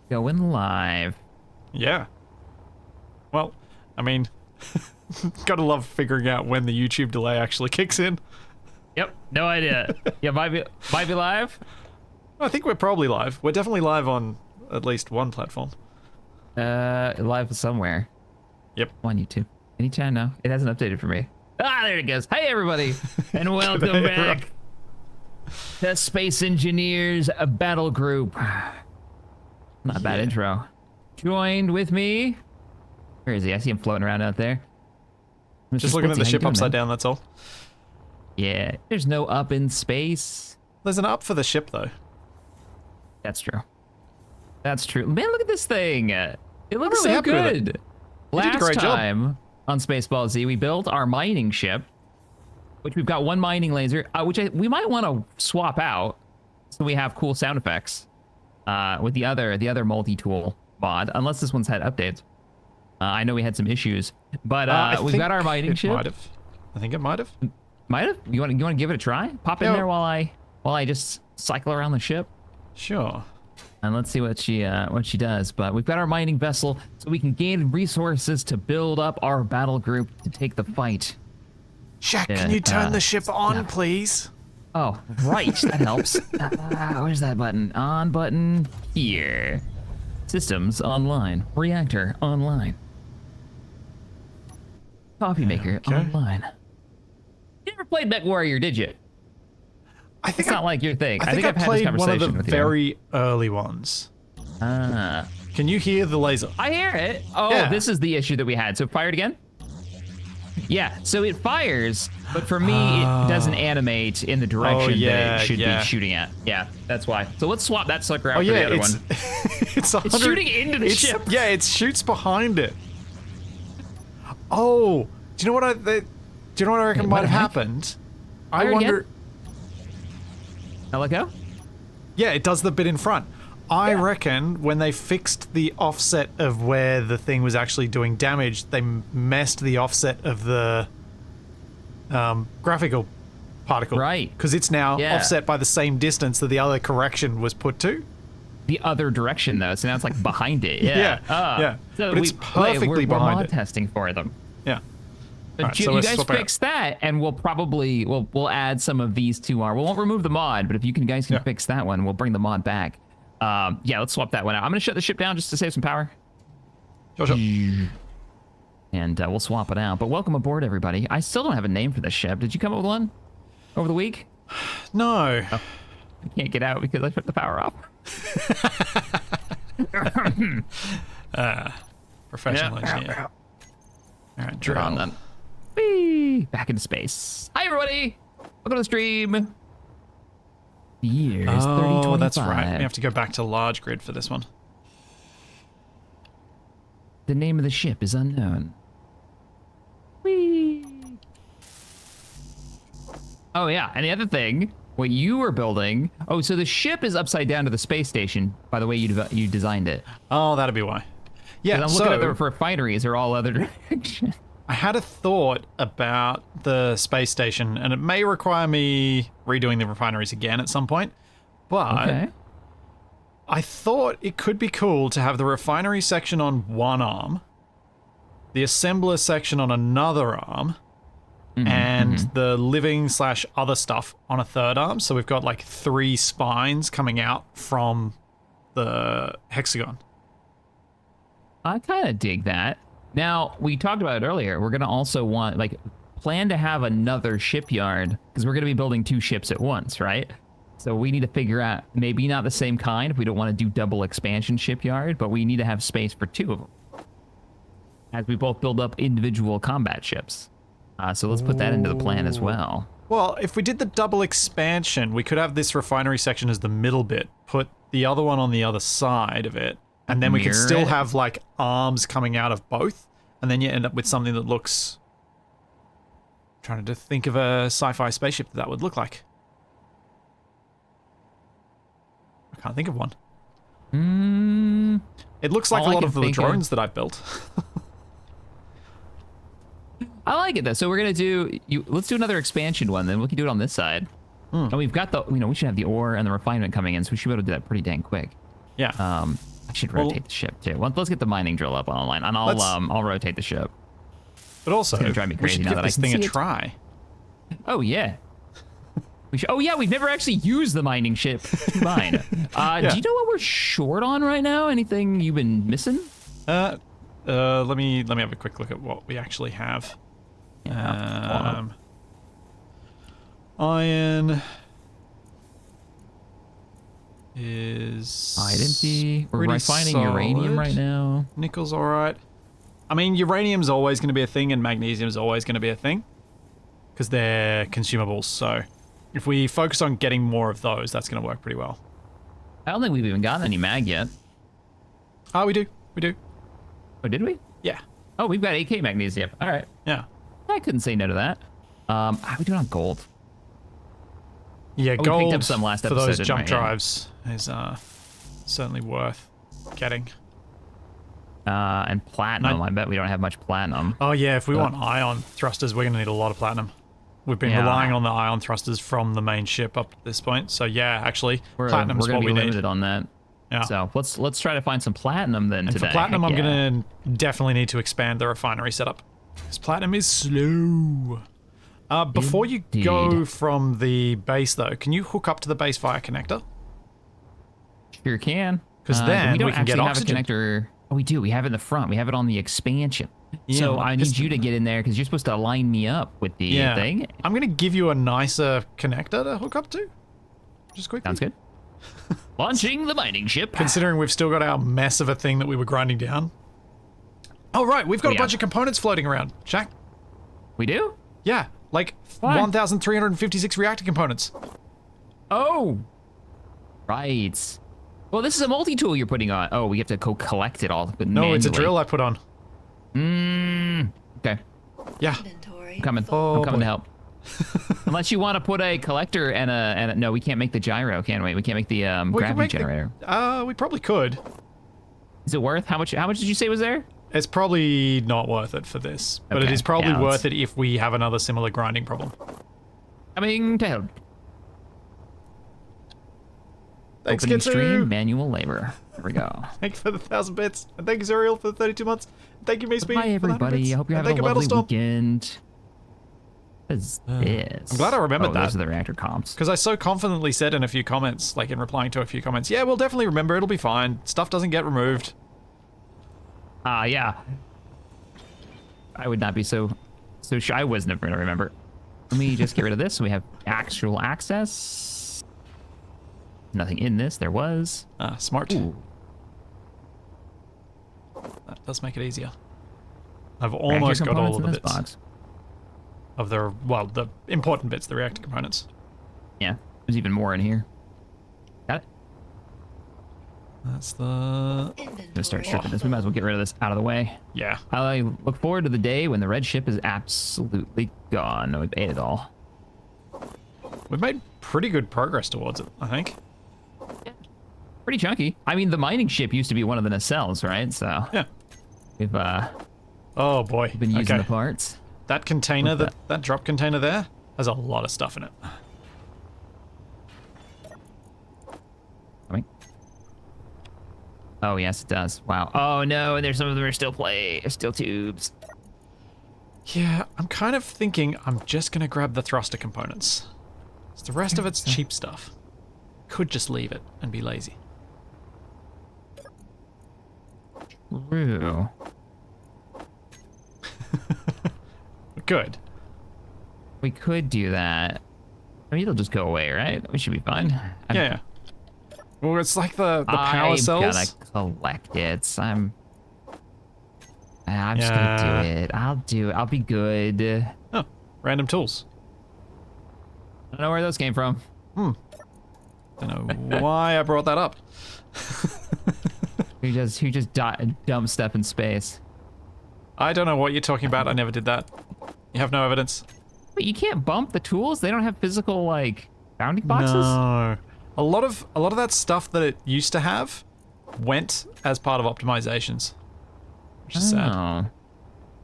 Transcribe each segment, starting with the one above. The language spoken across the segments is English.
Going live. Yeah. Well, I mean, gotta love figuring out when the YouTube delay actually kicks in. Yep, no idea. Yeah, might be live. I think we're probably live. We're definitely live on at least one platform. Live somewhere. Yep. On YouTube. Anytime now. It hasn't updated for me. Ah, there it goes. Hey, everybody, and welcome back to Space Engineers Battlegroup. Not a bad intro. Joined with me. Where is he? I see him floating around out there. Mr. Just looking at the Splitsy, ship how you upside doing, down, that's all. Yeah, there's no up in space. There's an up for the ship, though. That's true. That's true. Man, look at this thing. It looks really so happy with it. good. You did a Last great job. time on Spaceball Z, we built our mining ship, which we've got one mining laser, which we might want to swap out so we have cool sound effects with the other multi-tool mod, unless this one's had updates. I know we had some issues, but we've got our mining ship. Might have. I think it might have. Might have. You want to give it a try? Pop in there while I just cycle around the ship. Sure. And let's see what she does. But we've got our mining vessel, so we can gain resources to build up our battle group to take the fight. Jack, can you turn the ship on, please? Oh, right. That helps. Where's that button? On button here. Systems online. Reactor online. Coffee maker online. You never played Mech Warrior, did you? I think it's not like your thing. I think I I've had this played one conversation of the with very early ones. Ah. Can you hear the laser? I hear it. Oh, Yeah. This is the issue that we had. So fire it again? Yeah, so it fires, but for me, it doesn't animate in the direction that it should be shooting at. Yeah, that's why. So let's swap that sucker out for the other one. It's shooting into the ship. Yeah, it shoots behind it. Oh, do you know what I reckon might have happened? I wonder. Now let go? Yeah, it does the bit in front. I reckon when they fixed the offset of where the thing was actually doing damage, they messed the offset of the graphical particle. Right. Because it's now offset by the same distance that the other correction was put to. The other direction, though, so now it's like behind it. Yeah. Yeah. So but it's perfectly we're behind mod it. testing for them. Yeah. But Right, you, so you let's guys swap it out. fix that, and we'll add some of these to our. We won't remove the mod, but if you guys can fix that one, we'll bring the mod back. Yeah, let's swap that one out. I'm gonna shut the ship down just to save some power. Sure. And we'll swap it out. But welcome aboard, everybody. I still don't have a name for this ship. Did you come up with one over the week? No. Oh, I can't get out because I put the power off. Professional engineer. All right, You're on then. Whee! Back into space. Hi, everybody. Welcome to the stream. The year is 3025. Oh, that's right. We have to go back to large grid for this one. The name of the ship is unknown. Whee! Oh, yeah. And the other thing, what you were building. Oh, so the ship is upside down to the space station by the way you designed it. Oh, that'd be why. Yeah, I'm looking at the refineries are all other direction. I had a thought about the space station, and it may require me redoing the refineries again at some point, but I thought it could be cool to have the refinery section on one arm, the assembler section on another arm, and the living / other stuff on a third arm. So we've got like 3 spines coming out from the hexagon. I kind of dig that. Now, we talked about it earlier. We're going to also plan to have another shipyard because we're going to be building 2 ships at once, right? So we need to figure out maybe not the same kind if we don't want to do double expansion shipyard, but we need to have space for 2 of them as we both build up individual combat ships. So let's put that into the plan as well. Well, if we did the double expansion, we could have this refinery section as the middle bit, put the other one on the other side of it, and then we could still have like arms coming out of both, and then you end up with something that looks... I'm trying to think of a sci-fi spaceship that would look like. I can't think of one. It looks like a lot of the drones that I've built. I like it though. So we're gonna do. Let's do another expansion one. Then we can do it on this side. And we've got the. We should have the ore and the refinement coming in, so we should be able to do that pretty dang quick. Yeah. I I should rotate the ship too. Well, let's get the mining drill up online, and I'll rotate the ship. But also, It's gonna drive me we crazy should now give that I this can thing see a it. try. Oh yeah. Oh yeah, we've never actually used the mining ship to mine. Do you know what we're short on right now? Anything you've been missing? Let me have a quick look at what we actually have. Yeah, Iron is empty. We're pretty refining uranium solid. right now. Nickel's all right. I mean, uranium's always going to be a thing, and magnesium's always going to be a thing because they're consumables. So if we focus on getting more of those, that's going to work pretty well. I don't think we've even gotten any mag yet. Oh, we do. Oh, did we? Yeah. Oh, we've got 8K magnesium. All right. Yeah. I couldn't say no to that. How are we doing on gold? Yeah, Oh, we gold picked up some last for episode, those didn't jump we? Yeah. drives is certainly worth getting. And platinum. I bet we don't have much platinum. Oh yeah, if we want ion thrusters, we're gonna need a lot of platinum. We've been relying on the ion thrusters from the main ship up to this point. So yeah, actually, platinum's we're what gonna we be need. limited on that. Yeah. So let's try to find some platinum then And today. for platinum, Heck I'm yeah. gonna definitely need to expand the refinery setup because platinum is slow. Before you go Indeed. from the base, though, can you hook up to the base via connector? Sure can. 'Cause then we don't we can get actually oxygen. have a connector. Oh, we do. We have it in the front. We have it on the expansion. Yeah, so like I need piston. you to get in there because you're supposed to line me up with the thing. I'm gonna give you a nicer connector to hook up to. Just quickly. Sounds good. Launching the mining ship. Considering we've still got our mess of a thing that we were grinding down. Oh right, we've got a bunch of components floating around. Shaq. We do? Yeah, like What? 1,356 reactor components. Oh. Right. Well, this is a multi-tool you're putting on. Oh, we have to go collect it all. No, it's a drill I put on. Okay. Yeah. I'm coming. Oh, I'm coming boy. to help. Unless you want to put a collector and a no, we can't make the gyro, can we? We can't make the We can gravity make generator. we probably could. Is it worth? How much did you say was there? It's probably not worth it for this, but it Okay, is probably yeah, worth it if we have another similar grinding problem. Coming to help. Thanks, Opening Kitsu. stream, manual labor. There we go. Thank you for the 1,000 bits. And thank you, Zuriel, for the 32 months. And thank you, Mace Hi, everybody. I hope you're having a lovely weekend. What is this? I'm glad I remembered that. Those are the reactor comps. Because I so confidently said in a few comments, like in replying to a few comments, yeah, we'll definitely remember, it'll be fine. Stuff doesn't get removed. Yeah. I would not be so shy. I was never going to remember. Let me just get rid of this so we have actual access. Nothing in this. There was. Smart. Ooh. That does make it easier. I've almost Reactor got all components of the in this bits. box. Of the, well, the important bits, the reactor components. Yeah. There's even more in here. Got it. That's the... Gonna start stripping this. We might as well get rid of this out of the way. Yeah. I look forward to the day when the red ship is absolutely gone. No, we've ate it all. We've made pretty good progress towards it, I think. Pretty chunky. I mean, the mining ship used to be one of the nacelles, right? So Yeah. we've Oh boy. been using the parts. That container, What's that drop container there, has a lot of stuff in it. Coming. Oh yes, it does. Wow. Oh no, and there's some of them are still still tubes. Yeah, I'm kind of thinking I'm just gonna grab the thruster components. So the rest of it's cheap stuff. Could just leave it and be lazy. True. Good. We could do that. I mean, it'll just go away, right? We should be fine. Yeah. Well, it's like the power I'm cells. gonna collect it. I'm just gonna do it. I'll do it. I'll be good. I Oh, random tools. don't know where those came from. Don't know why I brought that up. Who just dumb stuff in space? I don't know what you're talking about. I never did that. You have no evidence? But you can't bump the tools. They don't have physical like bounding boxes. No. A lot of that stuff that it used to have went as part of optimizations, which is sad. Oh,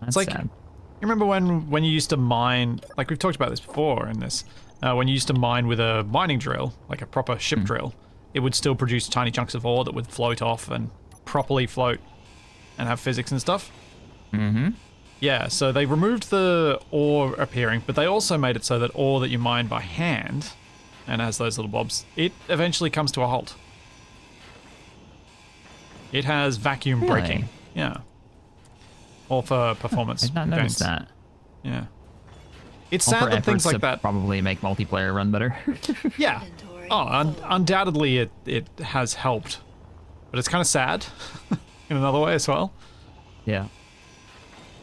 that's like- sad. You remember when you used to mine, like we've talked about this before in this, when you used to mine with a mining drill, like a proper ship drill, it would still produce tiny chunks of ore that would float off and properly float and have physics and stuff. Mm-hmm. Yeah, so they removed the ore appearing, but they also made it so that ore that you mine by hand and has those little blobs, it eventually comes to a halt. It has vacuum Really? braking. Yeah. Or for performance. I did not notice gains. that. Yeah. It's Well, sad for that things efforts like to that. probably make multiplayer run better. Yeah. Oh, undoubtedly it has helped. But it's kind of sad in another way as well. Yeah.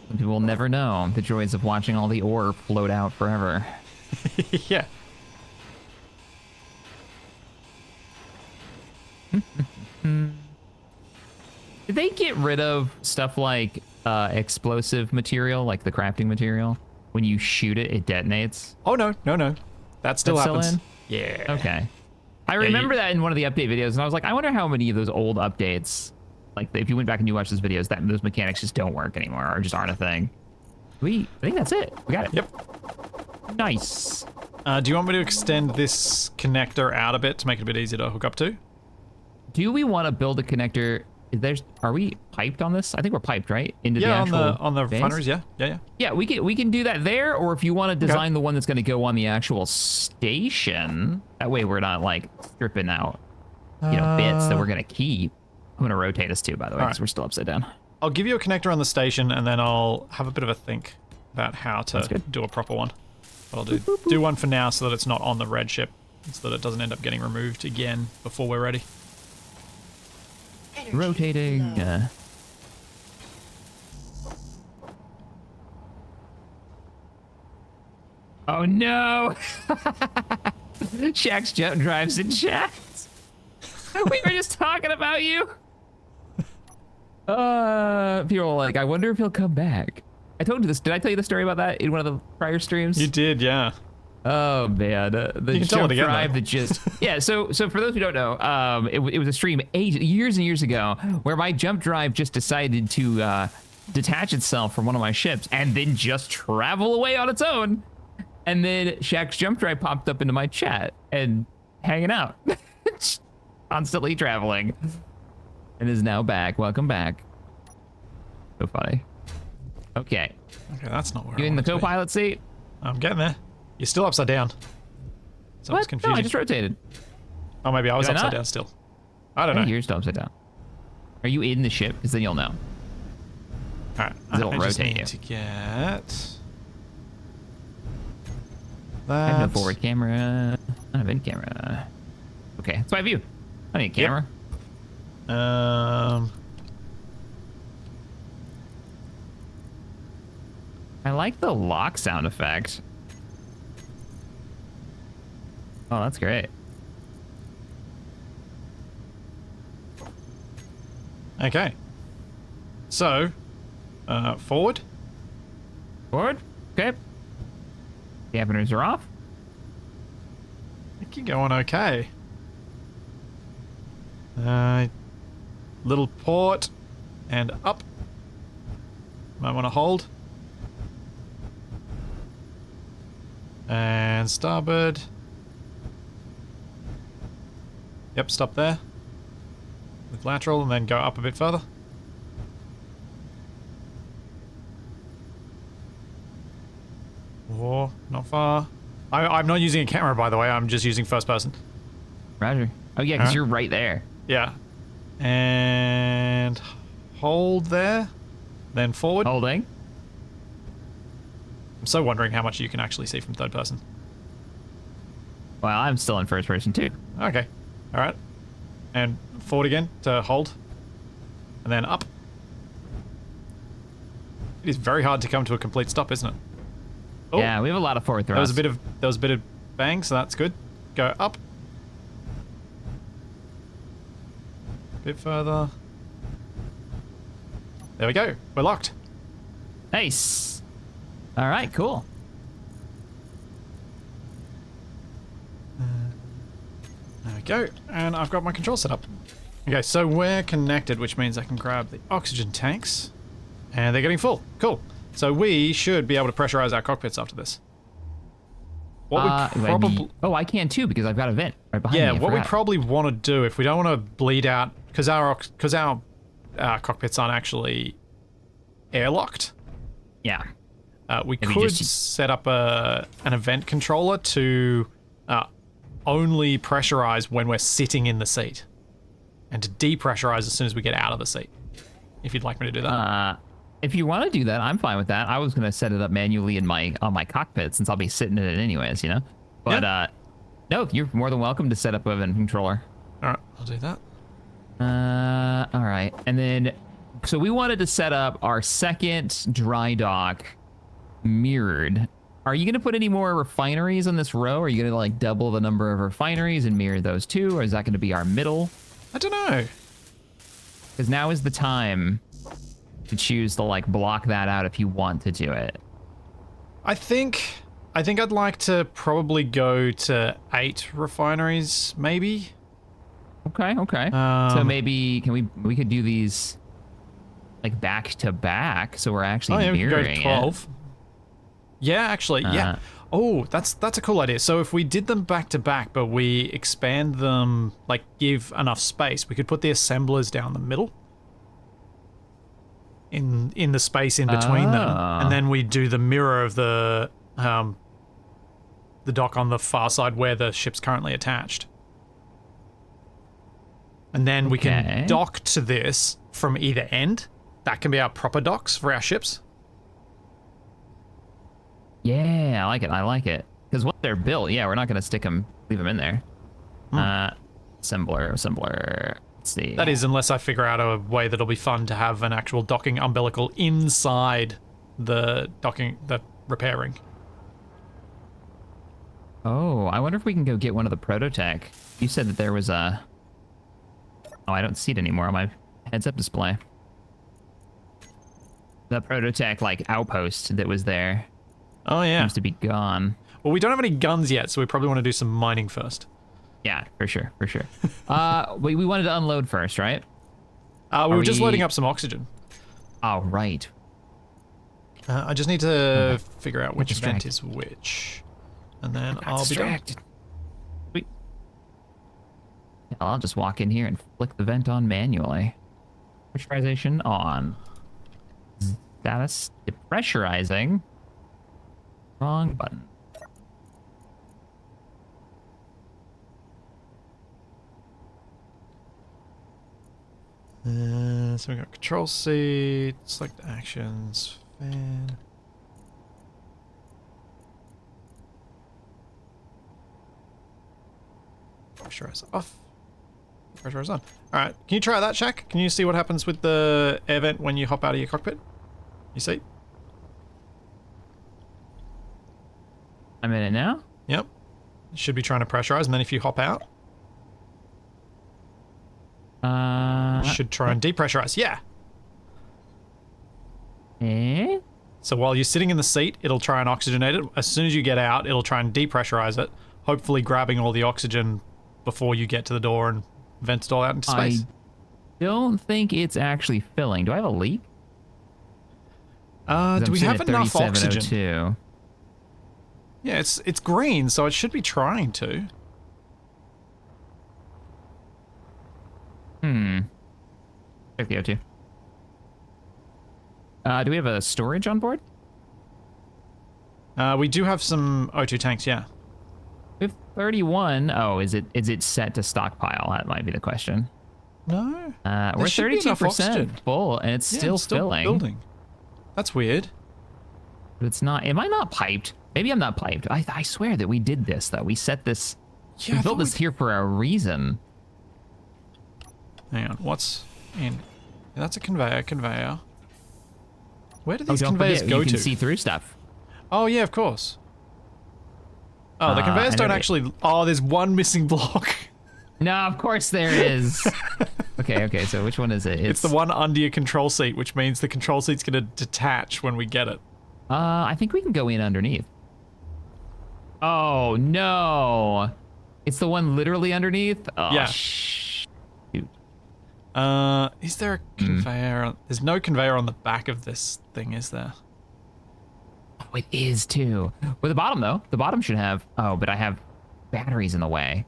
Some people will never know the joys of watching all the ore float out forever. Yeah. Did they get rid of stuff like explosive material, like the crafting material? When you shoot it, it detonates? Oh, no. That still That's still happens. in? Yeah. Okay. I remember that in one of the update videos, and I was like, I wonder how many of those old updates, like if you went back and you watched those videos, that those mechanics just don't work anymore or just aren't a thing. I think that's it. We got it. Yep. Nice. Do you want me to extend this connector out a bit to make it a bit easier to hook up to? Do we want to build a connector? Are we piped on this? I think we're piped, right? Into the Yeah, actual on the base? refineries, yeah. Yeah, we can do that there, or if you want to design the one that's going to go on the actual station, that way we're not like stripping out, bits that we're going to keep. I'm going to rotate us too, by the way, because we're still upside down. I'll give you a connector on the station, and then I'll have a bit of a think about how to do a proper one. But I'll do one for now so that it's not on the red ship, so that it doesn't end up getting removed again before we're ready. Rotating. Oh no! Shaq's jump drives in chat. We were just talking about you. People are like, I wonder if he'll come back. I told you this. Did I tell you the story about that in one of the prior streams? You did, yeah. Oh man, the jump drive that just yeah. So for those who don't know, it was a stream years and years ago where my jump drive just decided to detach itself from one of my ships and then just travel away on its own. And then Shaq's jump drive popped up into my chat and hanging out, constantly traveling, and is now back. Welcome back. So funny. Okay. Okay, that's not where You I in the want it to be. co-pilot seat? I'm getting there. You're still upside down. So What? it's confusing. No, I just rotated. Oh, maybe I was Did I upside not? down still. I don't I know. think you're still upside down. Are you in the ship? Because then you'll know. All right. It'll I just rotate need you. to get I have no that. forward camera. I have in camera. Okay, that's my view. I need a Yep. camera. I like the lock sound effect. Oh, that's great. Okay. So, forward. Forward. Okay. Dampeners are off. I think you're going okay. Little port and up. Might want to hold. And starboard. Yep, stop there. With lateral and then go up a bit further. Oh, not far. I'm not using a camera, by the way. I'm just using first person. Roger. Oh yeah, because you're right there. Yeah. And hold there. Then forward. Holding. I'm so wondering how much you can actually see from third person. Well, I'm still in first person too. Okay. All right. And forward again to hold. And then up. It is very hard to come to a complete stop, isn't it? Oh, Yeah, we have a lot of forward thrust. there was a bit of bang, so that's good. Go up. A bit further. There we go. We're locked. Nice. All right, cool. There we go. And I've got my control set up. Okay, so we're connected, which means I can grab the oxygen tanks. And they're getting full. Cool. So we should be able to pressurize our cockpits after this. What we probably... Oh, I can too because I've got a vent right behind me. Yeah, I what we forgot. probably want to do, if we don't want to bleed out, because our cockpits aren't actually airlocked. Yeah. We Maybe could just- set up an event controller to only pressurize when we're sitting in the seat, and to depressurize as soon as we get out of the seat. If you'd like me to do that. If you want to do that, I'm fine with that. I was gonna set it up manually on my cockpit since I'll be sitting in it anyways, you know. But Yeah. no, you're more than welcome to set up an event controller. All right, I'll do that. All right, and then so we wanted to set up our second dry dock mirrored. Are you gonna put any more refineries on this row? Are you gonna like double the number of refineries and mirror those two, or is that gonna be our middle? I don't know. Because now is the time to choose to like block that out if you want to do it. I think I'd like to probably go to 8 refineries, maybe. Okay. So maybe we could do these like back to back, so we're actually we could go mirroring 12. it. Yeah, actually, yeah. Oh, that's a cool idea. So if we did them back to back, but we expand them, like give enough space, we could put the assemblers down the middle. In the space in between them, and then we do the mirror of the dock on the far side where the ship's currently attached. And then we can dock to this from either end. That can be our proper docks for our ships. Yeah, I like it. Because once they're built, yeah, we're not gonna leave them in there. Assembler. Let's see. That is, unless I figure out a way that'll be fun to have an actual docking umbilical inside the repair ring. Oh, I wonder if we can go get one of the Prototech. You said that there was a... Oh, I don't see it anymore on my heads-up display. The Prototech, like, outpost that was there. Oh, yeah. Seems to be gone. Well, we don't have any guns yet, so we probably want to do some mining first. Yeah, for sure. We wanted to unload first, right? We were just loading up some oxygen. Oh, right. I just need to figure out which vent is which. And then I'll be done. Sweet. Yeah, I'll just walk in here and flick the vent on manually. Pressurization on. Status depressurizing. Wrong button. So we got control seat, select actions, fan. Pressurize off. Pressurize on. Alright, can you try that, Shaq? Can you see what happens with the air vent when you hop out of your cockpit? You see? I'm in it now? Yep. You should be trying to pressurize, and then if you hop out, you should try and depressurize. Yeah. Eh? So while you're sitting in the seat, it'll try and oxygenate it. As soon as you get out, it'll try and depressurize it, hopefully grabbing all the oxygen before you get to the door and vent it all out into space. I don't think it's actually filling. Do I have a leak? Do we have enough oxygen? 3702. Yeah, it's green, so it should be trying to. Check the O2. Do we have a storage on board? We do have some O2 tanks, yeah. We have 31. Oh, is it set to stockpile? That might be the question. No. We're 32% full, and it's still filling. Building. That's weird. But it's not. Am I not piped? Maybe I'm not piped. I swear that we did this, though. We set this. Yeah, we built this here for a reason. Hang on. What's in? Yeah, that's a conveyor. Where do these don't conveyors forget, go you to? can see through stuff. Oh, yeah, of course. Oh, the conveyors don't actually... Oh, there's one missing block. No, of course there is. Okay, so which one is it? It's the one under your control seat, which means the control seat's going to detach when we get it. I think we can go in underneath. Oh, no. It's the one literally underneath? Oh, yeah. Shoot. Is there a conveyor? There's no conveyor on the back of this thing, is there? Oh, it is too. With the bottom, though. The bottom should have... Oh, but I have batteries in the way.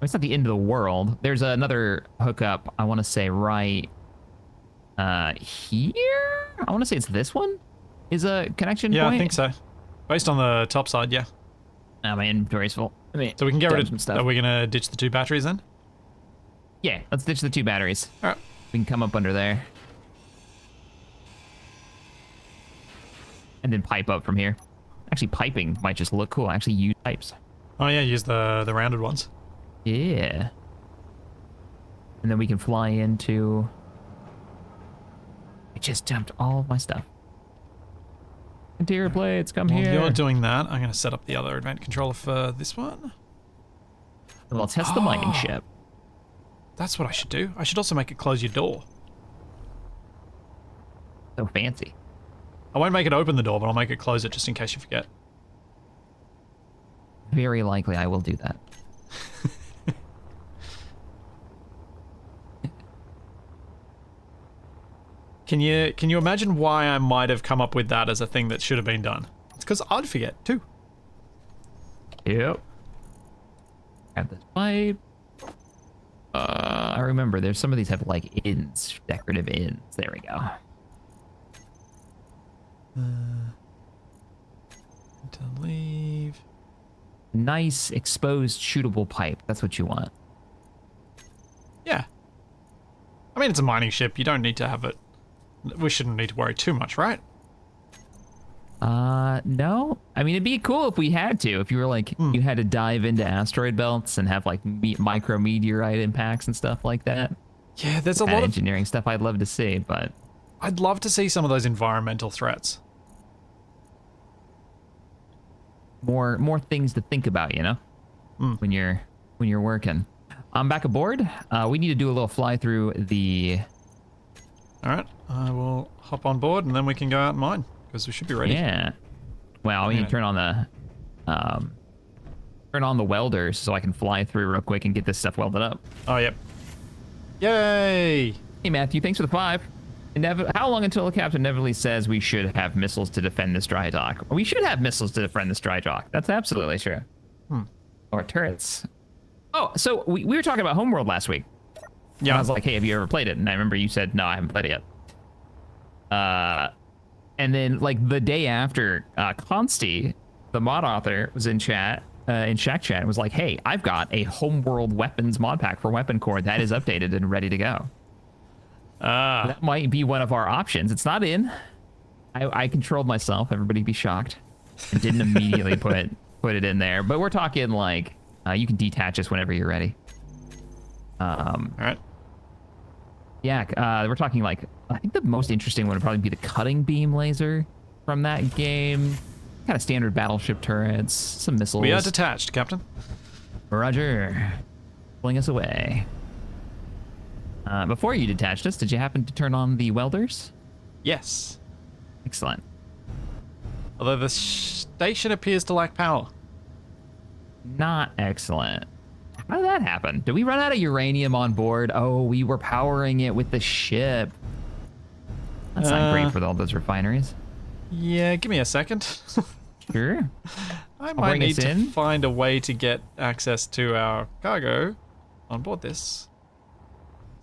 It's not the end of the world. There's another hookup, I want to say, right Here? I want to say it's this one is a connection Yeah, point. I think so. Based on the top side, yeah. My inventory's full. So we can get rid of some stuff. Are we gonna ditch the 2 batteries then? Yeah, let's ditch the 2 batteries. All right. We can come up under there. And then pipe up from here. Actually, piping might just look cool. I actually use pipes. Oh yeah, use the rounded ones. Yeah. And then we can fly into... I just dumped all of my stuff. Interior plates, come While here. you're doing that, I'm gonna set up the other event controller for this one. And we'll test the mining ship. That's what I should do. I should also make it close your door. So fancy. I won't make it open the door, but I'll make it close it just in case you forget. Very likely I will do that. Can you imagine why I might have come up with that as a thing that should have been done? It's because I'd forget too. Yep. Grab this pipe. I remember there's some of these have like ends, decorative ends. There we go. To leave. Nice exposed shootable pipe. That's what you want. Yeah. I mean, it's a mining ship. You don't need to have it. We shouldn't need to worry too much, right? No. I mean, it'd be cool if we had to. If you were like, you had to dive into asteroid belts and have like micro meteorite impacts and stuff like that. Yeah, there's a That lot of engineering stuff I'd love to see, but I'd love to see some of those environmental threats. more things to think about, you know, when you're working. I'm back aboard. We need to do a little fly through the. All right, I will hop on board and then we can go out and mine because we should be ready. Yeah. Well, we need to turn on the welders so I can fly through real quick and get this stuff welded up. Oh, yep. Yay! Hey, Matthew, thanks for the 5. How long until the captain inevitably says we should have missiles to defend this dry dock? We should have missiles to defend this dry dock. That's absolutely true. Or turrets. Oh, so we were talking about Homeworld last week. Yeah. And I was like, hey, have you ever played it? And I remember you said, no, I haven't played it yet. And then, like, the day after, Consti, the mod author, was in chat, in Shack Chat, and was like, hey, I've got a Homeworld weapons mod pack for Weapon Core that is updated and ready to go. That might be one of our options. It's not in. I controlled myself. Everybody be shocked. I didn't immediately put it in there. But we're talking, like, you can detach this whenever you're ready. All right. Yeah, we're talking like, I think the most interesting one would probably be the cutting beam laser from that game. Kind of standard battleship turrets, some missiles. We are detached, Captain. Roger. Pulling us away. Before you detached us, did you happen to turn on the welders? Yes. Excellent. Although the station appears to lack power. Not excellent. How did that happen? Did we run out of uranium on board? Oh, we were powering it with the ship. That's not great for all those refineries. Yeah, give me a second. Sure. I might need to find a way to get access to our cargo on board this.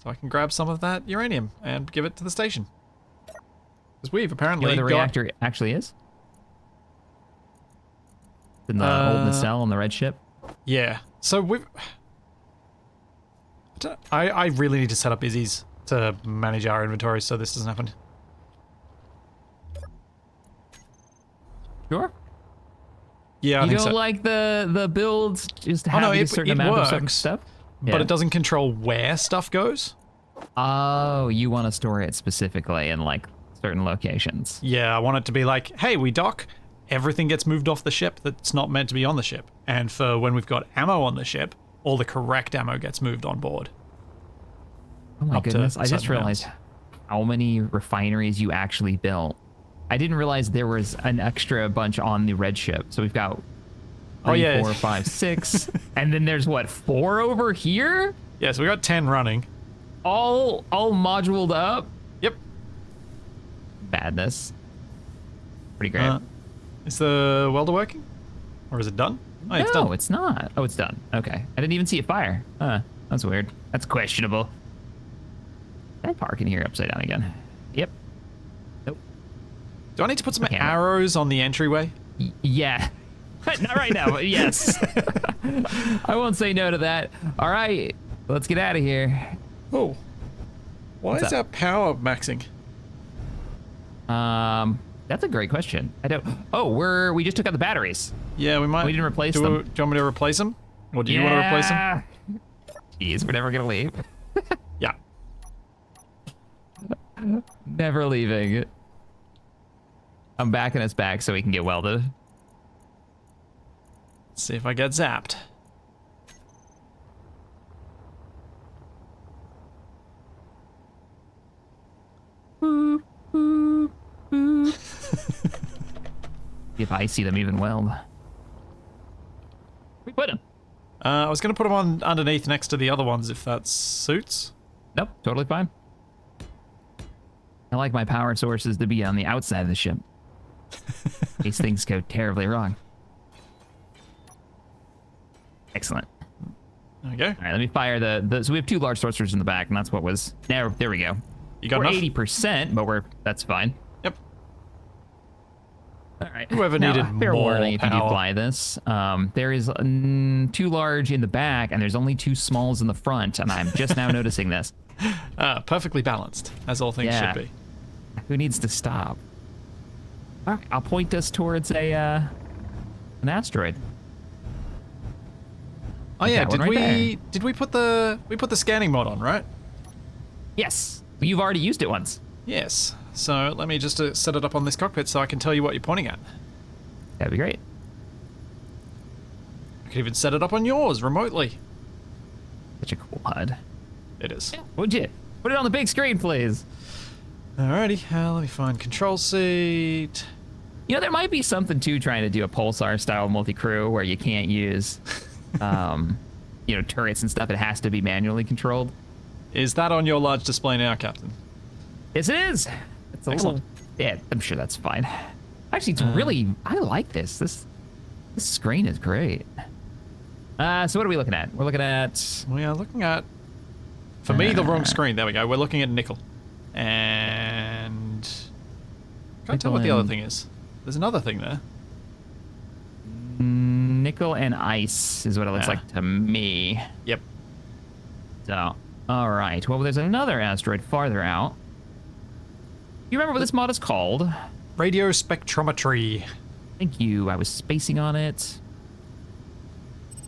So I can grab some of that uranium and give it to the station. Because we've apparently You know where the reactor actually is? In the old nacelle on the red ship? Yeah. So we've... I really need to set up Izzy's to manage our inventory so this doesn't happen. Sure. Yeah, I you think don't so. like the builds just having a certain amount of certain stuff? But it doesn't control where stuff goes. Oh, you want to store it specifically in like certain locations. Yeah, I want it to be like, hey, we dock, everything gets moved off the ship that's not meant to be on the ship. And for when we've got ammo on the ship, all the correct ammo gets moved on board. Oh my goodness, I just realized how many refineries you actually built. I didn't realize there was an extra bunch on the red ship. So we've got 3, 4, 5, 6, and then there's what, 4 over here? Yeah, so we got 10 running. All moduled up? Yep. Badness. Pretty great. Is the welder working? Or is it done? Oh, it's done. No, it's not. Oh, it's done. Okay. I didn't even see it fire. That's weird. That's questionable. Did I park in here upside down again? Yep. Nope. Do I need to put some Okay. arrows on the entryway? Yeah. Not right now, but yes. I won't say no to that. All right, let's get out of here. Oh. Why What's is up? our power maxing? That's a great question. I don't. Oh, we just took out the batteries. Yeah, we might. We didn't replace do them. Do you want me to replace them? Or do you want to replace them? Jeez, we're never gonna leave. Yeah. Never leaving. I'm backing us back so we can get welded. Let's see if I get zapped. Boop, boop, boop. If I see them even weld. We put them. I was going to put them on underneath next to the other ones if that suits. Nope, totally fine. I like my power sources to be on the outside of the ship. In case things go terribly wrong. Excellent. There we go. All right, let me fire the so we have 2 large thrusters in the back, and that's what was there we go. You got we're enough? 80%, but that's fine. Yep. All right. Whoever Now, needed fair more warning if you do power. fly this. There is 2 large in the back, and there's only 2 smalls in the front, and I'm just now noticing this. Perfectly balanced, as all things Yeah. should be. Who needs to stop? All right, I'll point us towards an asteroid. Oh yeah, that one right did we put the scanning mod on, right? Yes, you've already used it once. Yes. So let me just set it up on this cockpit so I can tell you what you're pointing at. That'd be great. I could even set it up on yours remotely. Such a cool HUD. It is. Would you put it on the big screen, please? Alrighty, let me find control seat. You know, there might be something too trying to do a Pulsar style multi-crew where you can't use, turrets and stuff. It has to be manually controlled. Is that on your large display now, Captain? Yes, it is. It's a Excellent. little. Yeah, I'm sure that's fine. Actually, it's really. I like this. This screen is great. So what are we looking at? We're looking at. We are looking at, for me, the wrong screen. There we go. We're looking at nickel. And can't tell what the other thing is. There's another thing there. Nickel and ice is what it looks Yeah. like to me. Yep. So, all right. Well, there's another asteroid farther out. You remember what this mod is called? Radio spectrometry. Thank you. I was spacing on it.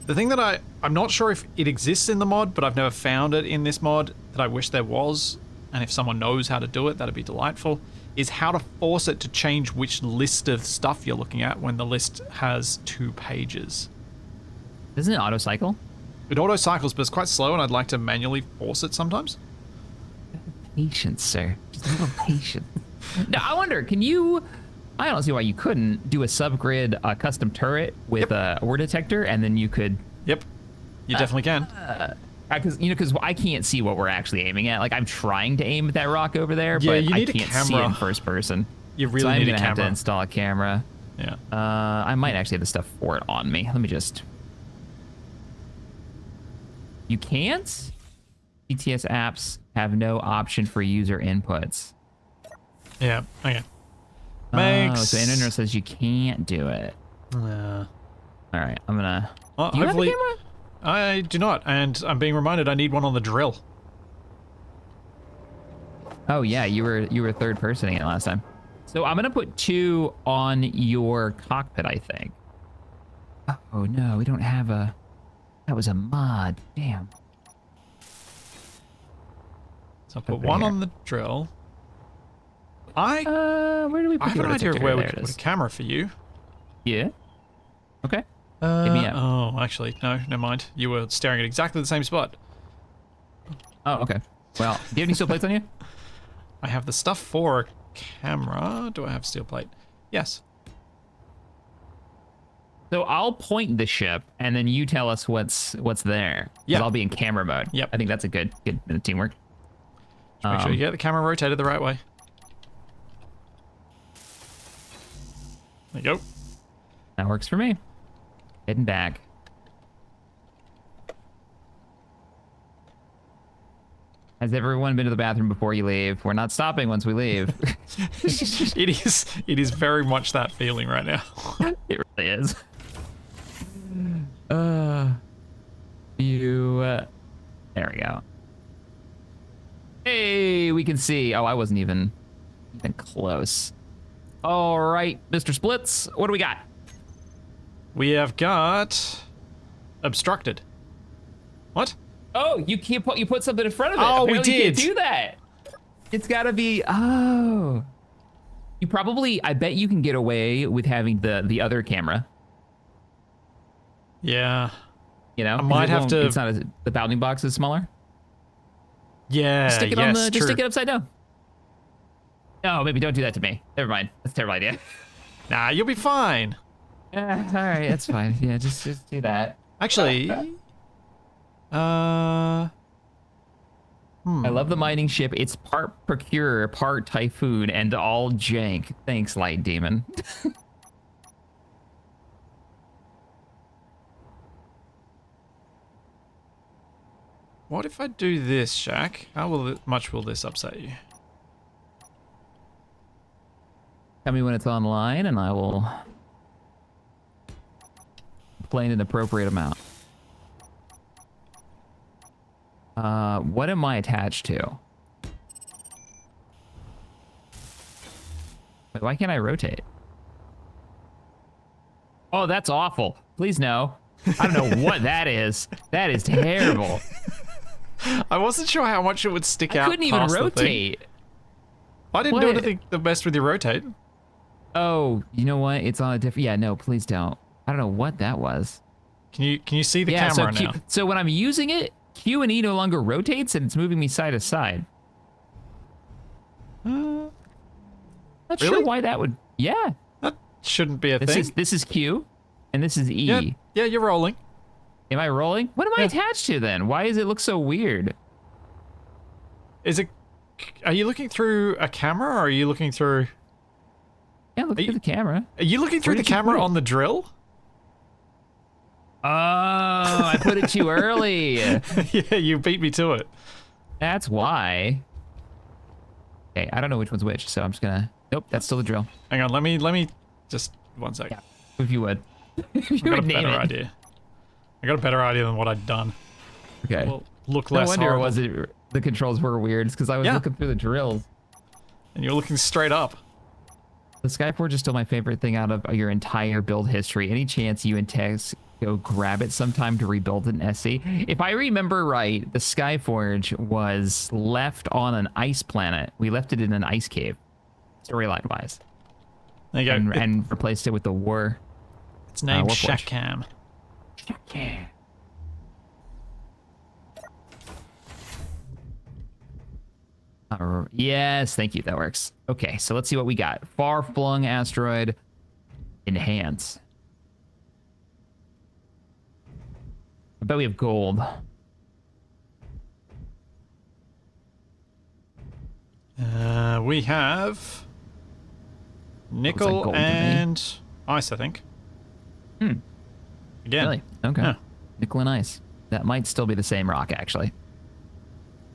The thing that I'm not sure if it exists in the mod, but I've never found it in this mod that I wish there was, and if someone knows how to do it, that'd be delightful, is how to force it to change which list of stuff you're looking at when the list has 2 pages. Doesn't it auto cycle? It auto cycles, but it's quite slow, and I'd like to manually force it sometimes. Patience, sir. Just a little patience. Now, I wonder, can you... I don't see why you couldn't do a subgrid custom turret with a ore detector, and then you could... Yep. You definitely can. Because I can't see what we're actually aiming at. Like, I'm trying to aim at that rock over there, Yeah, but you need I a can't see it camera. in first person. You really so I'm need a gonna have to camera. install a camera. Yeah. I might actually have the stuff for it on me. Let me just... You can't? ETS apps have no option for user inputs. Yeah. Okay. Oh, so internet says you can't do it. Yeah. All right, I'm gonna... Well, Do you have a hopefully, camera? I do not, and I'm being reminded I need one on the drill. Oh yeah, you were third personing it last time. So I'm gonna put 2 on your cockpit, I think. Oh no, we don't have a... That was a mod. Damn. So I'll put Over one here. on the drill. I Where do we put have the an idea of detector? where we There could it put a is. camera for you. Yeah. Okay. Hit me up. Oh, actually, no, never mind. You were staring at exactly the same spot. Oh, okay. Well, do you have any steel plates on you? I have the stuff for a camera. Do I have steel plate? Yes. So I'll point the ship, and then you tell us what's there. 'Cause Yeah. I'll be in camera mode. Yep. I think that's a good bit of teamwork. Just make sure you get the camera rotated the right way. There you go. That works for me. Heading back. Has everyone been to the bathroom before you leave? We're not stopping once we leave. It is very much that feeling right now. It really is. There we go. Hey, we can see. Oh, I wasn't even close. All right, Mr. Splits, what do we got? We have got obstructed. What? Oh, you put something in front of it. Oh, Apparently we did. You can't do that. It's got to be. Oh, you probably. I bet you can get away with having the other camera. Yeah. You know, I might have to. It's not as the bounding box is smaller. Yeah. Just stick it yes, on the. true. Just stick it upside down. No, maybe don't do that to me. Never mind. That's a terrible idea. Nah, you'll be fine. All right, that's fine. Yeah, just do that. Actually. I love the mining ship. It's part Procurer, part Typhoon, and all jank. Thanks, Light Demon. What if I do this, Shaq? Much will this upset you? Tell me when it's online, and I will play in an appropriate amount. What am I attached to? Wait, why can't I rotate? Oh, that's awful. Please no. I don't know what that is. That is terrible. I wasn't sure how much it would stick out. I couldn't even past the thing. rotate. I didn't do What? anything the best with your rotate. Oh, you know what? It's on a different. Yeah, no, please don't. I don't know what that was. Can you see the Yeah, camera so now? so when I'm using it, Q and E no longer rotates, and it's moving me side to side. Not sure Really? why that would. Yeah, That shouldn't be a this thing. is Q, and this is E. Yeah, you're rolling. Am I rolling? What am I Yeah. attached to then? Why does it look so weird? Are you looking through a camera, or are you looking through? Yeah, look Are at you- the camera. Are you looking through the did you camera put it? on the drill? Oh, I put it too early. Yeah, you beat me to it. That's why. Okay, I don't know which one's which, so I'm just gonna. Nope, that's still the drill. Hang on, let me just 1 second. Yeah, if you would. If you I got a would name better it. idea. I got a better idea than what I'd done. Okay. Will look No less wonder horrible. was it the controls were weird. It's because I was Yeah. looking through the drills. And you're looking straight up. The Skyforge is still my favorite thing out of your entire build history. Any chance you and Tex go grab it sometime to rebuild an SC? If I remember right, the Skyforge was left on an ice planet. We left it in an ice cave, storyline wise, There you go. and replaced it with the war. It's named Warforge. Shakcam. Yeah. Yes, thank you. That works. Okay, so let's see what we got. Far-flung asteroid. Enhance. I bet we have gold. We have nickel gold to me. and ice, I think. Again. Really? Okay. Yeah. Nickel and ice. That might still be the same rock, actually.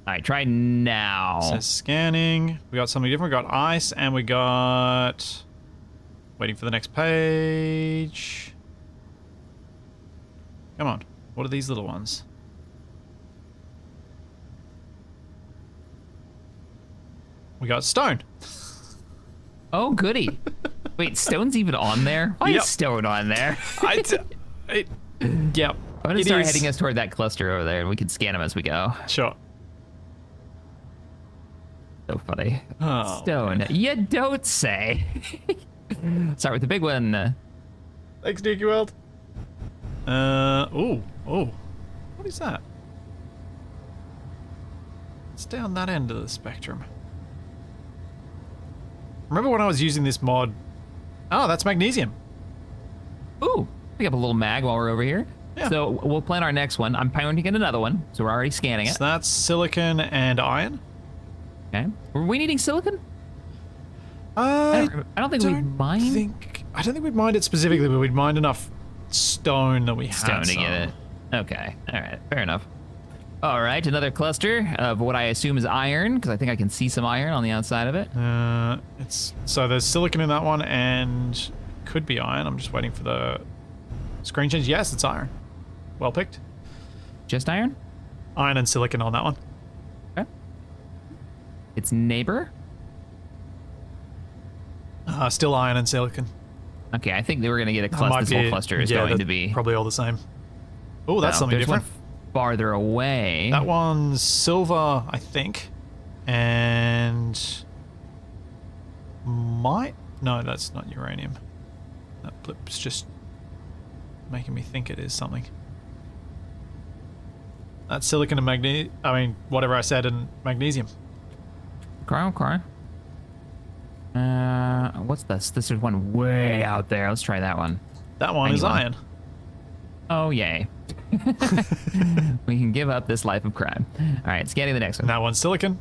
All right, try now. Says scanning. We got something different. We got ice, and we got. Waiting for the next page. Come on. What are these little ones? We got stone. Oh, goody. Wait, stone's even on there? Why Yep. is stone on there? Yep. I'm gonna It start is- heading us toward that cluster over there, and we can scan them as we go. Sure. So funny. Oh, Stone. You don't say. Start with the big one. Thanks, Nuki World. Oh. What is that? It's down that end of the spectrum. Remember when I was using this mod? Oh, that's magnesium. Ooh, pick up a little mag while we're over here. Yeah. So we'll plan our next one. I'm pointing at another one, so we're already scanning it. So that's silicon and iron. Okay. Were we needing silicon? I I don't think we'd mind I don't think we'd mind it specifically, but we'd mind enough stone that we had. stone to some. get it. Okay. All right. Fair enough. All right, another cluster of what I assume is iron, because I think I can see some iron on the outside of it. So there's silicon in that one, and could be iron. I'm just waiting for the screen change. Yes, it's iron. Well picked. Just iron? Iron and silicon on that one. Okay. Its neighbor? Still iron and silicon. Okay, I think they were going to get a cluster. This whole cluster is going to be probably all the same. Oh, that's something different. One farther away. That one's silver, I think. And no, that's not uranium. That blip's just making me think it is something. That's silicon and magnesium. I mean, whatever I said, and magnesium. Okay. What's this? This is one way out there. Let's try that one. That one is iron. Oh, yay. We can give up this life of crime. All right, scanning the next one. And that one's silicon.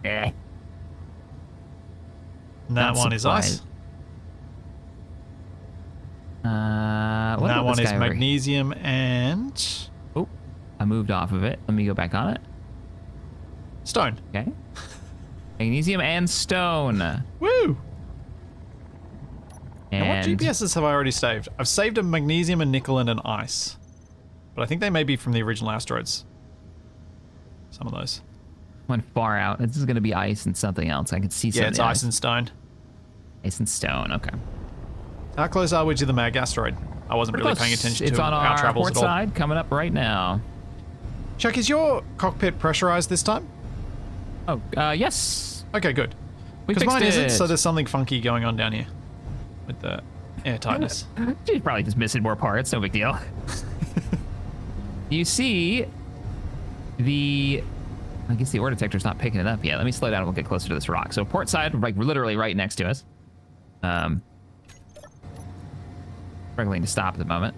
Eh. And that one is ice. What that about one this is guy over magnesium and... Oh, I moved off of it. Let me go back on it. Stone. Okay. Magnesium and stone. Woo! And now what GPSs have I already saved? I've saved a magnesium, a nickel, and an ice. But I think they may be from the original asteroids. Some of those. went far out. This is going to be ice and something else. I can see something. Yeah, it's ice and stone. Ice and stone, okay. How close are we to the mag asteroid? I wasn't really paying attention it's to on our travels port at all. side, coming up right now. Chuck, is your cockpit pressurized this time? Oh, yes. Okay, good. We Because fixed mine it. isn't, so there's something funky going on down here with the air tightness. She's probably just missing more parts. No big deal. You see the... I guess the ore detector's not picking it up yet. Let me slow down and we'll get closer to this rock. So port side, like literally right next to us. Struggling to stop at the moment.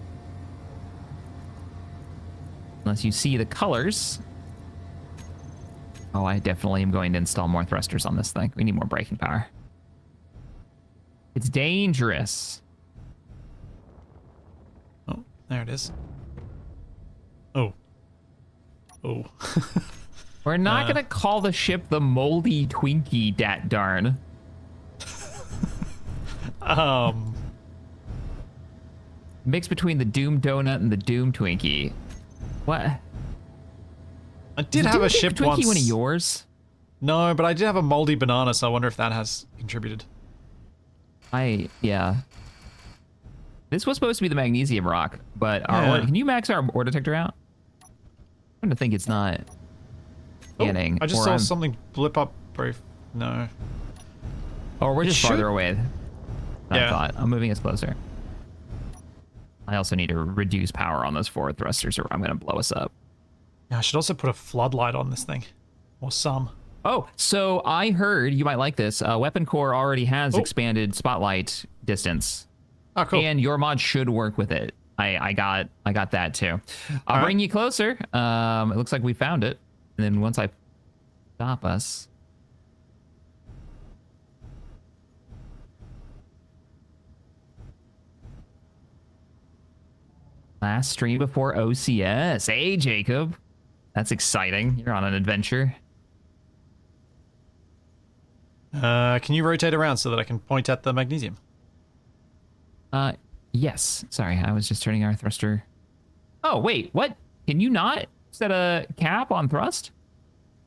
Unless you see the colors. Oh, I definitely am going to install more thrusters on this thing. We need more braking power. It's dangerous. Oh, there it is. Oh. Oh. We're not going to call the ship the Moldy Twinkie, dat darn. Mix between the Doom Donut and the Doom Twinkie. What? I did have a ship Twinkie once. One of yours? No, but I did have a moldy banana, so I wonder if that has contributed. Yeah. This was supposed to be the magnesium rock, but our can you max our ore detector out? I'm going to think it's not scanning. I just saw something blip up brief. No. Or we're just farther away than I thought. I'm moving us closer. I also need to reduce power on those forward thrusters or I'm going to blow us up. Yeah, I should also put a floodlight on this thing. Or some. Oh, so I heard, you might like this, Weapon Core already has expanded spotlight distance. Oh, cool. And your mod should work with it. I got that too. I'll bring you closer. It looks like we found it. And then once I stop us. Last stream before OCS. Hey, Jacob. That's exciting. You're on an adventure. Can you rotate around so that I can point at the magnesium? Yes. Sorry, I was just turning our thruster. Oh, wait, what? Can you not set a cap on thrust?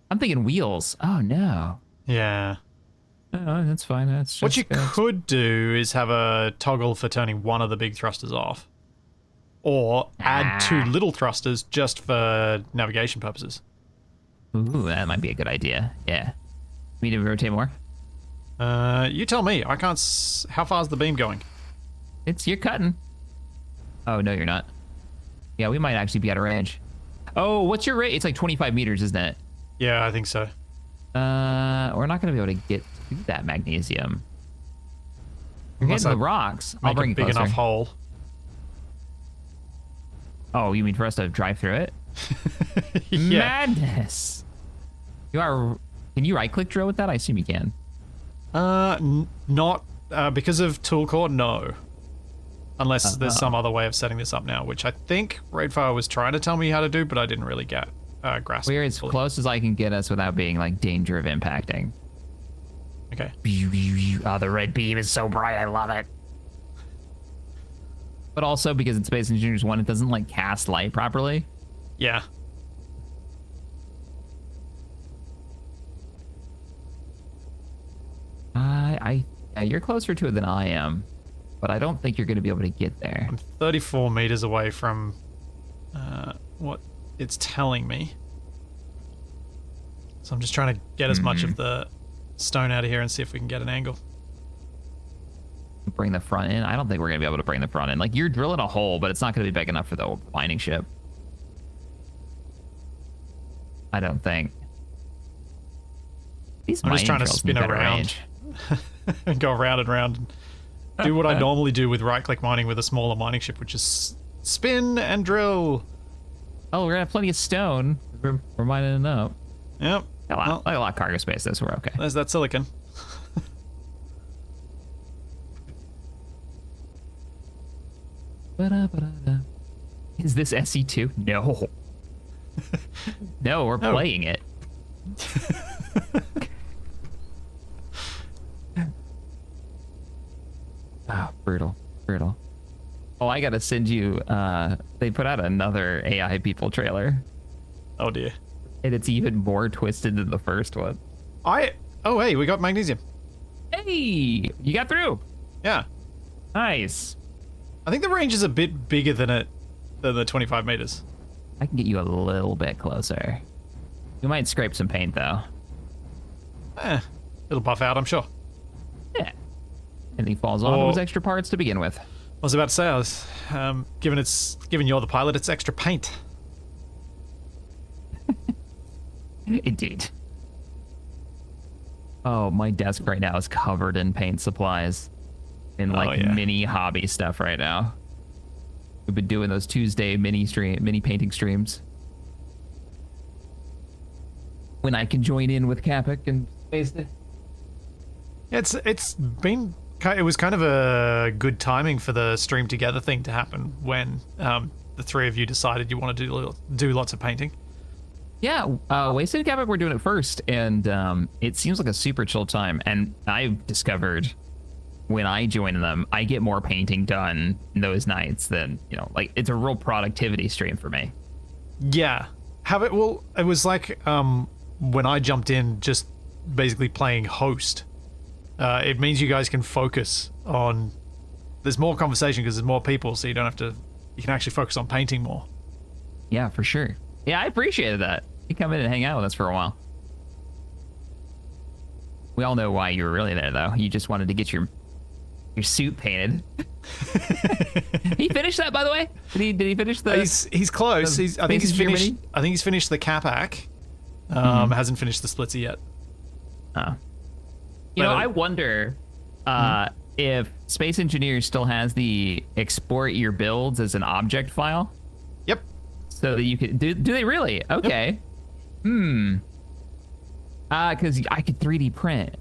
I'm thinking wheels. Oh, no. Yeah. Oh, that's fine. That's just what you could do is have a toggle for turning one of the big thrusters off. Or add two little thrusters just for navigation purposes. Ooh, that might be a good idea. Yeah. We need to rotate more? You tell me. I can't... How far is the beam going? You're cutting. Oh, no, you're not. Yeah, we might actually be out of range. Oh, what's your rate? It's like 25 meters, isn't it? Yeah, I think so. We're not going to be able to get to that magnesium. You're getting the rocks. I'll bring a you big closer. enough hole. Oh, you mean for us to drive through it? Yeah. Madness. Can you right-click drill with that? I assume you can. Not because of tool core, no. Unless there's some other way of setting this up now, which I think Raidfire was trying to tell me how to do, but I didn't really get. grasp. We're as fully. close as I can get us without being like danger of impacting. Okay. Oh, the red beam is so bright. I love it. But also because in Space Engineers 1, it doesn't like cast light properly. Yeah. Yeah, you're closer to it than I am, but I don't think you're going to be able to get there. I'm 34 meters away from what it's telling me. So I'm just trying to get as much of the stone out of here and see if we can get an angle. Bring the front in? I don't think we're going to be able to bring the front in. Like, you're drilling a hole, but it's not going to be big enough for the mining ship. I don't think. These I'm just trying to drills spin need better around range. and go round and round and do what I normally do with right-click mining with a smaller mining ship, which is spin and drill. Oh, we're going to have plenty of stone. We're mining it up. Yep. A lot of cargo space, though, so we're okay. There's that silicon. Is this SE2? No. No, we're playing it. Oh, brutal. Oh, I gotta send you, they put out another AI people trailer. Oh dear. And it's even more twisted than the first one. Oh hey, we got magnesium. Hey, you got through. Yeah. Nice. I think the range is a bit bigger than the 25 meters. I can get you a little bit closer. You might scrape some paint though. It'll buff out, I'm sure. Yeah. Anything falls off, it was extra parts to begin with. I was about to say, given you're the pilot, it's extra paint. Indeed. Oh, my desk right now is covered in paint supplies and mini hobby stuff right now. We've been doing those Tuesday mini painting streams. When I can join in with Capic and Space Day. It was kind of a good timing for the stream together thing to happen when the three of you decided you want to do lots of painting. Yeah, Wasted and Capic were doing it first, and it seems like a super chill time. And I've discovered when I join them, I get more painting done those nights than, it's a real productivity stream for me. Yeah. It was like when I jumped in just basically playing host. It means you guys can focus on... There's more conversation because there's more people, so you don't have to... You can actually focus on painting more. Yeah, for sure. Yeah, I appreciated that. You come in and hang out with us for a while. We all know why you were really there, though. You just wanted to get your suit painted. He finished that, by the way? Did he finish the... He's close. I think he's finished the Capac. Hasn't finished the Splitzy yet. Oh. I wonder if Space Engineers still has the export your builds as an object file. Yep. So that you could do they really? Okay. Yep. Because I could 3D print.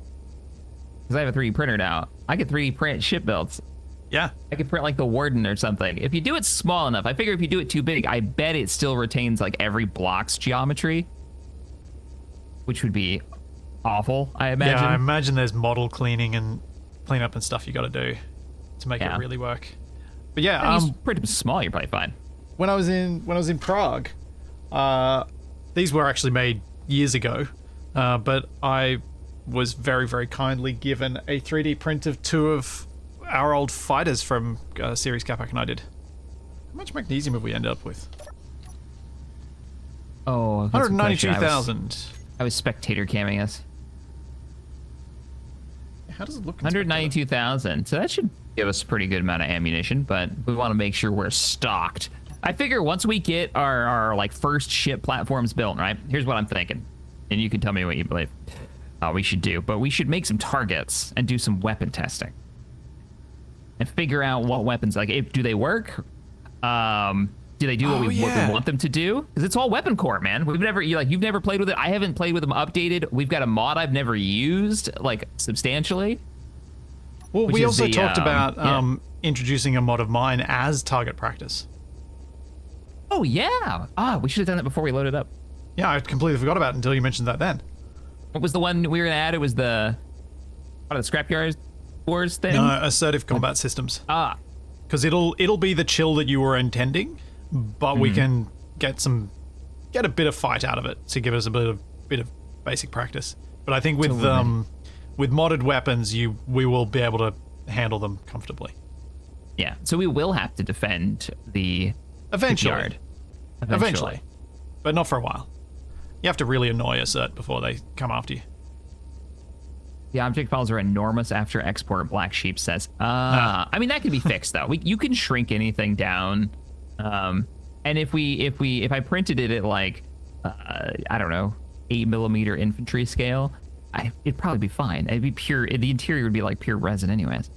Because I have a 3D printer now. I could 3D print ship builds. Yeah. I could print like the Warden or something. If you do it small enough, I figure if you do it too big, I bet it still retains like every block's geometry, which would be awful, I imagine. Yeah, I imagine there's model cleaning and cleanup and stuff you got to do to make it really work. But yeah, pretty small. You're probably fine. When I was in Prague, these were actually made years ago, but I was very, very kindly given a 3D print of two of our old fighters from Series Capac, and I did. How much magnesium have we ended up with? Oh, 192,000. I was spectator camming us. How does it look? 192,000. So that should give us a pretty good amount of ammunition, but we want to make sure we're stocked. I figure once we get our like first ship platforms built, right? Here's what I'm thinking, and you can tell me what you believe we should do. But we should make some targets and do some weapon testing and figure out what weapons do they work. Do they do what we want them to do? Because it's all weapon core, man. You've never played with it. I haven't played with them updated. We've got a mod I've never used, like, substantially. Well, we also talked about introducing a mod of mine as target practice. Oh, yeah. We should have done that before we loaded up. Yeah, I completely forgot about it until you mentioned that then. What was the one we were gonna add? It was the scrapyard wars thing. No, assertive combat systems. Ah, Because it'll be the chill that you were intending, but we can get a bit of fight out of it to give us a bit of basic practice. But I think with modded weapons, we will be able to handle them comfortably. yeah. So we will have to defend the Eventually. Eventually. But not for a while. You have to really annoy Assert before they come after you. The object files are enormous after export, Black Sheep says. I mean, that can be fixed, though. You can shrink anything down. And if I printed it at like, I don't know, 8mm infantry scale, it'd probably be fine. It'd be pure, the interior would be like pure resin anyways.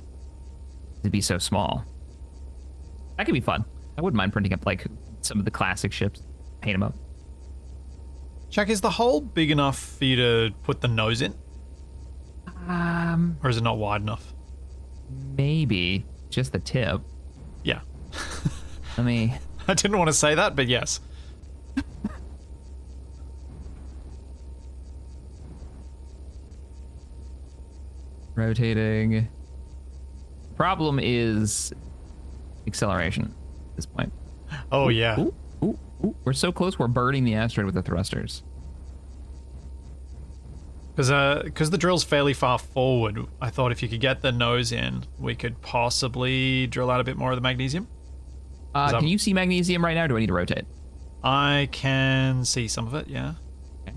It'd be so small. That could be fun. I wouldn't mind printing up like some of the classic ships, paint them up. Jack, is the hole big enough for you to put the nose in? Or is it not wide enough? Maybe just the tip. Yeah. Let me. I didn't want to say that, but yes. Rotating. Problem is acceleration at this point. Oh, yeah. Ooh. We're so close, we're burning the asteroid with the thrusters. Because the drill's fairly far forward, I thought if you could get the nose in, we could possibly drill out a bit more of the magnesium. Can you see magnesium right now, or do I need to rotate? I can see some of it, yeah. Okay.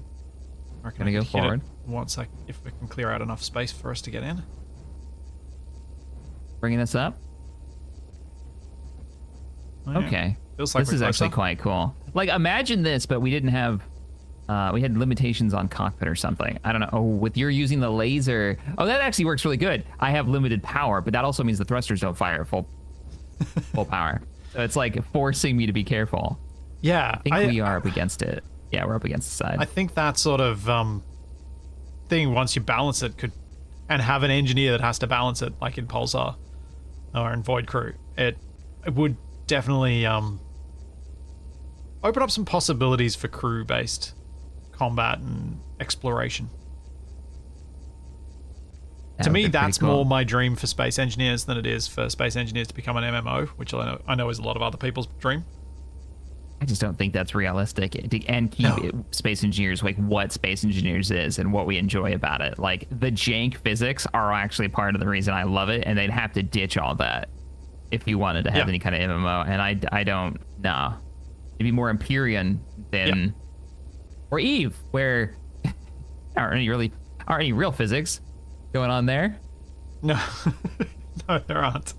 I reckon Gonna I go can hit it forward. once if we can clear out enough space for us to get in. Bringing this up. Oh, yeah. Okay. Feels like This we're is actually closer. quite cool. Like, imagine this, but we didn't have... we had limitations on cockpit or something. I don't know. Oh, with your using the laser... Oh, that actually works really good. I have limited power, but that also means the thrusters don't fire at full power. So it's like forcing me to be careful. Yeah. I think we are up against it. Yeah, we're up against the side. I think that sort of thing, once you balance it, and have an engineer that has to balance it, like in Pulsar or in Void Crew, it would definitely open up some possibilities for crew-based combat and exploration. To me, that's cool. more my dream for space engineers than it is for space engineers to become an MMO, which I know is a lot of other people's dream. I just don't think that's realistic. And keep space engineers like what space engineers is and what we enjoy about it. Like the jank physics are actually part of the reason I love it, and they'd have to ditch all that if you wanted to have any kind of MMO. And I don't know. It'd be more Empyrean than or Eve, where aren't any real physics going on there. No, no, there aren't.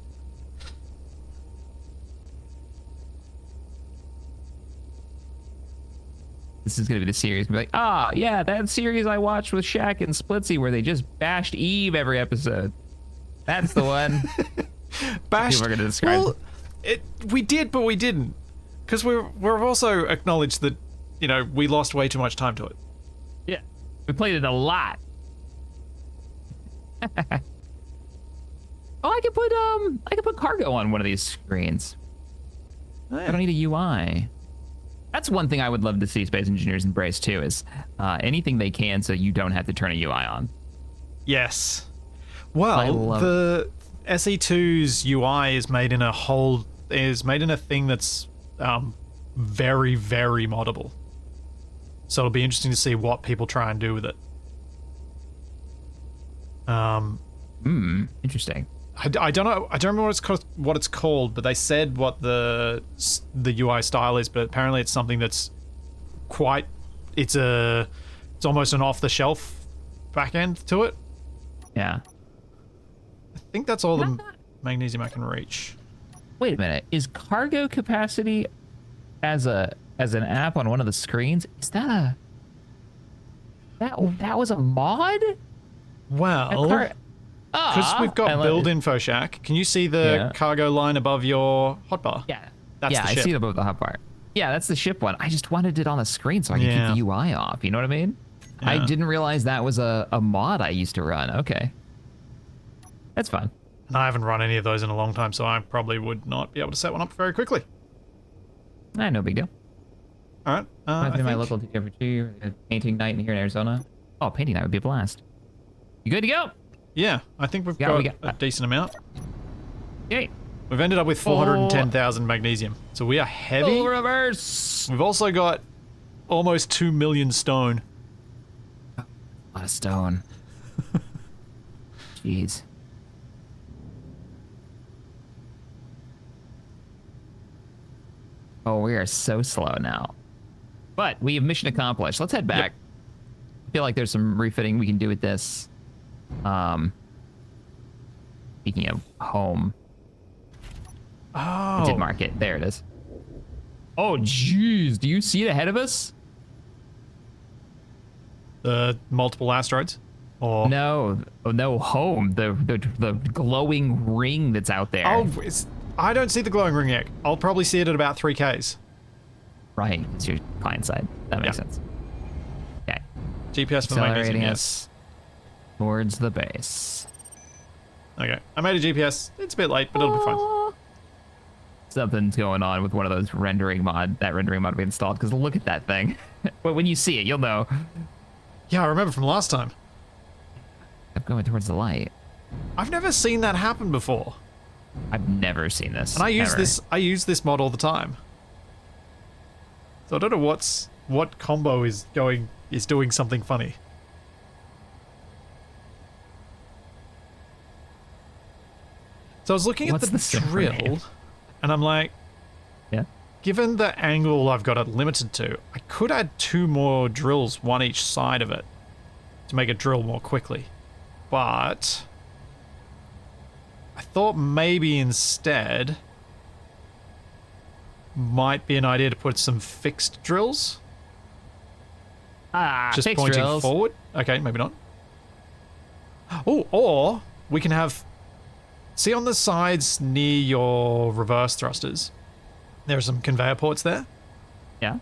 This is gonna be the series. Be like, yeah, that series I watched with Shaq and Splitsy where they just bashed Eve every episode. That's the one. Bashed. People are gonna describe. Well, we did, but we didn't, because we've also acknowledged that we lost way too much time to it. Yeah, we played it a lot. Oh, I could put cargo on one of these screens. Oh, yeah. I don't need a UI. That's one thing I would love to see space engineers embrace too, is anything they can so you don't have to turn a UI on. Yes. Well, the SE2's UI is made in a thing that's very, very moddable. So it'll be interesting to see what people try and do with it. Interesting. I don't know. I don't remember what it's called, but they said what the UI style is. But apparently, it's something that's it's almost an off-the-shelf back end to it. Yeah. I think that's all the magnesium I can reach. Wait a minute. Is cargo capacity as an app on one of the screens? Is that that was a mod? Well, because we've got build info shack. Can you see the cargo line above your hotbar? Yeah. That's the ship. I see it above the hotbar. Yeah, that's the ship one. I just wanted it on the screen so I could keep the UI off. You know what I mean? Yeah. I didn't realize that was a mod I used to run. Okay. That's fun. And I haven't run any of those in a long time, so I probably would not be able to set one up very quickly. No big deal. All right. I've I been my think... local teacher for 2 years. Painting night here in Arizona. Oh, painting night would be a blast. You good to go? Yeah, I think we got a decent amount. Yay. We've ended up with 410,000 magnesium. So we are heavy. Full reverse. We've also got almost 2 million stone. A lot of stone. Jeez. Oh, we are so slow now. But we have mission accomplished. Let's head back. Yep. I feel like there's some refitting we can do with this. Speaking of home. Oh. I did mark it. There it is. Oh, jeez. Do you see it ahead of us? The multiple asteroids? Or... No. Oh, no, home. The glowing ring that's out there. Oh, I don't see the glowing ring yet. I'll probably see it at about 3Ks. Right. It's your client side. That makes sense. Okay. GPS for the magnesium, Accelerating yes. us towards the base. Okay. I made a GPS. It's a bit late, but it'll be fine. Something's going on with one of those rendering mod. That rendering mod we installed, because look at that thing. But when you see it, you'll know. Yeah, I remember from last time. I'm going towards the light. I've never seen that happen before. I've never seen this. And I use ever. I use this mod all the time. So I don't know what combo is doing something funny. So I was looking at the drill, and I'm like, yeah. Given the angle I've got it limited to, I could add 2 more drills, one each side of it, to make it drill more quickly. But I thought maybe instead might be an idea to put some fixed drills. Just fixed pointing drills. forward. Okay, maybe not. Oh, or we can have... See on the sides near your reverse thrusters, there are some conveyor ports there. Yeah.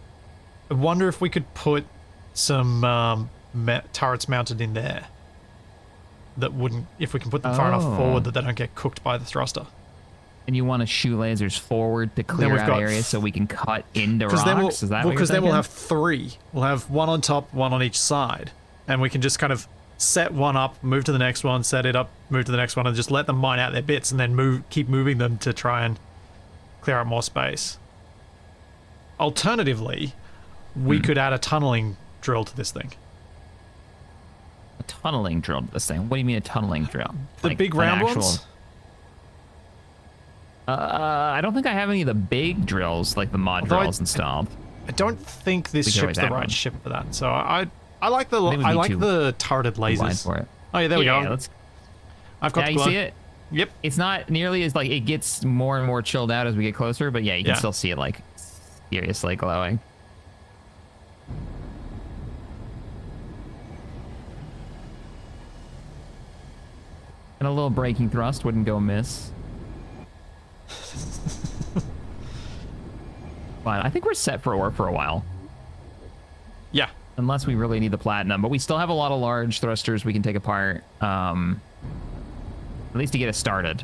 I wonder if we could put some turrets mounted in there that wouldn't, if we can put them far enough forward that they don't get cooked by the thruster. And you want to shoot lasers forward to clear out areas so we can cut into rocks? Then Is that what you're because then we'll thinking? have 3. We'll have 1 on top, 1 on each side. And we can just kind of set one up, move to the next one, set it up, move to the next one, and just let them mine out their bits and then keep moving them to try and clear out more space. Alternatively, we could add a tunneling drill to this thing. A tunneling drill to this thing? What do you mean a tunneling drill? The Like big an round actual... ones? I don't think I have any of the big drills, like the mod Although drills installed. I don't think this We could ship's always the add right one. ship for that. So I like the think we need the turreted Line lasers. for it. Oh yeah, there we go. Let's... I've got Yeah, the you glow. see it? Yep. It's not nearly as like, it gets more and more chilled out as we get closer, but yeah, you can still see it like seriously glowing. And a little braking thrust wouldn't go amiss. But I think we're set for ore for a while. Yeah. Unless we really need the platinum, but we still have a lot of large thrusters we can take apart. At least to get us started.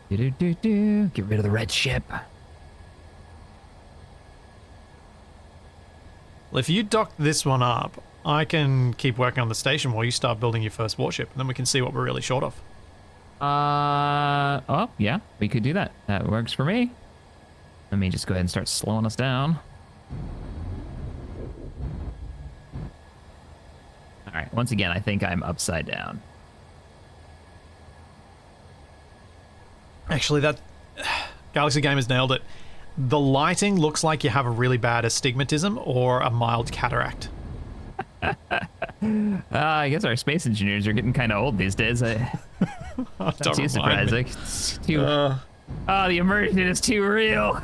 Get rid of the red ship. Well, if you dock this one up, I can keep working on the station while you start building your first warship, and then we can see what we're really short of. Oh, yeah, we could do that. That works for me. Let me just go ahead and start slowing us down. All right, once again, I think I'm upside down. Actually, that Galaxy Gamers nailed it. The lighting looks like you have a really bad astigmatism or a mild cataract. I guess our space engineers are getting kind of old these days. Not too surprising. It's too, the immersion is too real.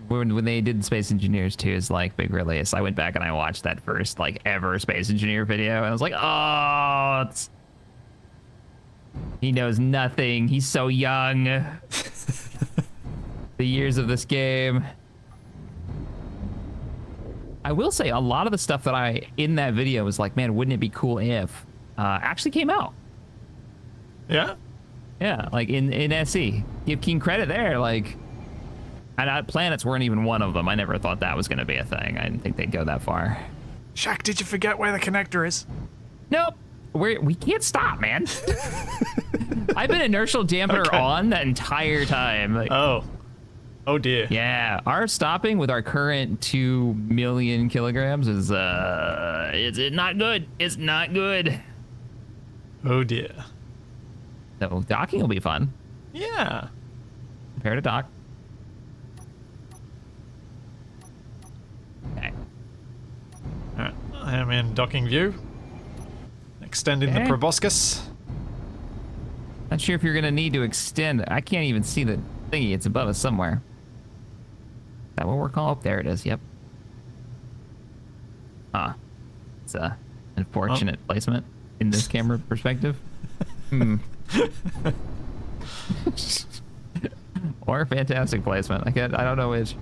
When they did Space Engineers 2 is like big release, I went back and I watched that first like ever Space Engineer video, and I was like, oh, he knows nothing. He's so young. The years of this game. I will say a lot of the stuff that in that video was like, man, wouldn't it be cool if? actually came out. Yeah. Yeah, like in SE. Give Keen credit there. Like, and planets weren't even one of them. I never thought that was going to be a thing. I didn't think they'd go that far. Shaq, did you forget where the connector is? Nope. We can't stop, man. I've been inertial dampener on that entire time. Like, oh dear. Yeah, our stopping with our current 2 million kilograms is it's not good. It's not good. Oh dear. So docking will be fun. Yeah. Prepare to dock. Okay. All right. I am in docking view. Extending the proboscis. Not sure if you're gonna need to extend. I can't even see the thingy. It's above us somewhere. Is that what we're calling? Oh, there it is. Yep. It's a unfortunate placement in this camera perspective. Or fantastic placement. I don't know which.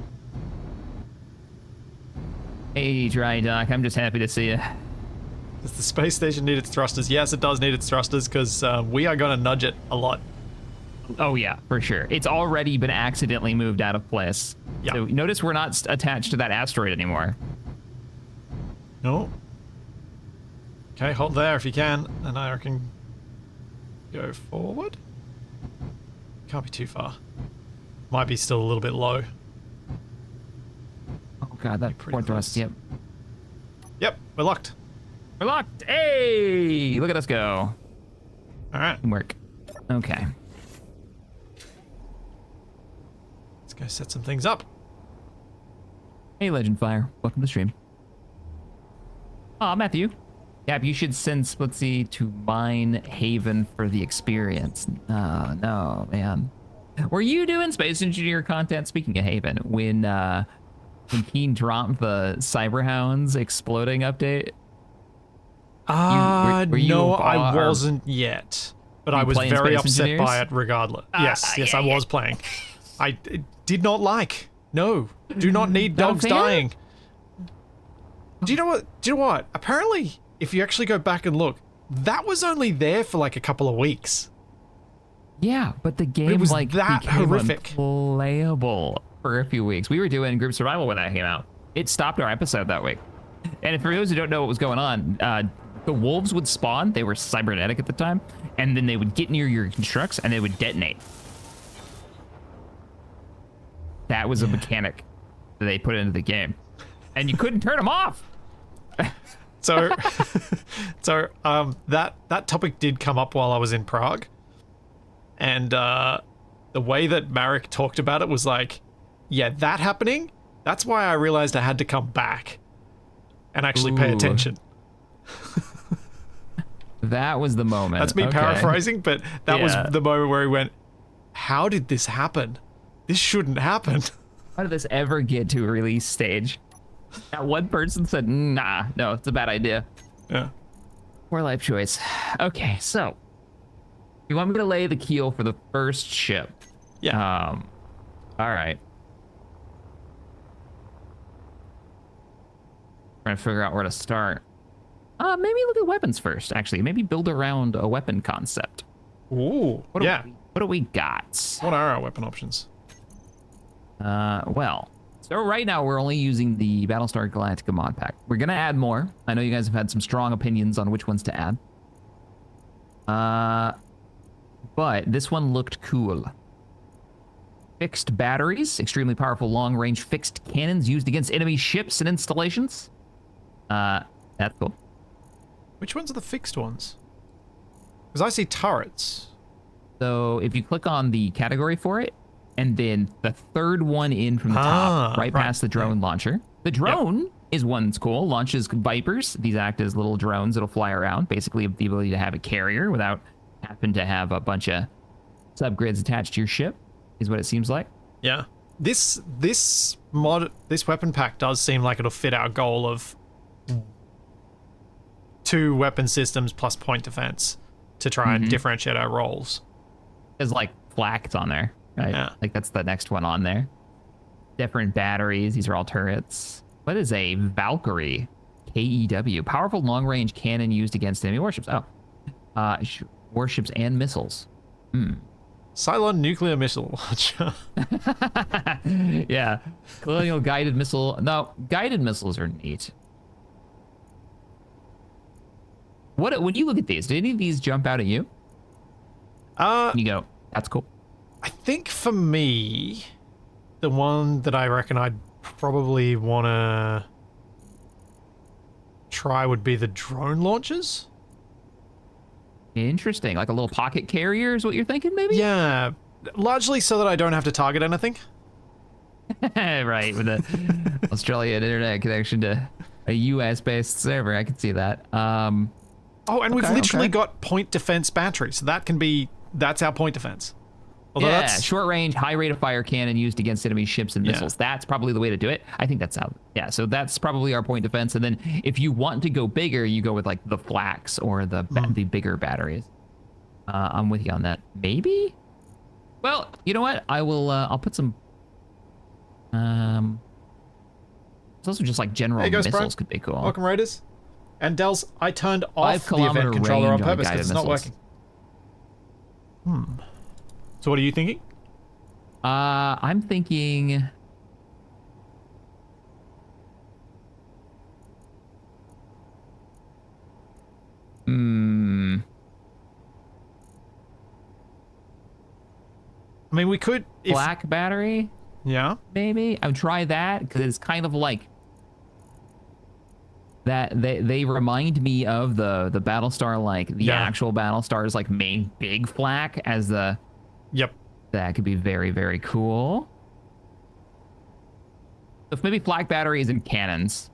Hey, Dry Dock. I'm just happy to see you. Does the space station need its thrusters? Yes, it does need its thrusters because we are going to nudge it a lot. Oh, yeah, for sure. It's already been accidentally moved out of place. Yeah. So notice we're not attached to that asteroid anymore. No. Okay, hold there if you can, and I reckon go forward. Can't be too far. Might be still a little bit low. Oh, God, that port thrust, yep. Yep, we're locked. We're locked. Hey, look at us go. All right. Work. Okay. Let's go set some things up. Hey, Legend Fire. Welcome to the stream. Matthew. Yeah, you should send let's see, to Mine Haven for the experience. No, man. Were you doing Space Engineer content, speaking of Haven, when Keen dropped the Cyberhounds exploding update? No, I wasn't yet. But I was very upset by it regardless. Yes, I was playing. I did not like. No, do not need dogs dying. Do you know what? Apparently, if you actually go back and look, that was only there for like a couple of weeks. Yeah, but the game was like that became horrific. Unplayable for a few weeks. We were doing group survival when that came out. It stopped our episode that week. And for those who don't know what was going on, the wolves would spawn. They were cybernetic at the time, and then they would get near your constructs and they would detonate. That was a mechanic that they put into the game, and you couldn't turn them off. So that topic did come up while I was in Prague, and the way that Marek talked about it was like, yeah, that happening. That's why I realized I had to come back and actually pay attention. That was the moment. That's me paraphrasing, but that was the moment where he went, how did this happen? This shouldn't happen. How did this ever get to a release stage? That one person said, nah, no, it's a bad idea. Yeah. Poor life choice. Okay, so you want me to lay the keel for the first ship? Yeah. All right. Trying to figure out where to start. Maybe look at weapons first, actually. Maybe build around a weapon concept. Ooh, What do we got? What are our weapon options? Well, so right now we're only using the Battlestar Galactica mod pack. We're gonna add more. I know you guys have had some strong opinions on which ones to add. But this one looked cool. Fixed batteries, extremely powerful long-range fixed cannons used against enemy ships and installations. That's cool. Which ones are the fixed ones? Because I see turrets. So if you click on the category for it, and then the third one in from the top, right past the drone launcher. The drone is one that's cool. Launches Vipers. These act as little drones that'll fly around. Basically, the ability to have a carrier without having to have a bunch of subgrids attached to your ship is what it seems like. Yeah. This weapon pack does seem like it'll fit our goal of 2 weapon systems plus point defense to try and differentiate our roles. There's like flaks on there, right? Yeah. Like that's the next one on there. Different batteries. These are all turrets. What is a Valkyrie? KEW. Powerful long-range cannon used against enemy warships. Oh, Warships and missiles. Hmm. Cylon nuclear missile launcher. Yeah. Colonial guided missile. No, guided missiles are neat. When you look at these, did any of these jump out at you? You go, that's cool. I think for me, the one that I reckon I'd probably want to try would be the drone launchers. Interesting. Like a little pocket carrier is what you're thinking, maybe? Yeah, largely so that I don't have to target anything. Right, with the Australian internet connection to a US-based server. I can see that. Oh, and we've literally got point defense batteries. So that's our point defense. Although yeah, that's short range, high rate of fire cannon used against enemy ships and missiles. That's probably the way to do it. I think that's how. Yeah, so that's probably our point defense. And then if you want to go bigger, you go with like the flax or the bigger batteries. I'm with you on that. Maybe. Well, you know what? I'll put some. It's also just like general missiles could be cool. Welcome, Raiders. And Dels, I turned off the 5-kilometer event controller on range purpose because it's not missiles. working. So what are you thinking? I'm thinking. I mean, we could. Black battery? Yeah. Maybe. I would try that because it's kind of like. That they remind me of the Battlestar, like the actual Battlestar's like main big flak as the. Yep. That could be very, very cool. If maybe flak batteries and cannons.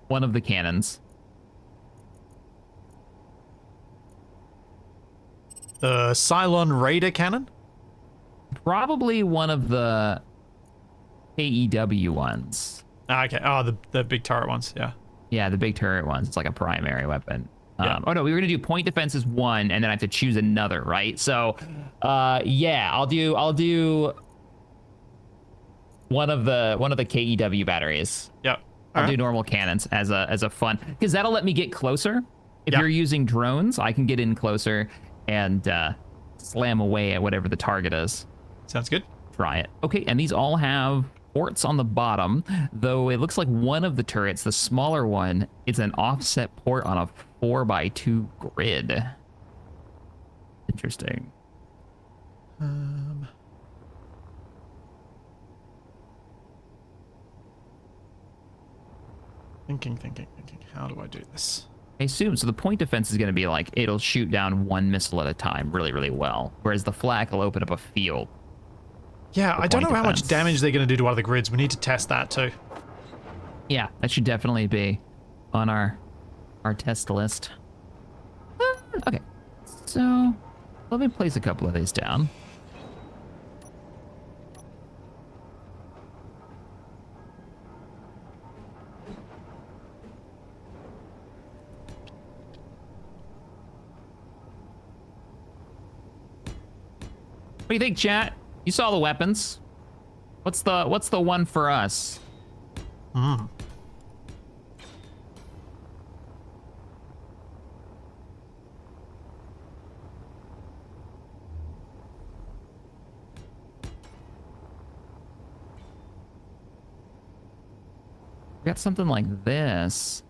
One of the cannons. The Cylon Raider cannon? Probably one of the AEW ones. Okay. Oh, the big turret ones. Yeah. Yeah, the big turret ones. It's like a primary weapon. Yeah. Oh no, we were gonna do point defense is one, and then I have to choose another, right? So, yeah, I'll do one of the KEW batteries. Yep. I'll do normal cannons as a fun, because that'll let me get closer. If you're using drones, I can get in closer and slam away at whatever the target is. Sounds good. Try it. Okay, and these all have ports on the bottom, though it looks like one of the turrets, the smaller one, is an offset port on a 4x2 grid. Interesting. Thinking. How do I do this? I assume, so the point defense is going to be like, it'll shoot down one missile at a time really, really well, whereas the flak will open up a field. Yeah, I don't know how much damage they're going to do to other grids. We need to test that too. Yeah, that should definitely be on our test list. Okay, so let me place a couple of these down. What do you think, chat? You saw the weapons. What's the one for us? We got something like this.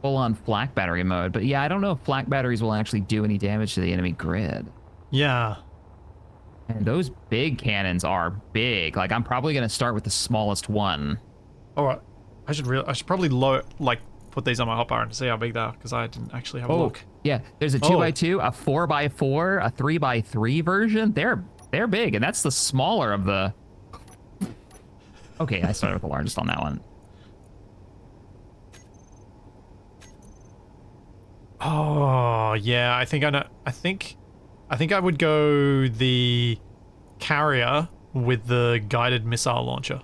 Full on flak battery mode. But yeah, I don't know if flak batteries will actually do any damage to the enemy grid. Yeah. And those big cannons are big. Like, I'm probably going to start with the smallest one. All right. I should probably put these on my hotbar and see how big they are, because I didn't actually have a look. Yeah, there's a 2x2, a 4x4, a 3x3 version. They're big, and that's the smaller of the. Okay, I started with the largest on that one. Oh yeah, I think I know. I think I would go the carrier with the guided missile launcher.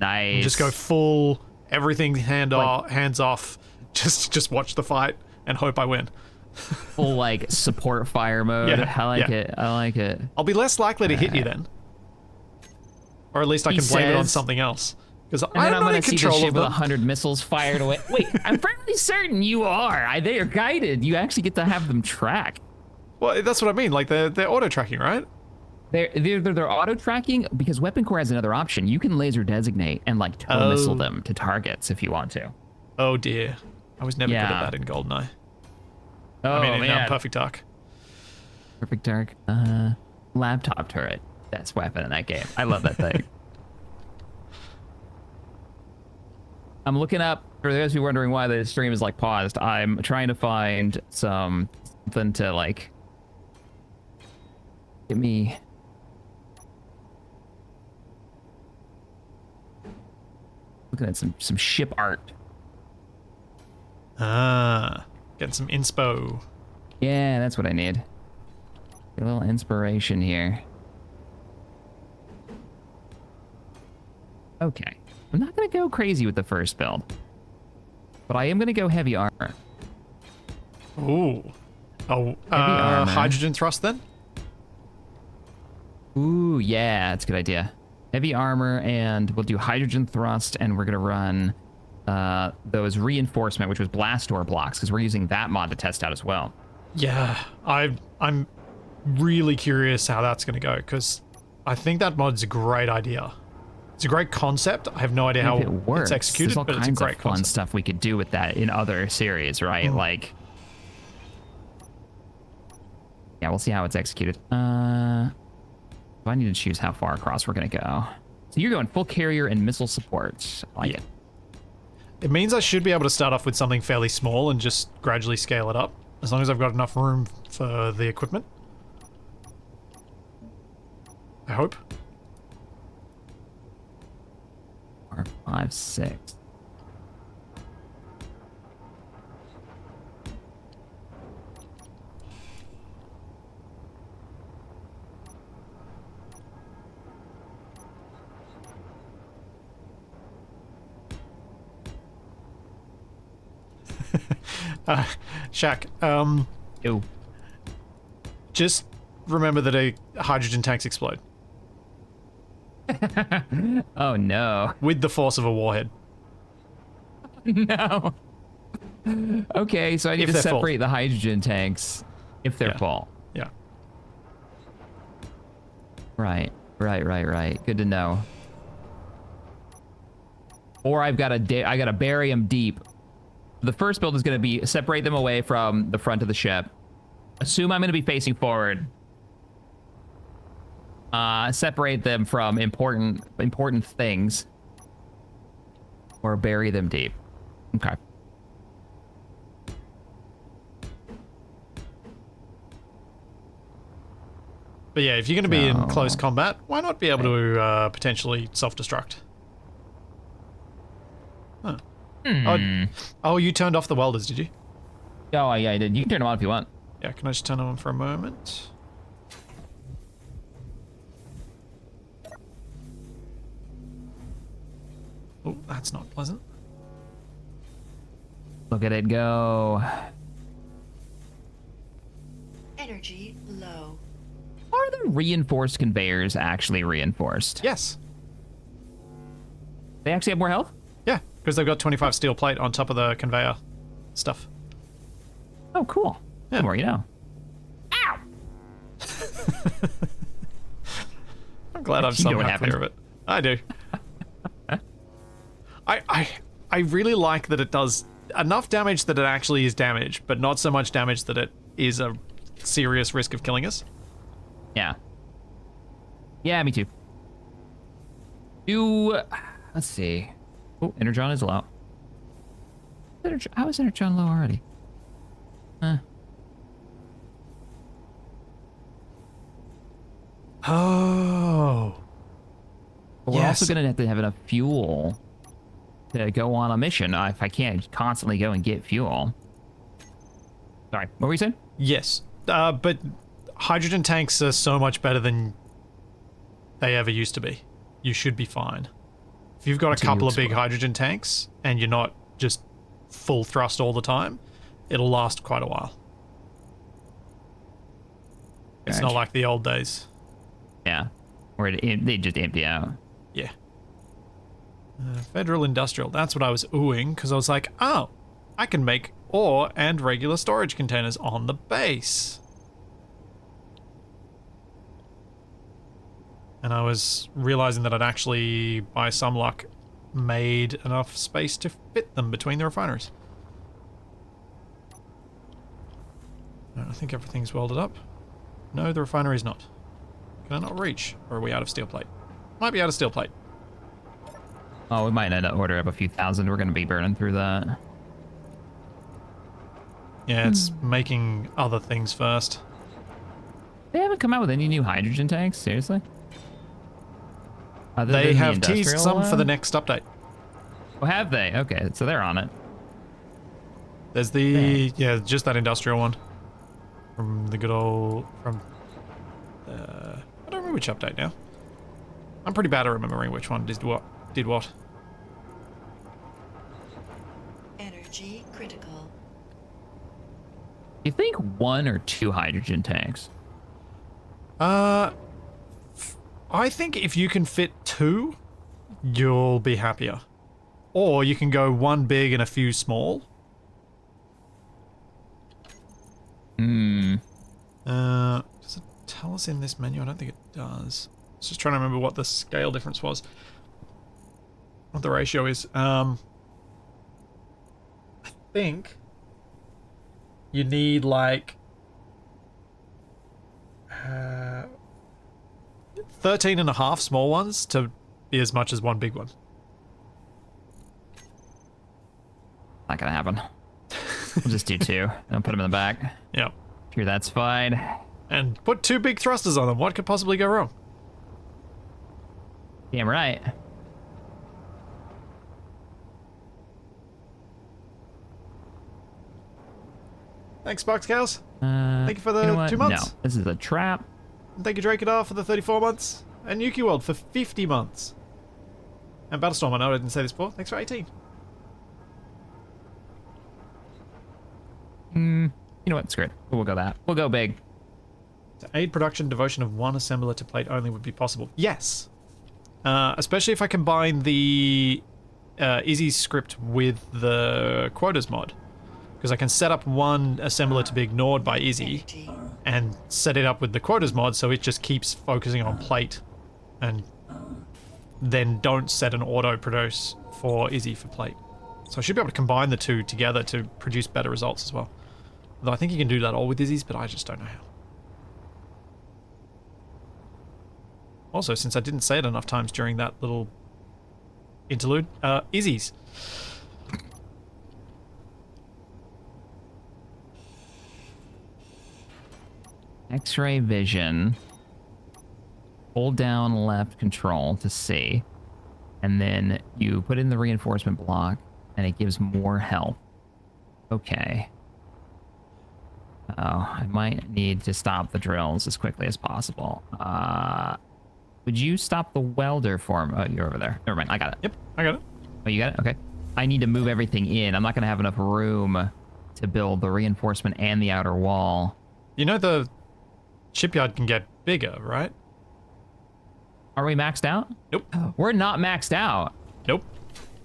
Nice. And just go full everything hands off. Just watch the fight and hope I win. Full like support fire mode. Yeah, I like it. I like it. I'll be less likely to hit you then, or at least I can blame it on something else. Because I'm not in control of them. With 100 missiles fired away. Wait, I'm fairly certain you are. They are guided. You actually get to have them track. Well, that's what I mean. Like they're auto tracking, right? They're auto tracking because Weapon Core has another option. You can laser designate and like tow missile them to targets if you want to. Oh dear, I was never good at that in GoldenEye. Oh I mean, in man, Perfect Dark. Perfect Dark. Laptop turret. Best weapon in that game. I love that thing. I'm looking up, for those of you wondering why the stream is like paused, I'm trying to find something to like get me. Looking at some ship art. Ah, getting some inspo. Yeah, that's what I need. Get a little inspiration here. Okay. I'm not going to go crazy with the first build. But I am going to go heavy armor. Ooh. Oh, armor. hydrogen thrust then? Ooh, yeah, that's a good idea. Heavy armor, and we'll do hydrogen thrust, and we're going to run those reinforcement, which was blast door blocks, because we're using that mod to test out as well. Yeah, I'm really curious how that's going to go, because I think that mod's a great idea. It's a great concept. I have no idea how it works, it's executed, there's all but it's a kinds great of fun concept. stuff we could do with that in other series, right? Like, yeah, we'll see how it's executed. I need to choose how far across we're going to go. So you're going full carrier and missile support. I like it. It means I should be able to start off with something fairly small and just gradually scale it up, as long as I've got enough room for the equipment. I hope. 4, 5, 6. Shaq, Ew. just remember that hydrogen tanks explode. Oh no. With the force of a warhead. No. Okay, so I need If to they're full. separate the hydrogen tanks if they're full. Yeah. Right. Good to know. Or I gotta bury them deep. The first build is gonna be separate them away from the front of the ship. Assume I'm gonna be facing forward. Separate them from important things. Or bury them deep. Okay. But yeah, if you're going to be in close combat, why not be able to potentially self-destruct? Huh. Oh, you turned off the welders, did you? Oh, yeah, I did. You can turn them on if you want. Yeah, can I just turn them on for a moment? Oh, that's not pleasant. Look at it go. Energy low. Are the reinforced conveyors actually reinforced? Yes. They actually have more health? Yeah, because they've got 25 steel plate on top of the conveyor stuff. Oh, cool. Yeah. The more you know. Ow! I'm glad I'm You know what somehow happened. clear of it. I do. I really like that it does enough damage that it actually is damage, but not so much damage that it is a serious risk of killing us. Yeah. Yeah, me too. Let's see. Oh, Energon is low. How is Energon low already? Oh. But we're Yes. also going to have to have enough fuel to go on a mission if I can't constantly go and get fuel. Sorry, what were you saying? Yes. But hydrogen tanks are so much better than they ever used to be. You should be fine. If you've got a Until you couple of big explode. hydrogen tanks and you're not just full thrust all the time, it'll last quite a while. It's not Gotcha. like the old days. Yeah. Where they just empty out. Yeah. Federal Industrial. That's what I was oohing, because I was like, oh, I can make ore and regular storage containers on the base. And I was realizing that I'd actually, by some luck, made enough space to fit them between the refineries. I think everything's welded up. No, the refinery's not. Can I not reach? Or are we out of steel plate? Might be out of steel plate. Oh, we might end up ordering up a few thousand. We're going to be burning through that. Yeah, it's making other things first. They haven't come out with any new hydrogen tanks? Seriously? Other They than the have teased industrial some for the one? next update. Oh, have they? Okay, so they're on it. There's the... yeah, just that industrial one. From the good old... from... I don't remember which update now. I'm pretty bad at remembering which one did what. Energy critical. You think 1 or 2 hydrogen tanks? I think if you can fit 2, you'll be happier. Or you can go 1 big and a few small. Does it tell us in this menu? I don't think it does. I was just trying to remember what the scale difference was. What the ratio is. I think you need like 13 and a half small ones to be as much as 1 big one. Not gonna happen. We'll just do 2 and put them in the back. Yep. Sure, that's fine. And put 2 big thrusters on them. What could possibly go wrong? Damn right. Thanks, Box Cows. Thank you for the You know what? 2 months. No, this is a trap. And thank you, Drakadar, for the 34 months. And Yuki World for 50 months. And Battlestorm, I know I didn't say this before. Thanks for 18. You know what? Screw it. We'll go that. We'll go big. To aid production, devotion of 1 assembler to plate only would be possible. Yes. Especially if I combine the Izzy script with the quotas mod. Because I can set up 1 assembler to be ignored by Izzy Empty. and set it up with the quotas mod so it just keeps focusing on plate and then don't set an auto produce for Izzy for plate. So I should be able to combine the 2 together to produce better results as well. Though I think you can do that all with Izzy's, but I just don't know how. Also, since I didn't say it enough times during that little interlude, Izzy's. X-ray vision. Hold down left control to see. And then you put in the reinforcement block and it gives more health. Okay. Oh, I might need to stop the drills as quickly as possible. Would you stop the welder for me? Oh, you're over there. Never mind. I got it. Yep, I got it. Oh, you got it? Okay. I need to move everything in. I'm not going to have enough room to build the reinforcement and the outer wall. You know the shipyard can get bigger, right? Are we maxed out? Nope. We're not maxed out. Nope.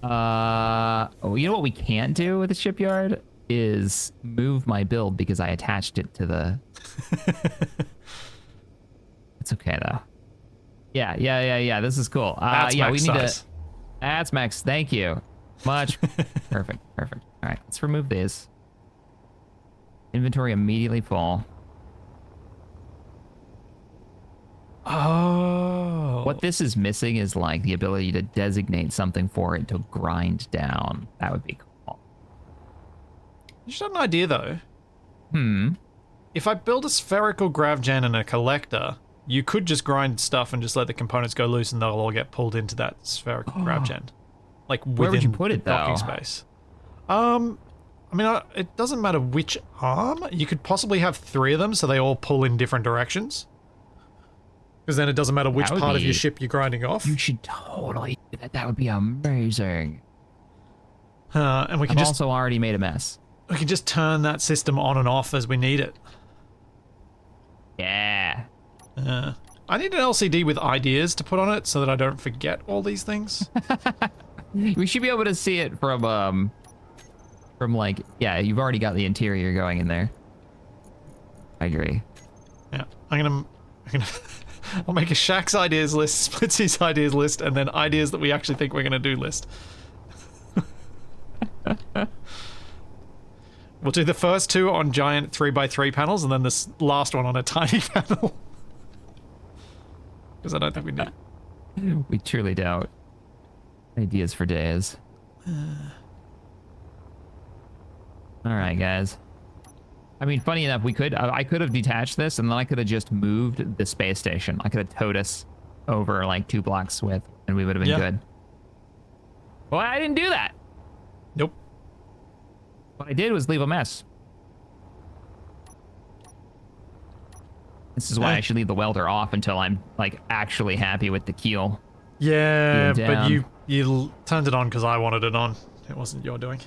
Oh, you know what we can't do with the shipyard is move my build because I attached it to the... It's okay though. Yeah. This is cool. That's yeah, max we need size. to... That's max. Thank you. Much. Perfect. All right, let's remove these. Inventory immediately full. Oh. What this is missing is like the ability to designate something for it to grind down. That would be cool. You should have an idea though. If I build a spherical gravgen and a collector, you could just grind stuff and just let the components go loose and they'll all get pulled into that spherical gravgen. Like within Where would you put the it, docking though? space. I mean, it doesn't matter which arm. You could possibly have 3 of them so they all pull in different directions. Because then it doesn't matter which That would part of be- your ship you're grinding off. You should totally do that. That would be amazing. And we can I've just also already made a mess. we can just turn that system on and off as we need it. Yeah. I need an LCD with ideas to put on it so that I don't forget all these things. We should be able to see it from like, yeah, you've already got the interior going in there. I agree. Yeah, I'm gonna I'll make a Shaq's ideas list, Splitsy's ideas list, and then ideas that we actually think we're going to do list. We'll do the first two on giant 3x3 panels, and then this last one on a tiny panel. Because I don't think we need. We truly doubt. Ideas for days. All right, guys. I mean, funny enough, I could have detached this, and then I could have just moved the space station. I could have towed us over like 2 blocks width, and we would have been good. Well, I didn't do that. Nope. What I did was leave a mess. This is why I should leave the welder off until I'm like actually happy with the keel. Yeah, but you turned it on because I wanted it on. It wasn't your doing.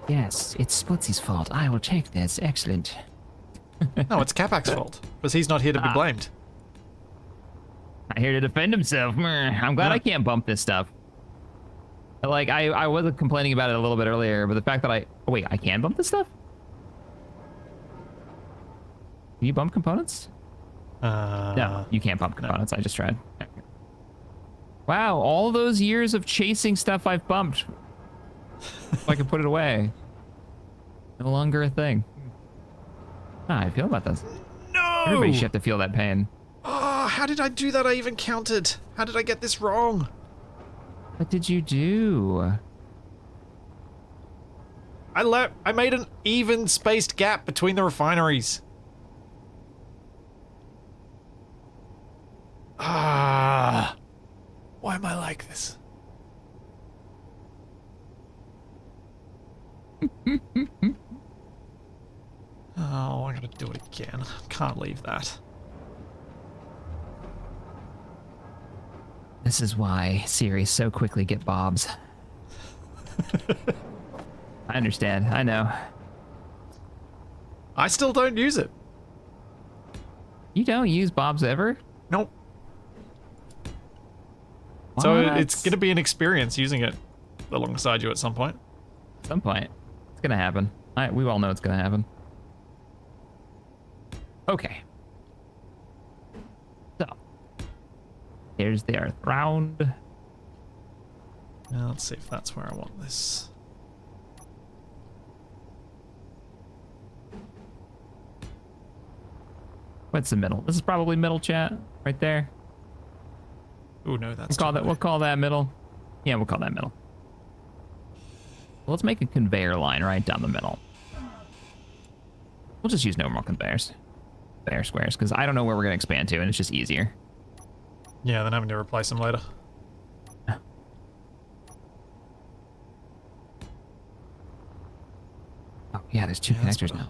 Yes, it's Splitsy's fault. I will take this. Excellent. No, it's Capac's fault because he's not here to be blamed. Not here to defend himself. I'm glad I can't bump this stuff. Like, I was complaining about it a little bit earlier, but the fact that oh, wait, I can bump this stuff? Can you bump components? No, you can't bump components. I just tried. Wow, all those years of chasing stuff I've bumped. If I can put it away. No longer a thing. How I feel about this. No! Everybody should have to feel that pain. Oh, how did I do that? I even counted. How did I get this wrong? What did you do? I made an even spaced gap between the refineries. Ah. Why am I like this? Oh, I gotta do it again. Can't leave that. This is why series so quickly get bobs. I understand. I know. I still don't use it. You don't use bobs ever? Nope. What? So it's gonna be an experience using it alongside you at some point. At some point. It's gonna happen. We all know it's gonna happen. Okay. So. Here's the earth round. Now let's see if that's where I want this. What's the middle? This is probably middle, chat. Right there. Oh no, that's We'll call that middle. Yeah, we'll call that middle. Well, let's make a conveyor line right down the middle. We'll just use normal conveyors. Conveyor squares, because I don't know where we're going to expand to, and it's just easier. Yeah, then having to replace them later. Oh, yeah, there's two connectors now.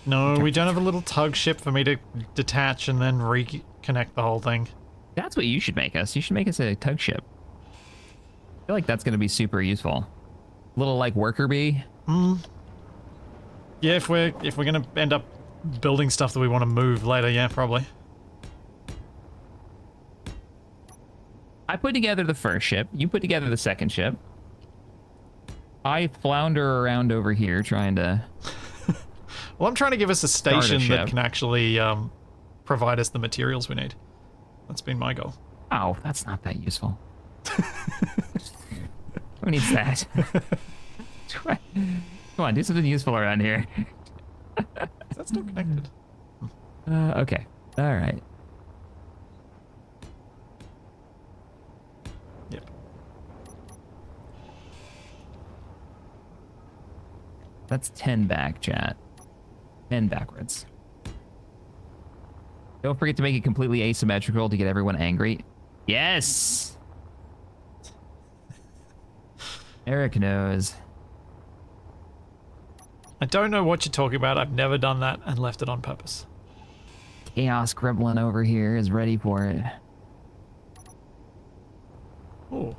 No, we don't have a little tug ship for me to detach and then reconnect the whole thing. That's what you should make us. You should make us a tug ship. I feel like that's going to be super useful. Little like worker bee. Yeah, if we're gonna end up building stuff that we want to move later, yeah, probably. I put together the first ship. You put together the second ship. I flounder around over here trying to... Well, I'm trying to give us a station ship. that can actually provide us the materials we need. That's been my goal. Oh, that's not that useful. Who needs that? Come on, do something useful around here. Is that still connected? Okay. All right. Yep. That's 10 back, chat. 10 backwards. Don't forget to make it completely asymmetrical to get everyone angry. Yes! Eric knows. I don't know what you're talking about. I've never done that and left it on purpose. Chaos Gremlin over here is ready for it. Oh.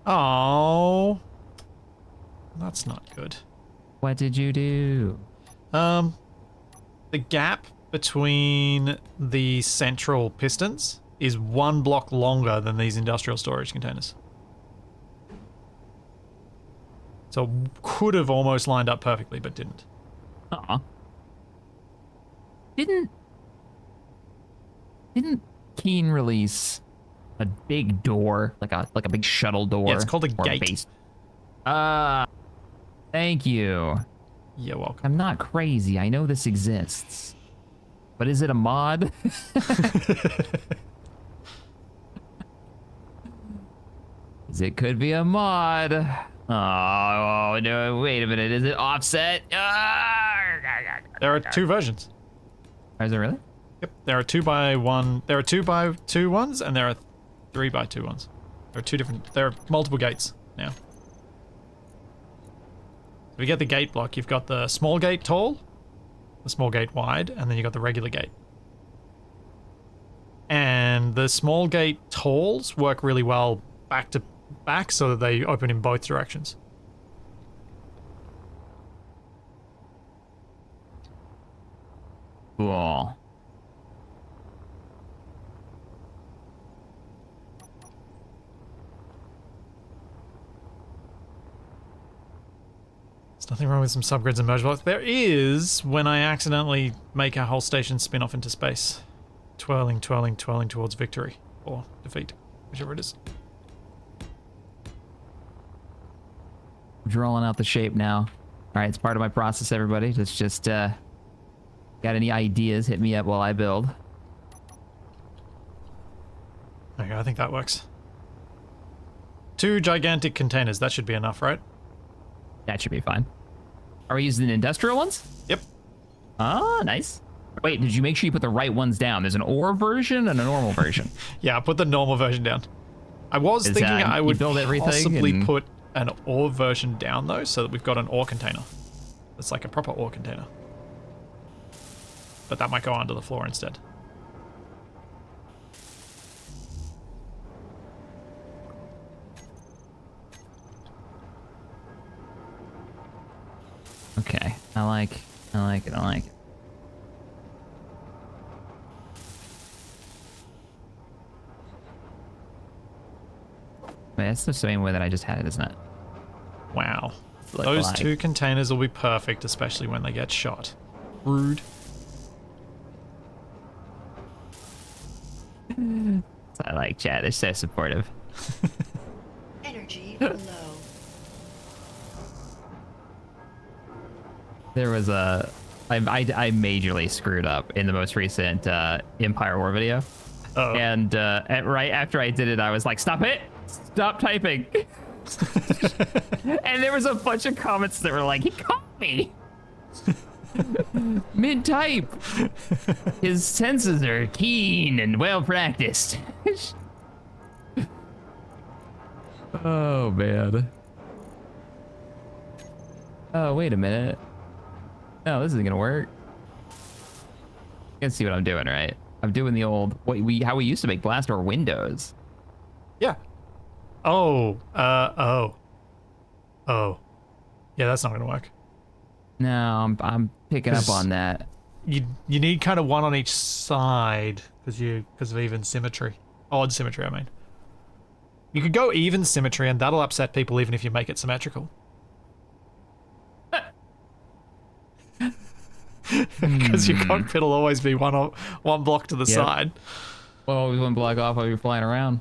Oh. That's not good. What did you do? The gap between the central pistons is 1 block longer than these industrial storage containers. So could have almost lined up perfectly, but didn't. Aw. Didn't Keen release a big door, like a big shuttle door? Yeah, it's called a or gate. Base? Thank you. You're welcome. I'm not crazy. I know this exists. But is it a mod? It could be a mod. Oh, no, wait a minute. Is it offset? There are 2 versions. Is it really? Yep, there are 2x1. There are 2x2 ones, and there are 3x2 ones. There are 2 different. There are multiple gates now. If you get the gate block, you've got the small gate tall, the small gate wide, and then you got the regular gate. And the small gate talls work really well back to back, so that they open in both directions. Cool. There's nothing wrong with some subgrids and merge blocks. There is when I accidentally make a whole station spin off into space. Twirling, twirling, twirling towards victory. Or defeat. Whichever it is. Drawing out the shape now. All right, it's part of my process, everybody. Let's just, got any ideas, hit me up while I build. Okay, I think that works. 2 gigantic containers. That should be enough, right? That should be fine. Are we using the industrial ones? Yep. Ah, nice. Wait, did you make sure you put the right ones down? There's an ore version and a normal version. Yeah, I put the normal version down. I was thinking I you would build everything possibly and- put an ore version down, though, so that we've got an ore container. It's like a proper ore container. But that might go under the floor instead. Okay, I like it. Wait, that's the same way that I just had it, isn't it? Wow. Look Those like. 2 containers will be perfect, especially when they get shot. Rude. I like chat. They're so supportive. Energy low. There was I majorly screwed up in the most recent Empire War video. Uh-oh. And right after I did it, I was like, stop it! Stop typing! And there was a bunch of comments that were like, he caught me! Mid-type! His senses are keen and well-practiced. Oh, man. Oh, wait a minute. No, this isn't gonna work. You can see what I'm doing, right? I'm doing the old how we used to make blast door windows. Yeah. Oh. Oh. Yeah, that's not gonna work. No, I'm picking up on that. You need kind of one on each side because of even symmetry. Odd symmetry, I mean. You could go even symmetry, and that'll upset people even if you make it symmetrical. Because your cockpit will always be one block to the side. Well, we wouldn't block off while you're flying around.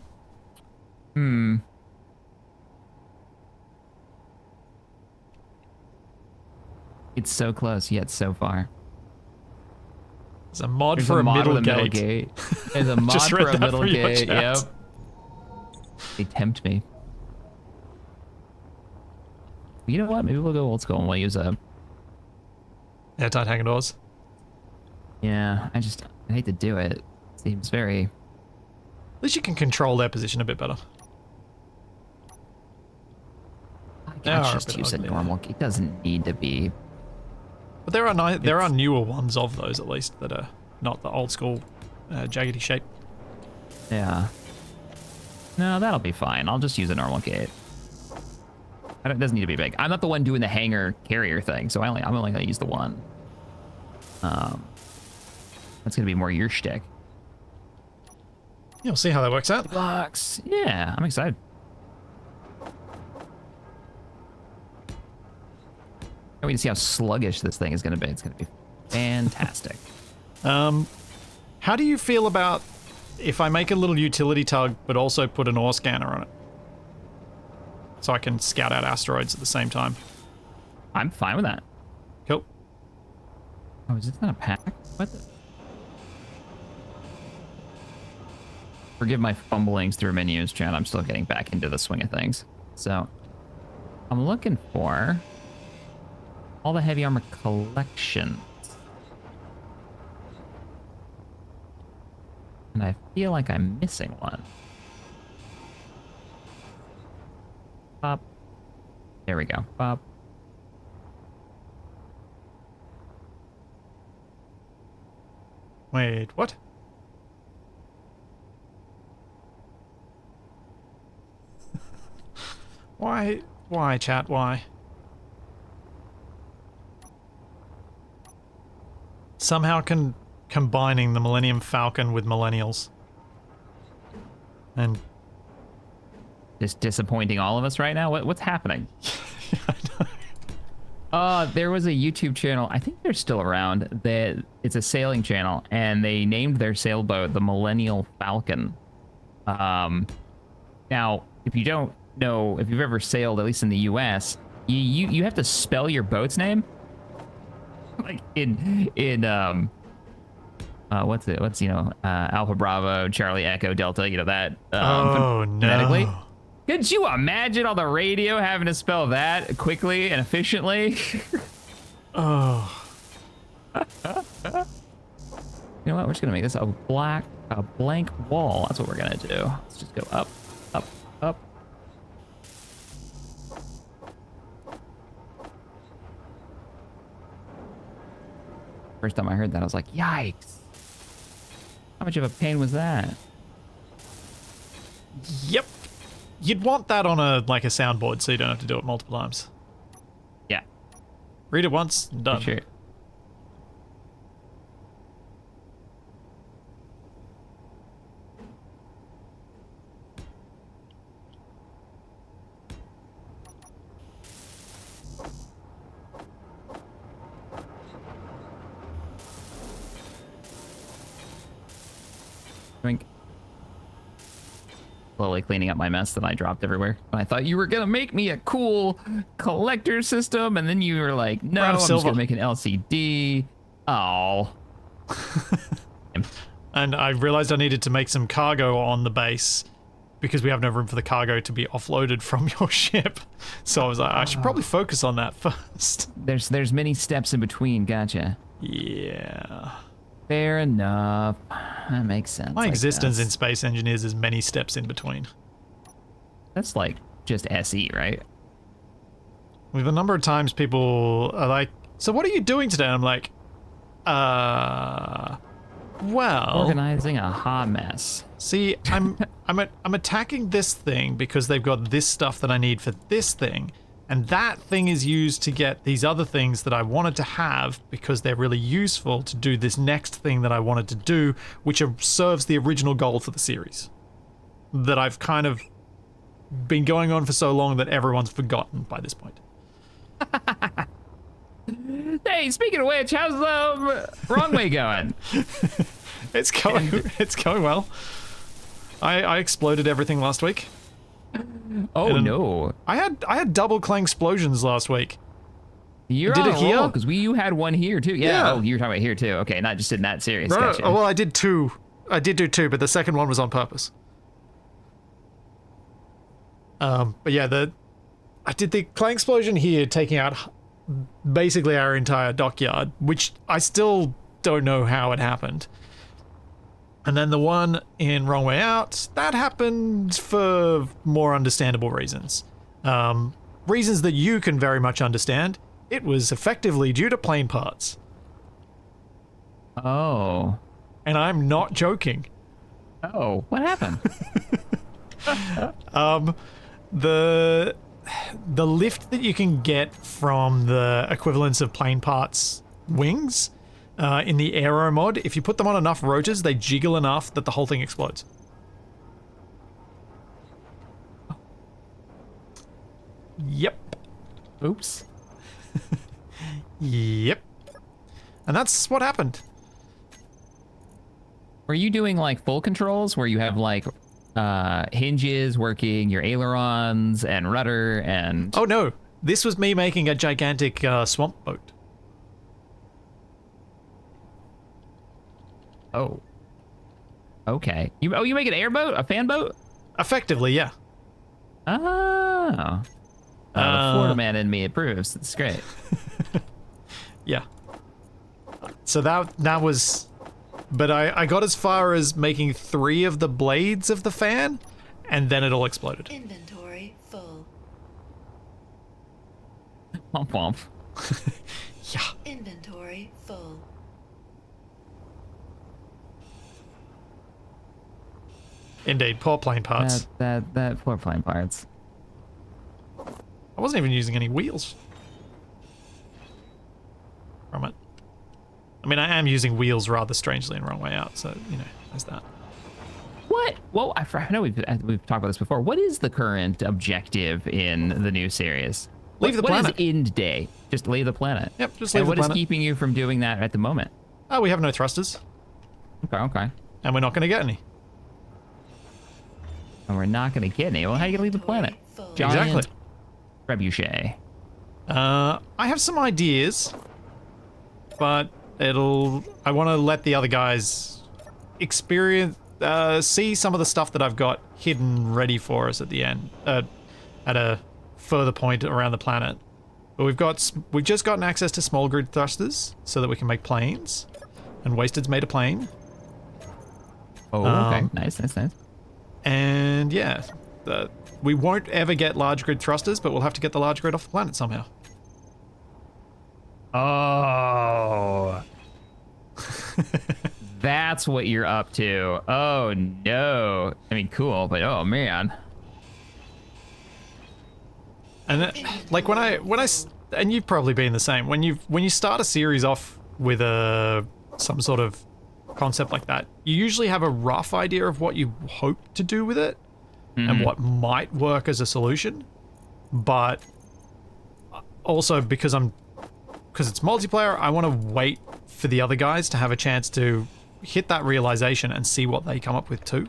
It's so close, yet so far. There's a mod There's for a mod middle with a gate. There's a mod Just for read a that middle from your gate. chat. Yep. They tempt me. You know what? Maybe we'll go old school and we'll use a. Airtight hanging doors. Yeah, I hate to do it. Seems very. At least you can control their position a bit better. They I are a just bit use a ugly. normal. It doesn't need to be. But there are newer ones of those, at least, that are not the old school jaggedy shape. Yeah. No, that'll be fine. I'll just use a normal gate. It doesn't need to be big. I'm not the one doing the hangar carrier thing, so I'm only gonna use the one. That's gonna be more your shtick. You'll see how that works out. Blocks. Yeah, I'm excited. I want to see how sluggish this thing is gonna be. It's gonna be fantastic. How do you feel about if I make a little utility tug, but also put an ore scanner on it? So I can scout out asteroids at the same time. I'm fine with that. Cool. Oh, is this not a pack? What the? Forgive my fumblings through menus, Chad. I'm still getting back into the swing of things. So, I'm looking for all the heavy armor collections. And I feel like I'm missing one. Pop. There we go. Pop. Wait, what? Why? Why, chat? Why? Somehow combining the Millennium Falcon with Millennials. And Just disappointing all of us right now? What's happening? I know. There was a YouTube channel, I think they're still around, that it's a sailing channel, and they named their sailboat the Millennial Falcon. Now, if you don't know, if you've ever sailed, at least in the US, you have to spell your boat's name. Like what's Alpha Bravo, Charlie Echo Delta, that Oh, phonetically. no. Could you imagine on the radio having to spell that quickly and efficiently? Oh. You know what? We're just gonna make this a blank wall. That's what we're gonna do. Let's just go up, up, up. First time I heard that, I was like, yikes. How much of a pain was that? Yep. You'd want that on a soundboard so you don't have to do it multiple times. Yeah. Read it once, done. For sure. Drink. Slowly cleaning up my mess that I dropped everywhere. I thought you were gonna make me a cool collector system, and then you were like, no, I'm just gonna make an LCD. Oh. And I realized I needed to make some cargo on the base because we have no room for the cargo to be offloaded from your ship. So I was like, I should probably focus on that first. There's many steps in between, gotcha. Yeah. Fair enough. That makes sense. My existence in in Space Engineers is many steps in between. That's like just SE, right? With a number of times people are like, so what are you doing today? And I'm like, well, Organizing a hot mess. see, I'm attacking this thing because they've got this stuff that I need for this thing, and that thing is used to get these other things that I wanted to have because they're really useful to do this next thing that I wanted to do, which serves the original goal for the series that I've kind of been going on for so long that everyone's forgotten by this point. Hey, speaking of which, how's the wrong way going? It's going well. I exploded everything last week. Oh no! I had double clang explosions last week. You're Did on it a here? roll because you had one here too. Yeah. Yeah. Oh, you were talking about here too. Okay, not just in that series. No, Gotcha. well, I did two. I did do two, but the second one was on purpose. But yeah, I did the clang explosion here, taking out basically our entire dockyard, which I still don't know how it happened. And then the one in Wrong Way Out, that happened for more understandable reasons. Reasons that you can very much understand. It was effectively due to plane parts. Oh. And I'm not joking. Oh, what happened? the lift that you can get from the equivalence of plane parts wings in the aero mod, if you put them on enough rotors, they jiggle enough that the whole thing explodes. Yep. Oops. Yep. And that's what happened. Were you doing like full controls where you have like hinges working, your ailerons and rudder and... Oh no, this was me making a gigantic swamp boat. Oh. Okay. You make an airboat? A fan boat? Effectively, yeah. Oh. The Florida man in me approves. It's great. Yeah. So that was... But I got as far as making 3 of the blades of the fan, and then it all exploded. Inventory full. Womp womp. Yeah. Inventory full. Indeed, poor plane parts. That poor plane parts. I wasn't even using any wheels from it. I mean, I am using wheels rather strangely in Wrong Way Out, so, you know, there's that. What? Well, I know we've talked about this before. What is the current objective in the new series? Leave the planet. What is end day? Just leave the planet. Yep, just leave the planet. And what is planet. keeping you from doing that at the moment? Oh, we have no thrusters, Okay. and we're not going to get any. And we're not going to get any. Well, how are you going to leave the planet? Full. Giant Exactly. trebuchet. I have some ideas, but I want to let the other guys experience, see some of the stuff that I've got hidden ready for us at the end, at a further point around the planet. But we've just gotten access to small grid thrusters so that we can make planes, and Wasted's made a plane. Oh, okay. Nice. And yeah, we won't ever get large grid thrusters, but we'll have to get the large grid off the planet somehow. Oh. That's what you're up to. Oh, no. I mean, cool, but oh, man. And like and you've probably been the same, when you start a series off with some sort of concept like that, you usually have a rough idea of what you hope to do with it and what might work as a solution, but also because it's multiplayer, I want to wait for the other guys to have a chance to hit that realization and see what they come up with too,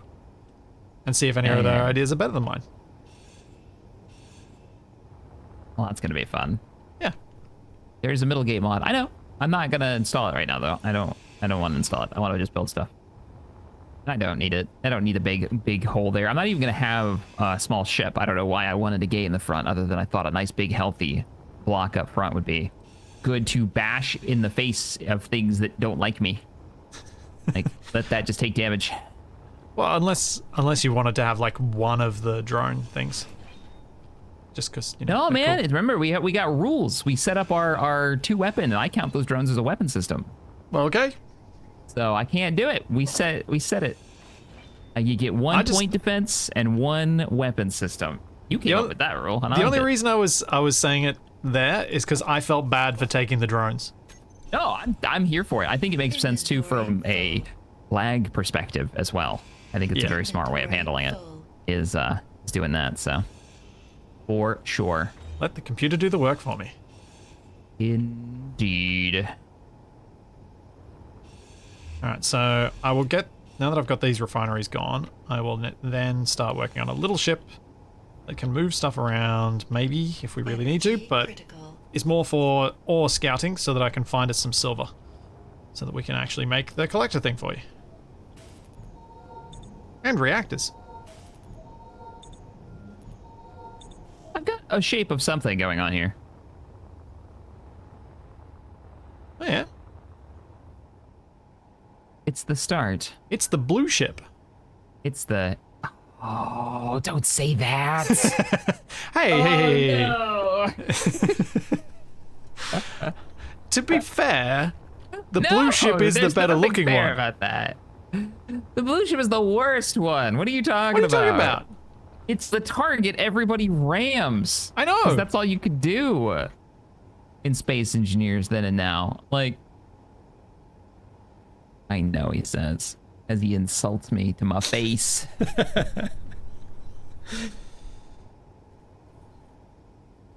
and see if any of their ideas are better than mine. Well, that's gonna be fun. Yeah. There's a middle gate mod. I know. I'm not gonna install it right now though. I don't want to install it. I want to just build stuff. I don't need it. I don't need a big hole there. I'm not even gonna have a small ship. I don't know why I wanted a gate in the front, other than I thought a nice big healthy block up front would be good to bash in the face of things that don't like me. Like, let that just take damage. Well, unless you wanted to have like one of the drone things. Just because, you know. No, man. Cool. Remember, we got rules. We set up our 2 weapon, and I count those drones as a weapon system. Well, okay. So I can't do it. We set it. You get 1 point defense and 1 weapon system. You came up with that rule. And the only reason I was saying it there is because I felt bad for taking the drones. No, I'm here for it. I think it makes sense too from a lag perspective as well. I think it's a very smart way of handling it. Is doing that. So for sure. Let the computer do the work for me. Indeed. All right, so I will get, now that I've got these refineries gone, I will then start working on a little ship that can move stuff around, maybe, if we really need to, but it's more for ore scouting so that I can find us some silver, so that we can actually make the collector thing for you. And reactors. I've got a shape of something going on here. Oh, yeah. It's the start. It's the blue ship. It's the... Oh, don't say that. Hey. No. To be fair, the blue ship is the better looking fair one. About that. The blue ship is the worst one. What are you talking What are you talking about? It's the target everybody rams. I 'Cause know. that's all you could do in Space Engineers then and now. Like, I know, he says, as he insults me to my face.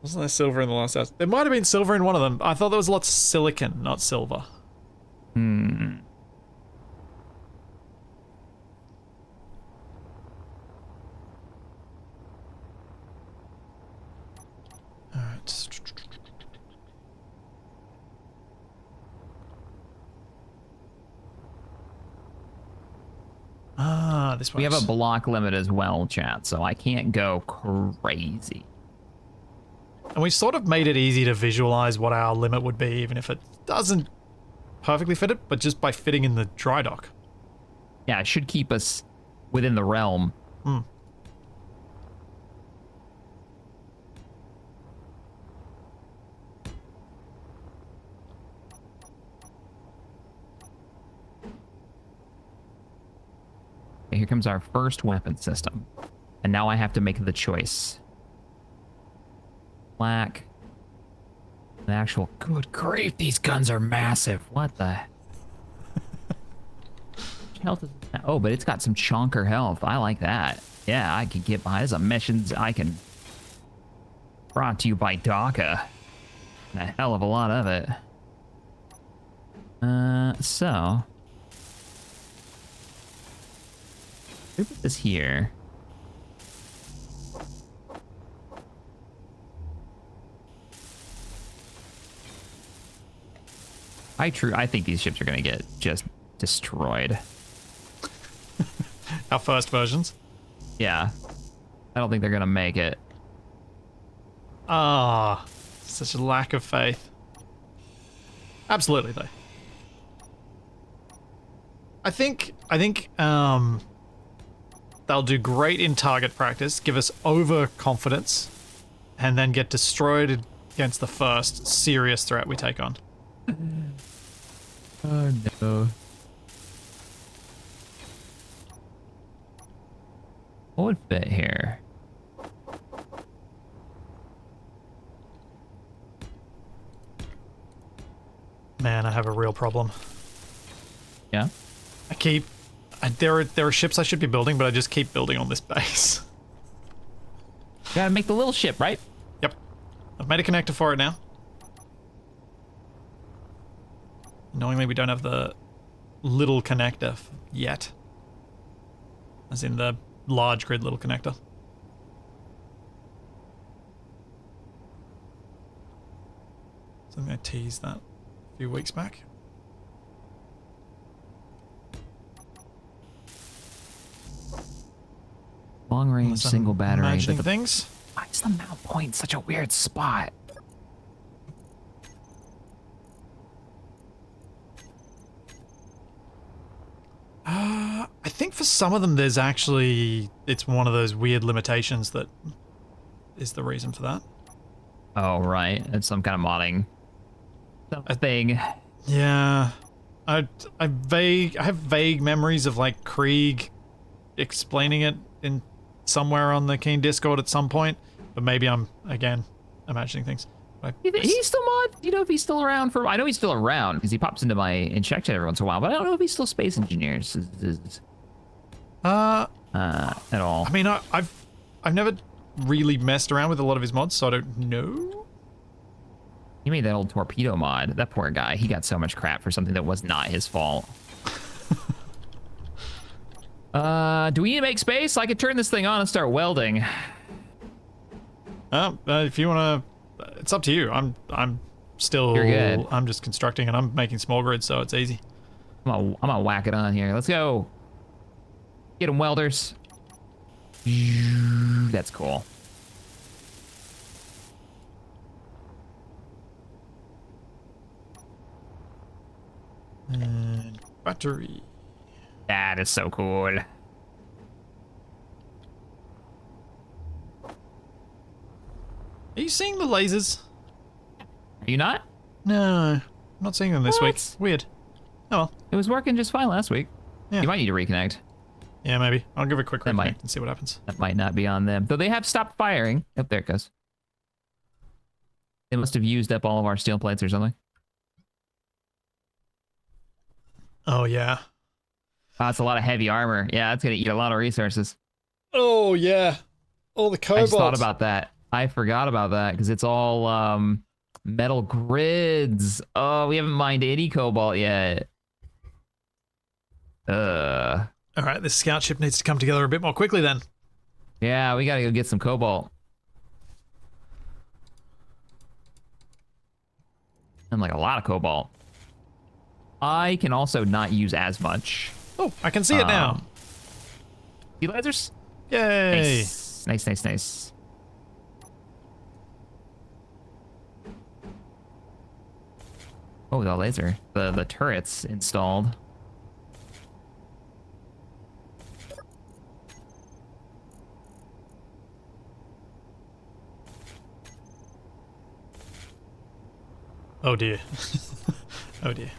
Wasn't there silver in the last house? There might have been silver in one of them. I thought there was lots of silicon, not silver. Hmm. Alright. Ah, this one. We have a block limit as well, chat, so I can't go crazy. And we sort of made it easy to visualize what our limit would be, even if it doesn't perfectly fit it, but just by fitting in the dry dock. Yeah, it should keep us within the realm. Hmm. Okay, here comes our first weapon system. And now I have to make the choice. Black. The actual... Good grief, these guns are massive. What the... health is... Oh, but it's got some chonker health. I like that. Yeah, I can get behind. There's emissions I can... Brought to you by DACA. And a hell of a lot of it. So... Let me put this here. I think these ships are gonna get just destroyed. Our first versions. Yeah. I don't think they're gonna make it. Ah, such a lack of faith. Absolutely, though. I think they'll do great in target practice, give us overconfidence, and then get destroyed against the first serious threat we take on. Oh no. What would fit here? Man, I have a real problem. Yeah? There are ships I should be building, but I just keep building on this base. You gotta make the little ship, right? Yep. I've made a connector for it now. Annoyingly, we don't have the little connector yet. As in the large grid little connector. So I'm going to tease that a few weeks back. Long range, Unless I'm single battery. imagining But things. why is the mount point such a weird spot? I think for some of them there's actually... It's one of those weird limitations that is the reason for that. Oh, right. It's some kind of modding. A thing. Yeah. I have vague memories of like Krieg explaining it in somewhere on the Keen Discord at some point, but maybe I'm again imagining things. He's still mod. Do you know if he's still around for? I know he's still around because he pops into my injection every once in a while, but I don't know if he's still Space Engineers at all. I mean, I've never really messed around with a lot of his mods, so I don't know. He made that old torpedo mod. That poor guy. He got so much crap for something that was not his fault. Do we need to make space? I could turn this thing on and start welding. If you want to, it's up to you. I'm still. You're good. I'm just constructing and I'm making small grids, so it's easy. I'm gonna whack it on here. Let's go. Get them, welders. That's cool. And battery. That is so cool. Are you seeing the lasers? Are you not? No, I'm not seeing them this week. What? Weird. Oh well. It was working just fine last week. Yeah. You might need to reconnect. Yeah, maybe. I'll give it a quick That reconnect might- and see what happens. That might not be on them. Though they have stopped firing. Oh, there it goes. They must have used up all of our steel plates or something. Oh, yeah. That's a lot of heavy armor. Yeah, that's going to eat a lot of resources. Oh, yeah. All the I cobalt. just thought about that. I forgot about that because it's all metal grids. Oh, we haven't mined any cobalt yet. All right, this scout ship needs to come together a bit more quickly then. Yeah, we got to go get some cobalt. And like a lot of cobalt. I can also not use as much. Oh, I can see it now. See lasers? Yay. Nice, nice, nice, nice. Oh, the laser. The turret's installed. Oh, dear. Oh, dear.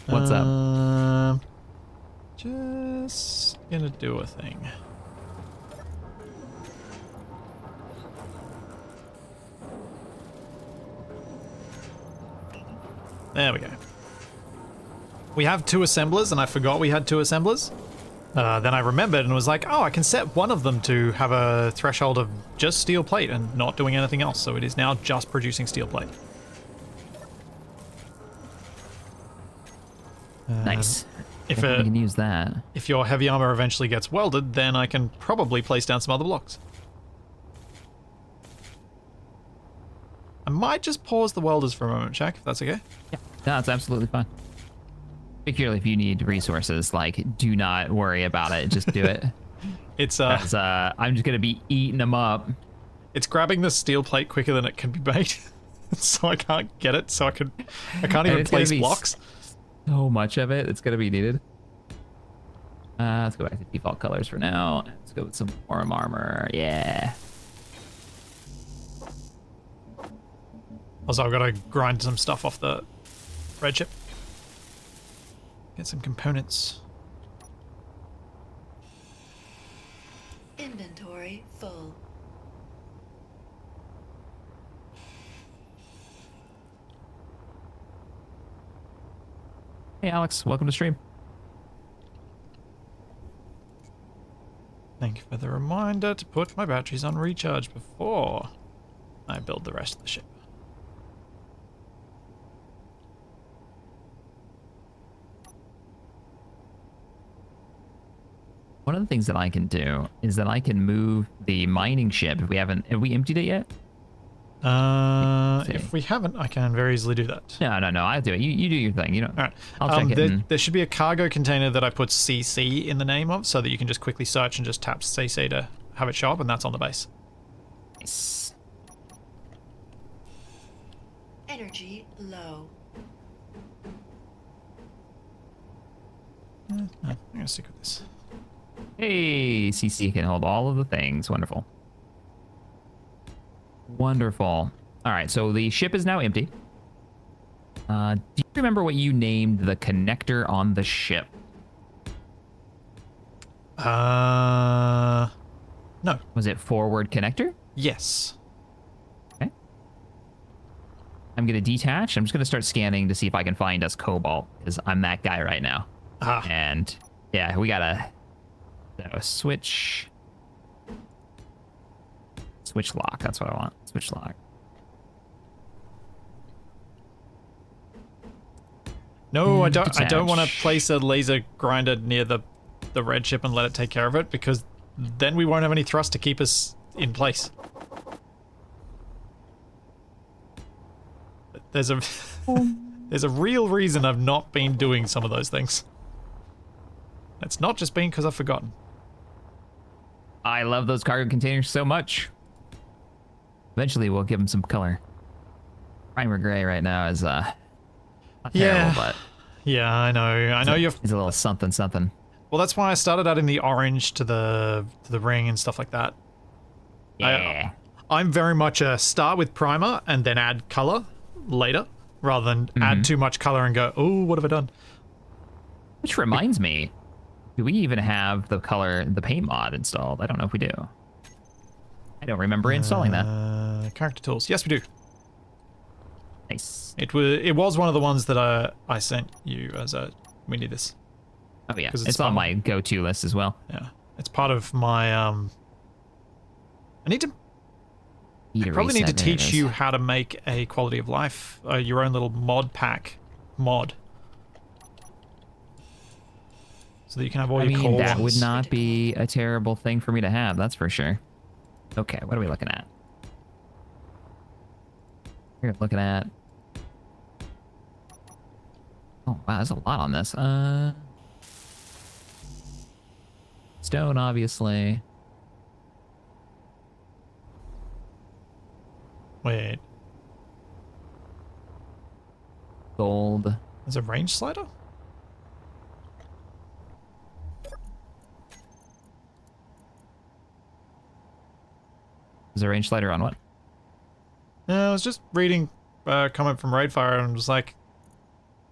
What's up? Just gonna do a thing. There we go. We have 2 assemblers, and I forgot we had 2 assemblers. Then I remembered and was like, oh, I can set one of them to have a threshold of just steel plate and not doing anything else. So it is now just producing steel plate. Nice. If I can use that. If your heavy armor eventually gets welded, then I can probably place down some other blocks. I might just pause the welders for a moment, Shaq, if that's okay. Yeah, no, it's absolutely fine. Particularly if you need resources, like, do not worry about it. Just do it. It's 'Cause, I'm just gonna be eating them up. it's grabbing the steel plate quicker than it can be made, so I can't get it. So I can't even it's gonna place be blocks. So much of it, it's gonna be needed. Let's go back to default colors for now. Let's go with some warm armor. Yeah. Also, I've got to grind some stuff off the red chip. Get some components. Inventory full. Hey, Alex, welcome to stream. Thank you for the reminder to put my batteries on recharge before I build the rest of the ship. One of the things that I can do is that I can move the mining ship if we haven't. Have we emptied it yet? If we haven't, I can very easily do that. No, I'll do it. You do your thing. You know. All right. I'll check it. There should be a cargo container that I put CC in the name of, so that you can just quickly search and just tap CC to have it show up, and that's on the base. Nice. Energy low. No, I'm gonna stick with this. Hey, CC can hold all of the things. Wonderful. Wonderful. All right, so the ship is now empty. Do you remember what you named the connector on the ship? No. Was it forward connector? Yes. Okay. I'm going to detach. I'm just going to start scanning to see if I can find us Cobalt, because I'm that guy right now. Ah. And yeah, we got to switch lock. That's what I want. Switch lock. No, And I don't want to detach. place a laser grinder near the red ship and let it take care of it, because then we won't have any thrust to keep us in place. There's a there's a real reason I've not been doing some of those things. It's not just been because I've forgotten. I love those cargo containers so much. Eventually, we'll give them some color. Primer gray right now is not terrible, but Yeah, I know you're. it's a little something something. Well, that's why I started adding the orange to the ring and stuff like that. Yeah. I'm very much a start with primer and then add color later, rather than add too much color and go, oh, what have I done? Which reminds me, Do we even have the paint mod installed? I don't know if we do. I don't remember installing that. Character tools. Yes, we do. Nice. It was one of the ones that I sent you as a we need this. Oh yeah, 'Cause it's on my go-to list as well. Yeah, it's part of my I probably need to teach you how to make a quality of life, your own little mod pack mod. So that you can have all your core that ones. would not be a terrible thing for me to have, that's for sure. Okay, what are we looking at? We're looking at... Oh, wow, there's a lot on this. Stone, obviously. Wait. Gold. There's a range slider? Is there a range slider on what? I was just reading a comment from Raidfire and was like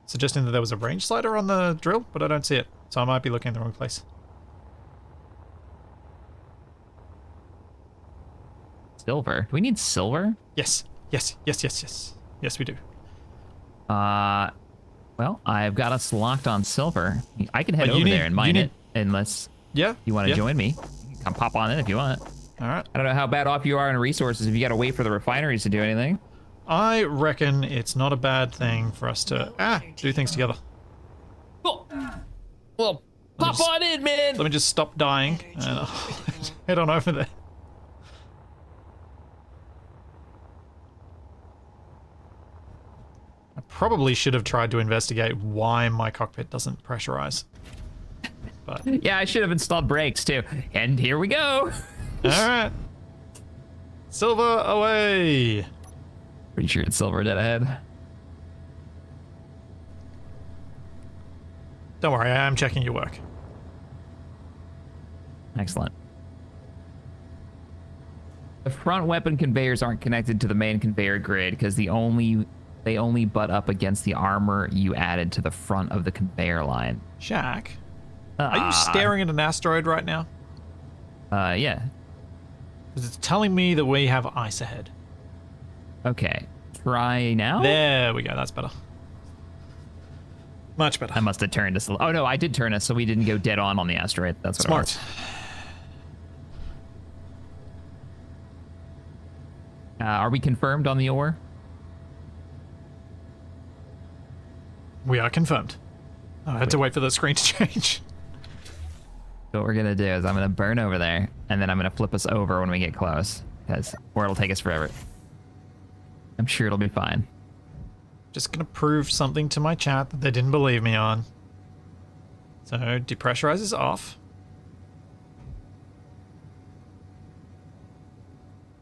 suggesting that there was a range slider on the drill, but I don't see it. So I might be looking in the wrong place. Silver. Do we need silver? Yes. Yes, we do. Well, I've got us locked on silver. I can head Oh, you over need- there and you mine need- it, unless Yeah. you want to yeah. join me. Come pop on in if you want. All right. I don't know how bad off you are in resources if you got to wait for the refineries to do anything. I reckon it's not a bad thing for us to do things together. Well, pop just- on in, man. Let me just stop dying and I'll head on over there. I probably should have tried to investigate why my cockpit doesn't pressurize. But Yeah, I should have installed brakes too. And here we go. all right. Silver away. Pretty sure it's silver dead ahead. Don't worry, I am checking your work. Excellent. The front weapon conveyors aren't connected to the main conveyor grid because they only butt up against the armor you added to the front of the conveyor line. Shaq, are you staring at an asteroid right now? Yeah. Because it's telling me that we have ice ahead. Okay. Try now? There we go, that's better. Much better. I must have turned us. Oh no, I did turn us so we didn't go dead on the asteroid. That's what Smart. it was. Are we confirmed on the ore? We are confirmed. Oh, I had to wait for the screen to change. So what we're gonna do is I'm gonna burn over there, and then I'm gonna flip us over when we get close, or it'll take us forever. I'm sure it'll be fine. Just gonna prove something to my chat that they didn't believe me on. So, depressurize is off.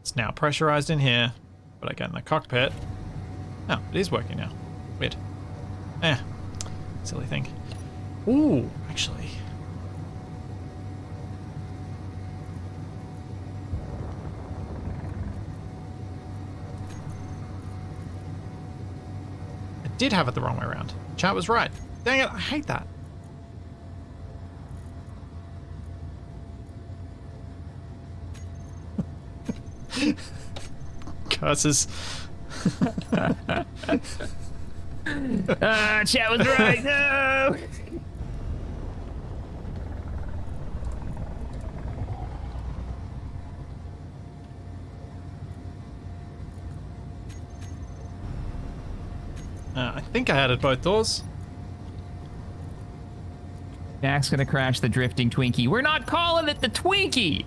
It's now pressurized in here, but I get in the cockpit. Oh, it is working now. Weird. Silly thing. Ooh, actually. I did have it the wrong way around. Chat was right. Dang it, I hate that. Curses. Chat was right. No. I think I added both doors. Jack's gonna crash the drifting Twinkie. We're not calling it the Twinkie.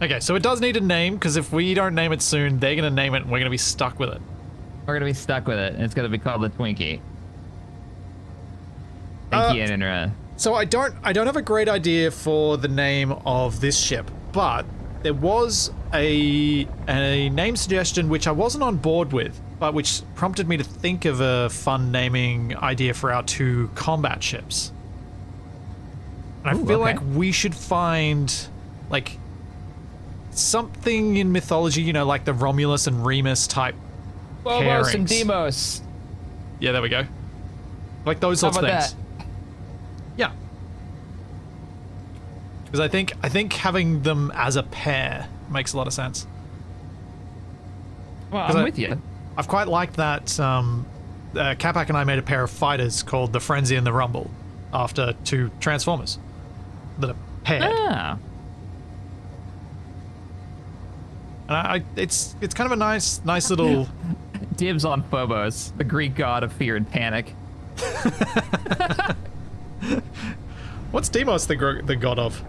Okay, so it does need a name, because if we don't name it soon, they're going to name it and we're going to be stuck with it. We're gonna be stuck with it, and it's gonna be called the Twinkie. Thank you, Inra. So I don't have a great idea for the name of this ship, but there was a name suggestion which I wasn't on board with, but which prompted me to think of a fun naming idea for our two combat ships. And I feel like we should find, like, something in mythology, you know, like the Romulus and Remus type Phobos and pairings. Deimos. Yeah, there we go. Like those How sorts of about things. Yeah. Because I think having them as a pair makes a lot of sense. Well, I'm with you. I've quite liked that. Capac and I made a pair of fighters called the Frenzy and the Rumble, after two Transformers that are paired. Ah. And it's kind of a nice little. Dibs on Phobos, the Greek god of fear and panic. What's Deimos the god of?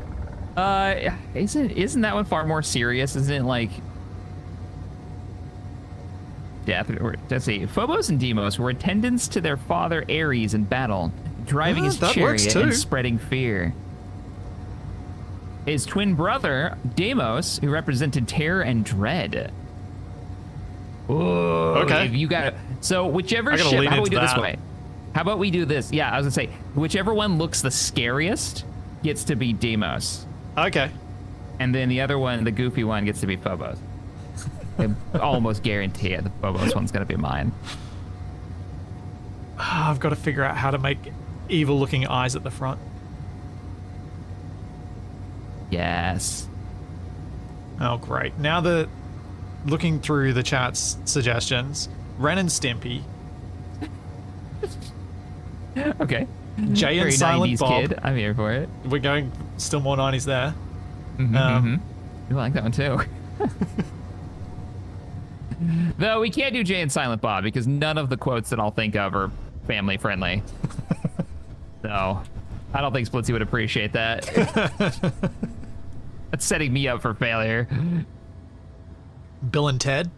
Isn't that one far more serious? Isn't it like death? Or, let's see. Phobos and Deimos were attendants to their father Ares in battle, driving his chariot and spreading fear. His twin brother Deimos, who represented terror and dread. Whoa, okay. You got it. So whichever ship. How about we do it this way? How about we do this? Yeah, I was gonna say whichever one looks the scariest gets to be Deimos. Okay. And then the other one, the goofy one, gets to be Phobos. I almost guarantee it. The Phobos one's gonna be mine. I've got to figure out how to make evil-looking eyes at the front. Yes. Oh, great. Now that looking through the chat's suggestions, Ren and Stimpy, Okay. Jay and Very Silent 90s Bob. kid. I'm here for it. We're going still more 90s there. You like that one too. Though we can't do Jay and Silent Bob because none of the quotes that I'll think of are family friendly. So I don't think Splitsy would appreciate that. That's setting me up for failure. Bill and Ted.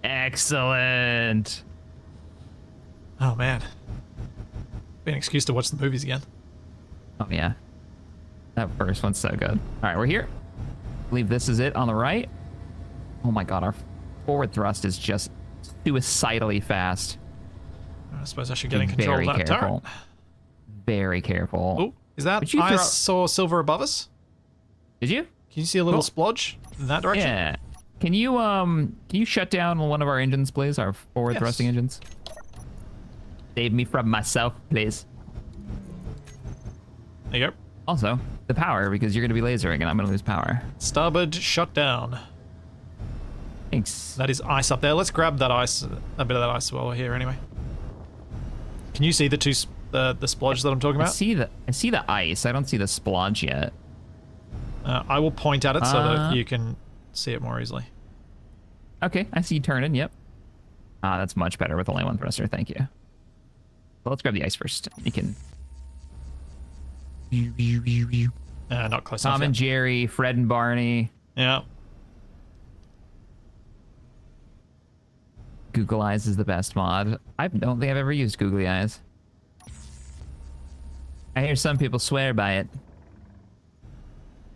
Excellent. Oh, man. Be an excuse to watch the movies again. Oh, yeah. That first one's so good. All right, we're here. I believe this is it on the right. Oh, my God. Our forward thrust is just suicidally fast. I suppose I should get in control of that turret. Very careful. Oh, is that Did you ice or silver above us? Did you? Can you see a little splodge in that direction? Yeah. Can you shut down one of our engines, please? Our forward thrusting engines? Save me from myself, please. There you go. Also, the power, because you're going to be lasering and I'm going to lose power. Starboard shut down. Thanks. That is ice up there. Let's grab that ice, a bit of that ice while we're here anyway. Can you see the splodge that I'm talking about? I see the ice. I don't see the splodge yet. I will point at it so that you can see it more easily. Okay, I see you turning. Yep. That's much better with only one thruster. Thank you. Well, let's grab the ice first. You can. Not close enough. Tom and Jerry, Fred and Barney. Yeah. Google Eyes is the best mod. I don't think I've ever used Googly Eyes. I hear some people swear by it.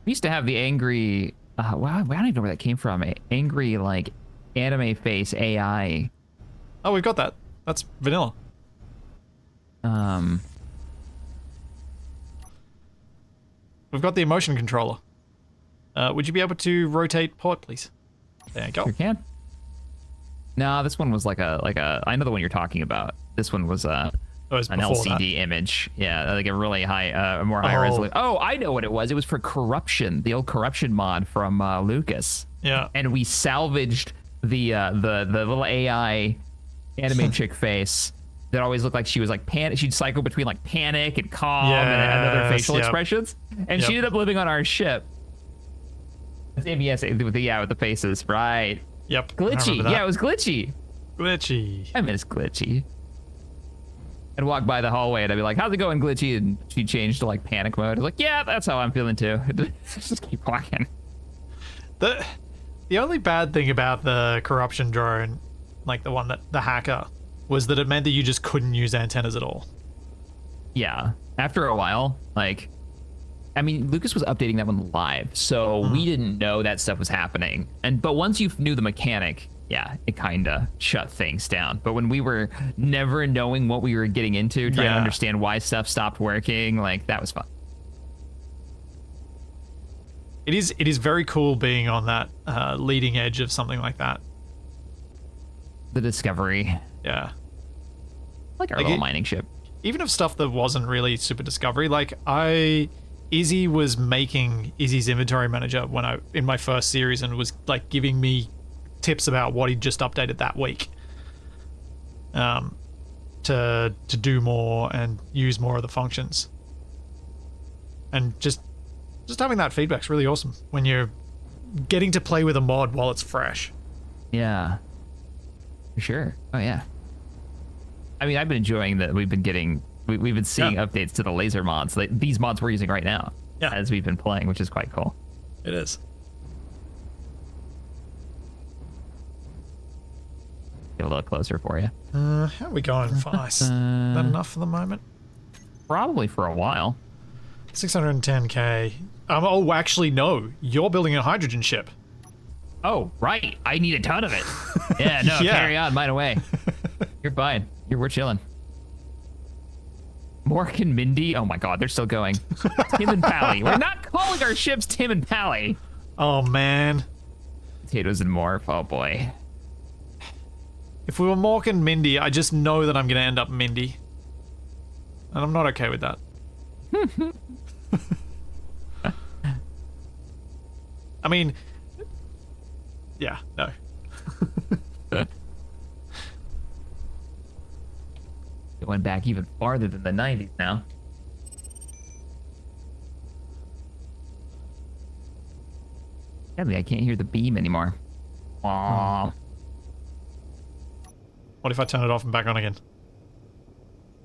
We used to have the angry, wow, I don't even know where that came from. Angry, like, anime face AI. Oh, we've got that. That's vanilla. We've got the emotion controller. Would you be able to rotate port, please? There you go. Sure can. No, this one was like a. I know the one you're talking about. This one was an LCD image. Yeah, like a really high, more high resolution. Oh, I know what it was. It was for Corruption, the old Corruption mod from Lucas. Yeah. And we salvaged the little AI anime chick face that always looked like she was like panic. She'd cycle between like panic and calm and other facial expressions. And she ended up living on our ship. Yes, with the faces, right? Yep. Glitchy. Yeah, it was glitchy. Glitchy. I miss Glitchy. I'd walk by the hallway and I'd be like, how's it going, Glitchy? And she'd change to like panic mode. I was like, yeah, that's how I'm feeling too. Just keep walking. The only bad thing about the Corruption drone, like the hacker, was that it meant that you just couldn't use antennas at all. Yeah. After a while, like, I mean, Lucas was updating that one live, so we didn't know that stuff was happening. But once you knew the mechanic, yeah, it kind of shut things down. But when we were never knowing what we were getting into, trying to understand why stuff stopped working, like, that was fun. It is very cool being on that leading edge of something like that. The Discovery. Yeah. Like our little mining ship. Even of stuff that wasn't really super Discovery, like I Izzy was making Izzy's inventory manager in my first series and was like giving me tips about what he'd just updated that week. To do more and use more of the functions. And just having that feedback's really awesome when you're getting to play with a mod while it's fresh. Yeah. For sure. Oh yeah. I mean, I've been enjoying that we've been seeing updates to the laser mods. Like these mods we're using right now as we've been playing, which is quite cool. It is. Get a little closer for you. How are we going for ice? Is that enough for the moment? Probably for a while. 610k. Oh, actually, no. You're building a hydrogen ship. Oh, right. I need a ton of it. Yeah, no, carry on. Mine away. You're fine. We're chilling. Mork and Mindy. Oh my God, they're still going. Tim and Pally. We're not calling our ships Tim and Pally. Oh, man. Potatoes and Morph. Oh, boy. If we were Mork and Mindy, I just know that I'm going to end up Mindy. And I'm not okay with that. I mean, yeah, no. Going back even farther than the 90s now. Sadly, I can't hear the beam anymore. Aww. What if I turn it off and back on again?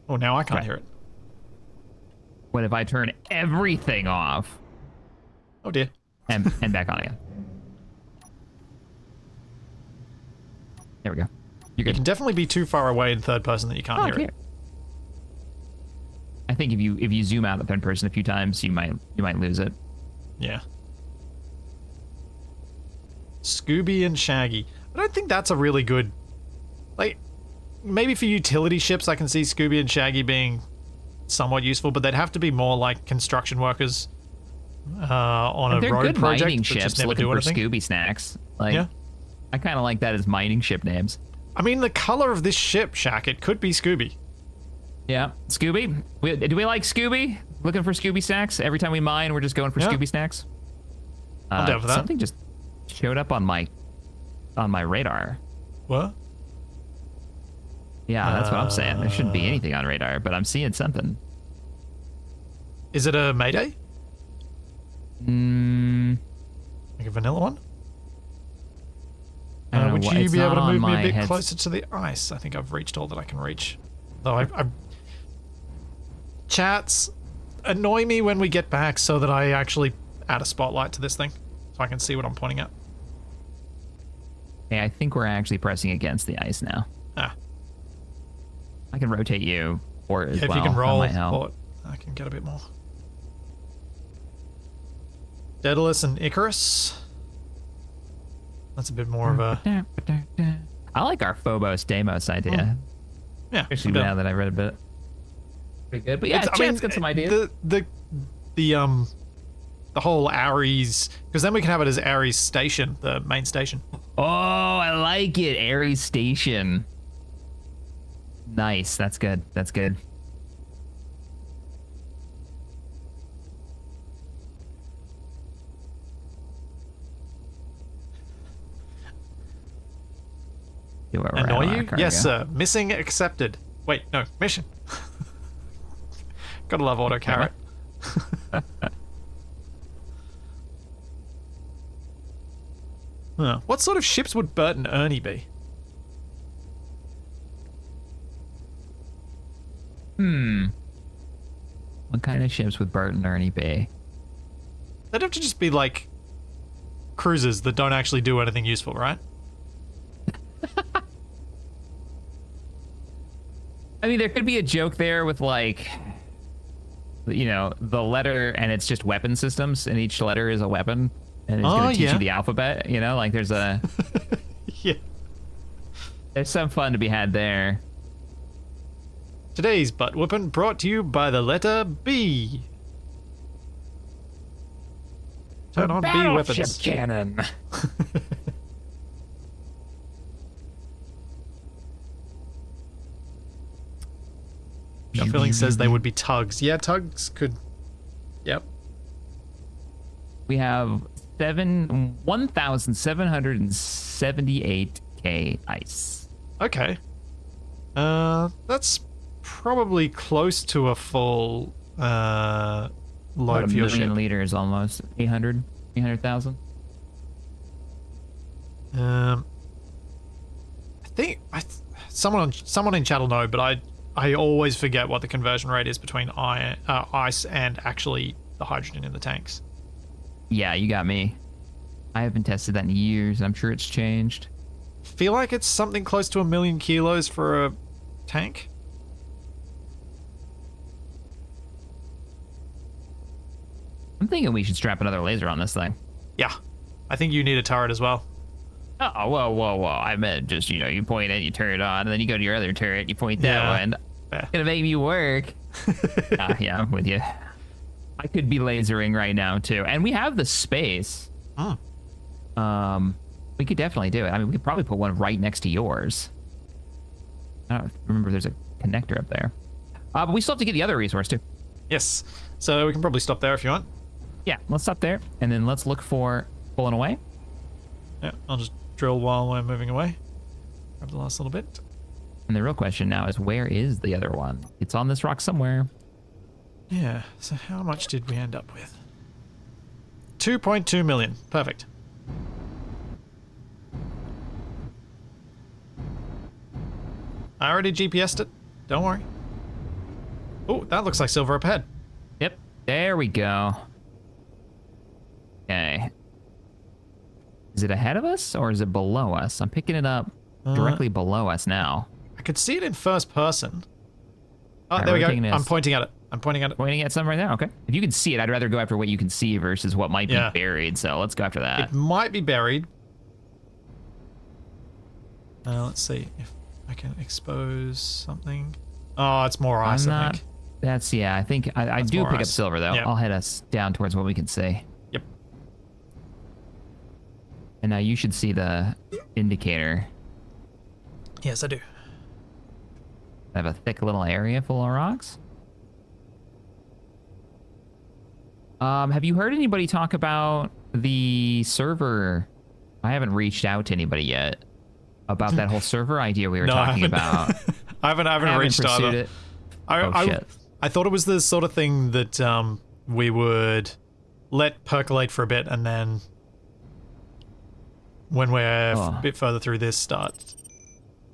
Oh, now I can't hear it. What if I turn everything off? Oh dear. And back on again. There we go. You're good. You can definitely be too far away in third person that you can't hear it. I think if you zoom out in third person a few times, you might lose it. Yeah. Scooby and Shaggy. I don't think that's a really good, like, maybe for utility ships I can see Scooby and Shaggy being somewhat useful, but they'd have to be more like construction workers on a road project. They're good mining ships looking for Scooby snacks. Like, yeah. I kind of like that as mining ship names. I mean, the color of this ship, Shaq, it could be Scooby. Yeah, Scooby. Do we like Scooby? Looking for Scooby snacks? Every time we mine, we're just going for Scooby snacks? I'm down for that. Something just showed up on my radar. What? Yeah, that's what I'm saying. There shouldn't be anything on radar, but I'm seeing something. Is it a Mayday? Like a vanilla one? Would you be able to move me a bit closer to the ice? I think I've reached all that I can reach. Though I chats annoy me when we get back so that I actually add a spotlight to this thing so I can see what I'm pointing at. Okay, I think we're actually pressing against the ice now. Ah. I can rotate you or as well. If you can roll, that might help. I can get a bit more. Daedalus and Icarus. That's a bit more of a... I like our Phobos Deimos idea. Yeah. Especially now that I read a bit. Pretty good. But yeah, Chad's got some ideas. The whole Ares... Because then we can have it as Ares Station, the main station. Oh, I like it. Ares Station. Nice. That's good. That's good. Annoy you? Yes, sir. Missing accepted. Wait, no. Mission. Gotta love auto carrot. What sort of ships would Bert and Ernie be? What kind of ships would Bert and Ernie be? They'd have to just be like cruisers that don't actually do anything useful, right? I mean, there could be a joke there with, like, you know, the letter, and it's just weapon systems, and each letter is a weapon, and it's going to teach you the alphabet, you know? Like, there's a... Yeah. There's some fun to be had there. Today's butt whooping brought to you by the letter B. Turn on B weapons. Battleship cannon. Your feeling says they would be tugs. Yeah, tugs could... Yep. We have 1,778k ice. Okay. That's probably close to a full About load a for your million ship. liters almost. 800,000. I think someone in chat will know, but I always forget what the conversion rate is between ice and actually the hydrogen in the tanks. Yeah, you got me. I haven't tested that in years. I'm sure it's changed. Feel like it's something close to 1,000,000 kilos for a tank. I'm thinking we should strap another laser on this thing. Yeah, I think you need a turret as well. Oh, whoa. I meant just, you point it, you turn it on, and then you go to your other turret, you point that Yeah, one. fair. It's gonna make me work. Yeah, I'm with you. I could be lasering right now, too. And we have the space. Oh. We could definitely do it. I mean, we could probably put one right next to yours. I don't remember if there's a connector up there. But we still have to get the other resource, too. Yes, so we can probably stop there if you want. Yeah, let's stop there, and then let's look for pulling away. Yeah, I'll just drill while we're moving away. Grab the last little bit. And the real question now is, where is the other one? It's on this rock somewhere. Yeah, so how much did we end up with? 2.2 million. Perfect. I already GPS'd it. Don't worry. Oh, that looks like silver up ahead. Yep, there we go. Okay. Is it ahead of us or is it below us? I'm picking it up directly below us now. I could see it in first person. Oh, Alright, there we we're go. taking this. I'm pointing at it. Pointing at something right now. Okay. If you can see it, I'd rather go after what you can see versus what might be Yeah. buried. So let's go after that. It might be buried. Let's see if I can expose something. Oh, it's more ice, I think. That's, yeah, I think I That's do more pick up ice. silver though. Yep. I'll head us down towards what we can see. Yep. And now you should see the indicator. Yes, I do. I have a thick little area full of rocks. Have you heard anybody talk about the server? I haven't reached out to anybody yet about that whole server idea we were No, I talking haven't. about. I haven't reached pursued either. it. Oh, shit. I thought it was the sort of thing that we would let percolate for a bit, and then when we're a bit further through this, start.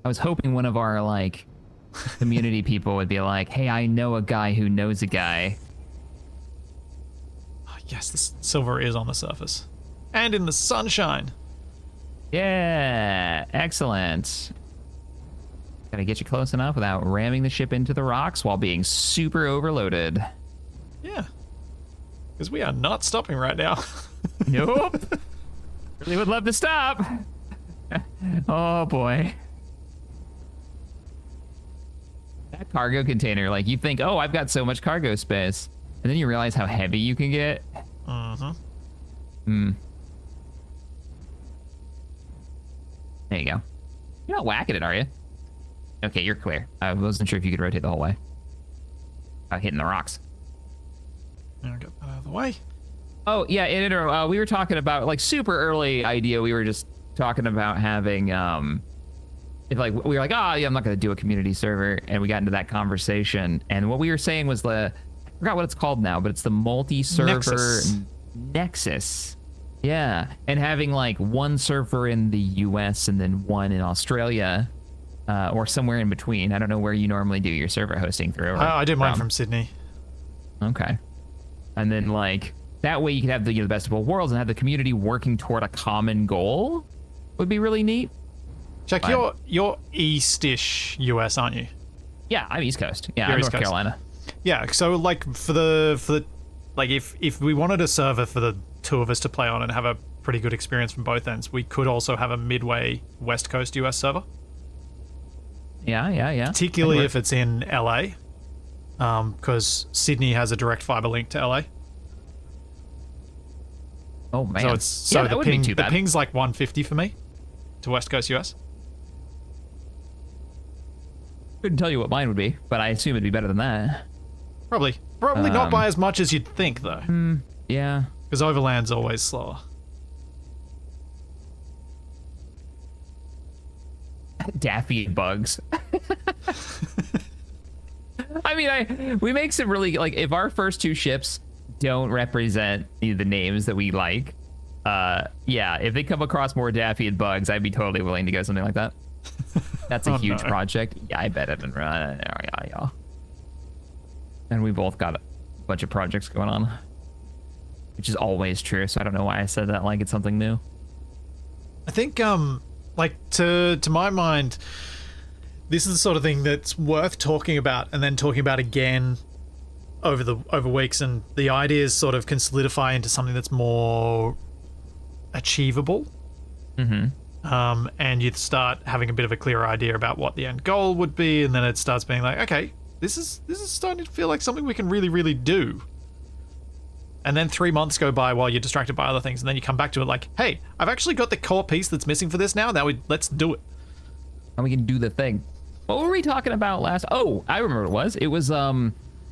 I was hoping one of our like community people would be like, "Hey, I know a guy who knows a guy." Oh, yes, the silver is on the surface, and in the sunshine. Yeah, excellent. Gotta get you close enough without ramming the ship into the rocks while being super overloaded. Yeah, because we are not stopping right now. Nope. Really would love to stop. Oh boy. That cargo container, like you think, oh, I've got so much cargo space. And then you realize how heavy you can get. Mm-hmm. There you go. You're not whacking it, are you? Okay, you're clear. I wasn't sure if you could rotate the whole way. Hitting the rocks. Now get that out of the way. Oh, yeah, we were talking about, like, super early idea. We were just talking about having, if, like, we were like, oh, yeah, I'm not going to do a community server. And we got into that conversation. And what we were saying was I forgot what it's called now, but it's the multi-server Nexus. Yeah. And having, like, one server in the US and then one in Australia, or somewhere in between. I don't know where you normally do your server hosting through. I do mine from Sydney. Okay. And then, like, that way you could have the best of both worlds and have the community working toward a common goal would be really neat. Check, you're east-ish US, aren't you? Yeah, I'm East Coast. Yeah, You're I'm East North Coast. Carolina. Yeah, so like for the like if we wanted a server for the two of us to play on and have a pretty good experience from both ends, we could also have a midway West Coast US server. Yeah. Particularly if it's in LA, because Sydney has a direct fiber link to LA. Oh man. So it's that the wouldn't be too the bad. ping's like 150 for me to West Coast US. Couldn't tell you what mine would be, but I assume it'd be better than that. Probably not by as much as you'd think though. Yeah. Because overland's always slower. Daffy bugs. I mean, we make some really, like, if our first two ships don't represent the names that we like, yeah, if they come across more Daffy and bugs, I'd be totally willing to go something like that. That's a huge project. Yeah, I bet it and run. Yeah. And we both got a bunch of projects going on, which is always true. So I don't know why I said that like it's something new. I think, like, to my mind, this is the sort of thing that's worth talking about and then talking about again over weeks, and the ideas sort of can solidify into something that's more achievable. And you'd start having a bit of a clearer idea about what the end goal would be, and then it starts being like, okay, this is starting to feel like something we can really, really do. And then 3 months go by while you're distracted by other things, and then you come back to it like, hey, I've actually got the core piece that's missing for this now. Let's do it. And we can do the thing. What were we talking about last? Oh, I remember what it was. It was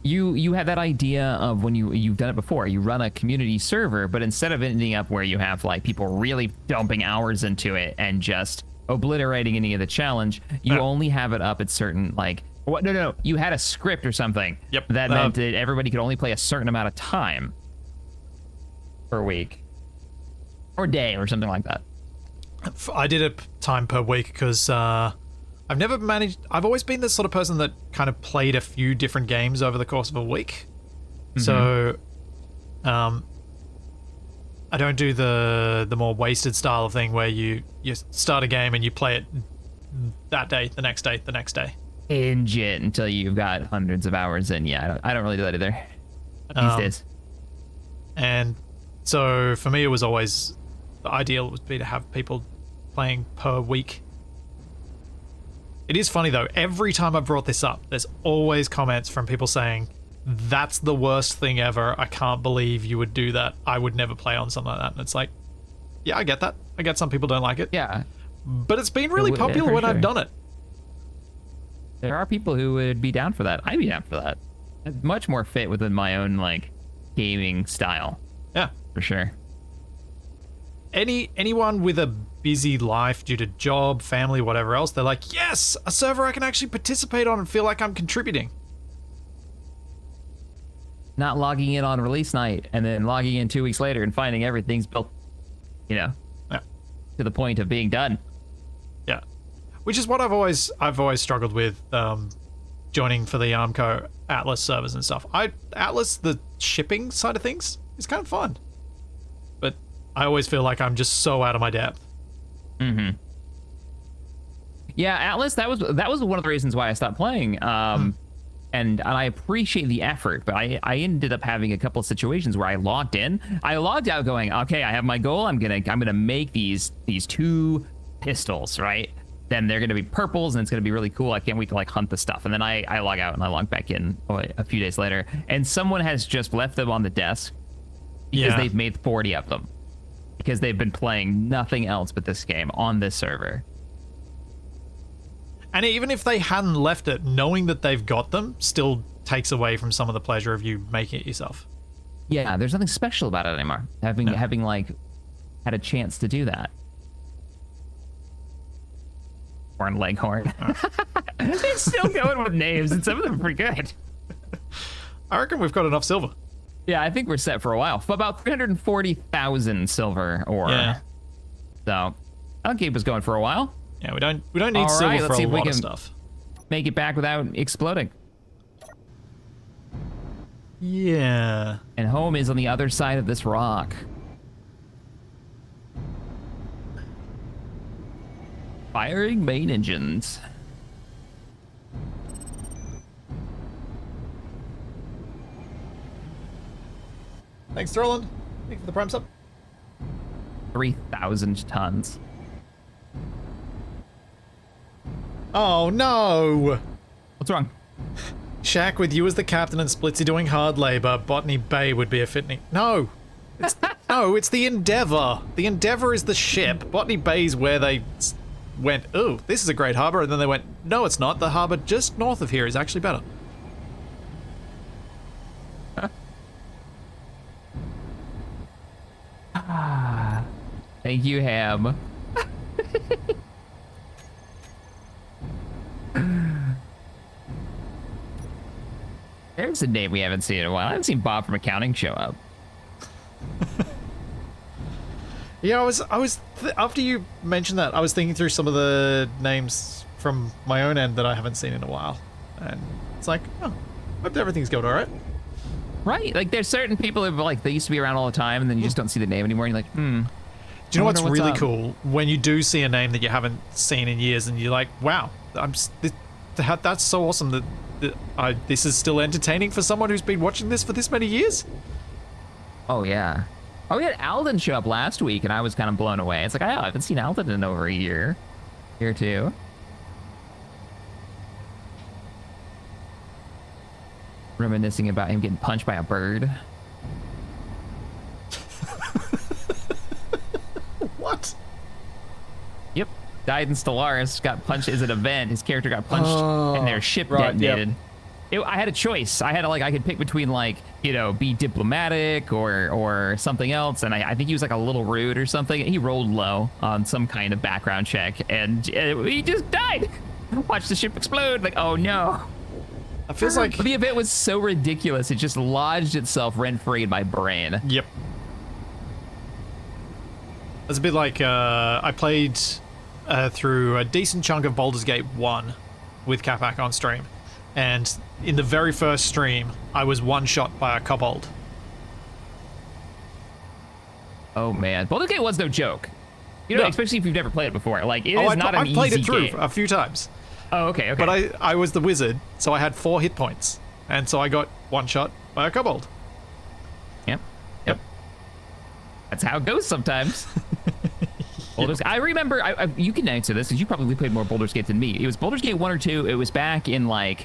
you had that idea of when you've done it before. You run a community server, but instead of ending up where you have like people really dumping hours into it and just obliterating any of the challenge, you only have it up at certain like what? No. You had a script or something. Yep. That meant that everybody could only play a certain amount of time per week or day or something like that. I did it time per week because I've never managed. I've always been the sort of person that kind of played a few different games over the course of a week. So I don't do the more wasted style of thing where you start a game and you play it that day, the next day, the next day. Binge it until you've got hundreds of hours in. Yeah, I don't really do that either these days. And so for me, it was always the ideal would be to have people playing per week. It is funny though, every time I've brought this up, there's always comments from people saying, that's the worst thing ever. I can't believe you would do that. I would never play on something like that. And it's like, yeah, I get that. I get some people don't like it. Yeah. But it's been really popular when I've done it. There are people who would be down for that. I'd be down for that. It's much more fit within my own like gaming style. Yeah. For sure. Anyone with a busy life due to job, family, whatever else, they're like, yes, a server I can actually participate on and feel like I'm contributing. Not logging in on release night and then logging in 2 weeks later and finding everything's built, to the point of being done. Yeah. Which is what I've always struggled with joining for the Armco Atlas servers and stuff. Atlas, the shipping side of things, is kind of fun. But I always feel like I'm just so out of my depth. Yeah, Atlas, that was one of the reasons why I stopped playing. And I appreciate the effort, but I ended up having a couple of situations where I logged in. I logged out going, okay, I have my goal. I'm gonna make these two pistols, right? Then they're gonna be purples and it's gonna be really cool. I can't wait to like hunt the stuff. And then I log out and I log back in a few days later, and someone has just left them on the desk because they've made 40 of them. Because they've been playing nothing else but this game on this server. And even if they hadn't left it, knowing that they've got them still takes away from some of the pleasure of you making it yourself. Yeah, there's nothing special about it anymore. Having like had a chance to do that. Horn Leghorn. They're still going with names, and some of them are pretty good. I reckon we've got enough silver. Yeah, I think we're set for a while. For about 340,000 silver ore. Yeah. So that'll keep us going for a while. Yeah, we don't need silver for a lot of stuff. Make it back without exploding. Yeah. And home is on the other side of this rock. Firing main engines. Thanks, Throland. Thank you for the prime sub. 3,000 tons. Oh, no! What's wrong? Shaq, with you as the captain and Splitsy doing hard labor, Botany Bay would be a fitting... No! It's the Endeavour. The Endeavour is the ship. Botany Bay's where they went, oh, this is a great harbour, and then they went, no, it's not. The harbour just north of here is actually better. Thank you, Ham. There's a name we haven't seen in a while. I haven't seen Bob from accounting show up. Yeah, after you mentioned that, I was thinking through some of the names from my own end that I haven't seen in a while. And it's like, oh, hope everything's going all right. Right, like there's certain people who like they used to be around all the time, and then you just don't see the name anymore. And you're like, Do you know what's really cool? When you do see a name that you haven't seen in years, and you're like, wow, that's so awesome that this is still entertaining for someone who's been watching this for this many years. Oh yeah. Oh, we had Alden show up last week, and I was kind of blown away. It's like, I haven't seen Alden in over a year or two. Reminiscing about him getting punched by a bird. What? Yep. Died in Stellaris, got punched as an event. His character got punched, and their ship detonated. Yep. I had a choice. I had I could pick between be diplomatic or something else, and I think he was like a little rude or something. He rolled low on some kind of background check, and he just died. Watch the ship explode. Like, oh no. It feels like the event was so ridiculous. It just lodged itself rent free in my brain. Yep. It's a bit like I played through a decent chunk of Baldur's Gate 1 with Capac on stream. And in the very first stream, I was one-shot by a Cobalt. Oh man, Baldur's Gate was no joke. No. Especially if you've never played it before. Like, it is not an easy game. I've played it through a few times. Oh, okay. But I was the wizard, so I had 4 hit points. And so I got one-shot by a Cobalt. Yep. That's how it goes sometimes. I remember, you can answer this, because you probably played more Baldur's Gate than me. It was Baldur's Gate 1 or 2. It was back in I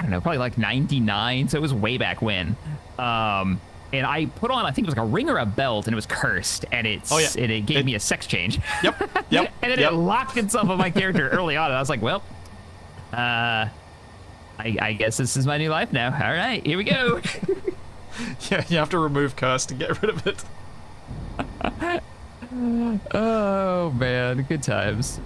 don't know, probably like 99, so it was way back when. And I put on, I think it was like a ring or a belt, and it was cursed, and it gave me a sex change. Yep. And then it locked itself on my character early on, and I was like, well, I guess this is my new life now. All right, here we go. Yeah, you have to remove curse to get rid of it. Oh man, good times.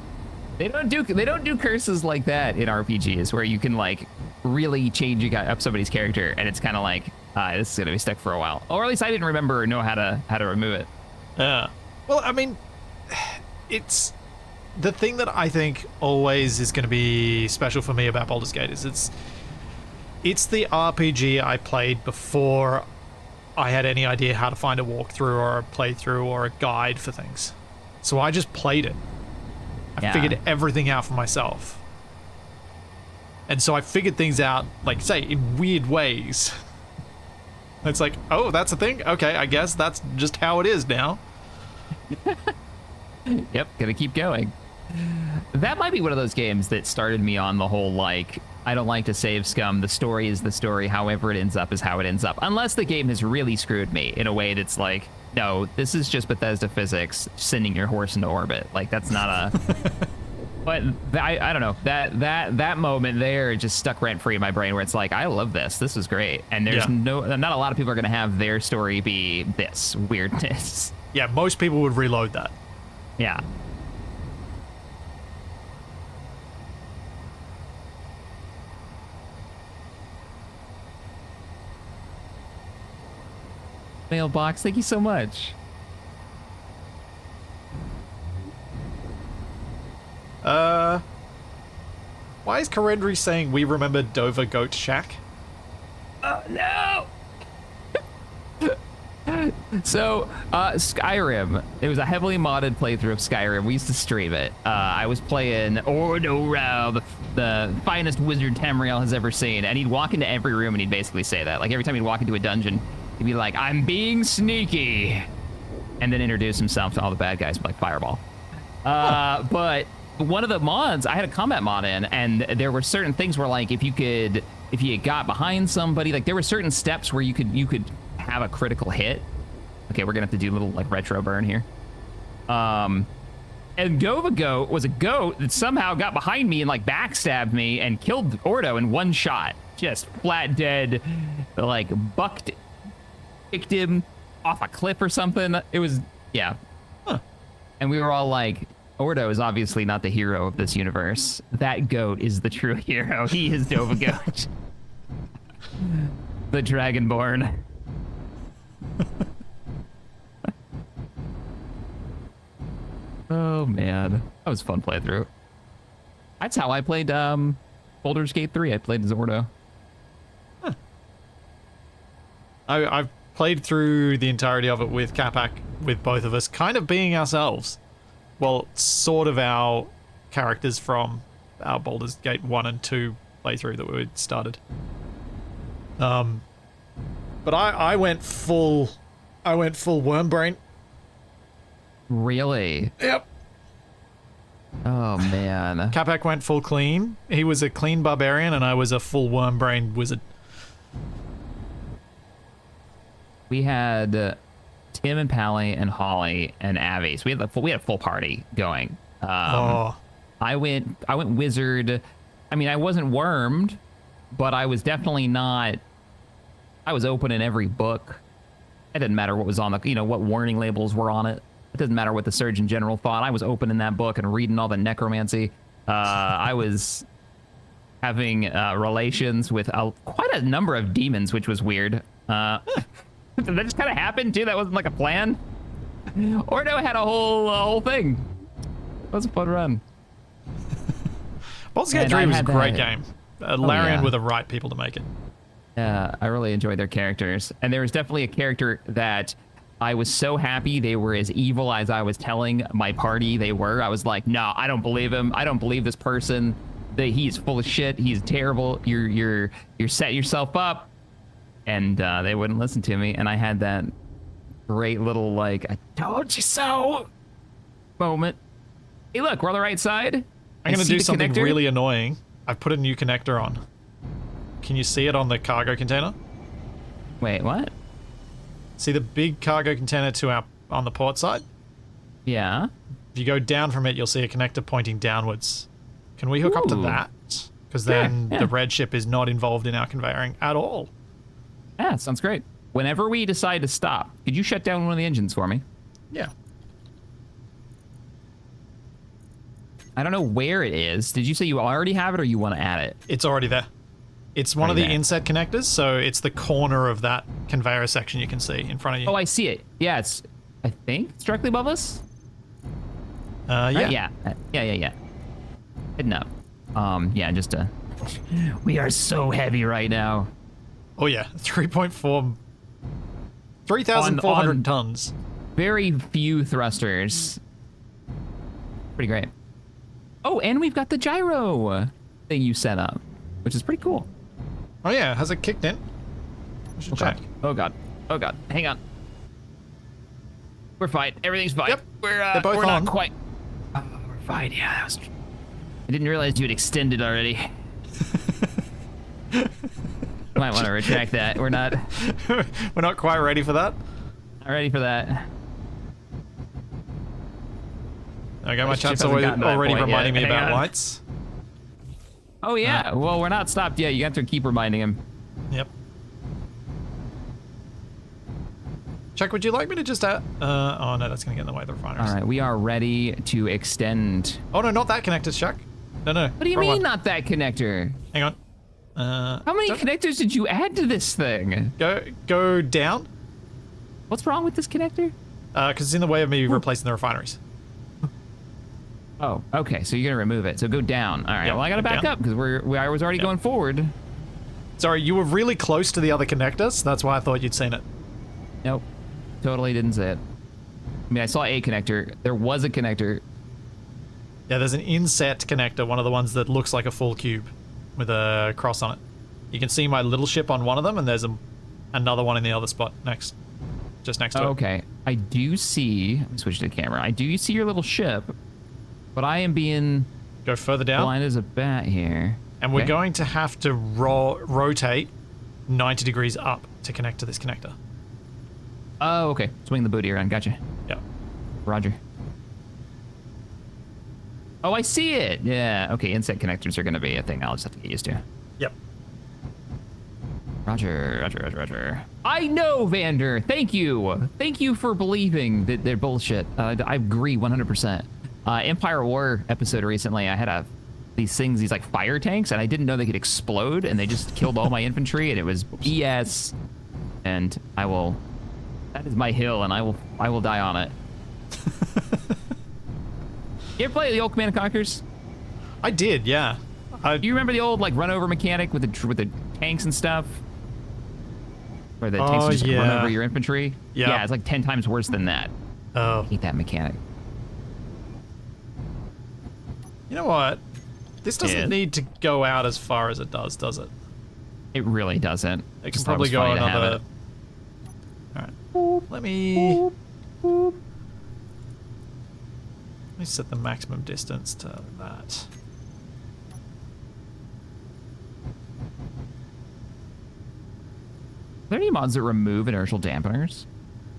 They don't do curses like that in RPGs where you can like really change up somebody's character, and it's kind of like this is gonna be stuck for a while. Or at least I didn't remember or know how to remove it. Yeah. Well, I mean, it's the thing that I think always is going to be special for me about Baldur's Gate is it's the RPG I played before I had any idea how to find a walkthrough or a playthrough or a guide for things. So I just played it. I figured everything out for myself. And so I figured things out, like, say, in weird ways. It's like, oh, that's a thing? Okay, I guess that's just how it is now. Yep, gonna keep going. That might be one of those games that started me on the whole, like, I don't like to save scum. The story is the story. However it ends up is how it ends up. Unless the game has really screwed me in a way that's like, no, this is just Bethesda physics sending your horse into orbit. Like, that's not a... But I don't know. That moment there just stuck rent free in my brain where it's like, I love this. This is great. And there's not a lot of people are going to have their story be this weirdness. Yeah, most people would reload that. Yeah. Mailbox, thank you so much. Why is Corendry saying we remember Dover Goat Shack? Oh, no! So, Skyrim. It was a heavily modded playthrough of Skyrim. We used to stream it. I was playing Ordo Rao, the finest wizard Tamriel has ever seen, and he'd walk into every room and he'd basically say that. Like, every time he'd walk into a dungeon, he'd be like, I'm being sneaky, and then introduce himself to all the bad guys like Fireball. But one of the mods, I had a combat mod in, and there were certain things where, like, if you got behind somebody, like, there were certain steps where you could have a critical hit. Okay, we're gonna have to do a little, like, retro burn here. And Dova Goat was a goat that somehow got behind me and, like, backstabbed me and killed Ordo in one shot. Just flat dead, like, kicked him, off a cliff or something. It was, yeah. Huh. And we were all like, Ordo is obviously not the hero of this universe. That goat is the true hero. He is Dova Goat. The Dragonborn. Oh, man. That was fun playthrough. That's how I played Baldur's Gate 3. I played as Ordo. Huh. I've played through the entirety of it with Capac, with both of us kind of being ourselves. Well, sort of our characters from our Baldur's Gate 1 and 2 playthrough that we started. But I went full worm brain. Really? Yep. Oh, man. Capac went full clean. He was a clean barbarian, and I was a full worm brain wizard. We had Tim and Pally and Holly and Avi. So we had a full party going. I went wizard. I mean, I wasn't wormed, but I was definitely not. I was opening every book. It didn't matter what was on the, what warning labels were on it. It doesn't matter what the Surgeon General thought. I was opening that book and reading all the necromancy. I was having relations with quite a number of demons, which was weird. Did that just kind of happen too? That wasn't like a plan. Ordo had a whole thing. It was a fun run. Baldur's Gate 3 was a great game. Larian were the right people to make it. Yeah, I really enjoyed their characters. And there was definitely a character that I was so happy they were as evil as I was telling my party they were. I was like, no, I don't believe him. I don't believe this person. He's full of shit. He's terrible. You're setting yourself up. And they wouldn't listen to me. And I had that great little, like, I told you so moment. Hey, look, we're on the right side. I'm going to do something really annoying. I've put a new connector on. Can you see it on the cargo container? Wait, what? See the big cargo container on the port side? Yeah. If you go down from it, you'll see a connector pointing downwards. Can we hook up to that? Because then the red ship is not involved in our conveying at all. Yeah, sounds great. Whenever we decide to stop, could you shut down one of the engines for me? Yeah. I don't know where it is. Did you say you already have it or you want to add it? It's already there. It's one of the inset connectors, so it's the corner of that conveyor section you can see in front of you. Oh, I see it. Yeah, I think it's directly above us. Yeah. Right? Yeah. Hidden up. Yeah, just we are so heavy right now. Oh yeah, 3,400 tons. Very few thrusters. Pretty great. Oh, and we've got the gyro thing you set up, which is pretty cool. Oh yeah, has it kicked in? I should check. Oh god. Oh god. Hang on. We're fine. Everything's fine. Yep. We're both not on. quite. Oh, we're fine. Yeah, I didn't realize you had extended already. Might want to retract that. We're not quite ready for that. Not ready for that. Okay, my chat's already reminding me about lights. Oh yeah. Well, we're not stopped yet. You have to keep reminding him. Yep. Chuck, would you like me to just oh no, that's gonna get in the way of the refineries. All right, we are ready to extend. Oh no, not that connector, Chuck. No. What do you mean, not that connector? Hang on. How many connectors did you add to this thing? Go down. What's wrong with this connector? Because it's in the way of me replacing the refineries. Oh, okay. So you're gonna remove it. So go down. All right. Yep, Well, I gotta back up because I was already going forward. Sorry, you were really close to the other connector, so that's why I thought you'd seen it. Nope. Totally didn't see it. I mean, I saw a connector. There was a connector. Yeah, there's an inset connector, one of the ones that looks like a full cube with a cross on it. You can see my little ship on one of them, and there's another one in the other spot just next to it. Okay. I do see. Let me switch to the camera. I do see your little ship, but I am being Go further down. blind as a bat here. And we're going to have to rotate 90 degrees up to connect to this connector. Oh, okay. Swing the booty around. Gotcha. Yeah. Roger. Oh, I see it. Yeah. Okay. Inset connectors are going to be a thing I'll just have to get used to. Yep. Roger, roger, roger, roger. I know, Vander. Thank you. Thank you for believing that they're bullshit. I agree 100%. Empire War episode recently, I had these things, these like fire tanks, and I didn't know they could explode, and they just killed all my infantry, and it was BS. And that is my hill, and I will die on it. You ever play the old Command & Conquers? I did, yeah. Do you remember the old like run over mechanic with the tanks and stuff? Where the tanks just run over your infantry? Yeah, it's like 10 times worse than that. Oh. I hate that mechanic. You know what? This doesn't need to go out as far as it does it? It really doesn't. It can probably go another... Alright. Let me set the maximum distance to that. Are there any mods that remove inertial dampeners?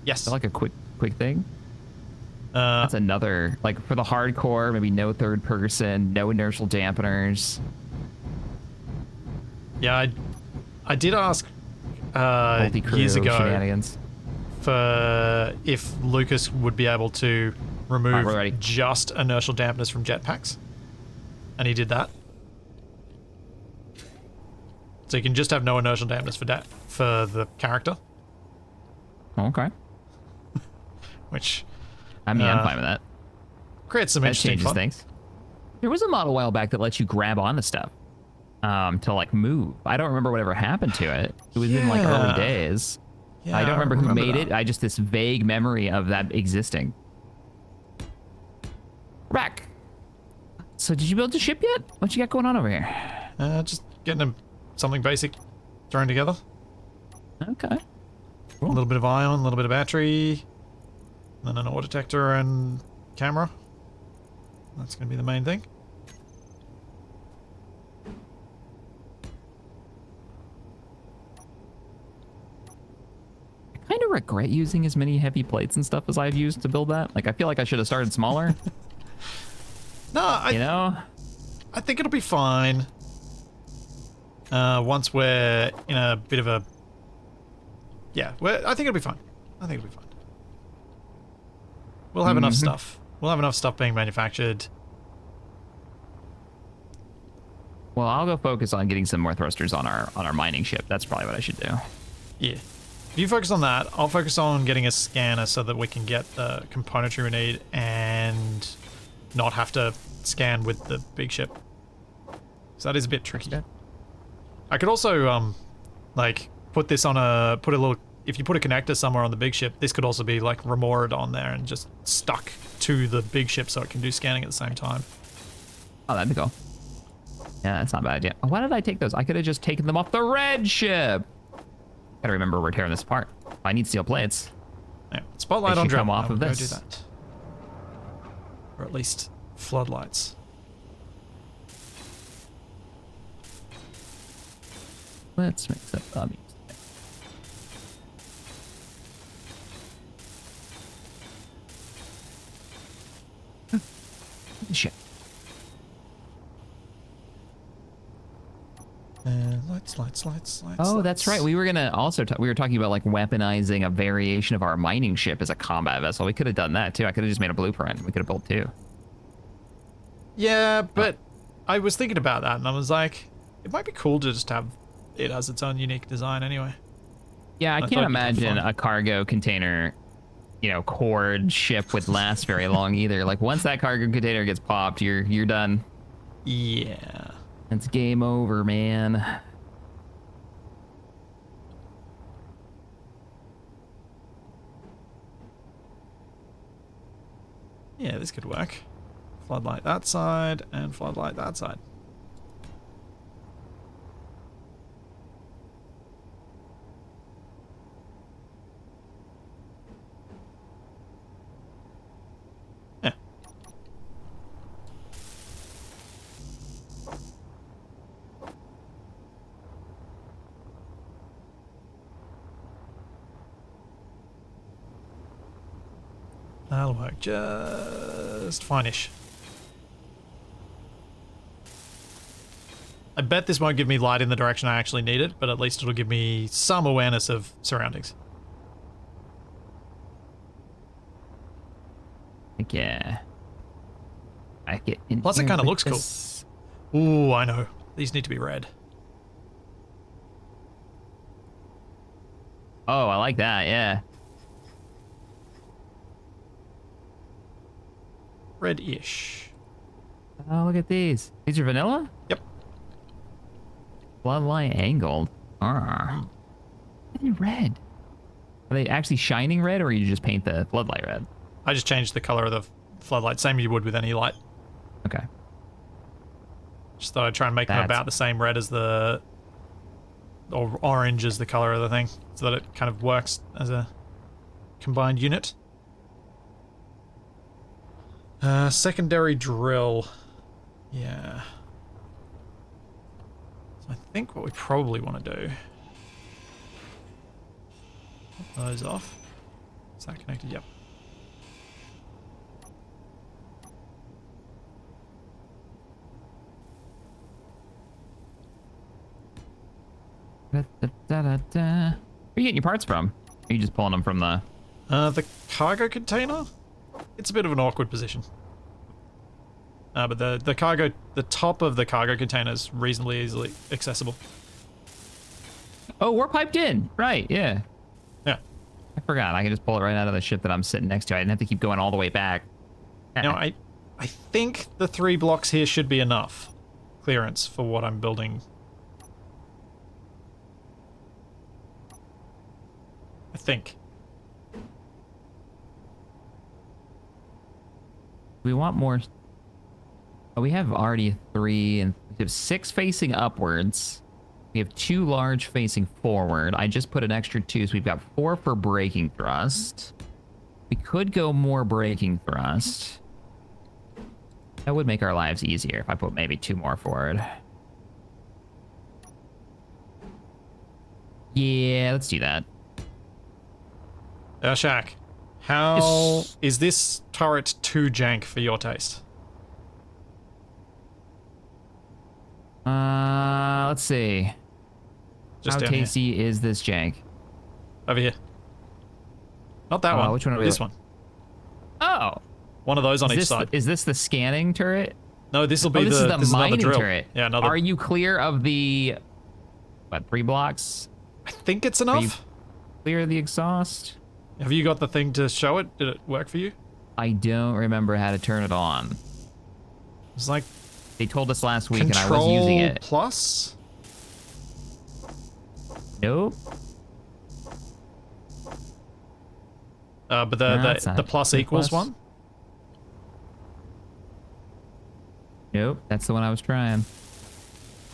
Yes. Is that like a quick thing? That's another, like for the hardcore, maybe no third person, no inertial dampeners. Yeah, I did ask Multi-crew years ago shenanigans. for if Lucas would be able to remove just inertial dampeners from jetpacks. And he did that. So you can just have no inertial dampeners for the character. Okay. Which... I mean, I'm fine with that. Creates some interesting fun. Things. There was a mod a while back that lets you grab onto stuff to like move. I don't remember whatever happened to it. It was in like early days. Yeah, I don't remember who made that. it. I just this vague memory of that existing. Rack. So did you build the ship yet? What you got going on over here? Just getting something basic thrown together. Okay. Cool. A little bit of ion, a little bit of battery, then an ore detector and camera. That's going to be the main thing. I kind of regret using as many heavy plates and stuff as I've used to build that. Like, I feel like I should have started smaller. No, I think it'll be fine. Once we're in a bit of a... Yeah, I think it'll be fine. I think it'll be fine. We'll have enough stuff. We'll have enough stuff being manufactured. Well, I'll go focus on getting some more thrusters on our mining ship. That's probably what I should do. Yeah. If you focus on that, I'll focus on getting a scanner so that we can get the componentry we need and not have to scan with the big ship. So that is a bit tricky. Okay. I could also, like, put a little... If you put a connector somewhere on the big ship, this could also be, like, remoored on there and just stuck to the big ship so it can do scanning at the same time. Oh, that'd be cool. Yeah, that's not a bad idea. Why did I take those? I could have just taken them off the red ship. Gotta remember we're tearing this apart. I need steel plates. Yeah, spotlight on come off of this. Do that. Or at least floodlights. Let's mix up the music. Shit. Lights. Oh, that's right. We were gonna also we were talking about like weaponizing a variation of our mining ship as a combat vessel. We could have done that too. I could have just made a blueprint. We could have built two. Yeah, but I was thinking about that and I was like, it might be cool to just have it as its own unique design anyway. Yeah, I can't imagine a cargo container, cord ship would last very long either. Like once that cargo container gets popped, you're done. Yeah. It's game over, man. Yeah, this could work. Floodlight that side and floodlight that side. Yeah. That'll work just fine-ish. I bet this won't give me light in the direction I actually need it, but at least it'll give me some awareness of surroundings. Yeah. I get in. Plus, it here kind of with looks this. cool. Ooh, I know. These need to be red. Oh, I like that. Yeah. Red-ish. Oh, look at these. These are vanilla? Yep. Bloodlight angled. Ah. Are they red? Are they actually shining red, or you just paint the floodlight red? I just changed the color of the floodlight, same you would with any light. Okay. Just thought I'd try and make them That's- about the same red as the... or orange as the color of the thing, so that it kind of works as a combined unit. Secondary drill. Yeah. So I think what we probably want to do... Put those off. Is that connected? Yep. Da, da, da, da, da. Where are you getting your parts from? Are you just pulling them from the... The cargo container? It's a bit of an awkward position. But the cargo... The top of the cargo container is reasonably easily accessible. Oh, we're piped in. Right, yeah. Yeah. I forgot. I can just pull it right out of the ship that I'm sitting next to. I didn't have to keep going all the way back. Now, I think the 3 blocks here should be enough clearance for what I'm building. I think. We want more... Oh, we have already 3, and we have 6 facing upwards. We have 2 large facing forward. I just put an extra 2, so we've got 4 for braking thrust. We could go more braking thrust. That would make our lives easier if I put maybe 2 more forward. Yeah, let's do that. Shaq, how is this turret too jank for your taste? Let's see. Just How down here. tasty is this jank? Over here. Not that one. Which one are we This looking- one. Oh! One of those on Is each this, side. is this the scanning turret? No, this will be Oh, this is the this is another mining drill. turret. Yeah, another. Are you clear of the... What, 3 blocks? I think it's Are you enough. clear of the exhaust? Have you got the thing to show it? Did it work for you? I don't remember how to turn it on. It's like They told us last week Control and I was using it. Plus. Nope. But No, it's the not. plus The equals plus? one. Nope, that's the one I was trying.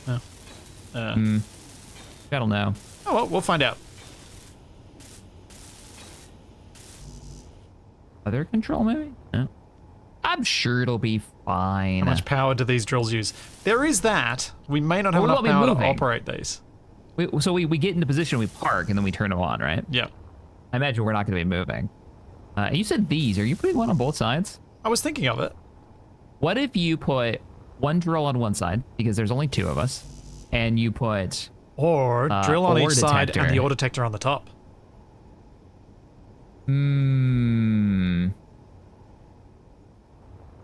No. I don't know. Oh well, we'll find out. Other control maybe? No. I'm sure it'll be fine. How much power do these drills use? There is that. We may not have What enough about me power to moving? operate these. So we get into position, we park, and then we turn them on, right? Yeah. I imagine we're not going to be moving. You said these. Are you putting one on both sides? I was thinking of it. What if you put one drill on one side, because there's only 2 of us, and you put... Or drill on ore each side and detector. the ore detector on the top.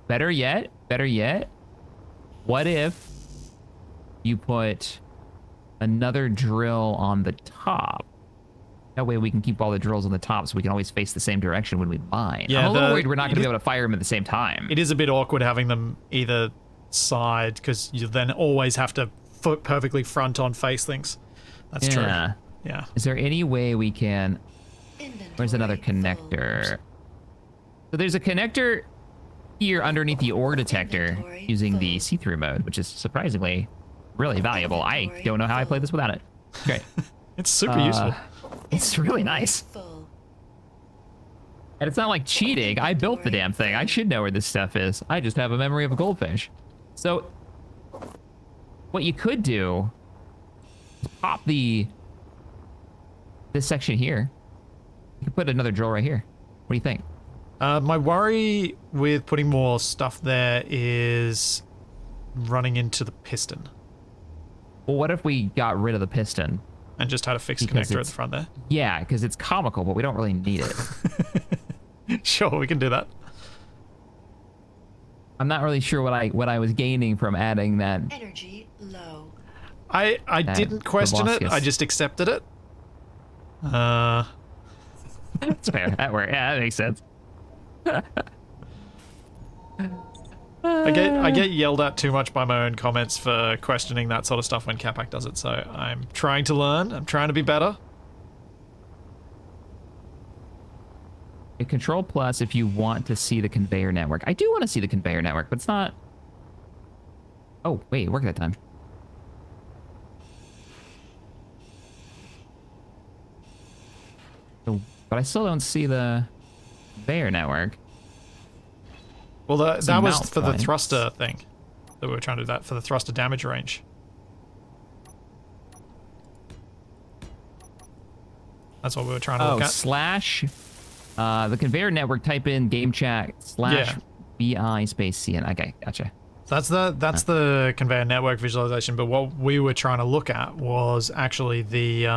Better yet, what if you put another drill on the top? That way we can keep all the drills on the top so we can always face the same direction when we mine. Yeah, I'm a little the- worried we're not going it to be is- able to fire them at the same time. It is a bit awkward having them either side because you then always have to perfectly front on face things. That's true. Yeah. Yeah. Is there any way we can... Where's another Inventory connector? full. So there's a connector here underneath the ore detector Inventory using the full. see-through mode, which is surprisingly really valuable. I Inventory don't know how I full. play this without it. Great. It's super useful. It's really nice. Full. And it's not like cheating. I built the damn thing. I should know where this stuff is. I just have a memory of a goldfish. So what you could do is pop this section here. You could put another drill right here. What do you think? My worry with putting more stuff there is running into the piston. Well, what if we got rid of the piston? And just had a fixed Because connector at it's- the front there. Yeah, because it's comical, but we don't really need it. Sure, we can do that. I'm not really sure what I was gaining from adding that. Energy low. I didn't question it. proboscis. I just accepted it. That's fair. That works. Yeah, that makes sense. I get yelled at too much by my own comments for questioning that sort of stuff when Capac does it, so I'm trying to learn. I'm trying to be better. A Control Plus if you want to see the conveyor network. I do want to see the conveyor network, but it's not. Oh, wait, it worked that time. So, but I still don't see the conveyor network. Well, that Some was mount for the points. thruster thing that we were trying to do that for the thruster damage range. That's what we were trying to Oh, look at. slash the conveyor network. Type in game chat slash BI space CN. Okay, gotcha. That's the conveyor network visualization, but what we were trying to look at was actually the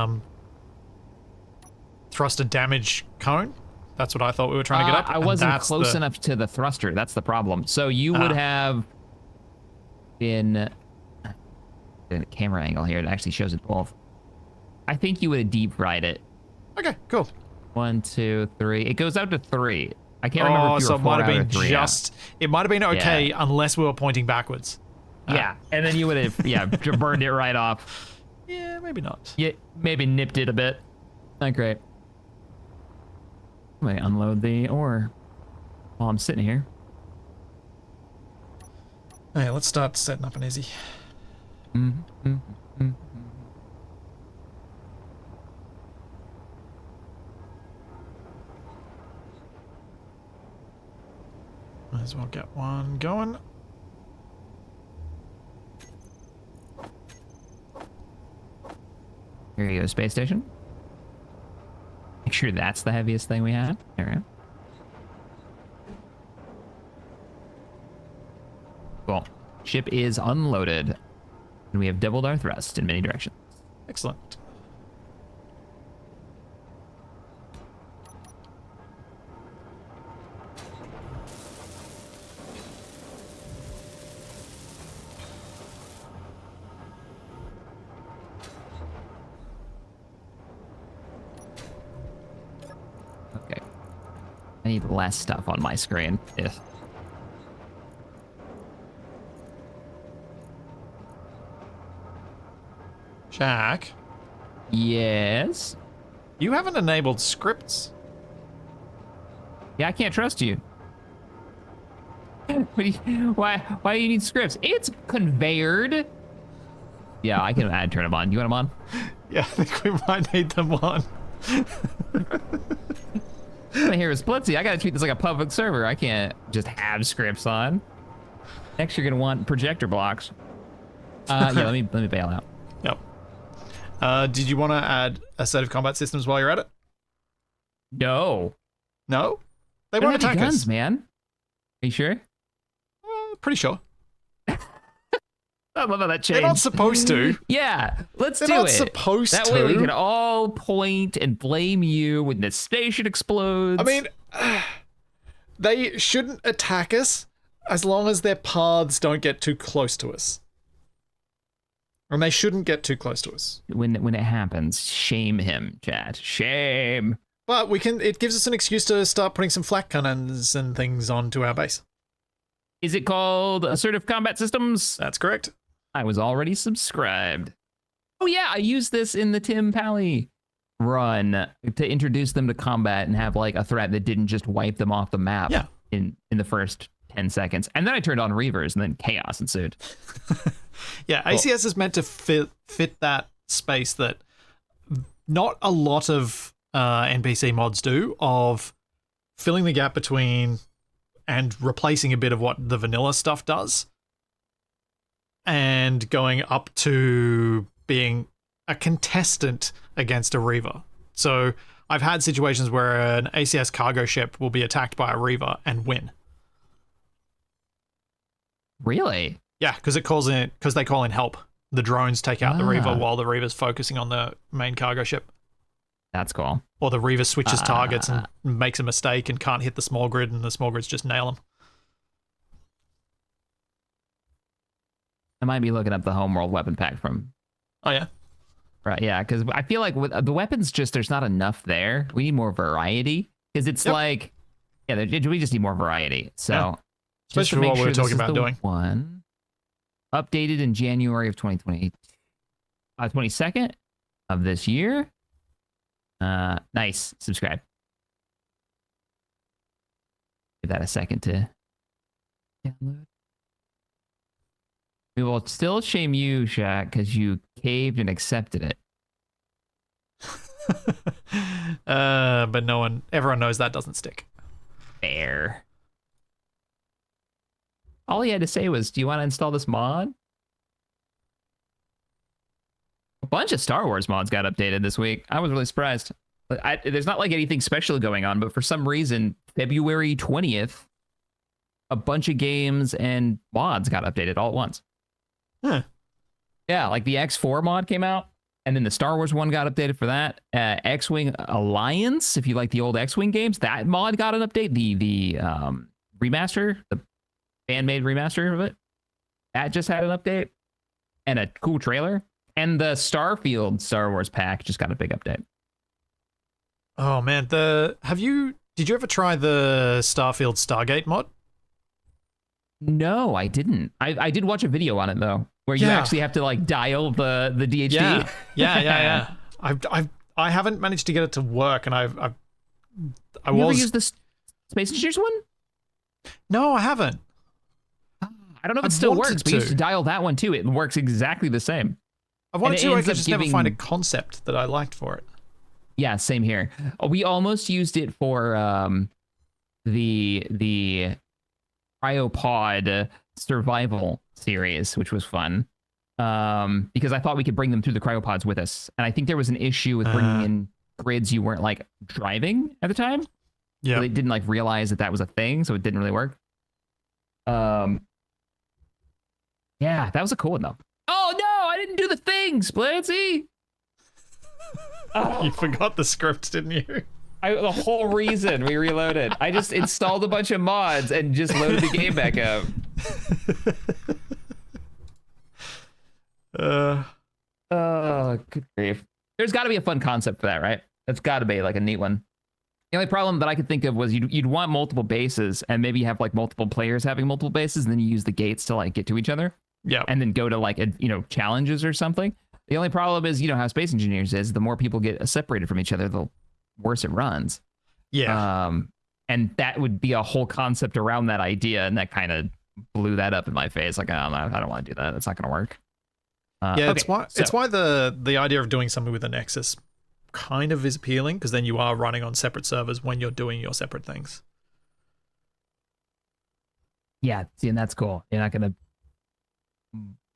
thruster damage cone. That's what I thought we were trying to get up. I and wasn't that's close enough to the thruster. That's the problem. So you would have been in a camera angle here. It actually shows it both. I think you would have deep fried it. Okay, cool. 1, 2, 3. It goes out to 3. I can't remember if you so were it 4 might have out or been 3 out. it might have been okay unless we were pointing backwards. Yeah, and then you would have burned it right off. Yeah, maybe not. Yeah, maybe nipped it a bit. Not great. Let me unload the ore while I'm sitting here. Hey, let's start setting up an easy. Might as well get one going. Here you go, space station. Make sure that's the heaviest thing we have. There we go. Cool. Ship is unloaded. And we have doubled our thrust in many directions. Excellent. Okay. I need less stuff on my screen. If Jack, yes. you haven't enabled scripts. Yeah, I can't trust you. What do you. Why do you need scripts? It's conveyored. Yeah, I can turn them on. You want them on? Yeah, I think we might need them on. I hear is Splitsy. I gotta treat this like a public server. I can't just have scripts on. Next, you're gonna want projector blocks. Yeah, let me bail out. Yep. Did you want to add a set of combat systems while you're at it? No. No? They I don't won't have any attack guns, us. man. Are you sure? Pretty sure. I love how that changed. They're not supposed to. Yeah, let's They're do not it. supposed that to. way we can all point and blame you when the station explodes. I mean, they shouldn't attack us as long as their paths don't get too close to us. And they shouldn't get too close to us. when it happens, shame him, chat. Shame. But it gives us an excuse to start putting some flak cannons and things onto our base. Is it called Assertive Combat Systems? That's correct. I was already subscribed. Oh yeah, I used this in the Tim Pally run to introduce them to combat and have like a threat that didn't just wipe them off the map Yeah. in the first 10 seconds. And then I turned on Reavers and then chaos ensued. Yeah, ACS is meant to fit that space that not a lot of NPC mods do, of filling the gap between and replacing a bit of what the vanilla stuff does and going up to being a contestant against a Reaver. So I've had situations where an ACS cargo ship will be attacked by a Reaver and win. Really? Yeah, because they call in help The drones take out the Reaver while the Reaver's focusing on the main cargo ship. That's cool. Or the Reaver switches targets and makes a mistake and can't hit the small grid, and the small grids just nail him. I might be looking up the homeworld weapon pack from. Oh, yeah? Right, yeah, because I feel like with the weapons, there's not enough there. We need more variety, because it's like, yeah, we just need more variety. So, especially for what we were talking about doing. One updated in January of 2020, 22nd of this year. Nice. Subscribe. Give that a second to download. We will still shame you, Shaq, because you caved and accepted it. But everyone knows that doesn't stick. Fair. All he had to say was, do you want to install this mod? A bunch of Star Wars mods got updated this week. I was really surprised. There's not like anything special going on, but for some reason, February 20th, a bunch of games and mods got updated all at once. Huh. Yeah, like the X4 mod came out, and then the Star Wars one got updated for that. X-Wing Alliance, if you like the old X-Wing games, that mod got an update. The remaster, the fan-made remaster of it, that just had an update and a cool trailer. And the Starfield Star Wars pack just got a big update. Oh man, did you ever try the Starfield Stargate mod? No, I didn't. I did watch a video on it though, where you actually have to like dial the DHD. Yeah. I haven't managed to get it to work, and I ever used the Space Engineers one? No, I haven't. I don't know if it still works, but you used to dial that one too. It works exactly the same. I wanted to, I could just never find a concept that I liked for it. Yeah, same here. We almost used it for the Cryopod survival series, which was fun. Because I thought we could bring them through the cryopods with us. And I think there was an issue with bringing in grids you weren't like driving at the time. Yeah. So they didn't like realize that was a thing, so it didn't really work. Yeah, that was a cool one though. Oh no, I didn't do the thing, Splancy. You forgot the script, didn't you? The whole reason we reloaded. I just installed a bunch of mods and just loaded the game back up. Oh, good grief. There's got to be a fun concept for that, right? That's got to be like a neat one. The only problem that I could think of was you'd want multiple bases, and maybe you have like multiple players having multiple bases, and then you use the gates to like get to each other. Yeah. And then go to like challenges or something. The only problem is, how Space Engineers is, the more people get separated from each other, the worse it runs. Yeah. And that would be a whole concept around that idea, and that kind of blew that up in my face. Like, I don't want to do that. That's not going to work. It's why the idea of doing something with a Nexus kind of is appealing, because then you are running on separate servers when you're doing your separate things. Yeah, see, and that's cool. You're not going to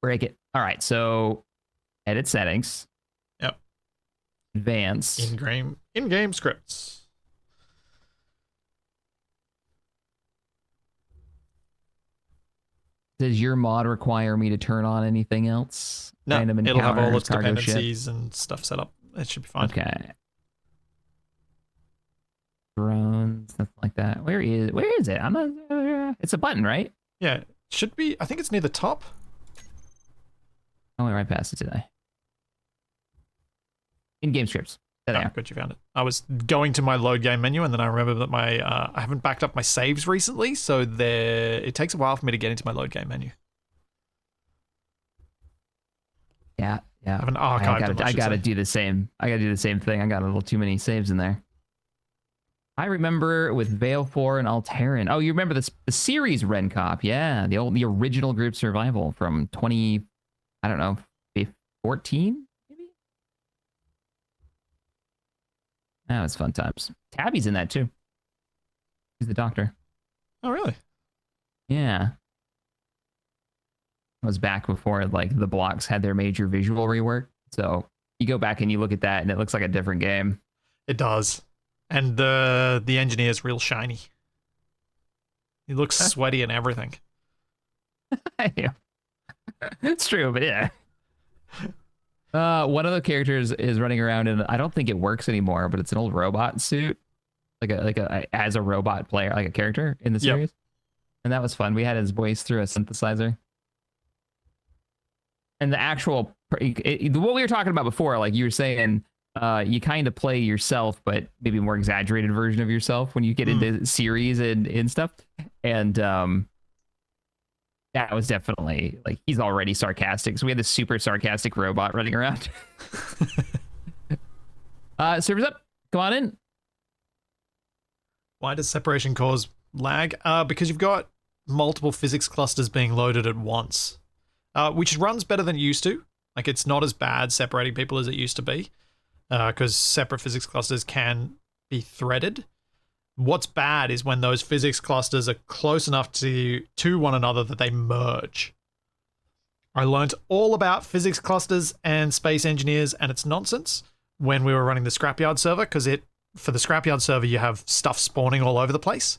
break it. All right, so edit settings. Yep. Advanced. In-game scripts. Does your mod require me to turn on anything else? No, it'll have all its dependencies and stuff set up. It should be fine. Okay. Drones, stuff like that. Where is it? I'm not. It's a button, right? Yeah, it should be. I think it's near the top. I went right past it today. In-game scripts. Good, you found it. I was going to my load game menu, and then I remember that I haven't backed up my saves recently, so it takes a while for me to get into my load game menu. Yeah. I have an archive. I gotta do the same. I gotta do the same thing. I got a little too many saves in there. I remember with Vale 4 and Alteran. Oh, you remember the series Ren Cop? Yeah, the original group survival from 20, I don't know, 14 maybe. That was fun times. Tabby's in that too. He's the doctor. Oh, really? Yeah. I was back before like the blocks had their major visual rework. So you go back and you look at that, and it looks like a different game. It does. And the engineer's real shiny. He looks sweaty and everything. Yeah. It's true, but yeah. One of the characters is running around, and I don't think it works anymore, but it's an old robot suit, as a robot player, like a character in the series. And that was fun. We had his voice through a synthesizer. And the actual, what we were talking about before, like you were saying, you kind of play yourself, but maybe a more exaggerated version of yourself when you get into series and stuff. And that was definitely, like, he's already sarcastic. So we had this super sarcastic robot running around. Servers up. Come on in. Why does separation cause lag? Because you've got multiple physics clusters being loaded at once, which runs better than it used to. Like, it's not as bad separating people as it used to be, because separate physics clusters can be threaded. What's bad is when those physics clusters are close enough to one another that they merge. I learned all about physics clusters and space engineers, and it's nonsense when we were running the scrapyard server, because for the scrapyard server, you have stuff spawning all over the place.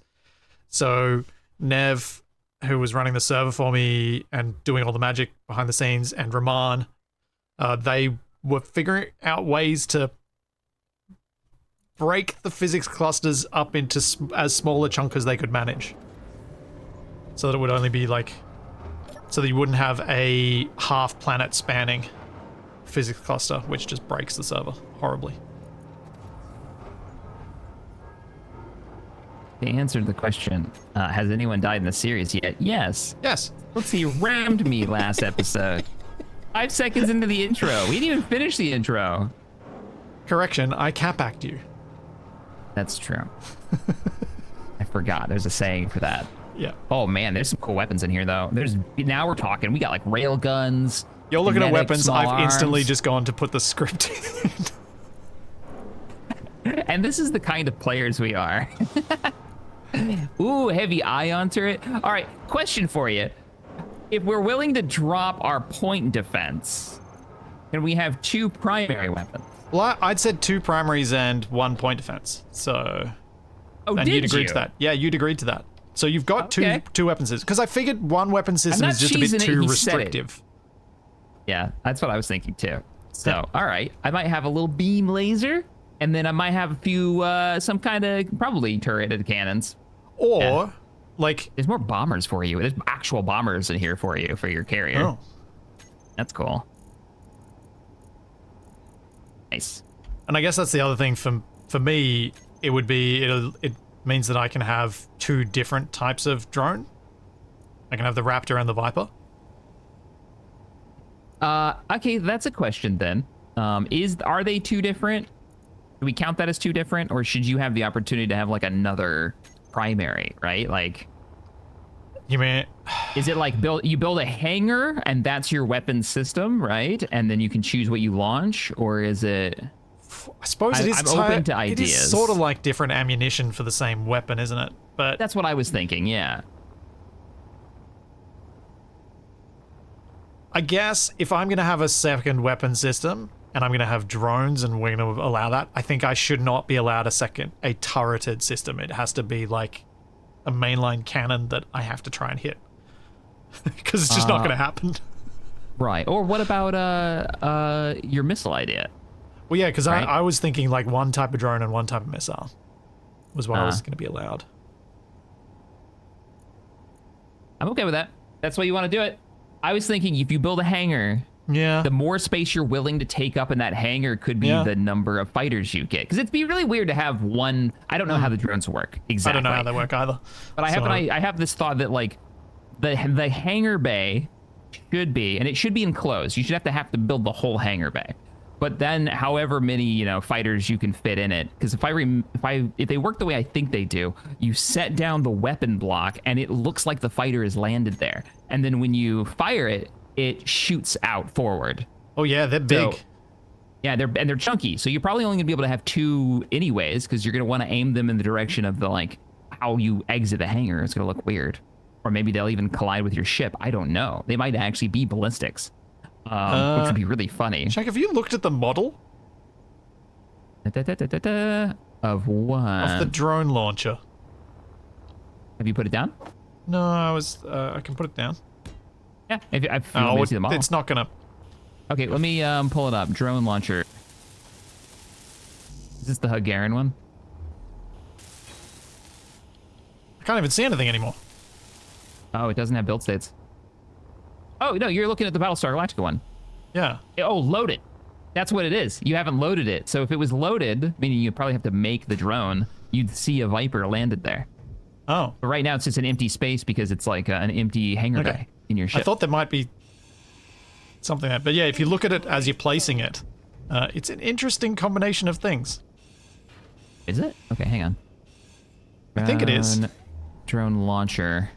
So Nev, who was running the server for me and doing all the magic behind the scenes, and Raman, they were figuring out ways to break the physics clusters up into as small a chunk as they could manage. So that it would only be so that you wouldn't have a half planet spanning physics cluster, which just breaks the server horribly. To answer the question, has anyone died in the series yet? Yes. Yes. Let's see, rammed me last episode. 5 seconds into the intro. We didn't even finish the intro. Correction, I cap-acked you. That's true. I forgot. There's a saying for that. Yeah. Oh man, there's some cool weapons in here though. Now we're talking. We got like rail guns. You're looking at weapons. I've instantly arms. just gone to put the script in. And this is the kind of players we are. Ooh, heavy ion turret. All right, question for you. If we're willing to drop our point defense, can we have 2 primary weapons? Well, I'd said 2 primaries and 1 point defense. So, and you'd agreed to that. Yeah, you'd agreed to that. So you've got two weapon systems. Because I figured 1 weapon system is just a bit too restrictive. Yeah, that's what I was thinking too. So, all right, I might have a little beam laser, and then I might have a few, some kind of probably turreted cannons. Or, there's more bombers for you. There's actual bombers in here for you for your carrier. Oh, that's cool. Nice. And I guess that's the other thing for me. It would be it means that I can have 2 different types of drone. I can have the Raptor and the Viper. Okay, that's a question then. Are they 2 different? Do we count that as 2 different, or should you have the opportunity to have like another primary, right? Like, you mean, is it like you build a hangar and that's your weapon system, right? And then you can choose what you launch, or is it? I suppose it is. I'm open to ideas. It is sort of like different ammunition for the same weapon, isn't it? But that's what I was thinking. Yeah. I guess if I'm going to have a second weapon system and I'm going to have drones and we're going to allow that, I think I should not be allowed a turreted system. It has to be like a mainline cannon that I have to try and hit. Because it's just not going to happen. Right. Or what about your missile idea? Well, yeah, because I was thinking like 1 type of drone and 1 type of missile was what I was going to be allowed. I'm okay with that. That's why you want to do it. I was thinking if you build a hangar, the more space you're willing to take up in that hangar could be the number of fighters you get. Because it'd be really weird to have one. I don't know how the drones work exactly. I don't know how they work either. But I have this thought that like the hangar bay should be, and it should be enclosed. You should have to build the whole hangar bay. But then, however many fighters you can fit in it, because if they work the way I think they do, you set down the weapon block and it looks like the fighter is landed there, and then when you fire it, it shoots out forward. Oh yeah, they're big. So, yeah, they're chunky. So you're probably only gonna be able to have 2 anyways, because you're gonna want to aim them in the direction of the how you exit the hangar. It's gonna look weird, or maybe they'll even collide with your ship. I don't know. They might actually be ballistics. Which would be really funny. Jack, have you looked at the model? Of what? Of the drone launcher. Have you put it down? No, I can put it down. Yeah, if you see the model. It's not gonna. Okay, let me pull it up. Drone launcher. Is this the Hungarian one? I can't even see anything anymore. Oh, it doesn't have build states. Oh, no, you're looking at the Battlestar Galactica one. Yeah. Oh, load it. That's what it is. You haven't loaded it. So if it was loaded, meaning you'd probably have to make the drone, you'd see a Viper landed there. Oh. But right now it's just an empty space because it's like an empty hangar bay in your ship. I thought there might be something there. But yeah, if you look at it as you're placing it, it's an interesting combination of things. Is it? Okay, hang on. I think it is. Drone launcher.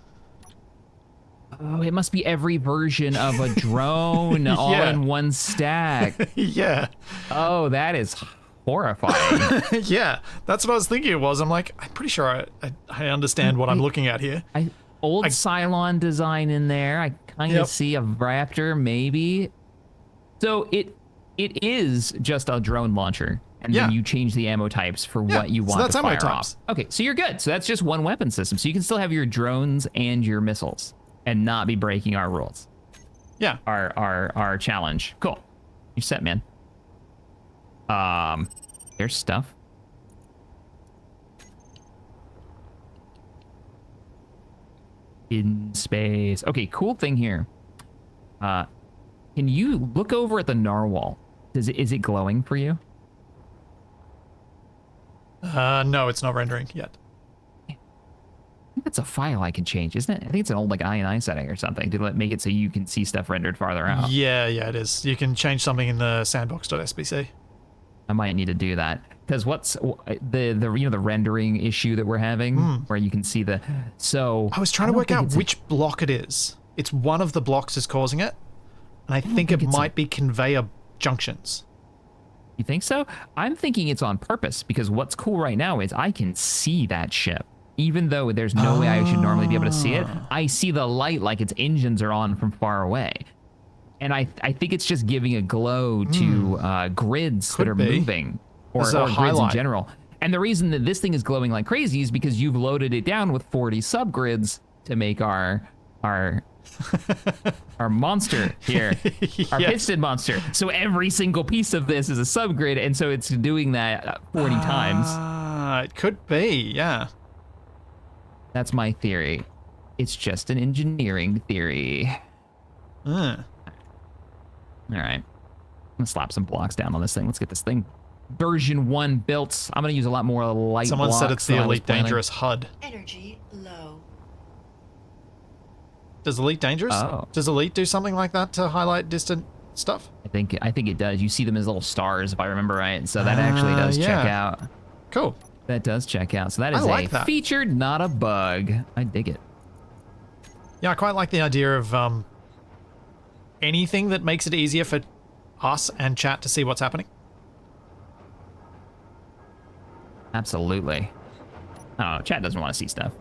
Oh, it must be every version of a drone all in one stack. Yeah. Oh, that is horrifying. Yeah, that's what I was thinking it was. I'm like, I'm pretty sure I understand what I'm looking at here. Old Cylon design in there. I kind of see a Raptor, maybe. So it is just a drone launcher. And then you change the ammo types for what you want to fire off. Okay, so you're good. So that's just one weapon system. So you can still have your drones and your missiles and not be breaking our rules. Yeah. Our challenge. Cool. You're set, man. There's stuff. In space. Okay, cool thing here. Can you look over at the narwhal? Is it glowing for you? No, it's not rendering yet. I think that's a file I can change, isn't it? I think it's an old like INI setting or something to make it so you can see stuff rendered farther out. Yeah, it is. You can change something in the sandbox.sbc. I might need to do that because what's the the rendering issue that we're having where you can see the I was trying to work out which block it is. It's one of the blocks is causing it, and I think it might be conveyor junctions. You think so? I'm thinking it's on purpose because what's cool right now is I can see that ship. Even though there's no way I should normally be able to see it, I see the light like its engines are on from far away. And I think it's just giving a glow to grids that are moving or grids in general. And the reason that this thing is glowing like crazy is because you've loaded it down with 40 subgrids to make our monster here, our piston monster. So every single piece of this is a subgrid, and so it's doing that 40 times. It could be, yeah. That's my theory. It's just an engineering theory. All right. I'm gonna slap some blocks down on this thing. Let's get this thing version 1 built. I'm gonna use a lot more light Someone blocks said it's the Elite Dangerous HUD. Energy low. Does Elite Dangerous? Oh. Does Elite do something like that to highlight distant stuff? I think it does. You see them as little stars, if I remember right. So that actually does check out. Cool. That does check out. So that is that. Featured, not a bug. I dig it. Yeah, I quite like the idea of anything that makes it easier for us and chat to see what's happening. Absolutely. Oh, chat doesn't want to see stuff.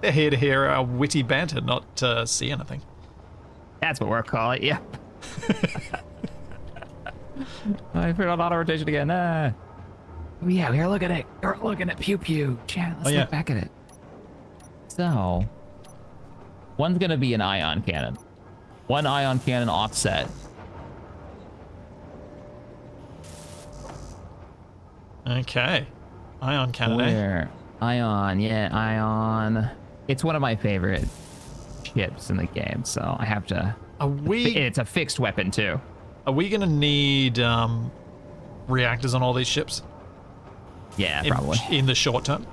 They're here to hear our witty banter, not to see anything. That's what we're calling it, yeah. I put on auto rotation again. Oh yeah, we're looking at Pew Pew. Chat, let's look back at it. So, one's gonna be an ion cannon. One ion cannon offset. Okay. Ion cannon, Where? Ion. It's one of my favorite ships in the game, so I have to... It's a fixed weapon, too. Are we gonna need reactors on all these ships? Yeah, probably. In the short term?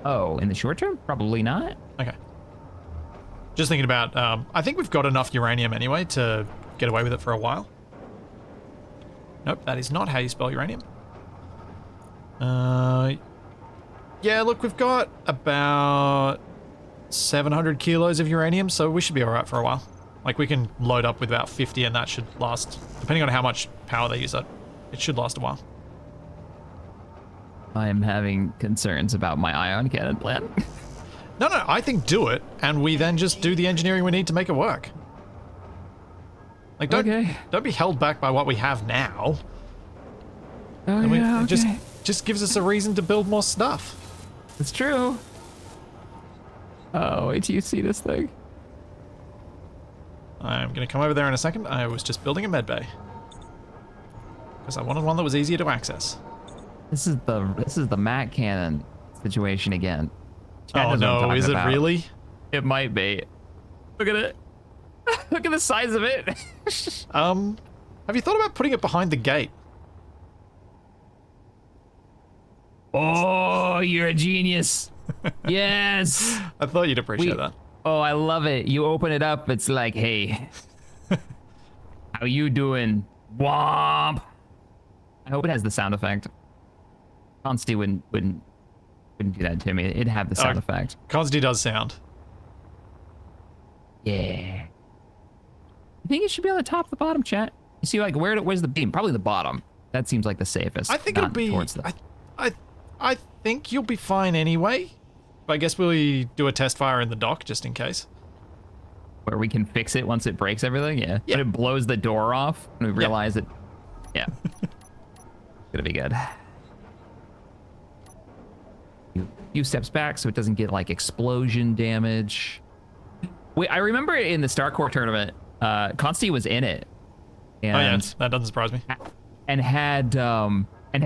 Oh, in the short term? Probably not. Okay. Just thinking about, I think we've got enough uranium anyway to get away with it for a while. Nope, that is not how you spell uranium. Yeah, look, we've got about 700 kilos of uranium, so we should be alright for a while. Like, we can load up with about 50 and that should last, depending on how much power they use, it should last a while. I am having concerns about my ion cannon plan. No, I think do it, and we then just do the engineering we need to make it work. Like, don't be held back by what we have now. Just gives us a reason to build more stuff. It's true. Oh, wait till you see this thing. I'm going to come over there in a second. I was just building a med bay. Because I wanted one that was easier to access. This is the Mac cannon situation again. Chad Oh knows what I'm no, talking is it about. really? It might be. Look at it. Look at the size of it. Have you thought about putting it behind the gate? Oh, you're a genius. Yes. I thought you'd appreciate that. Oh, I love it. You open it up, it's like, hey, how you doing? Womp. I hope it has the sound effect. Consti wouldn't do that to me. It'd have the sound effect. Consti does sound. Yeah. I think it should be on the top, the bottom, chat. You see, like, where's the beam? Probably the bottom. That seems like the safest. I think it'll be. I think you'll be fine anyway. But I guess we'll do a test fire in the dock just in case. Where we can fix it once it breaks everything. Yeah. Yeah. But it blows the door off, and we realize it. Yeah. Gonna be good. Few steps back so it doesn't get like explosion damage. Wait, I remember in the StarCorps tournament, Consti was in it, and Oh yeah, that doesn't surprise me. and had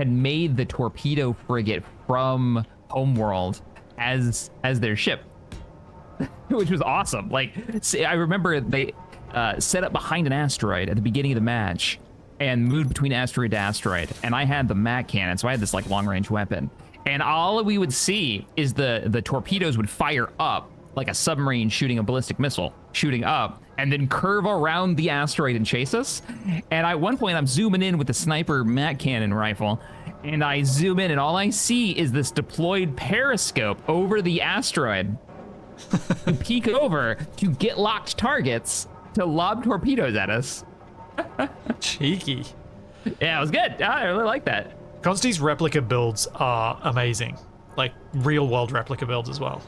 made the torpedo frigate from Homeworld as their ship, which was awesome. Like, I remember they set up behind an asteroid at the beginning of the match and moved between asteroid to asteroid, and I had the Mac cannon, so I had this like long range weapon, and all we would see is the torpedoes would fire up like a submarine shooting a ballistic missile, shooting up, and then curve around the asteroid and chase us. And at one point, I'm zooming in with the sniper Mac cannon rifle, and I zoom in, and all I see is this deployed periscope over the asteroid to peek over to get locked targets to lob torpedoes at us. Cheeky. Yeah, it was good. I really like that. Consti's replica builds are amazing. Like, real-world replica builds as well.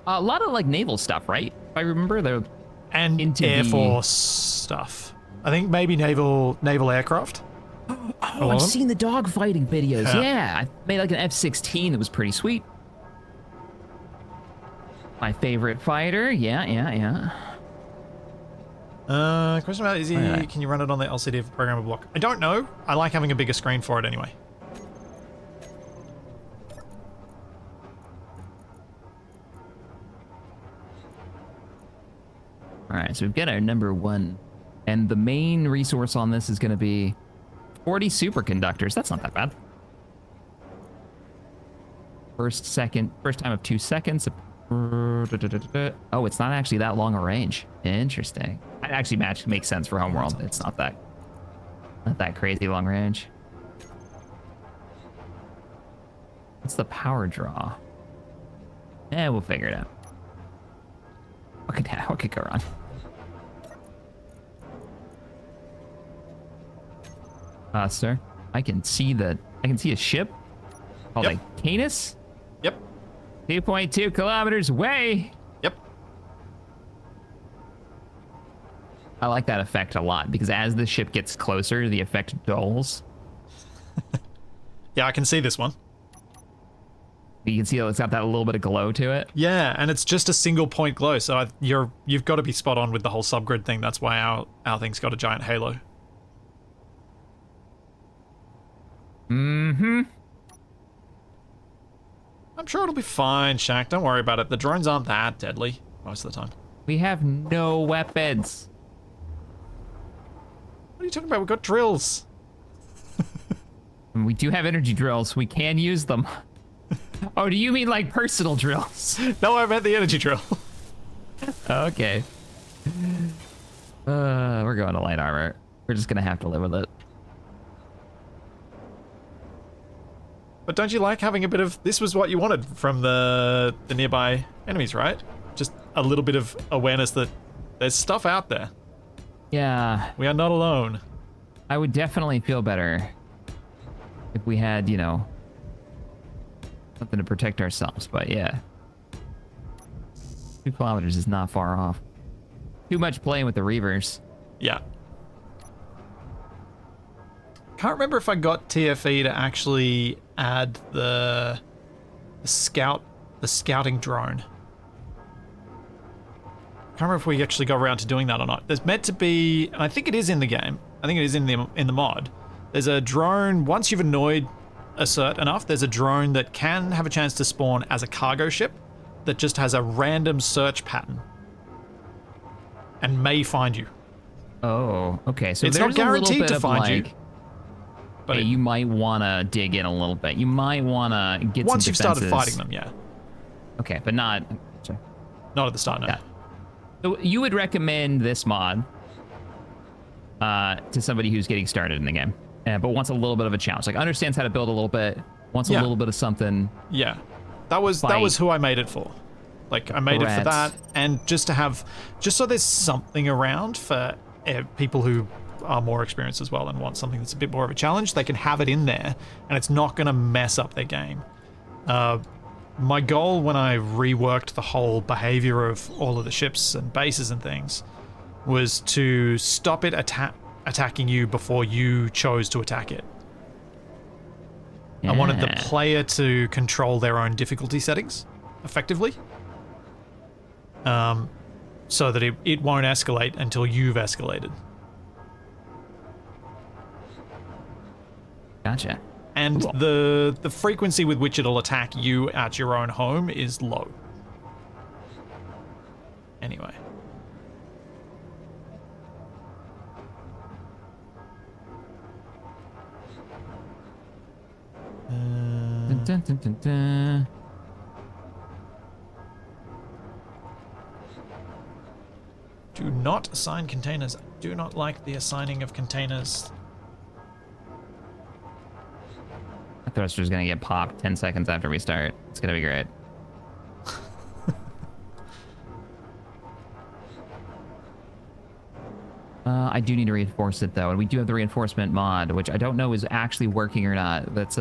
A lot of like naval stuff, right? If I remember, they're And into Air the- Force stuff. I think maybe naval aircraft. Oh, of I've them? seen the dogfighting videos. Yeah. Yeah, I made like an F-16 that was pretty sweet. My favorite fighter. Yeah. Question about can you run it on the LCD of a programmable block? I don't know. I like having a bigger screen for it anyway. All right, so we've got our number one, and the main resource on this is going to be 40 superconductors. That's not that bad. First time of 2 seconds. Oh, it's not actually that long a range. Interesting. That actually makes sense for Homeworld. It's not that crazy long range. What's the power draw? Yeah, we'll figure it out. What could go wrong? Sir, I can see a ship called Yep. a Canis. Yep. 2.2 kilometers away. Yep. I like that effect a lot because as the ship gets closer, the effect dulls. Yeah, I can see this one. You can see it's got that little bit of glow to it. Yeah, and it's just a single point glow, so you've got to be spot on with the whole subgrid thing. That's why our thing's got a giant halo. Mm-hmm. I'm sure it'll be fine, Shaq. Don't worry about it. The drones aren't that deadly most of the time. We have no weapons. What are you talking about? We've got drills. And we do have energy drills. We can use them. Oh, do you mean like personal drills? No, I meant the energy drill. Okay. We're going to light armor. We're just gonna have to live with it. But don't you like having a bit of... This was what you wanted from the nearby enemies, right? Just a little bit of awareness that there's stuff out there. Yeah, We are not alone. I would definitely feel better if we had, you know, something to protect ourselves, but yeah. 2 kilometers is not far off. Too much playing with the Reavers. Yeah. Can't remember if I got TFE to actually add the scouting drone. can't remember if we actually got around to doing that or not. There's meant to be, and I think it is in the game. I think it is in the mod. There's a drone. Once you've annoyed a cert enough, there's a drone that can have a chance to spawn as a cargo ship that just has a random search pattern and may find you. Oh, okay. So It's there's not guaranteed a little bit to of find you, like, but hey, you might want to dig in a little bit. You might want to get once some you've started defenses. fighting them, yeah. Okay, but not. Not at the start, no. Yeah. So you would recommend this mod to somebody who's getting started in the game, but wants a little bit of a challenge, like understands how to build a little bit, wants a little bit of something. Yeah, that was who I made it for. Like I made it for that, and just so there's something around for people who are more experienced as well and want something that's a bit more of a challenge. They can have it in there, and it's not going to mess up their game. My goal when I reworked the whole behavior of all of the ships and bases and things was to stop it attacking you before you chose to attack it. I wanted the player to control their own difficulty settings effectively, so that it won't escalate until you've escalated. Gotcha. And Cool. the frequency with which it'll attack you at your own home is low. Anyway. Dun, dun, dun, dun, dun. Do not assign containers. I do not like the assigning of containers. The thruster's gonna get popped 10 seconds after we start. It's gonna be great. I do need to reinforce it though, and we do have the reinforcement mod, which I don't know is actually working or not. That's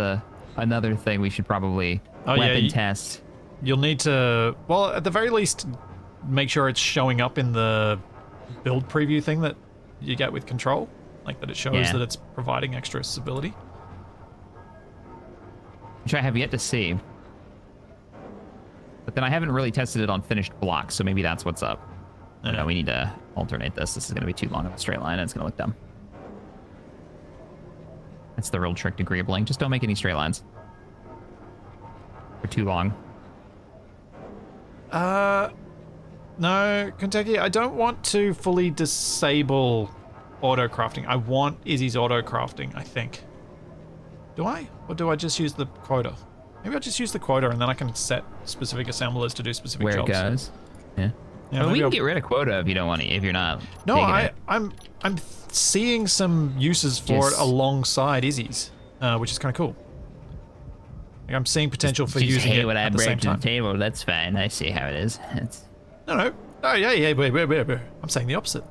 another thing we should probably weapon test. You'll need to, well, at the very least, make sure it's showing up in the build preview thing that you get with control, like that it shows that it's providing extra stability. Which I have yet to see. But then I haven't really tested it on finished blocks, so maybe that's what's up. No, we need to alternate this. This is going to be too long of a straight line, and it's going to look dumb. That's the real trick to greebling. Just don't make any straight lines. For too long. No, Kentucky, I don't want to fully disable auto-crafting. I want Izzy's auto-crafting, I think. Do I? Or do I just use the quota? Maybe I'll just use the quota and then I can set specific assemblers to do specific jobs. Where it goes. Yeah. Yeah, we can get rid of quota if you don't want to, if you're not. No, it. I'm seeing some uses for it alongside Izzy's, which is kind of cool. Like I'm seeing potential for using it at the same time. The table. That's fine. I see how it is. It's... No. Oh yeah. Wait. I'm saying the opposite.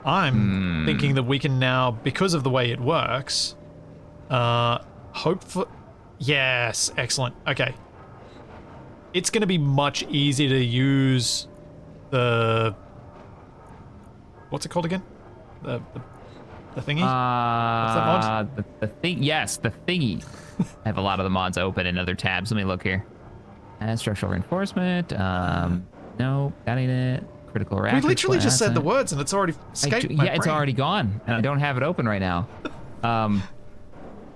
I'm thinking that we can now, because of the way it works, hope for... Yes, excellent. Okay. It's going to be much easier to use the... What's it called again? The thingy? What's that mod? The thing. Yes, the thingy. I have a lot of the mods open in other tabs. Let me look here. Structural reinforcement. No, got it. Critical reactor. We literally just said the words and it's already escaped my brain. It's already gone, and I don't have it open right now.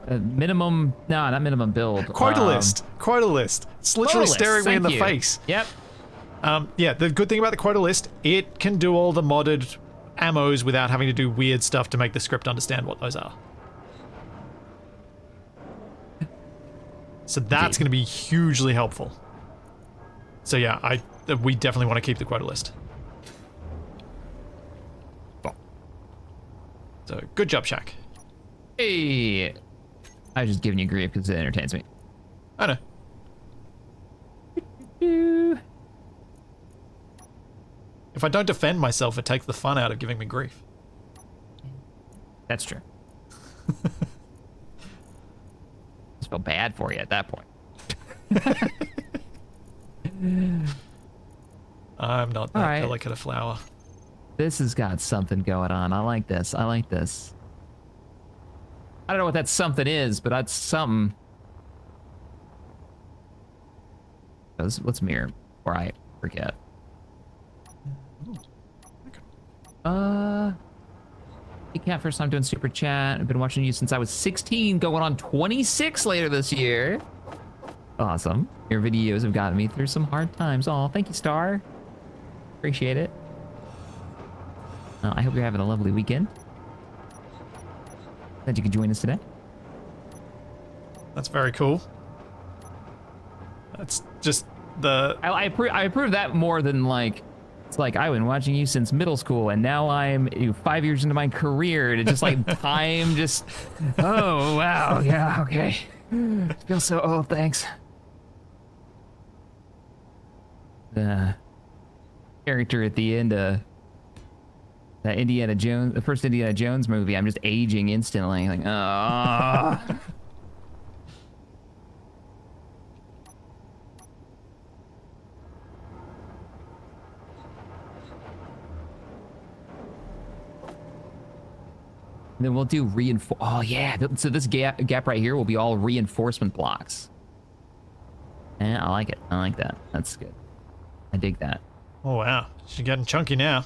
Minimum, no, not minimum build. Quota list. It's literally staring me in the face. Yep. Yeah, the good thing about the quota list, it can do all the modded ammos without having to do weird stuff to make the script understand what those are. So that's going to be hugely helpful. So yeah, we definitely want to keep the quota list. So good job, Shaq. Hey, I was just giving you grief because it entertains me. I know. If I don't defend myself, it takes the fun out of giving me grief. That's true. I feel bad for you at that point. I'm not that delicate a flower. This has got something going on. I like this. I don't know what that something is, but that's something. Let's mirror. before I forget. Hey Cat, first time doing super chat. I've been watching you since I was 16, going on 26 later this year. Awesome. Your videos have gotten me through some hard times. Oh, thank you, Star. Appreciate it. I hope you're having a lovely weekend. Glad you could join us today. That's very cool. That's just the... I approve that more than like, it's like, I've been watching you since middle school and now I'm 5 years into my career and it's just like time just, oh, wow, yeah, okay. I feel so old, thanks. The character at the end of that Indiana Jones, the first Indiana Jones movie, I'm just aging instantly, like, oh. Then we'll do reinforce. Oh yeah, so this gap right here will be all reinforcement blocks. Yeah, I like it. I like that. That's good. I dig that. Oh wow, she's getting chunky now.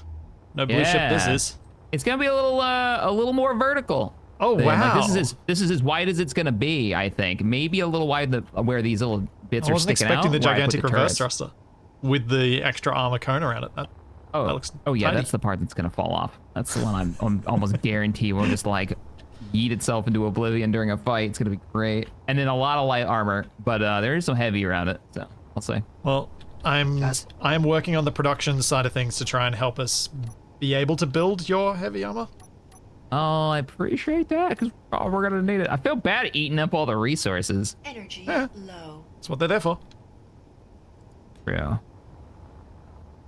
No blue ship this is. It's gonna be a little more vertical. Oh wow. Like, this is as wide as it's gonna be. I think maybe a little wide where these little bits are sticking out. I wasn't expecting the where I put gigantic the reverse turrets. throster with the extra armor cone around it. That looks yeah, tiny. that's the part that's gonna fall off. That's the one I'm almost guarantee will just like yeet itself into oblivion during a fight. It's gonna be great. And then a lot of light armor, but there is some heavy around it, so I'll say. Well, I'm working on the production side of things to try and help us be able to build your heavy armor. Oh, I appreciate that, because we're gonna need it. I feel bad eating up all the resources. Energy low. That's what they're there for. True.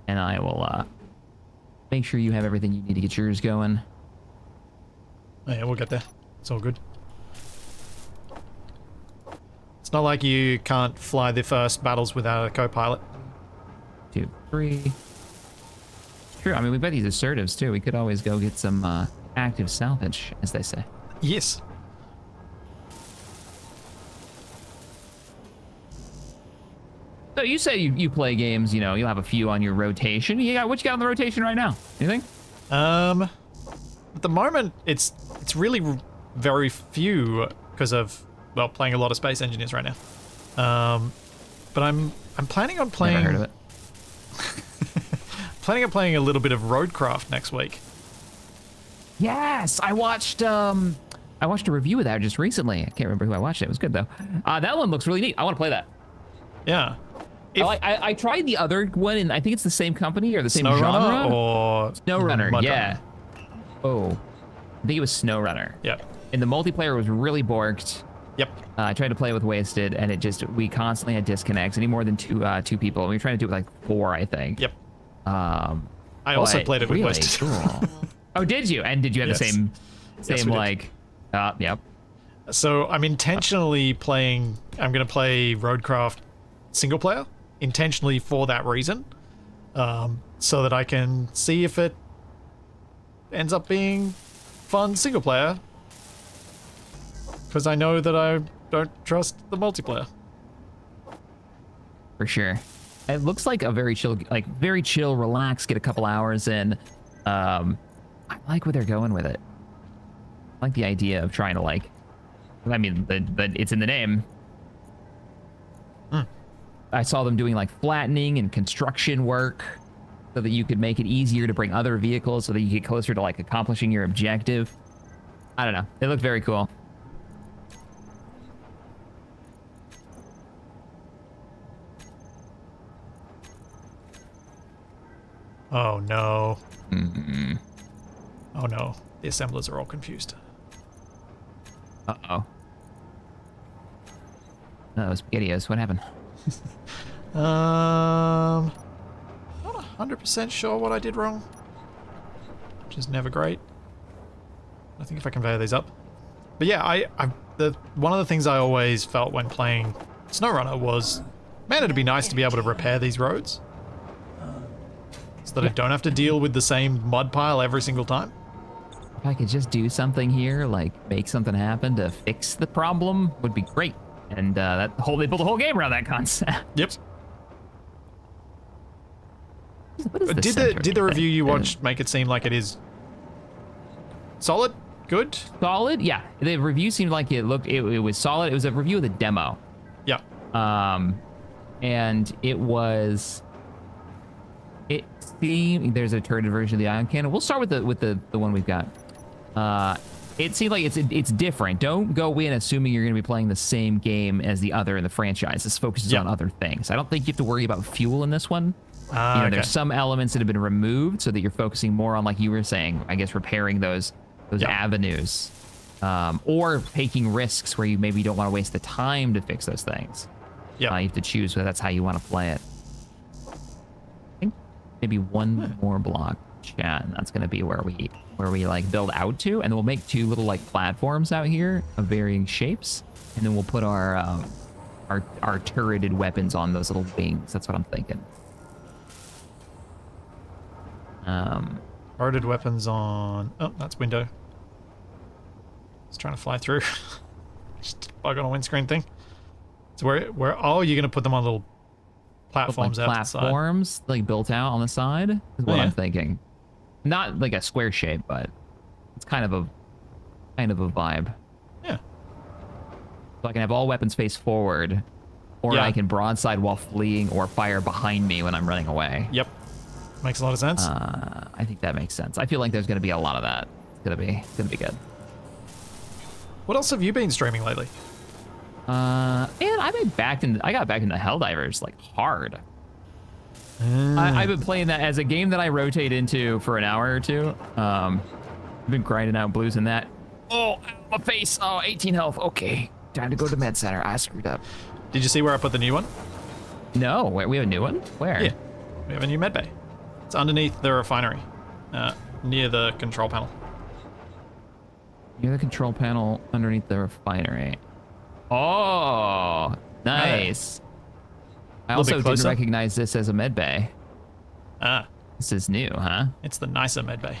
And I will make sure you have everything you need to get yours going. Oh, yeah, we'll get there. It's all good. It's not like you can't fly the first battles without a co-pilot. 2, 3. True. I mean, we've got these assertives too. We could always go get some active salvage, as they say. Yes. So you say you play games, you know, you'll have a few on your rotation. What you got on the rotation right now? Anything? At the moment, it's really very few because of, well, playing a lot of Space Engineers right now. But I'm planning on playing. Never heard of it. Planning on playing a little bit of Roadcraft next week. Yes, I watched a review of that just recently. I can't remember who I watched it. It was good though. That one looks really neat. I want to play that. Yeah. I tried the other one, and I think it's the same company or the same SnowRunner genre. or SnowRunner, yeah. Oh, I think it was SnowRunner. Yep. And the multiplayer was really borked. Yep. I tried to play with Wasted, and we constantly had disconnects. Any more than two people. We were trying to do it with like 4, I think. Yep. I also played it with really Wasted. Cool. Oh, did you? And did you have Yes. the same Yes, we did. like? Yep. So I'm intentionally playing. I'm going to play Roadcraft single player intentionally for that reason, so that I can see if it ends up being fun single player. Because I know that I don't trust the multiplayer. For sure. It looks like a very chill, relax, get a couple hours in. I like where they're going with it. I like the idea of trying to I mean, it's in the name. I saw them doing like flattening and construction work so that you could make it easier to bring other vehicles so that you get closer to like accomplishing your objective. I don't know. It looked very cool. Oh no. Mm-hmm. Oh no. The assemblers are all confused. Uh-oh. Uh-oh, SpaghettiOs, what happened? Not 100% sure what I did wrong. Which is never great. I think if I convey these up. But yeah, one of the things I always felt when playing SnowRunner was, man, it'd be nice to be able to repair these roads. So that I don't have to deal with the same mud pile every single time. If I could just do something here, like make something happen to fix the problem, would be great. And they built a whole game around that concept. Yep. What is the Did center the review you thing? watched make it seem like it is solid? Good? Solid? Yeah. The review seemed like it was solid. It was a review of the demo. Yeah. And it seemed, there's a turreted version of the ion cannon. We'll start with the one we've got. It seemed like it's different. Don't go in assuming you're going to be playing the same game as the other in the franchise. This focuses on other things. I don't think you have to worry about fuel in this one. Okay. There's some elements that have been removed so that you're focusing more on, like you were saying, I guess repairing those avenues, or taking risks where you maybe don't want to waste the time to fix those things. Yeah. You have to choose whether that's how you want to play it. I think maybe one more block, chat, and that's going to be where we like build out to, and then we'll make two little like platforms out here of varying shapes, and then we'll put our turreted weapons on those little wings. That's what I'm thinking. Turreted weapons on. Oh, that's window. It's trying to fly through. Just bug on a windscreen thing. So where? Oh, you're gonna put them on little platforms out the side. Platforms like built out on the side is what yeah. I'm thinking. Not like a square shape, but it's kind of a vibe. Yeah. So I can have all weapons face forward, or I can broadside while fleeing, or fire behind me when I'm running away. Yep. Makes a lot of sense. I think that makes sense. I feel like there's going to be a lot of that. It's gonna be good. What else have you been streaming lately? Man, I got back into Helldivers like hard. I've been playing that as a game that I rotate into for an hour or two. I've been grinding out blues in that. Oh, my face. Oh, 18 health. Okay, time to go to med center. I screwed up. Did you see where I put the new one? No, we have a new one. Where? Yeah, we have a new med bay. It's underneath the refinery, near the control panel. Near the control panel, underneath the refinery. Oh, nice. I also didn't recognize this as a med bay. Ah. This is new, huh? It's the nicer med bay.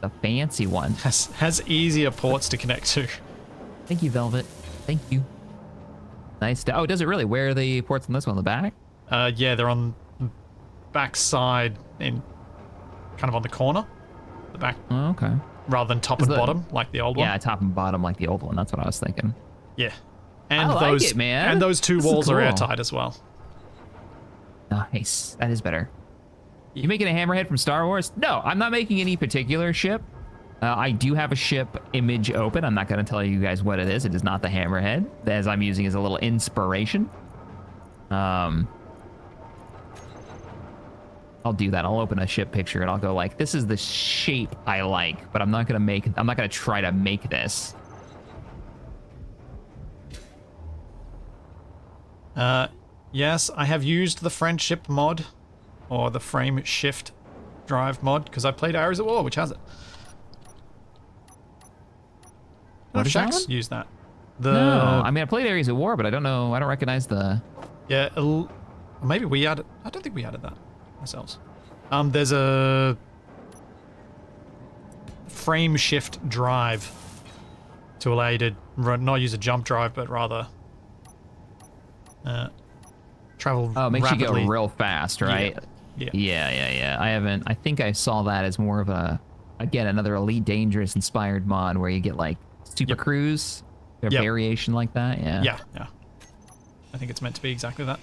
The fancy one. Has easier ports to connect to. Thank you, Velvet. Thank you. Nice. Oh, does it really? Where are the ports on this one? The back? Yeah, they're on the back side, in kind of on the corner. The back. Oh, okay. Rather than top and bottom, like the old one. Yeah, top and bottom, like the old one. That's what I was thinking. Yeah. And I like it, man. And those two walls are airtight as well. Nice. That is better. You making a hammerhead from Star Wars? No, I'm not making any particular ship. I do have a ship image open. I'm not going to tell you guys what it is. It is not the hammerhead, as I'm using as a little inspiration. I'll do that. I'll open a ship picture and I'll go like, this is the shape I like, but I'm not going to try to make this. Yes, I have used the friendship mod, or the frame shift drive mod, because I played Ares at War, which has it. What is that one? Use that. No, I mean I played Ares of War, but I don't know. I don't recognize the. Yeah, maybe we added. I don't think we added that ourselves. There's a frame shift drive to allow you to not use a jump drive, but rather travel. Oh, it makes rapidly. you go real fast, right? Yeah. I haven't. I think I saw that as more of another Elite Dangerous inspired mod where you get like Super Cruise, or variation like that. Yeah. I think it's meant to be exactly that.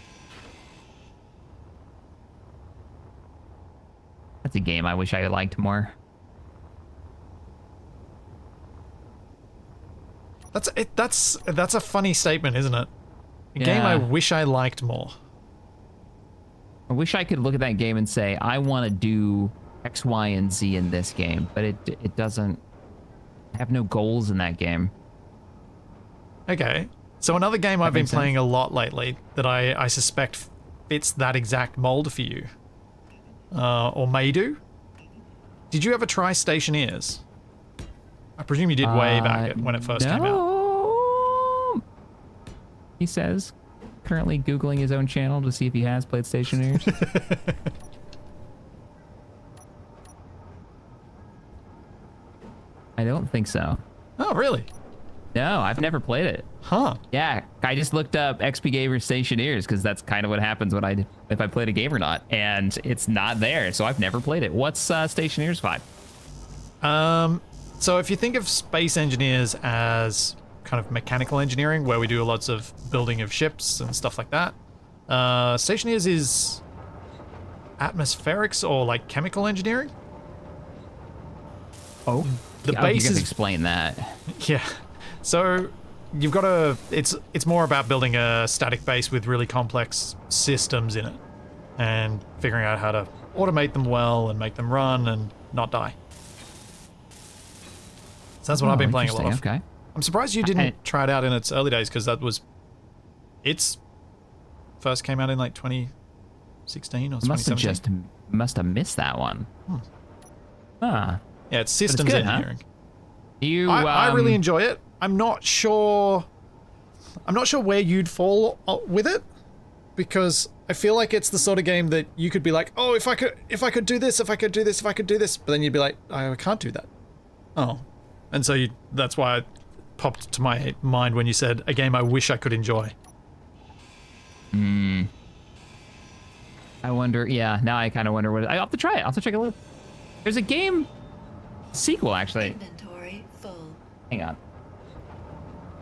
That's a game I wish I liked more. That's a funny statement, isn't it? A game I wish I liked more. I wish I could look at that game and say, I want to do X, Y, and Z in this game, but it doesn't have no goals in that game. Okay. So another game I've been playing a lot lately that I suspect fits that exact mold for you. Or may do. Did you ever try Stationeers? I presume you did way back when it first came out. He says, currently Googling his own channel to see if he has played Stationeers. I don't think so. Oh, really? No, I've never played it. Huh. Yeah, I just looked up XP Gamer Stationeers because that's kind of what happens when if I played a game or not, and it's not there, so I've never played it. What's Stationeers vibe? So if you think of space engineers as kind of mechanical engineering, where we do lots of building of ships and stuff like that, Stationeers is atmospherics or like chemical engineering. Oh, The you base can is explain that. Yeah. So you've got to it's more about building a static base with really complex systems in it and figuring out how to automate them well and make them run and not die. So that's what I've been playing a lot of. Okay. I'm surprised you didn't try it out in its early days because that was its first came out in like 2016 or 2017. Must have missed that one. Ah. Yeah, it's systems good, huh? engineering. I I really enjoy it. I'm not sure where you'd fall with it, because I feel like it's the sort of game that you could be like, oh, if I could do this, if I could do this, if I could do this, but then you'd be like, I can't do that. Oh, and so that's why it popped to my mind when you said a game I wish I could enjoy. I wonder. Yeah, now I kind of wonder what. I'll have to try it. I'll have to check it out. There's a game sequel actually. Inventory full. Hang on.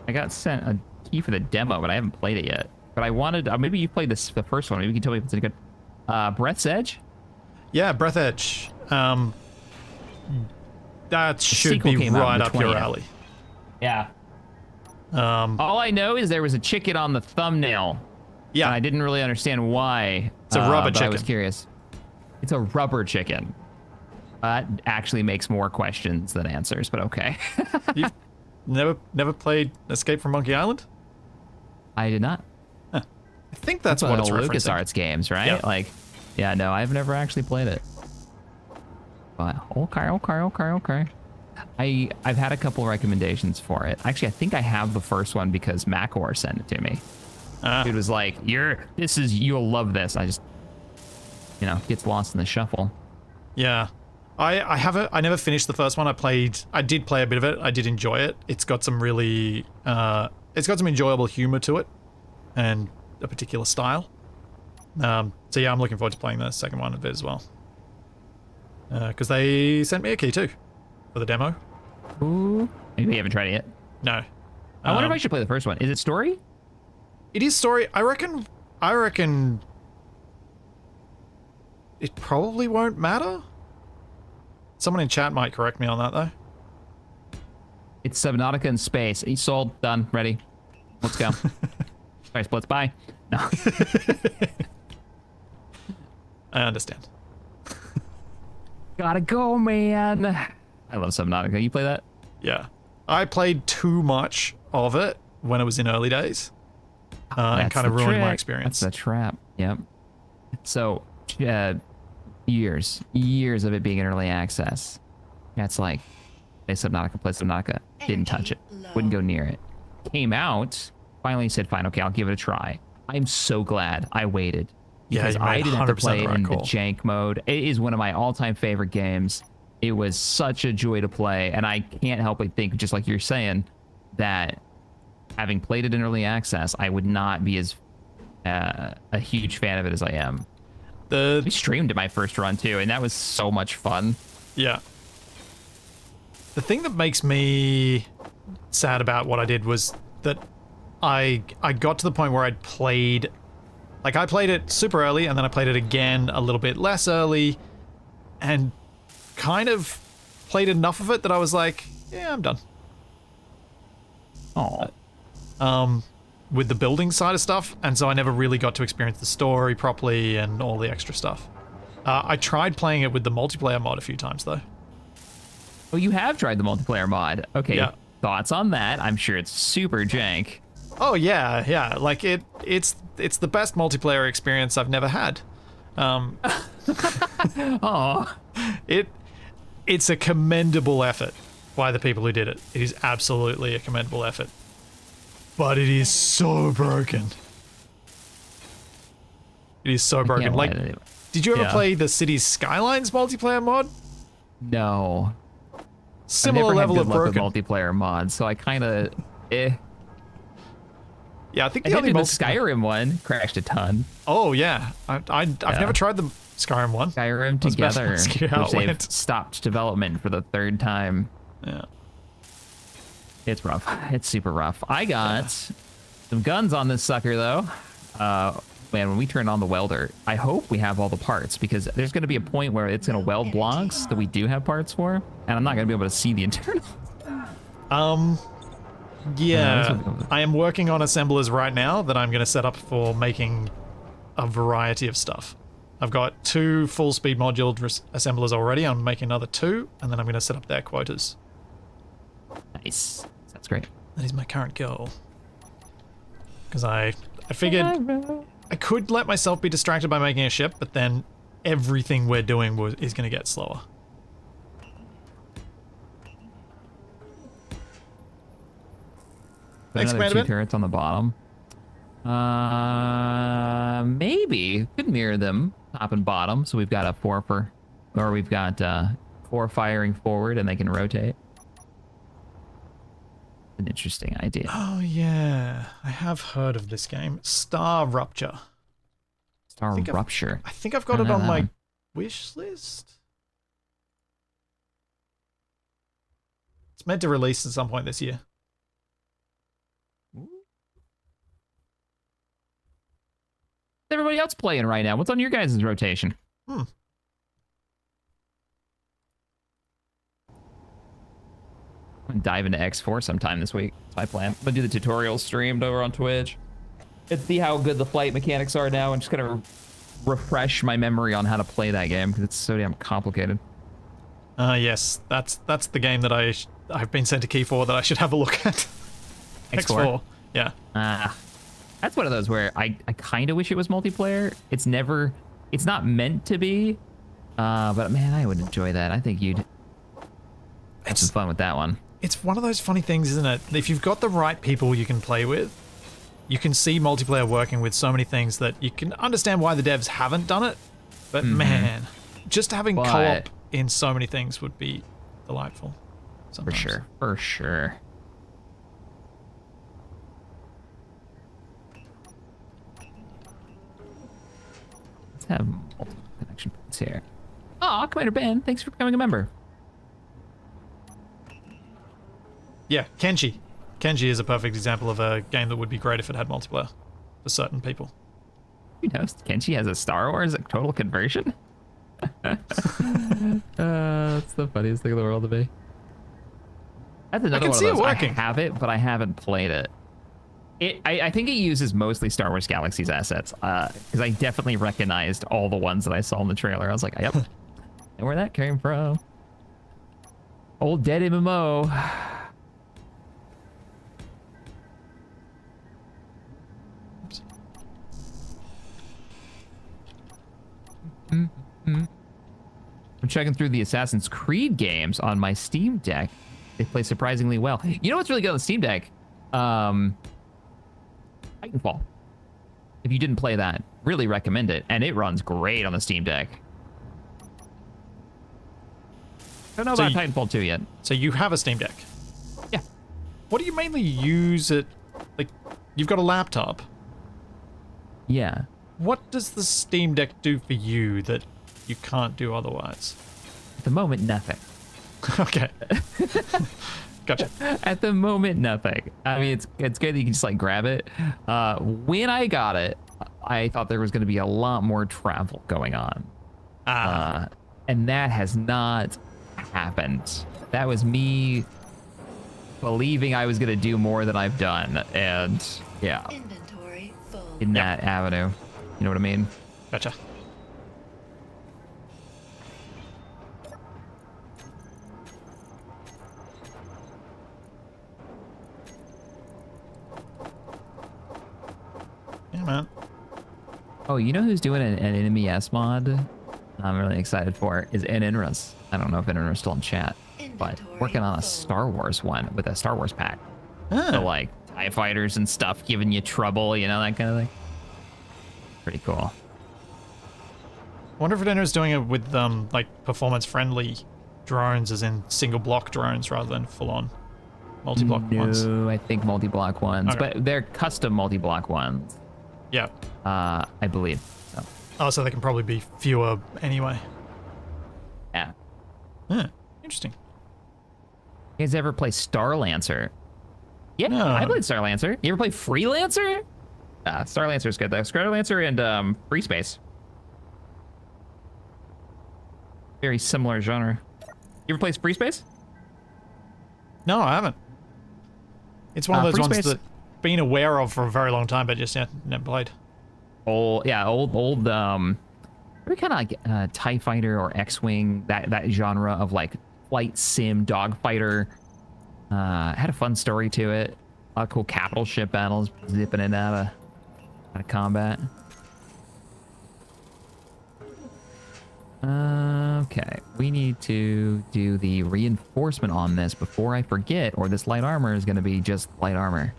I got sent a key for the demo, but I haven't played it yet. But I wanted. Maybe you played the first one. Maybe you can tell me if it's any good. Breath's Edge. Yeah, Breath Edge. That should sequel be came out right on the up your 20th. alley. Yeah. All I know is there was a chicken on the thumbnail. Yeah, And I didn't really understand why. It's a rubber but I was chicken. curious. It's a rubber chicken. That actually makes more questions than answers, but okay. You've never played Escape from Monkey Island? I did not. I think that's one what of it's the referencing. LucasArts games, right? Yeah. Like, yeah, no, I've never actually played it. But okay. I've had a couple recommendations for it. Actually, I think I have the first one because Macor sent it to me. It was like, you'll love this. I just, gets lost in the shuffle. Yeah. I never finished the first one. I did play a bit of it. I did enjoy it. It's got some really it's got some enjoyable humor to it and a particular style. So yeah, I'm looking forward to playing the second one a bit as well. Because they sent me a key too for the demo. Ooh. Maybe you haven't tried it yet. No. I wonder if I should play the first one. Is it story? It is story. I reckon it probably won't matter. Someone in chat might correct me on that though. It's Subnautica in space. He's sold. Done. Ready. Let's go. Sorry, splits. Bye. No. I understand. Gotta go, man. I love Subnautica. You play that? Yeah. I played too much of it when it was in early days. And That's kind of the ruined my trick. experience. That's the trap. Yep. So, years of it being in early access. That's like, play Subnautica, didn't touch it, wouldn't go near it. Came out, finally said, fine, okay, I'll give it a try. I'm so glad I waited. Yeah, Because you I made didn't have to 100% play the it right in the call. jank mode. It is one of my all-time favorite games. It was such a joy to play, and I can't help but think, just like you're saying, that having played it in early access, I would not be as a huge fan of it as I am. We streamed it my first run too, and that was so much fun. Yeah. The thing that makes me sad about what I did was that I got to the point where I played it super early, and then I played it again a little bit less early, and kind of played enough of it that I was like, yeah, I'm done. Oh. With the building side of stuff, and so I never really got to experience the story properly and all the extra stuff. I tried playing it with the multiplayer mod a few times though. Oh, you have tried the multiplayer mod. Okay. Yeah. Thoughts on that? I'm sure it's super jank. Oh yeah. Like it's the best multiplayer experience I've never had. Oh. It's a commendable effort by the people who did it. It is absolutely a commendable effort. But it is so broken. It is so broken. Like, did you ever play the Cities Skylines multiplayer mod? No. Similar I've never level had of good luck broken. with multiplayer mods, so I kind of Eh. Yeah, I think I the did only do the multiplayer. Skyrim one. Crashed a ton. Oh yeah, I've never tried the Skyrim one. Skyrim I was about to Together, ask you how which it they've went. stopped development for the 3rd time. Yeah. It's rough. It's super rough. I got some guns on this sucker, though. Man, when we turn on the welder, I hope we have all the parts, because there's going to be a point where it's going to weld blocks that we do have parts for, and I'm not going to be able to see the internal. Yeah, I am working on assemblers right now that I'm going to set up for making a variety of stuff. I've got 2 full-speed module assemblers already. I'm making another 2, and then I'm going to set up their quotas. Nice. That's great. That is my current goal. Because I figured I could let myself be distracted by making a ship, but then everything we're doing is going to get slower. Thanks, Another 2 Commander. turrets on the bottom. Maybe could mirror them top and bottom. So we've got a 4 for, or we've got 4 firing forward, and they can rotate. An interesting idea. Oh yeah, I have heard of this game. Star Rupture. Star Rupture. I think I've got I it don't on know my that one. wish list. It's meant to release at some point this year. What's everybody else playing right now? What's on your guys' rotation? I'm gonna dive into X4 sometime this week. That's my plan. I'm gonna do the tutorials streamed over on Twitch and see how good the flight mechanics are now, and just gonna refresh my memory on how to play that game, because it's so damn complicated. Yes, that's the game that I've been sent a key for that I should have a look at. X4? Yeah. That's one of those where I kind of wish it was multiplayer. It's not meant to be, but man, I would enjoy that. I think you'd have some fun with that one. It's one of those funny things, isn't it? If you've got the right people you can play with, you can see multiplayer working with so many things that you can understand why the devs haven't done it. But man, just having co-op in so many things would be delightful. Sometimes. For sure. Let's have multiple connection points here. Oh, Commander Ben, thanks for becoming a member. Yeah, Kenji. Kenji is a perfect example of a game that would be great if it had multiplayer for certain people. You know, Kenshi has a Star Wars total conversion? That's the funniest thing in the world to me. That's another one of those. I have it, but I haven't played it. I think it uses mostly Star Wars Galaxy's assets, because I definitely recognized all the ones that I saw in the trailer. I was like, yep, I know where that came from. Old dead MMO. I'm checking through the Assassin's Creed games on my Steam Deck. They play surprisingly well. You know what's really good on the Steam Deck? Titanfall. If you didn't play that, really recommend it. And it runs great on the Steam Deck. Don't know about Titanfall 2 yet. So you have a Steam Deck? Yeah. What do you mainly use it? Like, you've got a laptop. Yeah. What does the Steam Deck do for you that you can't do otherwise? At the moment, nothing. Okay. Gotcha. At the moment, nothing. I mean, it's good that you can just like grab it. When I got it, I thought there was going to be a lot more travel going on. And that has not happened. That was me believing I was going to do more than I've done. And yeah, Inventory full. in that avenue. You know what I mean? Gotcha. Yeah, man. Oh, you know who's doing an enemy S mod? I'm really excited for is Inras. I don't know if Inras is still in chat, but working on a Star Wars one with a Star Wars pack. So like TIE fighters and stuff giving you trouble, you know, that kind of thing. Pretty cool. I wonder if Redener's doing it with like performance friendly drones, as in single block drones rather than full on. multi-block ones? No, I think multi-block ones, Okay. but they're custom multi-block ones. Yeah. I believe. So, Oh, so they can probably be fewer anyway. yeah. Yeah, interesting. You guys ever play Starlancer? Yeah, No. I played Starlancer. You ever play Freelancer? Starlancer's good though. Starlancer and Free Space. Very similar genre. You ever play Free Space? No, I haven't. It's one of those Free ones Space- that been aware of for a very long time, but just never played. Old, very kind of like TIE Fighter or X-Wing, that genre of like flight sim dogfighter. Had a fun story to it. A lot of cool capital ship battles, zipping it out of combat. Okay, we need to do the reinforcement on this before I forget, or this light armor is going to be just light armor.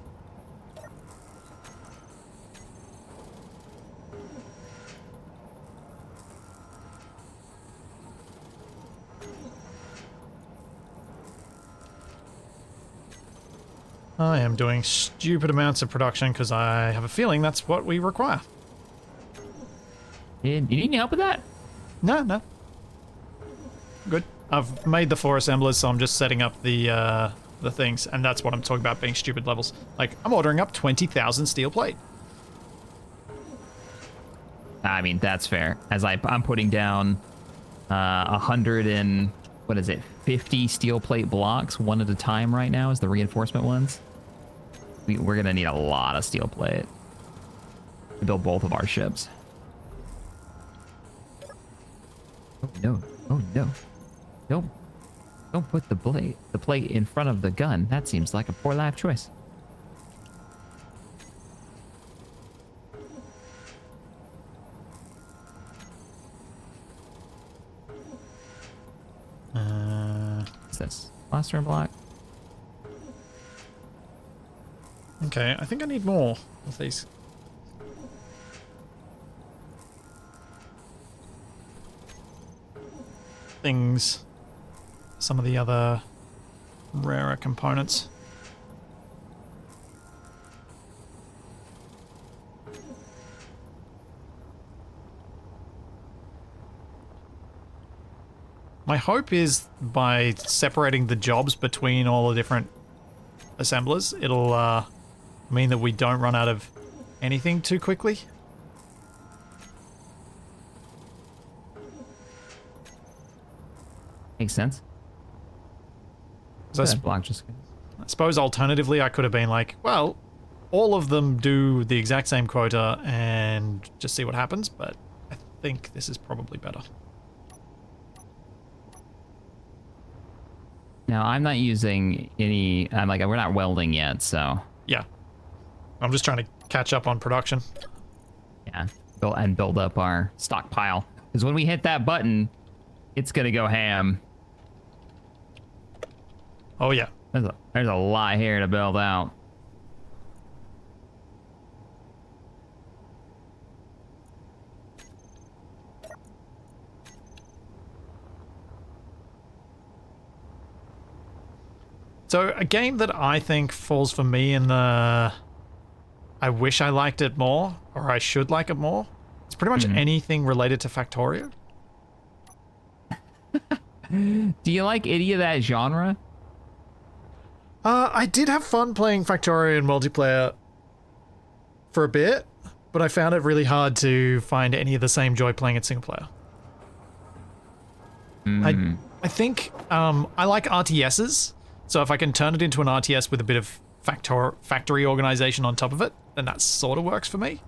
I am doing stupid amounts of production because I have a feeling that's what we require. You need any help with that? No. Good. I've made the 4 assemblers, so I'm just setting up the things, and that's what I'm talking about being stupid levels. Like, I'm ordering up 20,000 steel plate. I mean, that's fair. As I'm putting down 100 and, what is it, 50 steel plate blocks one at a time right now as the reinforcement ones. We're going to need a lot of steel plate to build both of our ships. Oh, no. Oh, no. Don't put the plate in front of the gun. That seems like a poor life choice. What's this? Plaster block? Okay, I think I need more of these. Things. Some of the other rarer components. My hope is by separating the jobs between all the different assemblers, it'll mean that we don't run out of anything too quickly. Makes sense. So That block just... I suppose alternatively I could have been like, well, all of them do the exact same quota and just see what happens, but I think this is probably better. Now, I'm not using any... we're not welding yet, so... Yeah. I'm just trying to catch up on production. Yeah, build up our stockpile. Because when we hit that button, it's going to go ham. Oh yeah. There's a lot here to build out. So a game that I think falls for me in the I wish I liked it more, or I should like it more, it's pretty much anything related to Factorio. Do you like any of that genre? I did have fun playing Factorio in multiplayer for a bit, but I found it really hard to find any of the same joy playing it single player. I think I like RTSs, so if I can turn it into an RTS with a bit of factory organization on top of it, then that sort of works for me.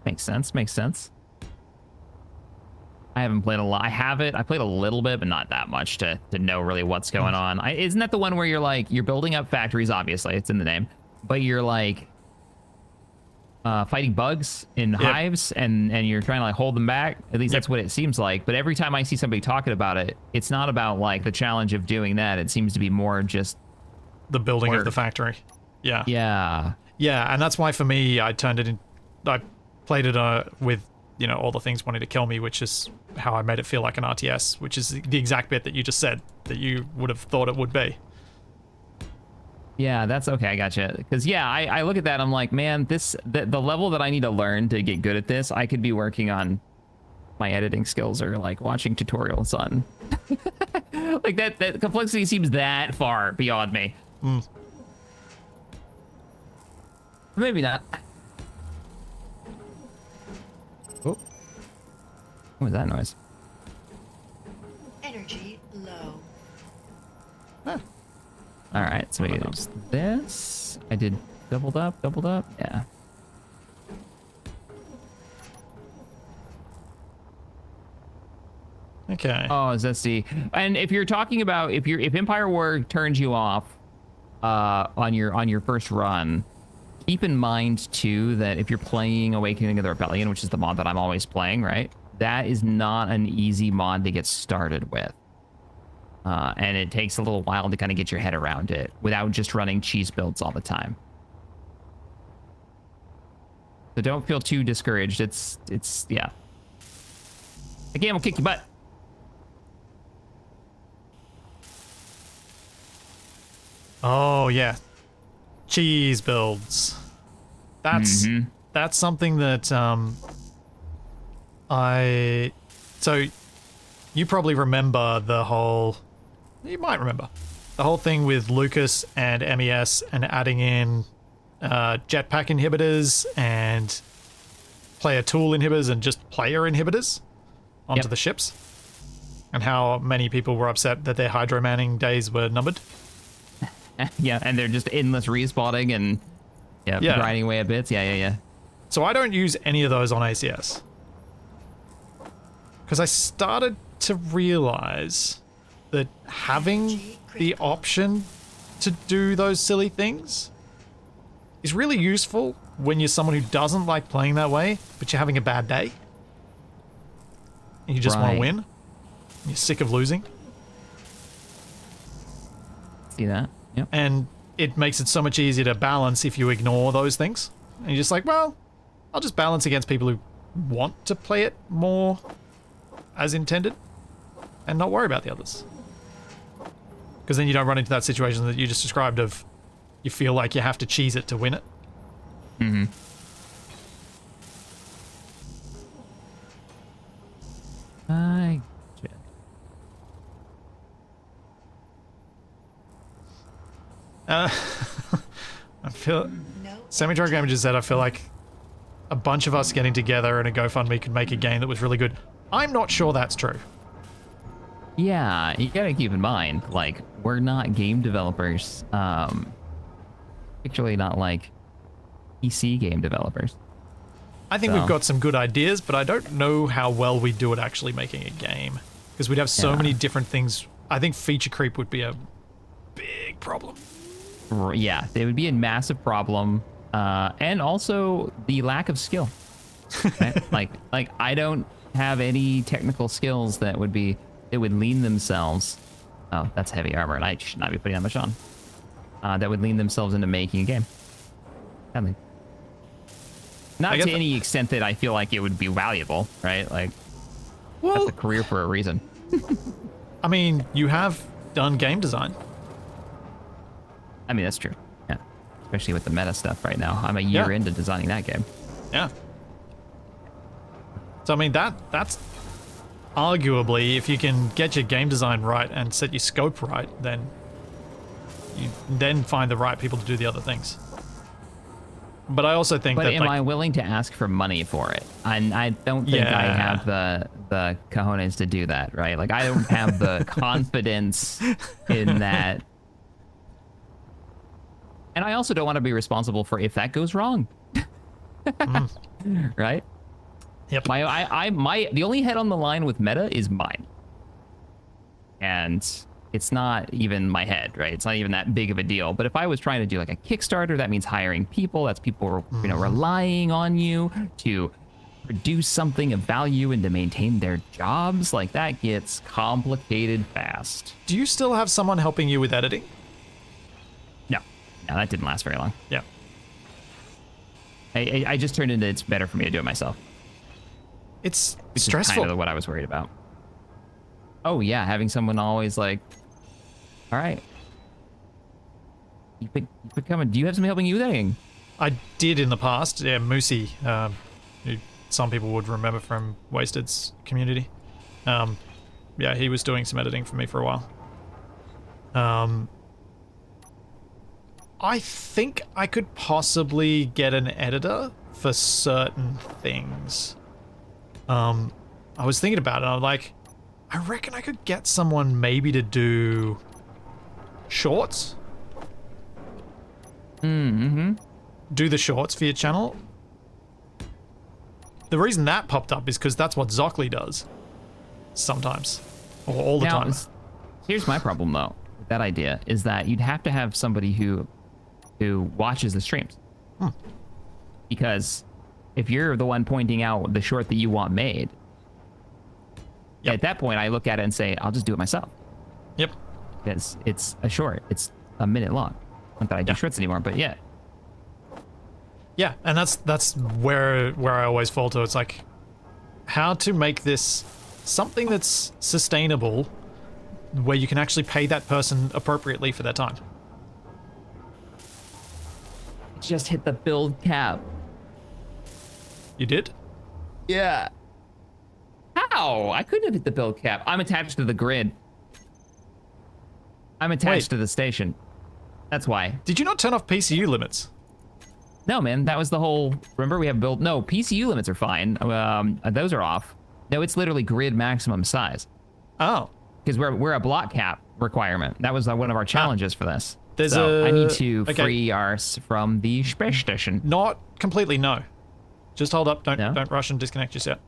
Makes sense. I haven't played a lot. I played a little bit, but not that much to know really what's going on. Isn't that the one where you're building up factories? Obviously, it's in the name, but you're like fighting bugs in hives, and you're trying to like hold them back. At least that's what it seems like. But every time I see somebody talking about it, it's not about like the challenge of doing that. It seems to be more just the building work. of the factory. Yeah, Yeah. and that's why for me I played it with you know, all the things wanting to kill me, which is how I made it feel like an RTS, which is the exact bit that you just said that you would have thought it would be. Yeah, that's okay. I gotcha. Because yeah, I look at that. I'm like, man, the level that I need to learn to get good at this, I could be working on my editing skills or like watching tutorials on. Like that complexity seems that far beyond me. Maybe not. Oh, what was that noise? Energy low. Huh. All right, so we use this. I did doubled up. Yeah. Okay. Oh, is that the? And if you're talking about if Empire War turns you off on your first run, keep in mind too that if you're playing Awakening of the Rebellion, which is the mod that I'm always playing, right? That is not an easy mod to get started with. And it takes a little while to kind of get your head around it without just running cheese builds all the time. So don't feel too discouraged. It's yeah. The game will kick your butt. Oh yeah, cheese builds. That's something that so you probably remember the whole. You might remember the whole thing with Lucas and MES and adding in jetpack inhibitors and player tool inhibitors and just player inhibitors onto the ships, and how many people were upset that their hydro manning days were numbered. Yeah, and they're just endless respawning and grinding away at bits. Yeah. So I don't use any of those on ACS. Because I started to realize that having the option to do those silly things is really useful when you're someone who doesn't like playing that way, but you're having a bad day. And you just want to win. You're sick of losing. See that? Yep. And it makes it so much easier to balance if you ignore those things. And you're just like, well, I'll just balance against people who want to play it more as intended and not worry about the others. Because then you don't run into that situation that you just described of you feel like you have to cheese it to win it. Mm-hmm. I feel Semi-Drug Gamer just said I feel like a bunch of us getting together in a GoFundMe could make a game that was really good. I'm not sure that's true. Yeah, you gotta keep in mind, like, we're not game developers. Particularly not like PC game developers. I think we've got some good ideas, but I don't know how well we do at actually making a game. Because we'd have so many different things. I think feature creep would be a big problem. Yeah, it would be a massive problem. And also the lack of skill. Right? like I don't have any technical skills that would lean themselves. Oh, that's heavy armor, and I should not be putting that much on. That would lean themselves into making a game. Sadly. Not to any extent that I feel like it would be valuable, right? Like, that's a career for a reason. I mean, you have done game design. I mean, that's true. Yeah. Especially with the meta stuff right now. I'm a year into designing that game. Yeah. So, I mean, that's arguably, if you can get your game design right and set your scope right, then you then find the right people to do the other things. But I also think that, am I willing to ask for money for it? And I don't think I have the cojones to do that, right? Like, I don't have the confidence in that. And I also don't want to be responsible for if that goes wrong. Right? Yep. The only head on the line with meta is mine. And it's not even my head, right? It's not even that big of a deal. But if I was trying to do like a Kickstarter, that means hiring people. That's people, relying on you to produce something of value and to maintain their jobs. Like, that gets complicated fast. Do you still have someone helping you with editing? No, that didn't last very long. Yeah. I just turned into it's better for me to do it myself. It's Which stressful. is kind of what I was worried about. Oh yeah, having someone always like, all right, keep it coming. Do you have somebody helping you editing? I did in the past. Yeah, Moosey, who some people would remember from Wasted's community. Yeah, he was doing some editing for me for a while. I think I could possibly get an editor for certain things. I was thinking about it, and I'm like, I reckon I could get someone maybe to do shorts. Mm-hmm. Do the shorts for your channel. The reason that popped up is because that's what Zockley does. Sometimes. Or all the time. Here's my problem though, with that idea, is that you'd have to have somebody who watches the streams. Because if you're the one pointing out the short that you want made, at that point I look at it and say, I'll just do it myself. Yep. Because it's a short. It's a minute long. Not that I do shorts anymore, but yeah. Yeah, and that's where I always fall to. It's like how to make this something that's sustainable where you can actually pay that person appropriately for their time. Just hit the build cap. You did? Yeah. How? I couldn't have hit the build cap. I'm attached to the grid. I'm attached to the station. That's why. Did you not turn off PCU limits? No, man. That was the whole... Remember, we have build... No, PCU limits are fine. Those are off. No, it's literally grid maximum size. Oh. Because we're a block cap requirement. That was one of our challenges for this. There's I need to free ours from the space station. Not completely, no. Just hold up. Don't rush and disconnect just yet.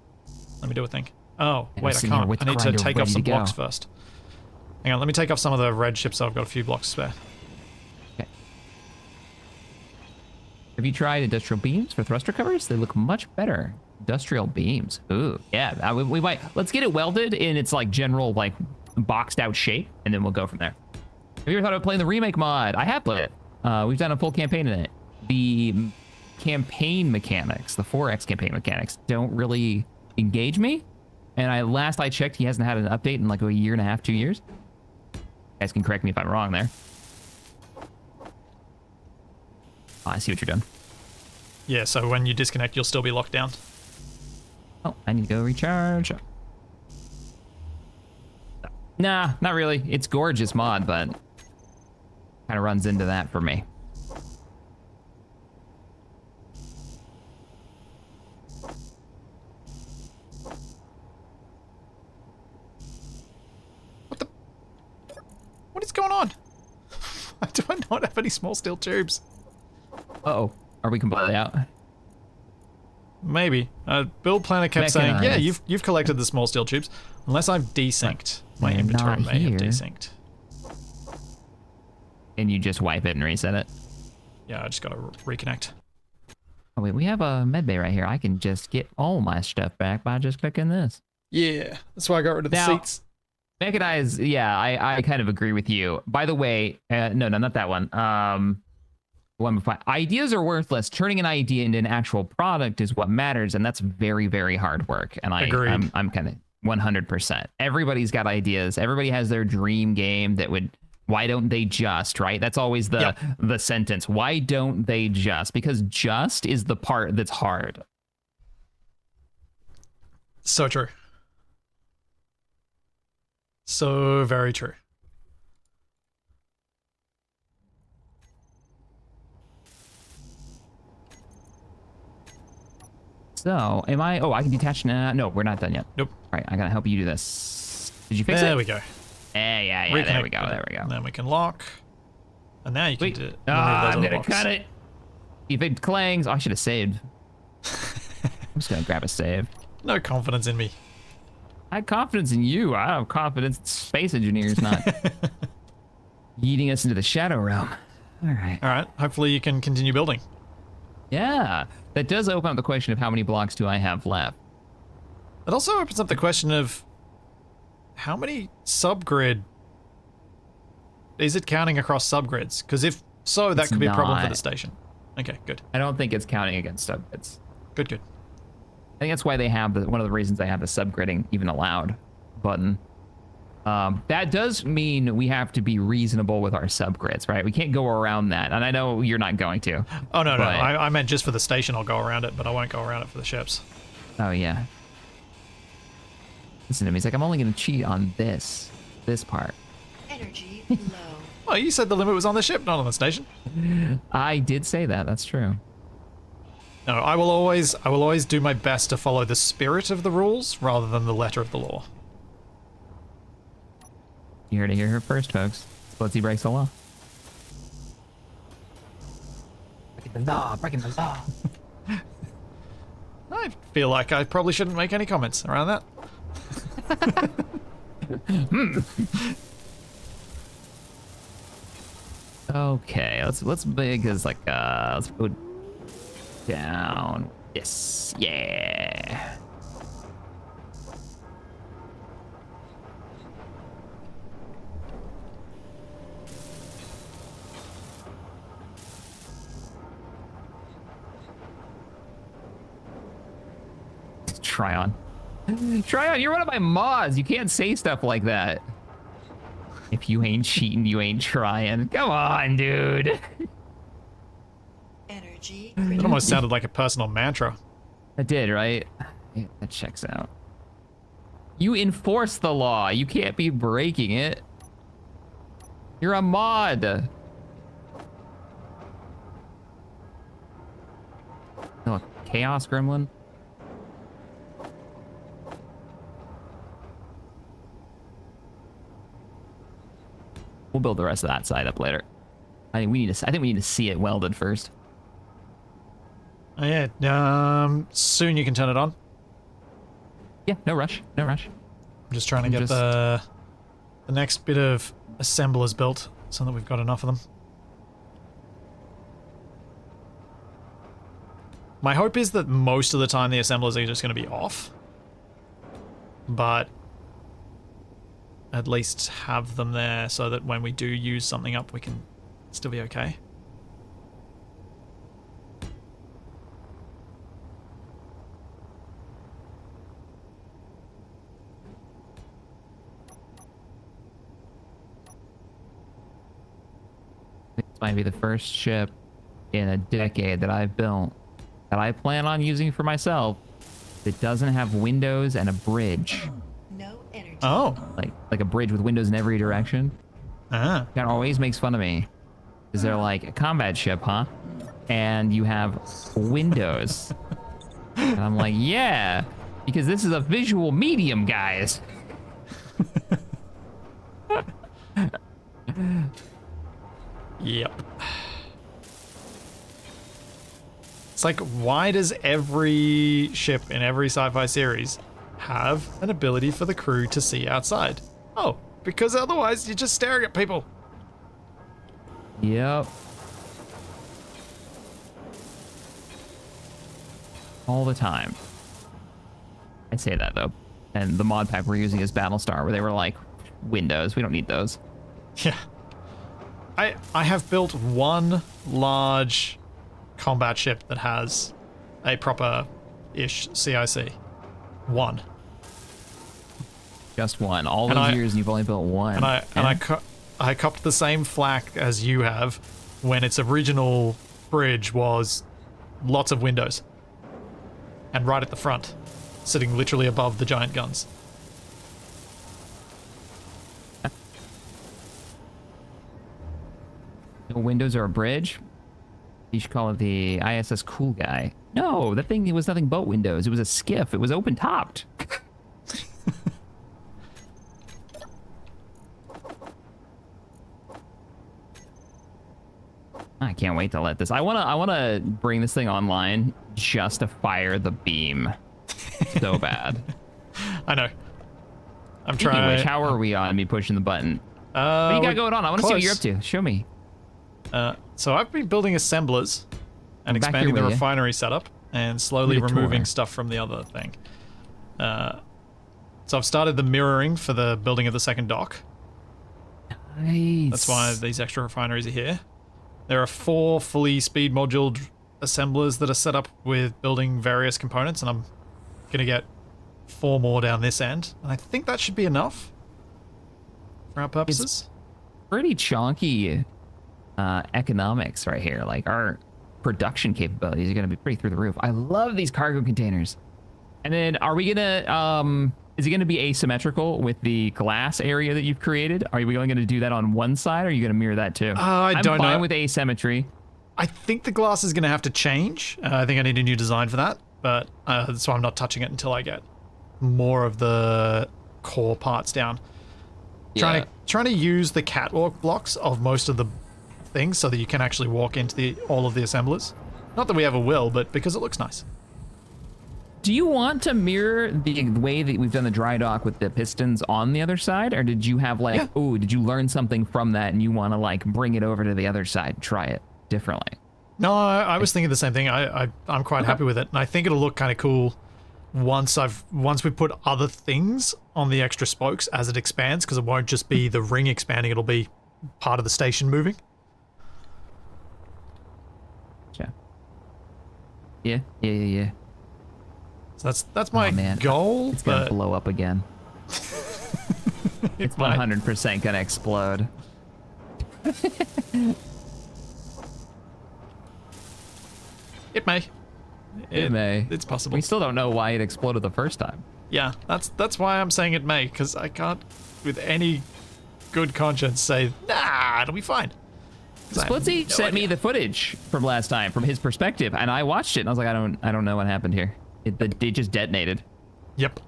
Let me do a thing. Oh, wait, I can't. I need to take off some blocks first. Hang on, let me take off some of the red ships so I've got a few blocks spare. Okay. Have you tried industrial beams for thruster covers? They look much better. Industrial beams. Ooh, yeah. We might... Let's get it welded in its like general like boxed out shape, and then we'll go from there. Have you ever thought about playing the remake mod? I have played it. We've done a full campaign in it. The campaign mechanics, the 4X campaign mechanics, don't really engage me. And last I checked, he hasn't had an update in like a year and a half, 2 years. You guys can correct me if I'm wrong there. Oh, I see what you're doing. Yeah, so when you disconnect, you'll still be locked down. Oh, I need to go recharge. Nah, not really. It's gorgeous mod, but kind of runs into that for me. What is going on? Do I not have any small steel tubes? Uh-oh. Are we completely out? Maybe. Build planner kept saying, yeah, you've collected the small steel tubes. Unless I've desynced. My inventory may have desynced. And you just wipe it and reset it? Yeah, I just gotta reconnect. Oh wait, we have a med bay right here. I can just get all my stuff back by just clicking this. Yeah, that's why I got rid of the seats. Mechanize, yeah, I kind of agree with you. By the way, no, not that one. One before. Ideas are worthless. Turning an idea into an actual product is what matters, and that's very, very hard work. And I'm kind of 100%. Everybody's got ideas. Everybody has their dream game that would. Why don't they just, right? That's always the sentence. Why don't they just? Because just is the part that's hard. So true. So very true. So, am I... Oh, I can detach now. No, we're not done yet. Nope. All right, I gotta help you do this. Did you fix it? There we go. Yeah, there we go, there we go. And then we can lock. And now you can do it. I'm gonna cut it. If it clangs... Oh, I should have saved. I'm just gonna grab a save. No confidence in me. I have confidence in you. I have confidence in space engineers not yeeting us into the shadow realm. All right. All right. Hopefully you can continue building. Yeah. That does open up the question of how many blocks do I have left? It also opens up the question of how many subgrid is it counting across subgrids? Because if so, that could be a problem for the station. Okay, good. I don't think it's counting against subgrids. Good. think that's why they have one of the reasons they have the subgridding even allowed button. That does mean we have to be reasonable with our subgrids, right? We can't go around that, and I know you're not going to. Oh, no, no. I meant just for the station I'll go around it, but I won't go around it for the ships. Oh, yeah. Listen to me. He's like, I'm only going to cheat on this part. Energy low. Oh, you said the limit was on the ship, not on the station. I did say that. That's true. No, I will always do my best to follow the spirit of the rules rather than the letter of the law. You heard it here first, folks. Splitsy breaks the law. Breaking the law, breaking the law. I feel like I probably shouldn't make any comments around that. Okay, let's make this like let's go down. Yes, yeah. Tryon. Tryon, you're one of my mods. You can't say stuff like that. If you ain't cheating, you ain't trying. Come on, dude. Energy It critical. almost sounded like a personal mantra. That did, right? Yeah, that checks out. You enforce the law. You can't be breaking it. You're a mod. Oh, chaos gremlin. We'll build the rest of that side up later. I think we need to see it welded first. Oh, yeah, soon you can turn it on. Yeah, no rush, no rush. I'm just trying to get the next bit of assemblers built so that we've got enough of them. My hope is that most of the time the assemblers are just going to be off. But at least have them there so that when we do use something up, we can still be okay. This might be the first ship in a decade that I've built that I plan on using for myself that doesn't have windows and a bridge. No energy. Oh. Like a bridge with windows in every direction. Ah. That always makes fun of me. Is they're like, a combat ship, huh? And you have windows. And I'm like, yeah, because this is a visual medium, guys. Yep. It's like, why does every ship in every sci-fi series have an ability for the crew to see outside? Oh, because otherwise you're just staring at people. Yep. All the time. I say that though. And the mod pack we're using is Battlestar, where they were like, windows, we don't need those. Yeah. I have built one large combat ship that has a proper-ish CIC. One. Just one. All those years and you've only built one. And I copped the same flack as you have when its original bridge was lots of windows. And right at the front, sitting literally above the giant guns. No windows or a bridge? You should call it the ISS Cool Guy. No, that thing was nothing but windows. It was a skiff. It was open topped. I can't wait to let this. I wanna bring this thing online just to fire the beam. So bad. I know. I'm Speaking trying. of which, how are we on me pushing the button? What do you got going on? I want to see what you're up to. Show me. So I've been building assemblers and I'm back expanding here the with you. refinery setup and slowly Give me a removing tour. stuff from the other thing. So I've started the mirroring for the building of the second dock. Nice. That's why these extra refineries are here. There are 4 fully speed moduled assemblers that are set up with building various components, and I'm gonna get 4 more down this end, and I think that should be enough for our purposes. Pretty chonky economics right here. Like our production capabilities are going to be pretty through the roof. I love these cargo containers. And then are we gonna is it going to be asymmetrical with the glass area that you've created? Are we only going to do that on one side, or are you going to mirror that too? I don't know. I'm fine with asymmetry. I think the glass is going to have to change. I think I need a new design for that, but that's why I'm not touching it until I get more of the core parts down. Yeah. Trying to use the catwalk blocks of most of the things so that you can actually walk into all of the assemblers. Not that we ever will, but because it looks nice. Do you want to mirror the way that we've done the dry dock with the pistons on the other side, or did you have like, oh, did you learn something from that and you want to like bring it over to the other side and try it differently? No, I was thinking the same thing. I'm quite happy with it, and I think it'll look kind of cool once we put other things on the extra spokes as it expands, because it won't just be the ring expanding; it'll be part of the station moving. Yeah. So that's my goal. It's gonna blow up again. It's 100% gonna explode. It may. It may. It's possible. We still don't know why it exploded the first time. Yeah, that's why I'm saying it may, because I can't, with any good conscience, say nah, it'll be fine. Splitsy sent me the footage from last time, from his perspective, and I watched it, and I was like, I don't know what happened here. It just detonated. Yep.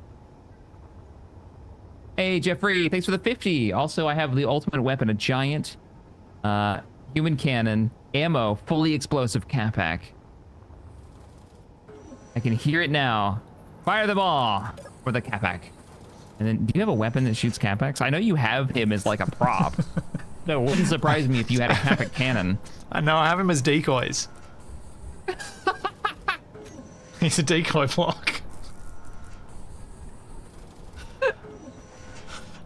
Hey, Jeffrey, thanks for the 50. Also, I have the ultimate weapon, a giant human cannon, ammo, fully explosive Capac. I can hear it now. Fire them all for the Capac. And then, do you have a weapon that shoots Capacs? I know you have him as like a prop. No, it wouldn't surprise me if you had a Capac cannon. I know, I have him as decoys. He's a decoy block.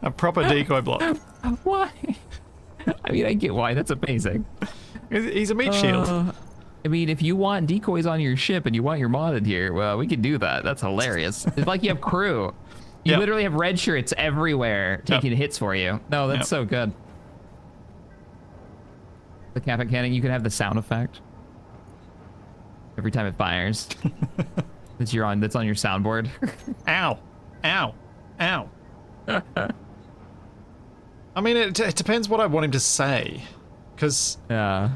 A proper decoy block. Why? I mean, I get why. That's amazing. He's a meat shield. I mean, if you want decoys on your ship and you want your modded here, well, we can do that. That's hilarious. It's like you have crew. You literally have red shirts everywhere taking hits for you. No, that's so good. The Capac cannon, you can have the sound effect every time it fires. That's on your soundboard. Ow. Ow. Ow. I mean, it depends what I want him to say. Because I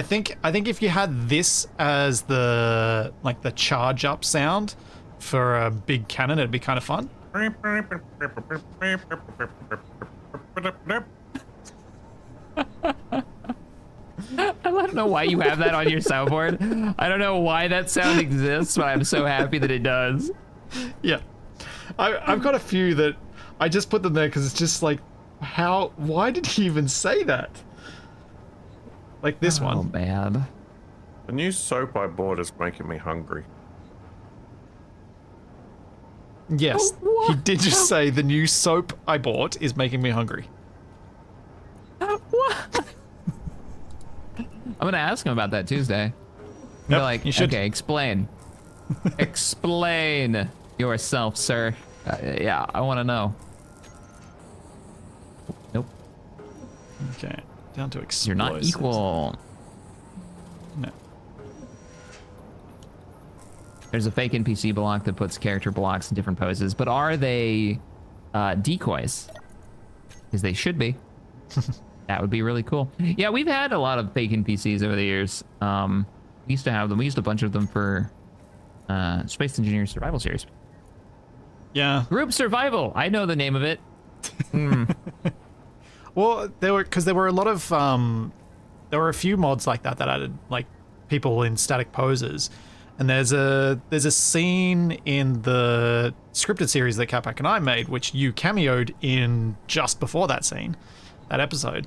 think if you had this as the charge up sound for a big cannon, it'd be kind of fun. I don't know why you have that on your soundboard. I don't know why that sound exists, but I'm so happy that it does. Yeah. I've got a few that I just put them there because it's just like, why did he even say that? Like this one. Oh, man. The new soap I bought is making me hungry. Yes, he did just say the new soap I bought is making me hungry. What? I'm gonna ask him about that Tuesday. Yep, be like, you should. Okay, explain. Explain yourself, sir. Yeah, I want to know. Nope. Okay, down to explosives. You're not equal. No. There's a fake NPC block that puts character blocks in different poses, but are they decoys? Because they should be. That would be really cool. Yeah, we've had a lot of fake NPCs over the years. We used to have them. We used a bunch of them for Space Engineers Survival Series. Yeah. Group Survival. I know the name of it. Well, there were a lot of there were a few mods like that added like people in static poses, and there's a scene in the scripted series that Capac and I made, which you cameoed in just before that scene, that episode,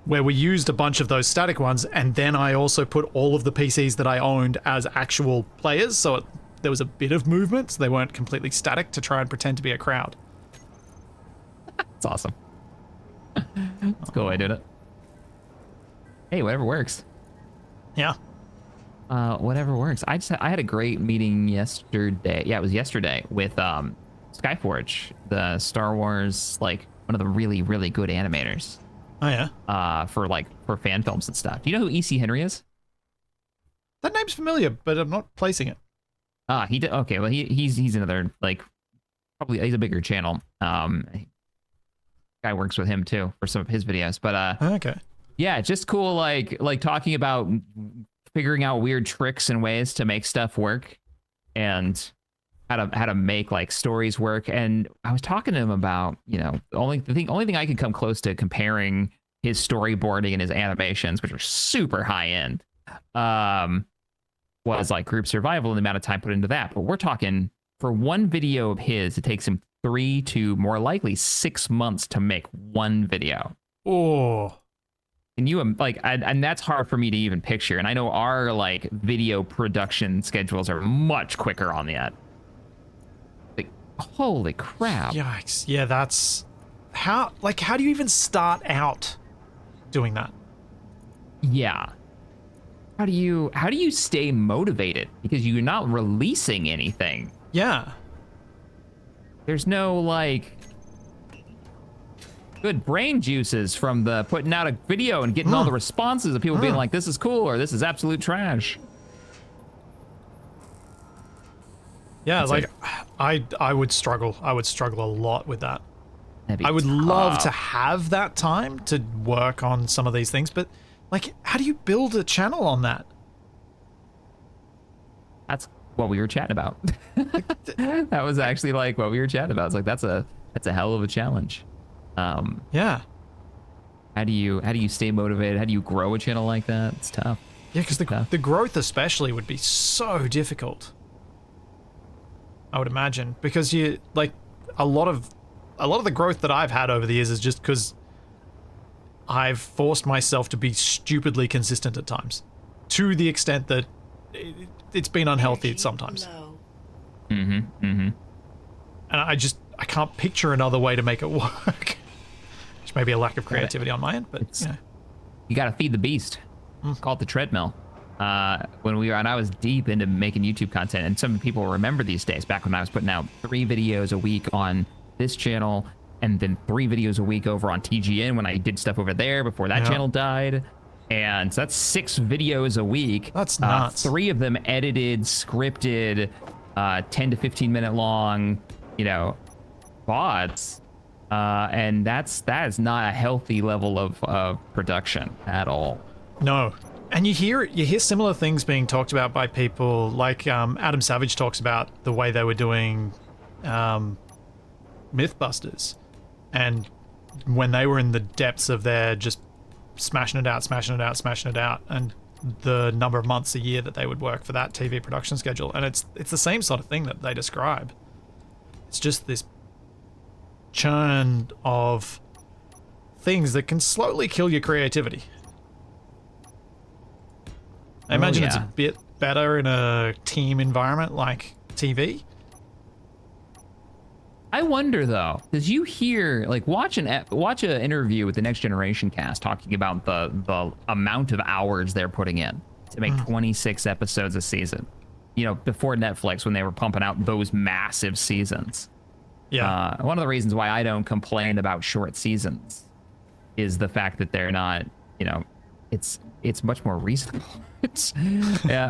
where we used a bunch of those static ones, and then I also put all of the PCs that I owned as actual players, so there was a bit of movement, so they weren't completely static to try and pretend to be a crowd. It's awesome. That's a cool way of doing it. Hey, whatever works. Yeah. whatever works. I had a great meeting yesterday. Yeah, it was yesterday with Skyforge, the Star Wars, like one of the really, really good animators. Oh yeah. For fan films and stuff. Do you know who E.C. Henry is? That name's familiar, but I'm not placing it. He did. Okay, well he's another, like, probably he's a bigger channel. Guy works with him too for some of his videos, but Okay. yeah, just cool, like talking about figuring out weird tricks and ways to make stuff work, and how to make like stories work. And I was talking to him about, the only thing I could come close to comparing his storyboarding and his animations, which are super high end, was like group survival and the amount of time put into that. But we're talking, for one video of his, it takes him 3 to more likely 6 months to make one video. Oh. And and that's hard for me to even picture. And I know our like video production schedules are much quicker on that. Like, holy crap. Yikes. Yeah, that's how do you even start out doing that? Yeah. How do you stay motivated? Because you're not releasing anything. Yeah. There's no like good brain juices from the putting out a video and getting all the responses of people being like, this is cool or this is absolute trash. Yeah, That's I would struggle. I would struggle a lot with that. That'd be I would love tough. to have that time to work on some of these things, but like, how do you build a channel on that? That's what we were chatting about. That was actually like what we were chatting about. It's like, that's a hell of a challenge. Yeah. How do you stay motivated? How do you grow a channel like that? It's tough. Yeah, because the growth especially would be so difficult, I would imagine, because you like a lot of the growth that I've had over the years is just because I've forced myself to be stupidly consistent at times, to the extent that it's been unhealthy Energy sometimes. low. And I can't picture another way to make it work. Which may be a lack of creativity on my end, but You got to feed the beast. Call it the treadmill. And I was deep into making YouTube content, and some people remember these days back when I was putting out 3 videos a week on this channel, and then 3 videos a week over on TGN when I did stuff over there before that channel died. And so that's 6 videos a week. That's nuts. 3 of them edited, scripted, 10 to 15 minute long, VODs. And that is not a healthy level of production at all. No. And you hear similar things being talked about by people like Adam Savage talks about the way they were doing Mythbusters, and when they were in the depths of their just smashing it out, and the number of months a year that they would work for that TV production schedule. And it's the same sort of thing that they describe. It's just this churn of things that can slowly kill your creativity. I imagine it's a bit better in a team environment like TV. I wonder though, because you hear, like, watch an interview with the Next Generation cast talking about the amount of hours they're putting in to make 26 episodes a season. Before Netflix, when they were pumping out those massive seasons. Yeah. One of the reasons why I don't complain about short seasons is the fact that they're not, it's much more reasonable.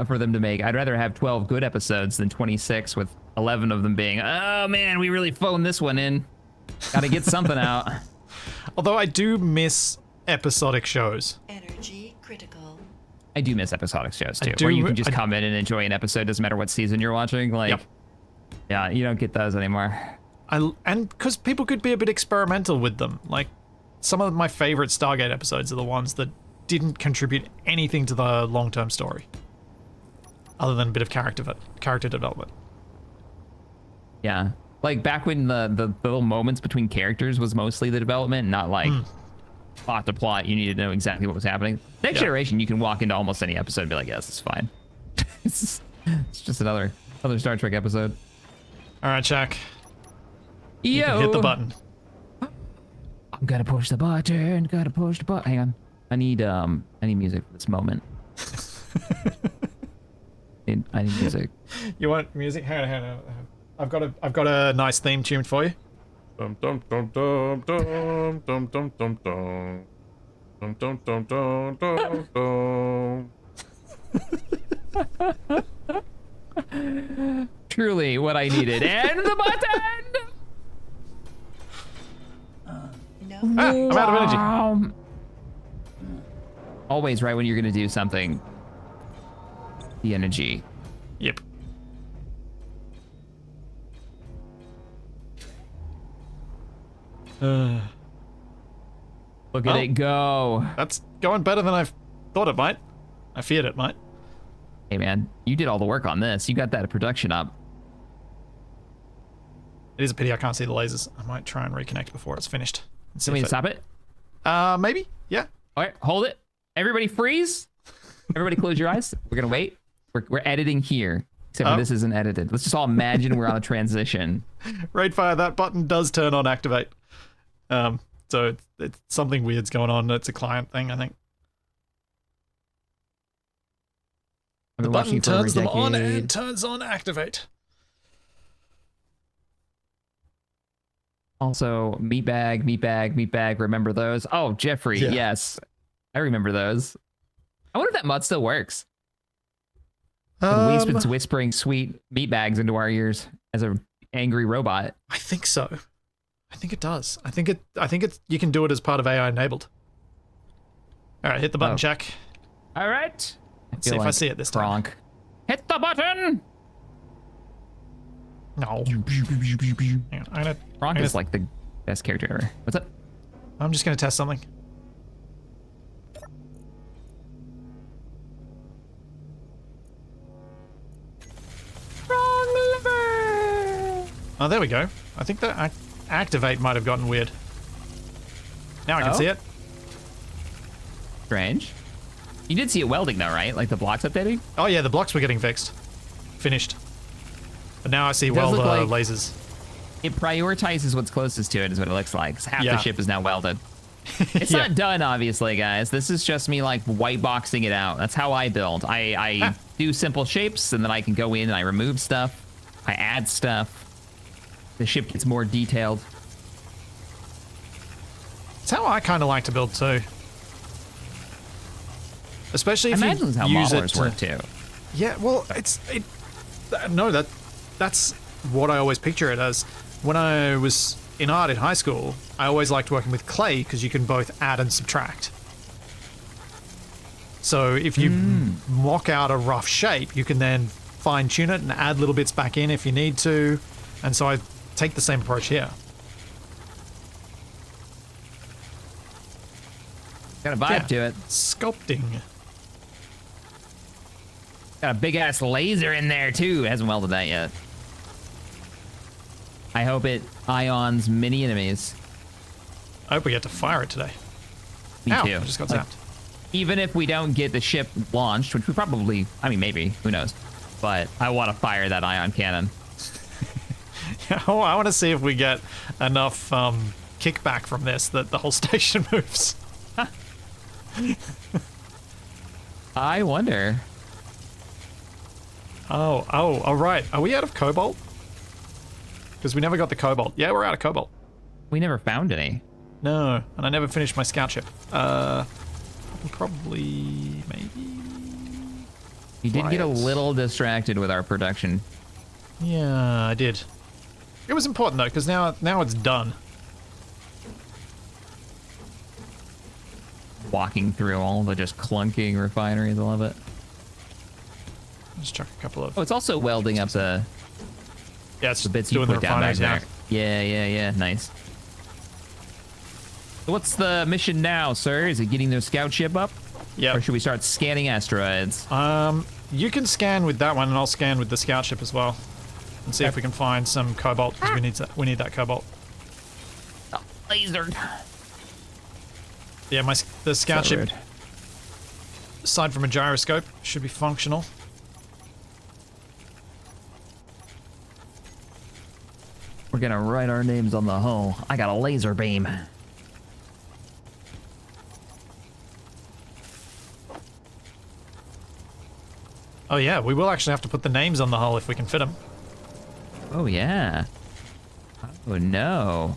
For them to make. I'd rather have 12 good episodes than 26 with 11 of them being, oh man, we really phoned this one in. Gotta get something out. Although I do miss episodic shows. Energy critical. I do miss episodic shows too, where you can just come in and enjoy an episode, doesn't matter what season you're watching. Yeah, you don't get those anymore. And because people could be a bit experimental with them. Like, some of my favorite Stargate episodes are the ones that didn't contribute anything to the long-term story, other than a bit of character development. Yeah, like back when the little moments between characters was mostly the development, not like plot to plot. You needed to know exactly what was happening. Next Generation, you can walk into almost any episode and be like, yeah, this is fine. it's just another Star Trek episode. All right, Shaq. You can hit the button. I'm gonna push the button. Hang on. I need music for this moment. I need music. You want music? Hang on. I've got a nice theme tune for you. Dum dum dum dum dum dum dum dum dum. Dum dum dum dum dum dum. Truly what I needed. And the button! No. I'm out of energy. Always right when you're gonna do something. The energy. Yep. Look at it go. That's going better than I thought it might. I feared it might. Hey man, you did all the work on this. You got that production up. It is a pity I can't see the lasers. I might try and reconnect before it's finished. So we stop it? Maybe. Yeah. All right, hold it. Everybody freeze. Everybody close your eyes. We're gonna wait. We're editing here. Except for this isn't edited. Let's just all imagine we're on a transition. Raidfire, that button does turn on activate. So it's something weird's going on. It's a client thing, I think. The button turns them on and turns on activate. Also, meat bag. Remember those? Oh, Jeffrey, Yeah. yes. I remember those. I wonder if that mod still works. Weesman's whispering sweet meat bags into our ears as an angry robot. I think so. I think it does. I think it's you can do it as part of AI enabled. All right, hit the button, check. All right. Let's see if I see it this time. Gronk. Hit the button. No. Hang on, Gronk is like the best character ever. What's up? I'm just gonna test something. Wrong lever. Oh, there we go. I think the activate might have gotten weird. Now I can see it. Strange. You did see it welding though, right? Like the blocks updating? Oh yeah, the blocks were getting fixed. Finished. But now I see does look like- lasers. It prioritizes what's closest to it is what it looks like. 'Cause half Yeah. the ship is now welded. It's Yeah. not done, obviously, guys. This is just me like white boxing it out. That's how I build. I do simple shapes and then I can go in and I remove stuff. I add stuff. The ship gets more detailed. It's how I kind of like to build too. Especially if I imagine that's how you use it modelers work too. Yeah, well, no, that's what I always picture it as. When I was in art in high school, I always liked working with clay because you can both add and subtract. So if you mock out a rough shape, you can then fine tune it and add little bits back in if you need to. And so I take the same approach here. Got a vibe to it. Sculpting. Got a big ass laser in there too. It hasn't welded that yet. I hope it ions many enemies. I hope we get to fire it today. Me Ow, too. I just got Like, zapped. even if we don't get the ship launched, which we probably, I mean, maybe, who knows? But I want to fire that ion cannon. Oh, I want to see if we get enough kickback from this that the whole station moves. I wonder. Oh, all right. Are we out of Cobalt? Because we never got the Cobalt. Yeah, we're out of Cobalt. We never found any. No, and I never finished my scout ship. Probably, maybe. You did get a Fly it. little distracted with our production. Yeah, I did. It was important though, because now it's done. Walking through all the just clunking refineries. I love it. Just chuck a couple of. Oh, it's also welding up the Yeah, it's bits you doing the put down back refineries now. there. Yeah. Nice. So what's the mission now, sir? Is it getting their scout ship up? Yeah. Or should we start scanning asteroids? You can scan with that one, and I'll scan with the scout ship as well, and see if we can find some cobalt because we need that cobalt. Oh, lasered. Yeah, the scout So ship, rude. aside from a gyroscope, should be functional. We're gonna write our names on the hull. I got a laser beam. Oh yeah, we will actually have to put the names on the hull if we can fit them. Oh, yeah. Oh, no.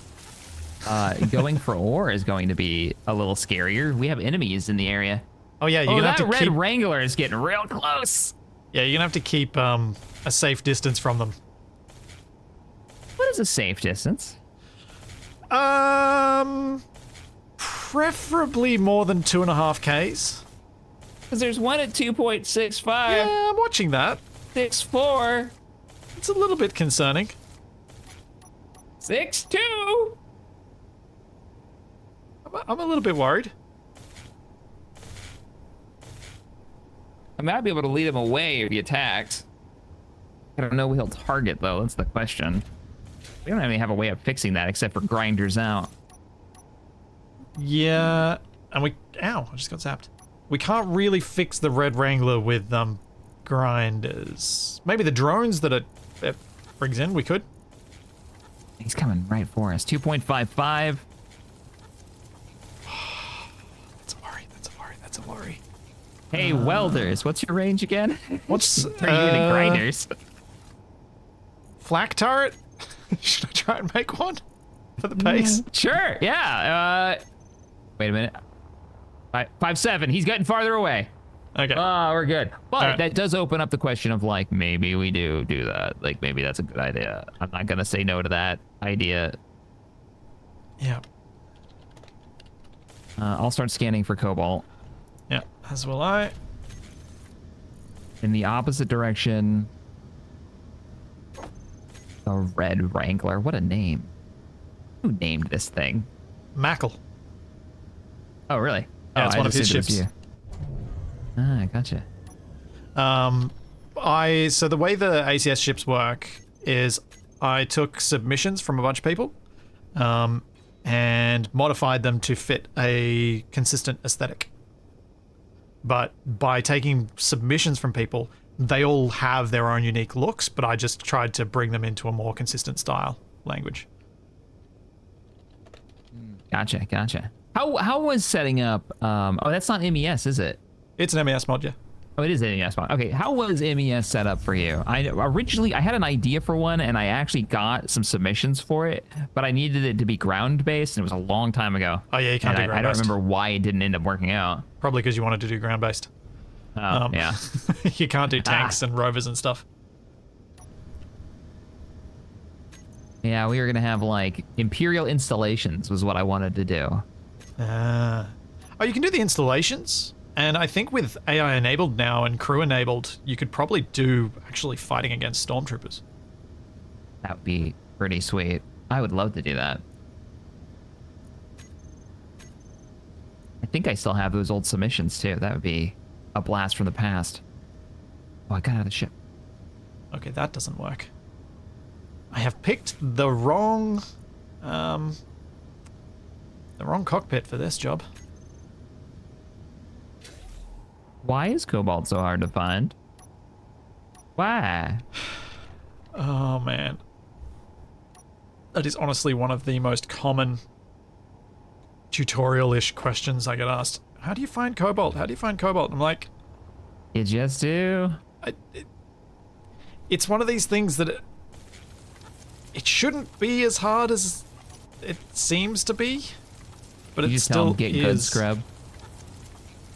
Going for ore is going to be a little scarier. We have enemies in the area. Oh yeah, you're gonna that have to red keep. Wrangler is getting real close. Yeah, you're gonna have to keep a safe distance from them. What is a safe distance? Preferably more than 2.5 Ks. Because there's one at 2.65. Yeah, I'm watching that. 6.4. It's a little bit concerning. 6.2. I'm a little bit worried. I might be able to lead him away if he attacks. I don't know he'll target, though. That's the question. We don't even have a way of fixing that except for grinders out. Yeah, and we... Ow, I just got zapped. We can't really fix the Red Wrangler with grinders. Maybe the drones that it brings in, we could. He's coming right for us. 2.55. That's a worry, that's a worry, that's a worry. Hey, welders, what's your range again? What's... Turn you into grinders. Flak turret? Should I try and make one? For the pace? Sure, yeah. Wait a minute. 5.7. He's getting farther away. Okay. Oh, we're good. But All right. that does open up the question of, like, maybe we do that. Like, maybe that's a good idea. I'm not going to say no to that idea. Yeah. I'll start scanning for Cobalt. Yeah, as will I. In the opposite direction. The Red Wrangler. What a name. Who named this thing? Mackle. Oh, really? Yeah, it's I one of just his assumed it was ships. you. Ah, gotcha. So the way the ACS ships work is I took submissions from a bunch of people, and modified them to fit a consistent aesthetic. But by taking submissions from people, they all have their own unique looks, but I just tried to bring them into a more consistent style language. Gotcha. How was setting up? Oh, that's not MES, is it? It's an MES mod, yeah. Oh, it is MES mod. Okay, how was MES set up for you? I had an idea for one, and I actually got some submissions for it, but I needed it to be ground based, and it was a long time ago. Oh yeah, you can't do I ground don't based. remember why it didn't end up working out. Probably because you wanted to do ground based. Oh, yeah. You can't do tanks and rovers and stuff. Yeah, we were gonna have like Imperial installations was what I wanted to do. Oh, you can do the installations, and I think with AI enabled now and crew enabled, you could probably do actually fighting against stormtroopers. That would be pretty sweet. I would love to do that. I think I still have those old submissions too. That would be a blast from the past. Oh, I got out of the ship. Okay, that doesn't work. I have picked the wrong cockpit for this job. Why is Cobalt so hard to find? Why? Oh man. That is honestly one of the most common tutorial-ish questions I get asked. How do you find Cobalt? How do you find Cobalt? I'm like, You just do? it's one of these things that it shouldn't be as hard as it seems to be, but You it just tell still them get good is. scrub.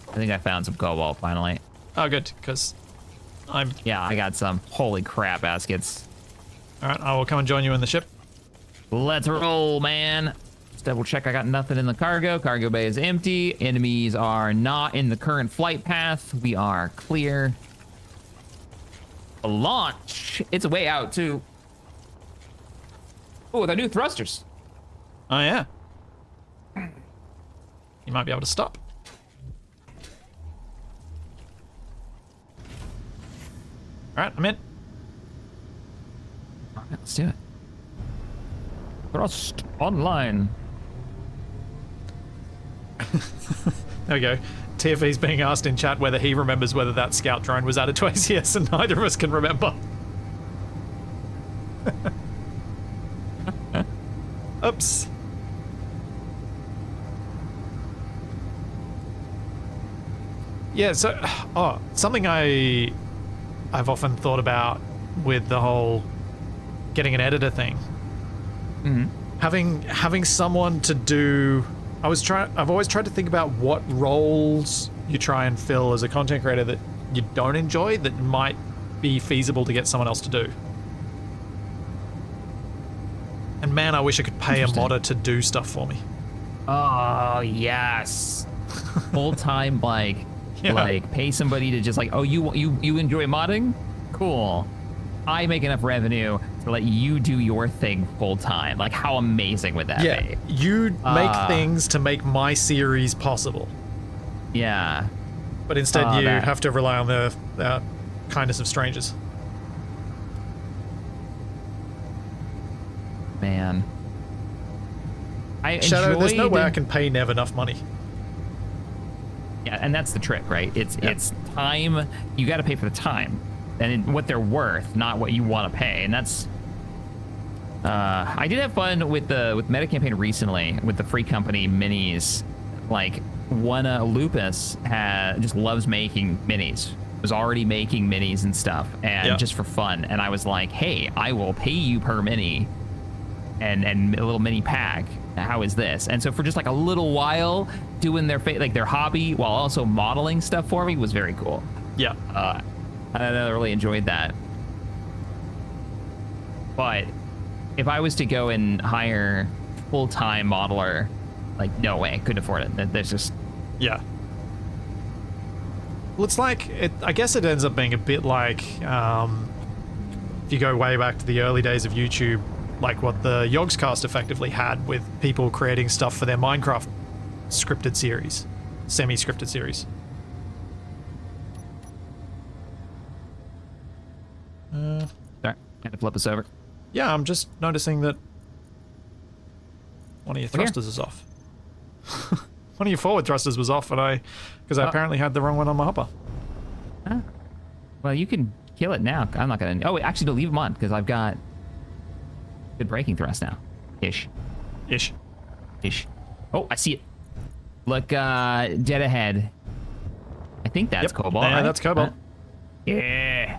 I think I found some Cobalt finally. Oh, good, because I'm... Yeah, I got some. Holy crap, baskets. Alright, I will come and join you in the ship. Let's roll, man. Let's double check I got nothing in the cargo. Cargo bay is empty. Enemies are not in the current flight path. We are clear. A launch. It's way out, too. Oh, the new thrusters. Oh, yeah. You might be able to stop. Alright, I'm in. All right, let's do it. Thrust online. There we go. TFE's being asked in chat whether he remembers whether that scout drone was added to ACS, and neither of us can remember. Oops. Yeah, so... Oh, something I I've often thought about with the whole getting an editor thing. Mm-hmm. Having someone to do. I've always tried to think about what roles you try and fill as a content creator that you don't enjoy that might be feasible to get someone else to do. And man, I wish I could pay a modder to do stuff for me. Oh yes, full time like pay somebody to just like, oh, you enjoy modding? Cool. I make enough revenue to let you do your thing full time. Like, how amazing would that be? You make things to make my series possible. Yeah. But instead you have to rely on the kindness of strangers. Man. Shadow, there's no way I can pay Nev enough money. Yeah, and that's the trick, right? It's time. You got to pay for the time and what they're worth, not what you want to pay. And that's. I did have fun with Meta Campaign recently with the free company minis. Like one Lupus just loves making minis. Was already making minis and stuff, and just for fun. And I was like, hey, I will pay you per mini, and a little mini pack. How is this? And so for just like a little while, doing their hobby while also modeling stuff for me was very cool. Yeah. I really enjoyed that. But if I was to go and hire full-time modeler, like, no way, couldn't afford it. There's just... Yeah. Well, it's like, I guess it ends up being a bit like, if you go way back to the early days of YouTube, like what the Yogscast effectively had with people creating stuff for their Minecraft scripted series, semi-scripted series. Sorry, had to flip us over. Yeah, I'm just noticing that one of your thrusters is off. One of your forward thrusters was off, because I apparently had the wrong one on my hopper. Well, you can kill it now. I'm not gonna. Oh, wait, actually, no, leave them on because I've got good braking thrust now. Ish. Oh, I see it. Look, dead ahead. I think that's Cobalt. Yeah, right? that's Cobalt. Yeah.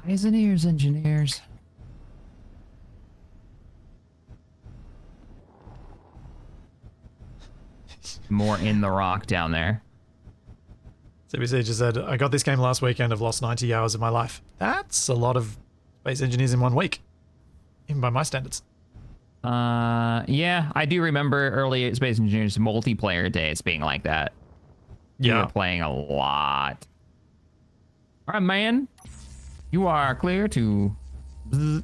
Eyes and ears, engineers. More in the rock down there. CBC just said, I got this game last weekend. I've lost 90 hours of my life. That's a lot of Space Engineers in 1 week. Even by my standards. Yeah, I do remember early Space Engineers multiplayer days being like that. Yeah. You were playing a lot. All right, man. You are clear to... How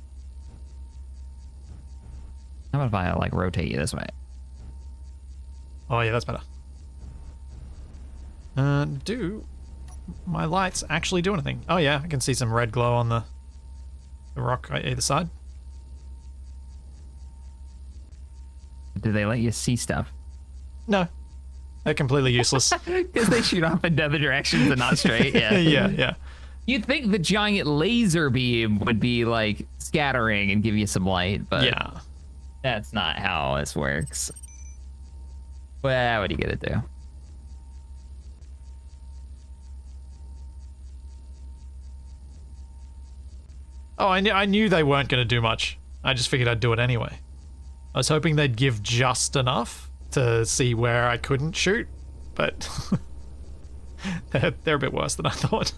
about if I, like, rotate you this way? Oh, yeah, that's better. Do my lights actually do anything? Oh, yeah, I can see some red glow on the rock either side. Do they let you see stuff? No. They're completely useless. Because they shoot off in other directions and not straight. Yeah. Yeah. You'd think the giant laser beam would be, like, scattering and give you some light, but yeah, that's not how this works. Well, what are you gonna do? Oh, I knew they weren't going to do much. I just figured I'd do it anyway. I was hoping they'd give just enough to see where I couldn't shoot, but they're a bit worse than I thought.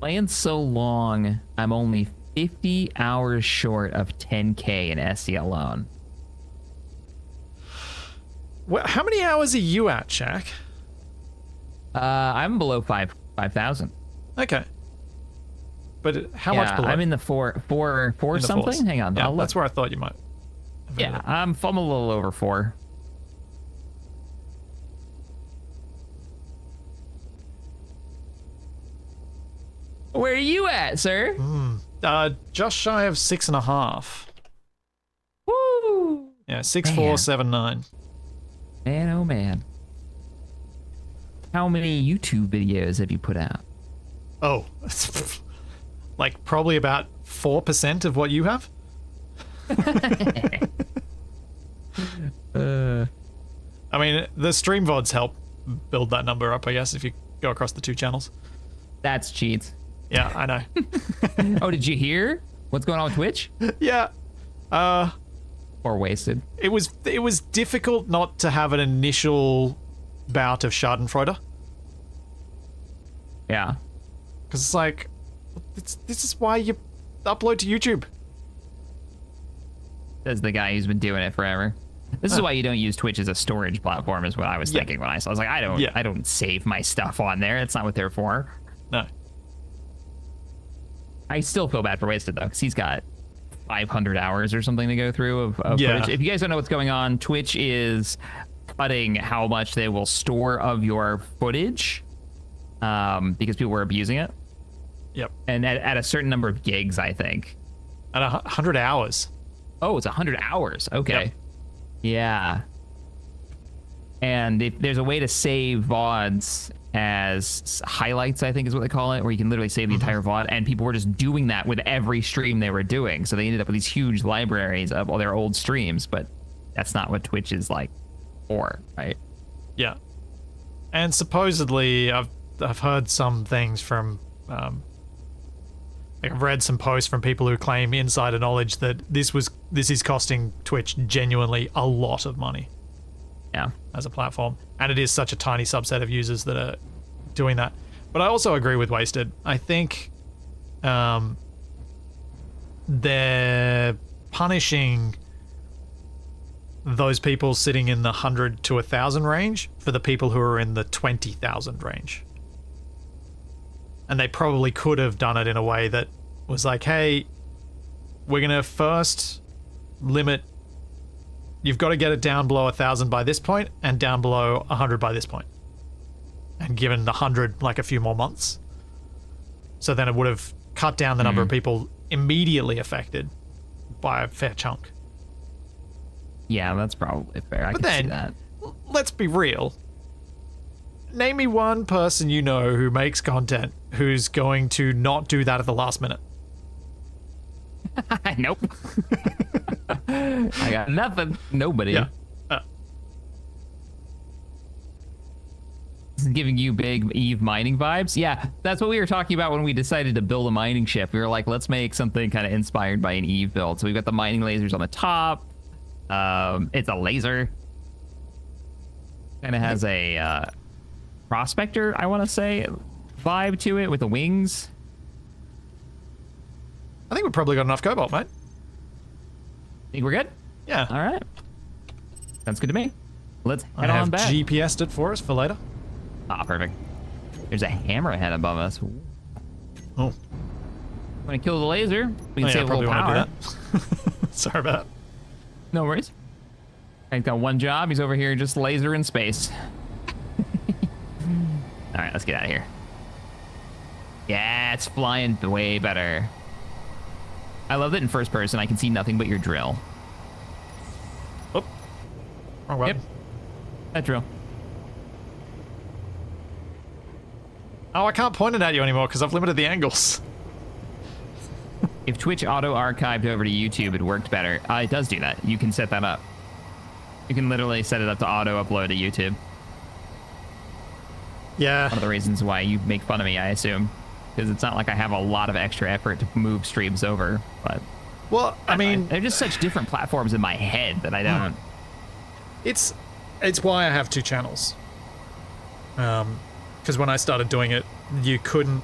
Playing so long, I'm only 50 hours short of 10K in SE alone. Well, how many hours are you at, Shaq? I'm below 5,000. Okay. But how much below? I'm in the four In the something. fours. Hang on, Yeah, I'll look. that's where I thought you might. Yeah, I'm a little over 4. Where are you at, sir? Just shy of 6.5. Woo! Yeah, 6,479. Man, oh man. How many YouTube videos have you put out? Oh, like probably about 4% of what you have. mean, the stream VODs help build that number up, I guess, if you go across the 2 channels. That's cheats. Yeah, I know. Oh, did you hear what's going on with Twitch? Yeah. Or wasted? It was difficult not to have an initial bout of Schadenfreude. Yeah. Because it's like, this is why you upload to YouTube. Says the guy who's been doing it forever. This is why you don't use Twitch as a storage platform, is what I was thinking when I saw. I was like, I don't save my stuff on there. That's not what they're for. No. I still feel bad for Wasted though, because he's got 500 hours or something to go through of footage. If you guys don't know what's going on, Twitch is cutting how much they will store of your footage, because people were abusing it. Yep. And at a certain number of gigs, I think. At 100 hours. Oh, it's 100 hours. Okay. Yep. Yeah. And there's a way to save VODs as highlights, I think is what they call it, where you can literally save the entire VOD, and people were just doing that with every stream they were doing. So they ended up with these huge libraries of all their old streams, but that's not what Twitch is like for, right? Yeah. And supposedly, I've heard some things from, I've read some posts from people who claim insider knowledge that this is costing Twitch genuinely a lot of money. Yeah. As a platform, and it is such a tiny subset of users that are doing that. But I also agree with Wasted. I think they're punishing those people sitting in the 100 to 1,000 range for the people who are in the 20,000 range. And they probably could have done it in a way that was like, hey, we're gonna first limit. You've got to get it down below 1,000 by this point, and down below 100 by this point. And given the 100 like a few more months. So then it would have cut down the number of people immediately affected by a fair chunk. Yeah, that's probably fair. I But can see then, that. let's be real. Name me one person you know who makes content who's going to not do that at the last minute. Nope. I got nothing. Nobody. Yeah. This is giving you big Eve mining vibes. Yeah, that's what we were talking about when we decided to build a mining ship. We were like, let's make something kind of inspired by an Eve build. So we've got the mining lasers on the top. It's a laser. Kind of has a prospector, I want to say, vibe to it with the wings. I think we've probably got enough cobalt, mate. Think we're good? Yeah. All right. Sounds good to me. Let's head I on have back. GPS'd it for us for later. Ah, perfect. There's a hammerhead above us. Oh. When I kill the laser, we can Oh, yeah, save a probably little power. want to do that. Sorry about that. No worries. He's got one job. He's over here just laser in space. All right, let's get out of here. Yeah, it's flying way better. I love that in first person I can see nothing but your drill. Oh. Wrong button. Yep. That drill. Oh, I can't point it at you anymore because I've limited the angles. If Twitch auto-archived over to YouTube, it worked better. It does do that. You can set that up. You can literally set it up to auto-upload to YouTube. Yeah. One of the reasons why you make fun of me, I assume. Because it's not like I have a lot of extra effort to move streams over, but... Well, I mean... They're just such different platforms in my head that I don't... It's why I have 2 channels. Because when I started doing it, you couldn't...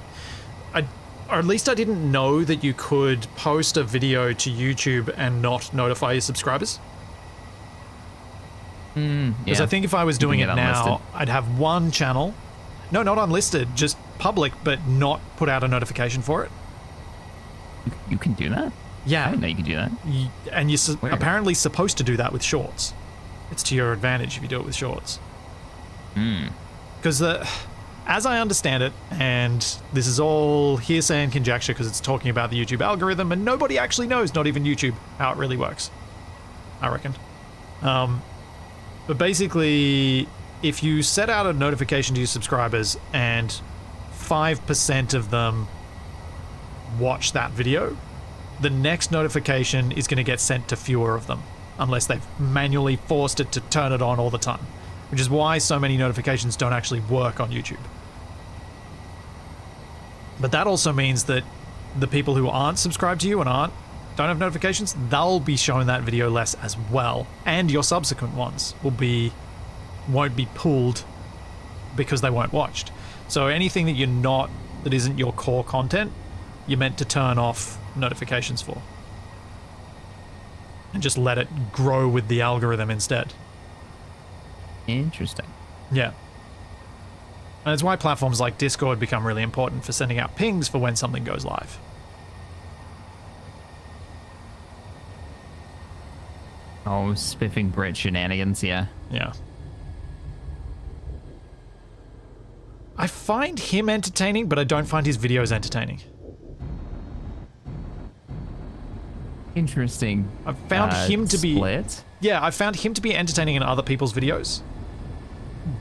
or at least I didn't know that you could post a video to YouTube and not notify your subscribers. Because I think if I was doing it now, unlisted. I'd have one channel. No, not unlisted, just public, but not put out a notification for it. You can do that? I Yeah. didn't know you could do that. And you're Weird. apparently supposed to do that with shorts. It's to your advantage if you do it with shorts. Because as I understand it, and this is all hearsay and conjecture because it's talking about the YouTube algorithm, and nobody actually knows, not even YouTube, how it really works, I reckon. But basically, if you set out a notification to your subscribers and 5% of them watch that video, the next notification is going to get sent to fewer of them, unless they've manually forced it to turn it on all the time. which is why so many notifications don't actually work on YouTube. But that also means that the people who aren't subscribed to you and don't have notifications, they'll be shown that video less as well, and your subsequent ones won't be pulled because they weren't watched. So anything that isn't your core content, you're meant to turn off notifications for. And just let it grow with the algorithm instead. Interesting. Yeah. And it's why platforms like Discord become really important for sending out pings for when something goes live. Oh, spiffing Brit shenanigans, yeah. Yeah. I find him entertaining, but I don't find his videos entertaining. Interesting. I've found him to be... split. Yeah, I found him to be entertaining in other people's videos.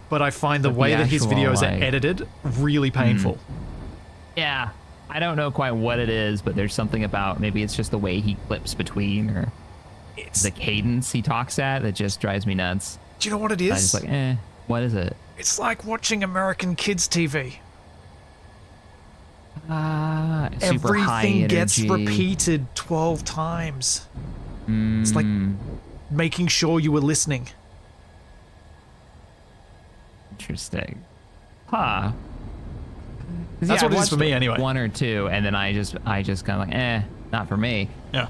But I find the way that his actual, videos like- are edited really painful. Yeah. I don't know quite what it is, but there's something about, maybe it's just the way he clips between, or It's... the cadence he talks at that just drives me nuts. Do you know what it I is? just like, what is it? It's like watching American kids' TV. Super high Everything energy. gets repeated 12 times. It's like making sure you were listening. Interesting. Huh. That's what it is for me anyway. One or two, and then I just kind of like, not for me. Yeah.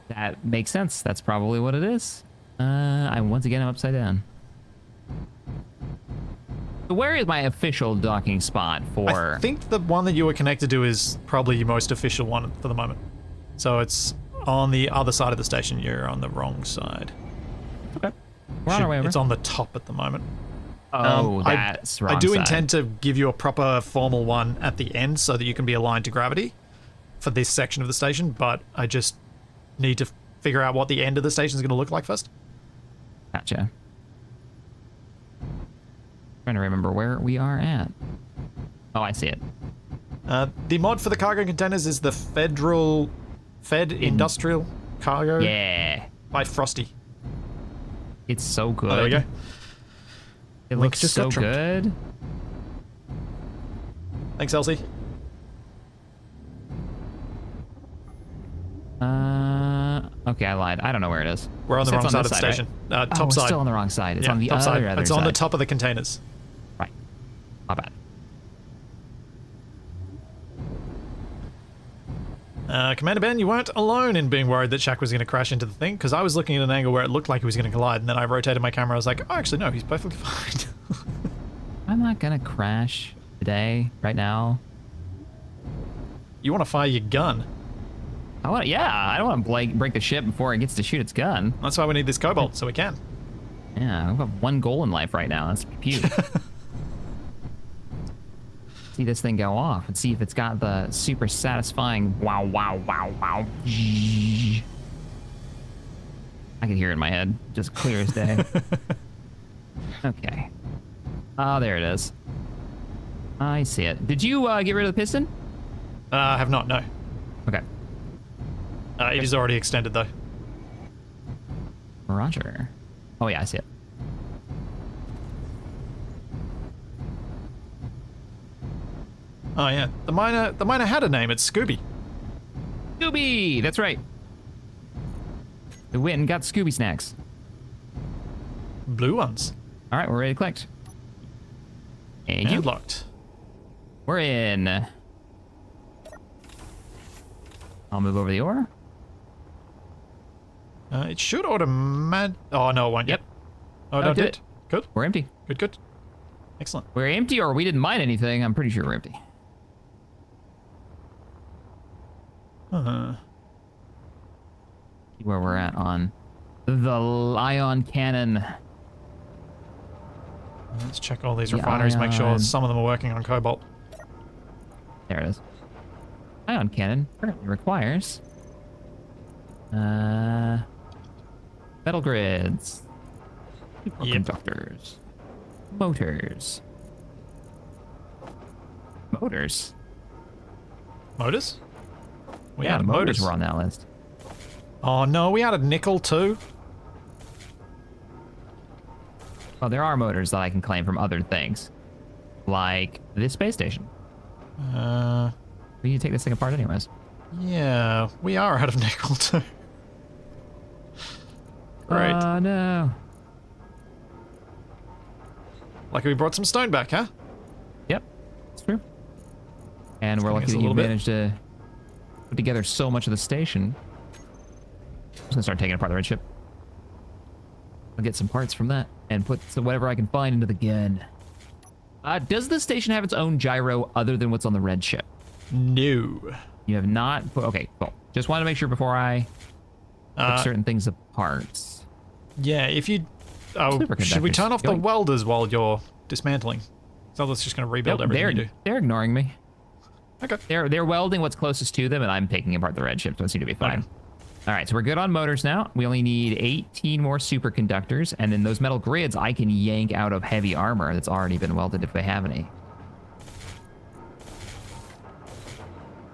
That makes sense. That's probably what it is. I'm upside down. So where is my official docking spot for? I think the one that you were connected to is probably your most official one for the moment. So it's on the other side of the station. You're on the wrong side. Okay. We're on our way over. It's on the top at the moment. Oh, that's wrong I do side. intend to give you a proper formal one at the end so that you can be aligned to gravity for this section of the station, but I just need to figure out what the end of the station is going to look like first. Gotcha. Trying to remember where we are at. Oh, I see it. The mod for the cargo containers is the Fed Industrial Cargo Yeah. by Frosty. It's so good. Oh, there we go. It Link looks just so got dropped. good. Thanks, Elsie. Okay, I lied. I don't know where it is. We're on the It's wrong side this of the right? station. Oh, Top we're side. still on the wrong side. It's Yeah, on the top side. other It's on the side. top of the containers. Right. My bad. Commander Ben, you weren't alone in being worried that Shaq was going to crash into the thing, because I was looking at an angle where it looked like he was going to collide, and then I rotated my camera. I was like, oh, actually, no, he's perfectly fine. I'm not gonna crash today, right now. You want to fire your gun. I don't want to break the ship before it gets to shoot its gun. That's why we need this Cobalt, so we can. Yeah, I have one goal in life right now. That's pew. See this thing go off and see if it's got the super satisfying wow, wow, wow, wow. I can hear it in my head, just clear as day. Okay. Oh, there it is. I see it. Did you get rid of the piston? I have not, no. Okay. It is already extended, though. Roger. Oh yeah, I see it. Oh, yeah. The miner had a name. It's Scooby. Scooby! That's right. We went and got Scooby snacks. Blue ones. All right, we're ready to collect. And you. And locked. We're in. I'll move over the ore. It should automatic. Oh, no, it won't Yep. yet. Oh, Oh, no, did it it. did. Good. We're empty. Good, good. Excellent. We're empty, or we didn't mine anything. I'm pretty sure we're empty. See where we're at on the ion cannon. Let's check all these The refineries, make sure ion. some of them are working on Cobalt. There it is. Ion cannon currently requires metal grids, superconductors, motors. Motors? Motors? We Yeah, added motors were on that list. Oh no, we added nickel too. Oh, there are motors that I can claim from other things, like this space station. We need to take this thing apart anyways. Yeah, we are out of nickel too. Right. Oh, no. Like we brought some stone back, huh? Yep, it's true. And we're Giving lucky us a that you little bit. managed to put together so much of the station. I'm just gonna start taking apart the red ship. I'll get some parts from that and put whatever I can find into the gun. Does the station have its own gyro other than what's on the red ship? No. You have not put, okay, cool. Just wanted to make sure before I took certain things apart. Yeah, if you... Oh, should we turn off the welders while you're dismantling? So that's just going to rebuild everything you do. They're ignoring me. Okay. They're welding what's closest to them, and I'm taking apart the red ship, so it seems to be fine. Okay. All right, so we're good on motors now. We only need 18 more superconductors, and then those metal grids I can yank out of heavy armor that's already been welded if they have any.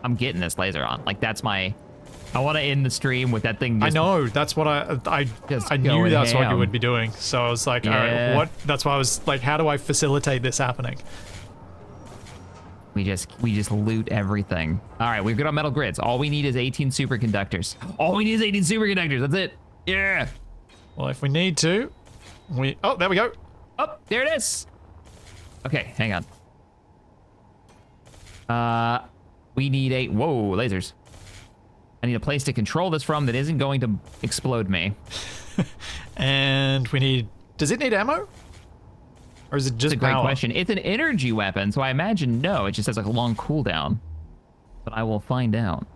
I'm getting this laser on. Like, that's my... I want to end the stream with that thing just... I know, that's what I knew that's what you would be doing. So I was like, all right, what? That's why I was like, how do I facilitate this happening? We just loot everything. All right, we're good on metal grids. All we need is 18 superconductors. All we need is 18 superconductors. That's it. Yeah. Well, if we need to, we... Oh, there we go. Oh, there it is. Okay, hang on. We need whoa, lasers. I need a place to control this from that isn't going to explode me. And we need... Does it need ammo? Or is it just That's a great question. It's an energy weapon, so I imagine no. It just has like a long cooldown. But I will find out.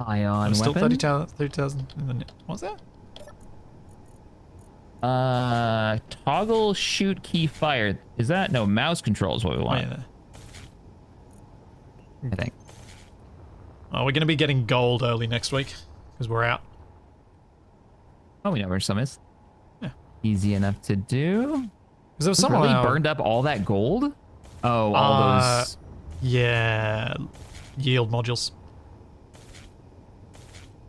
Ion still weapon. 30,000. What's that? Toggle shoot key fire. Is that? No, mouse control is what we want. Oh, yeah. I think. Oh, we're going to be getting gold early next week because we're out. Oh, we know where some is. Yeah. Easy enough to do. Because there was Someone someone really burned up all that gold? Oh, all those... Yeah. Yield modules.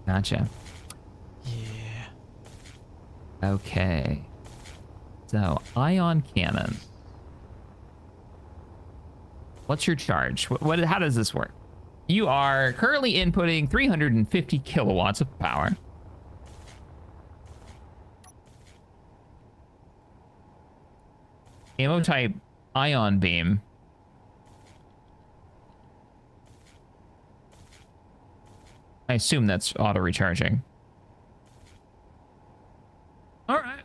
Gotcha. Yeah. Okay. So, ion cannon. What's your charge? How does this work? You are currently inputting 350 kilowatts of power. Ammo type ion beam. I assume that's auto recharging. All right.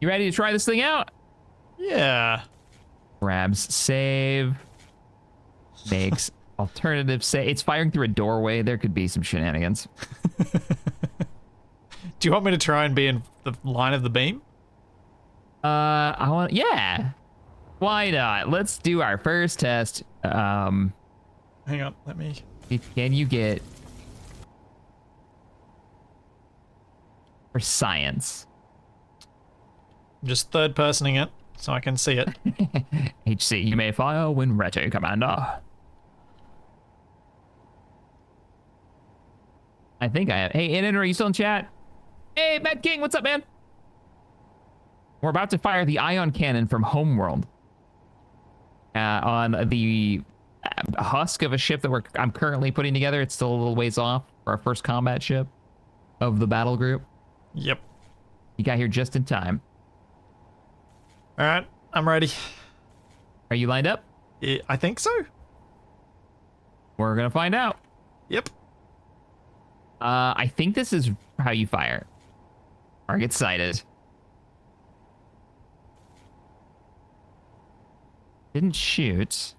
You ready to try this thing out? Yeah. Grabs save. Makes alternative save. It's firing through a doorway. There could be some shenanigans. Do you want me to try and be in the line of the beam? Yeah. Why not? Let's do our first test. Hang on, let me... Can you get... For science. I'm just third-personing it, so I can see it. HC, you may fire when ready, Commander. I think I have... Hey, Inen, are you still in chat? Hey, Mad King, what's up, man? We're about to fire the ion cannon from Homeworld on the husk of a ship that I'm currently putting together. It's still a little ways off for our first combat ship of the battle group. Yep. You got here just in time. All right, I'm ready. Are you lined up? I think so. We're gonna find out. Yep. I think this is how you fire. Target sighted. Didn't shoot.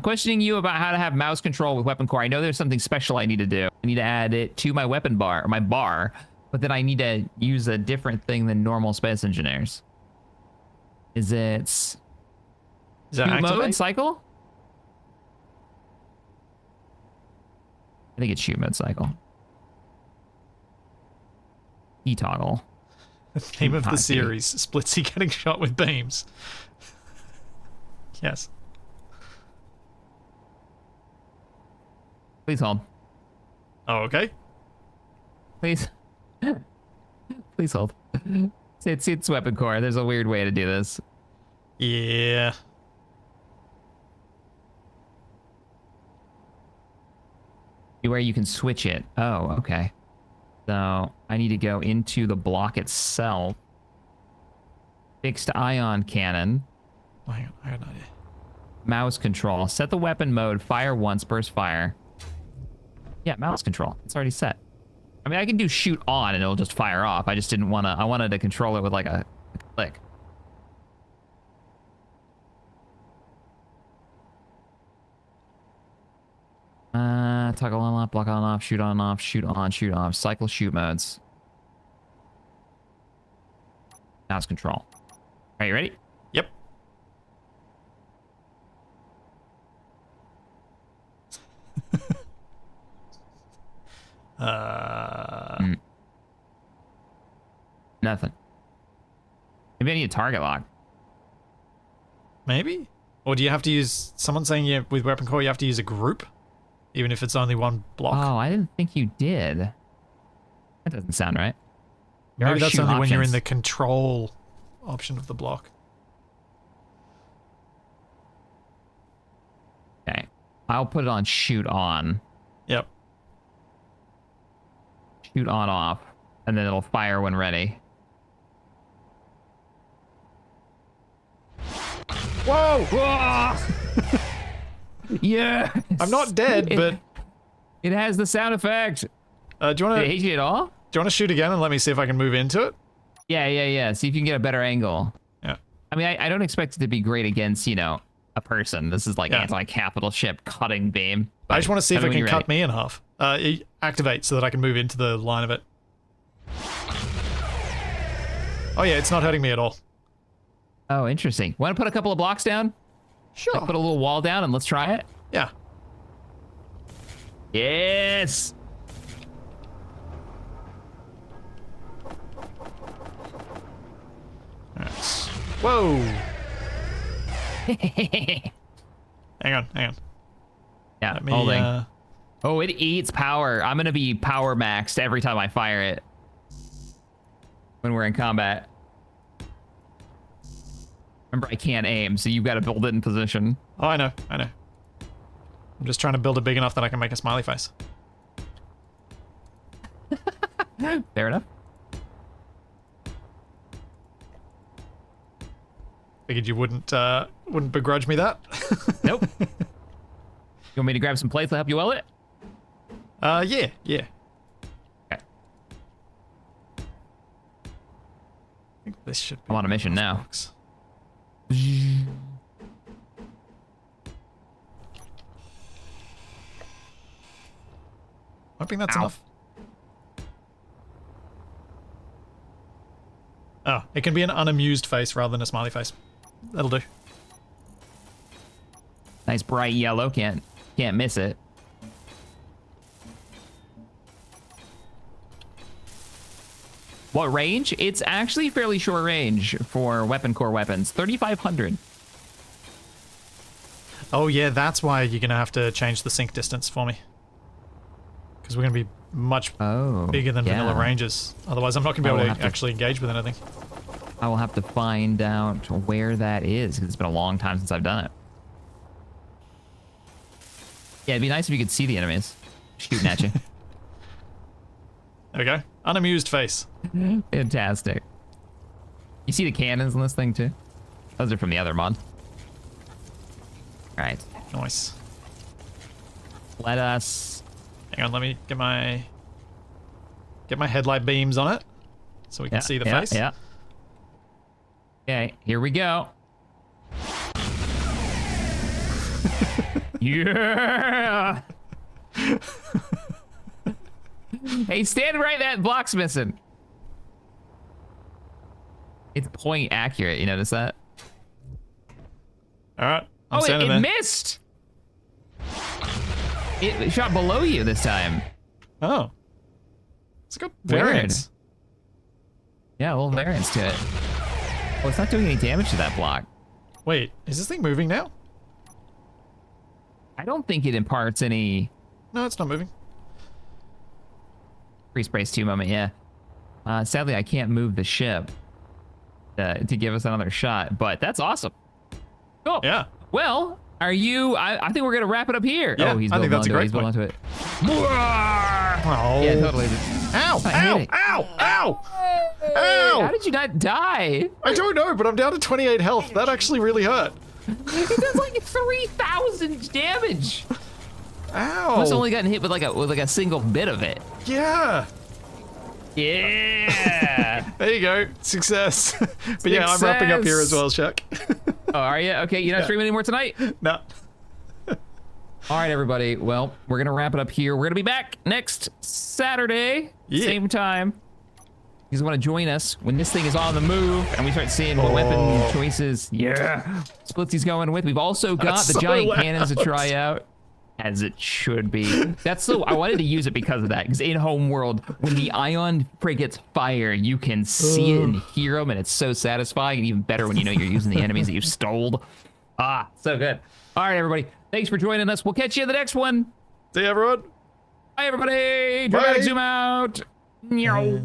Questioning you about how to have mouse control with weapon core. I know there's something special I need to do. I need to add it to my weapon bar, or my bar, but then I need to use a different thing than normal space engineers. Is it shoot mode cycle? I think it's shoot mode cycle. E-toggle. The theme of the series, Splitsy getting shot with beams. Yes. Please hold. Oh, okay. Please. Please hold. It's weapon core. There's a weird way to do this. Yeah. Where you can switch it. Oh, okay. So I need to go into the block itself. Fixed ion cannon. Oh, hang on, I got an idea. Mouse control. Set the weapon mode. Fire once. Burst fire. Yeah, mouse control. It's already set. I mean, I can do shoot on and it'll just fire off. I just didn't want to. I wanted to control it with like a click. Toggle on off, block on off, shoot on off, shoot on, shoot off. Cycle shoot modes. Mouse control. Are you ready? Yep. Nothing. Maybe I need a target lock. Maybe? Or do you have to use... Someone's saying with weapon core you have to use a group? Even if it's only one block? Oh, I didn't think you did. That doesn't sound right. There Maybe are that's shoot only when you're in options. the control option of the block. Okay. I'll put it on shoot on. Yep. Shoot on off. And then it'll fire when ready. Whoa! Whoa! Yeah. I'm not dead, but... It has the sound effect. do you want Did it hit you at all? to shoot again and let me see if I can move into it? Yeah. See if you can get a better angle. Yeah. I mean, I don't expect it to be great against, a person. This is like anti-capital ship cutting beam. I just want to see if Tell it me can when cut you're me in half. Activate so that I can move into the line of it. Oh yeah, it's not hurting me at all. Oh, interesting. Want to put a couple of blocks down? Sure. Like put a little wall down and let's try it? Yeah. Yes! Alright. Whoa! Hang on. Yeah, Let me, holding. Oh, it eats power. I'm going to be power maxed every time I fire it. When we're in combat. Remember, I can't aim, so you've got to build it in position. Oh, I know. I'm just trying to build it big enough that I can make a smiley face. Fair enough. Figured you wouldn't begrudge me that. Nope. You want me to grab some plates to help you weld it? Yeah. Okay. I think this should be I'm on a mission now. box. Hoping that's Ow. enough. Oh, it can be an unamused face rather than a smiley face. That'll do. Nice bright yellow. Can't miss it. What range? It's actually fairly short range for weapon core weapons. 3,500. Oh yeah, that's why you're gonna have to change the sync distance for me. Because we're gonna be much bigger than vanilla ranges. Otherwise, I'm not gonna be able to actually engage with anything. I will have to find out where that is because it's been a long time since I've done it. Yeah, it'd be nice if you could see the enemies shooting at you. There we go. Unamused face. Fantastic. You see the cannons in this thing too? Those are from the other mod. All right. Nice. Let us... Hang on, let me get my headlight beams on it so we can see the face. Yeah. Okay, here we go. Yeah. Hey, stand right. That block's missing. It's point accurate. You notice that? All right. I'm Oh, standing it there. missed. It shot below you this time. Oh. It's got Weird. variance. Yeah, a little variance to it. Oh, it's not doing any damage to that block. Wait, is this thing moving now? I don't think it imparts any... No, it's not moving. Freeze brace 2 moment, yeah. Sadly, I can't move the ship to give us another shot, but that's awesome. Cool. Yeah. Well, are you? I think we're gonna wrap it up here. Yeah, oh, he's I think building that's a onto great it. He's building onto it. Oh. Yeah, totally. Ow! I hate Ow! it. Ow! Ow! How Ow! did you not die? I don't know, but I'm down to 28 health. That actually really hurt. It does like 3,000 damage. Ow! I've only gotten hit with like a single bit of it. Yeah. Yeah. There you go. Success. But yeah, I'm wrapping up here as well, Chuck. Oh, are you? Okay, you're not streaming anymore tonight? No. All right, everybody. Well, we're going to wrap it up here. We're going to be back next Saturday, same time. You guys want to join us when this thing is on the move and we start seeing what weapon choices, Splitsy's going with. We've also got the giant cannons to try out, as it should be. That's so, I wanted to use it because of that, because in Homeworld, when the ion frigates fire, you can see it and hear them, and it's so satisfying, and even better when you know you're using the enemies that you've stole. Ah, so good. All right, everybody. Thanks for joining us. We'll catch you in the next one. See you, everyone. Bye, everybody. Bye. Dramatic zoom out. Meow.